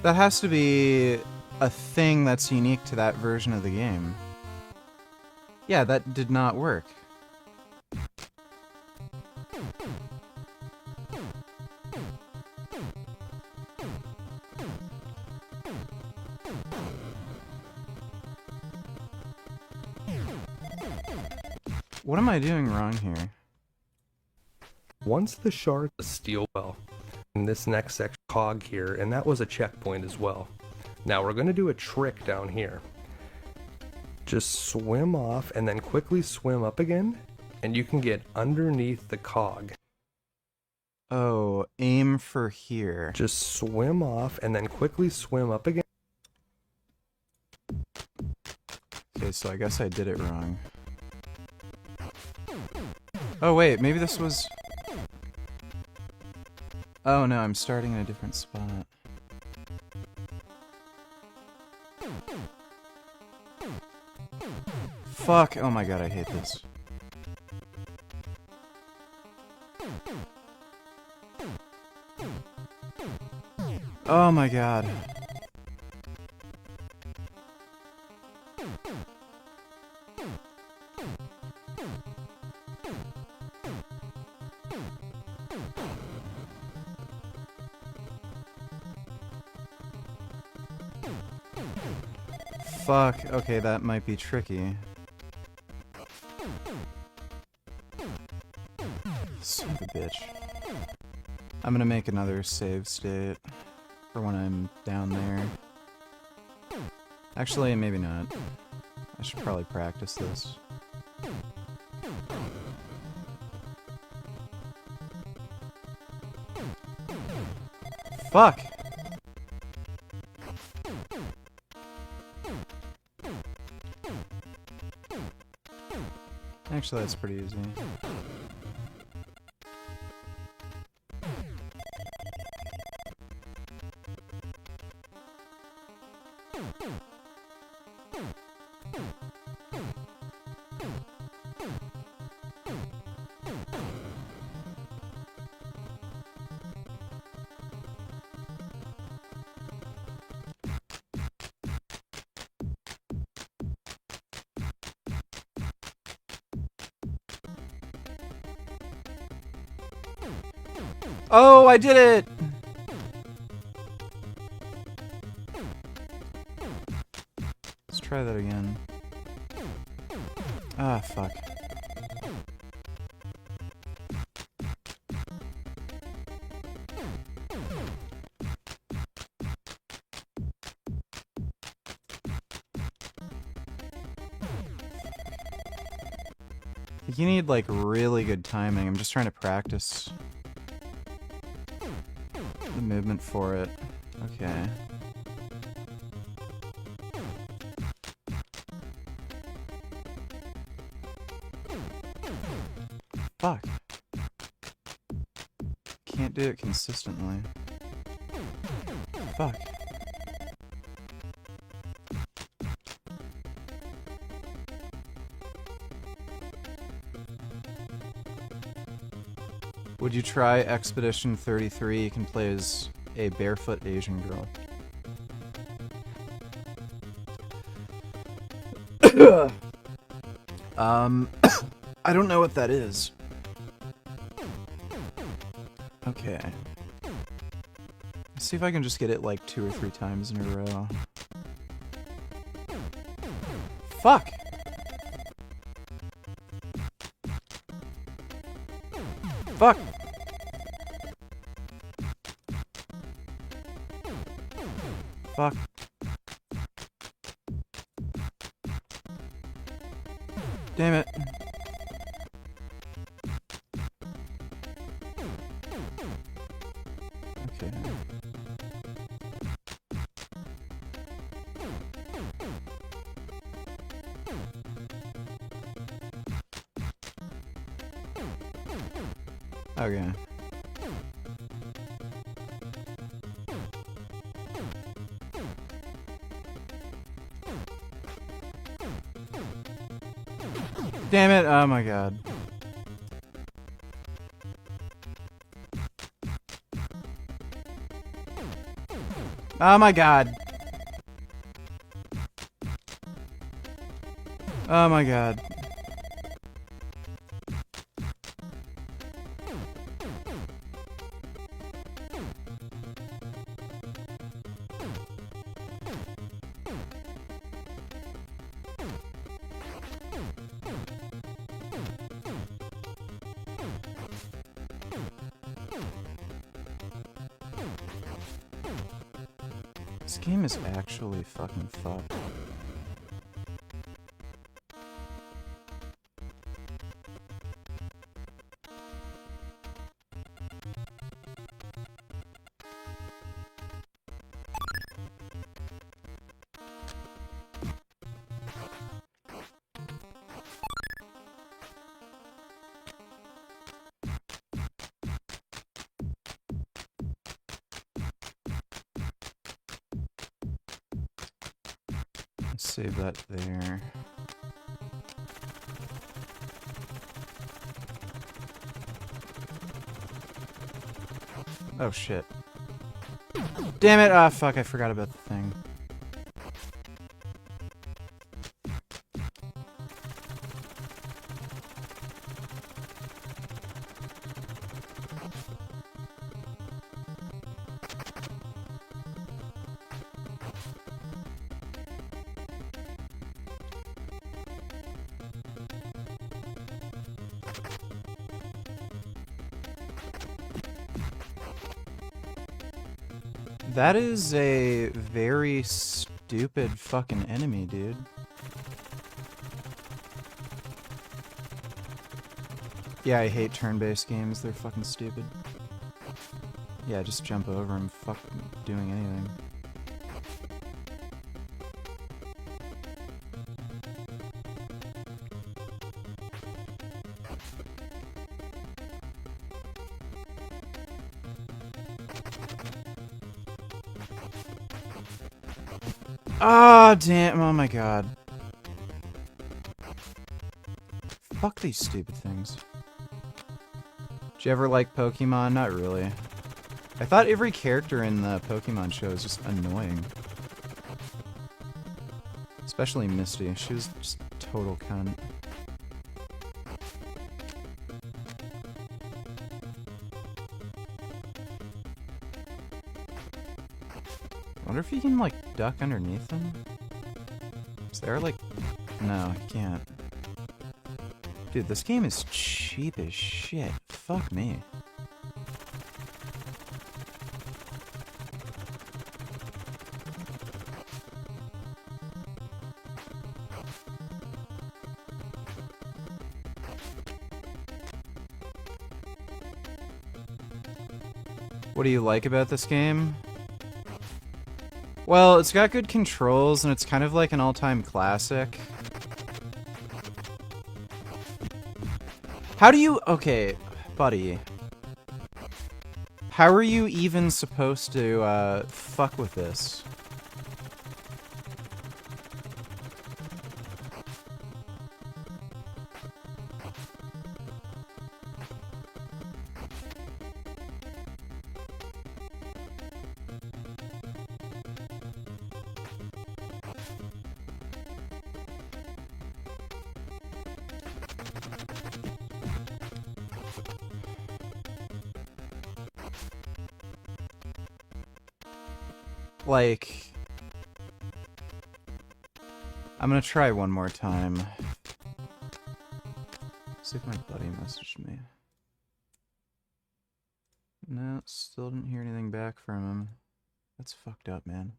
That has to be a thing that's unique to that version of the game. Yeah, that did not work. What am I doing wrong here? Once the shark steel well in this next section cog here, and that was a checkpoint as well. Now we're going to do a trick down here. Just swim off and then quickly swim up again, and you can get underneath the cog. Oh, aim for here. Just swim off and then quickly swim up again. Okay, so I guess I did it wrong. Oh wait, maybe this was... Oh no, I'm starting in a different spot. Fuck, oh my god, I hate this. Oh my god. Fuck. Okay, that might be tricky. Son of a bitch. I'm gonna make another save state for when I'm down there. Actually, maybe not. I should probably practice this. Fuck! Actually, that's pretty easy. Oh, I did it! Let's try that again. Ah, fuck. You need, like, really good timing. I'm just trying to practice the movement for it. Okay. Fuck. Can't do it consistently. Fuck. Would you try Expedition 33? You can play as a barefoot Asian girl. I don't know what that is. Okay. Let's see if I can just get it like 2 or 3 times in a row. Fuck! Fuck! Fuck. Damn it. Okay. Okay. Damn it, oh my god. Oh my god. Oh my god. This game is actually fucking fucked. Let's save that there. Oh shit. Damn it! Ah, fuck, I forgot about the thing. That is a very stupid fucking enemy, dude. Yeah, I hate turn-based games. They're fucking stupid. Yeah, just jump over them. Fuck doing anything. Ah, damn. Oh my god. Fuck these stupid things. Did you ever like Pokemon? Not really. I thought every character in the Pokemon show was just annoying. Especially Misty. She was just total cunt. I wonder if you can, like, duck underneath them? Is there, like... No, you can't. Dude, this game is cheap as shit. Fuck me. What do you like about this game? Well, it's got good controls, and it's kind of like an all-time classic. How do you... Okay, buddy. How are you even supposed to, fuck with this? Like... I'm gonna try one more time. See if my buddy messaged me. No, still didn't hear anything back from him. That's fucked up, man.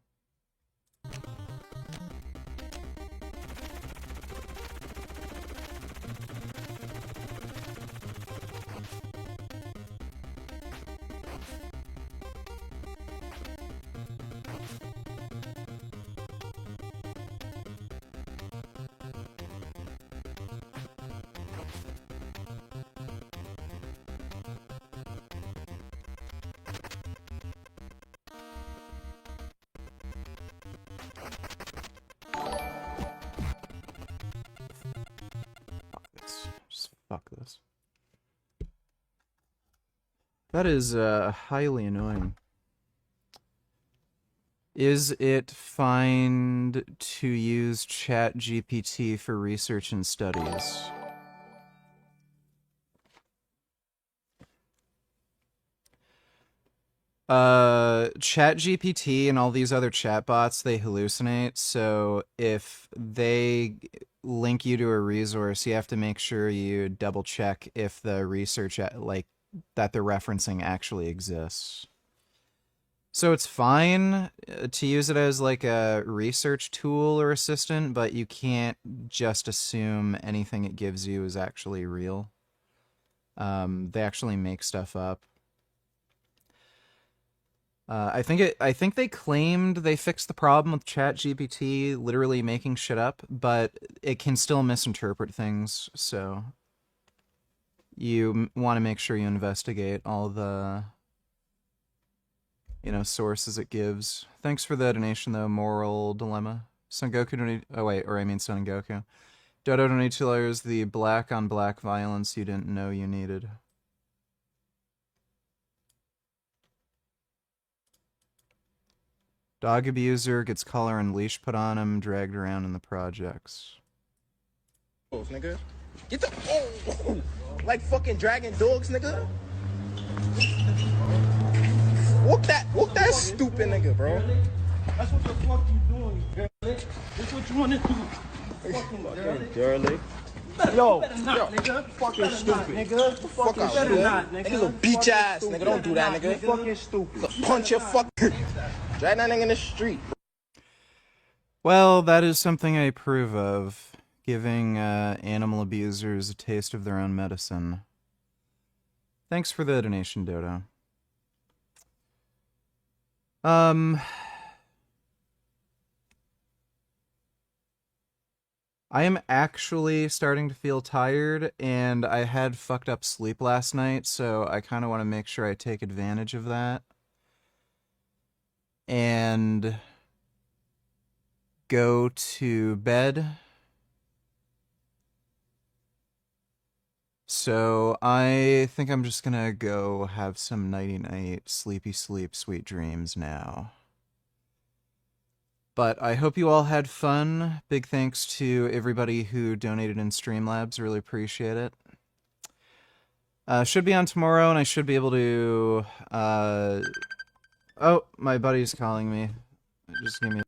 Fuck this. That is, highly annoying. Is it fine to use ChatGPT for research and studies? ChatGPT and all these other chatbots, they hallucinate, so if they link you to a resource, you have to make sure you double check if the research like that they're referencing actually exists. So it's fine to use it as like a research tool or assistant, but you can't just assume anything it gives you is actually real. They actually make stuff up. I think they claimed they fixed the problem with ChatGPT literally making shit up, but it can still misinterpret things, so you want to make sure you investigate all the, you know, sources it gives. Thanks for the donation, though, Moral Dilemma. Son Goku, oh wait, or I mean Son Goku. Dodo donated $2, the black on black violence you didn't know you needed. Dog abuser gets collar and leash put on him, dragged around in the projects. Nigga. Get the like fucking dragging dogs, nigga. Whoop that stupid nigga, bro. That's what the fuck you doing, girl. That's what you wanna do. Fucking girly. Yo, nigga. Fucking stupid. Nigga. Fuck out, Better not, nigga. nigga. Nigga, bitch ass, nigga. Don't do that, nigga. Fucking stupid. Punch your fucking. Drag that nigga in the street. Well, that is something I approve of. Giving animal abusers a taste of their own medicine. Thanks for the donation, Dodo. I am actually starting to feel tired, and I had fucked up sleep last night, so I kind of want to make sure I take advantage of that. And go to bed. So I think I'm just gonna go have some nighty-night, sleepy sleep, sweet dreams now. But I hope you all had fun. Big thanks to everybody who donated in Streamlabs. Really appreciate it. Should be on tomorrow, and I should be able to... Oh, my buddy's calling me. Just give me...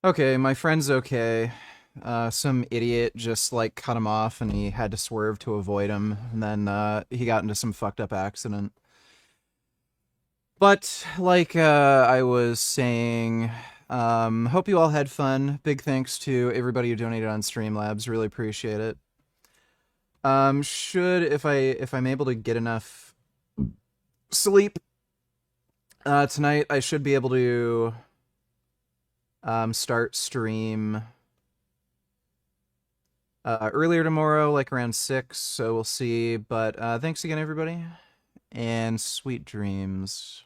Okay, my friend's okay. Some idiot just, like, cut him off and he had to swerve to avoid him. And then, he got into some fucked up accident. But, like, I was saying, hope you all had fun. Big thanks to everybody who donated on Streamlabs. Really appreciate it. If I'm able to get enough sleep, tonight, I should be able to, start stream, earlier tomorrow, like around 6, so we'll see. But, thanks again, everybody, and sweet dreams.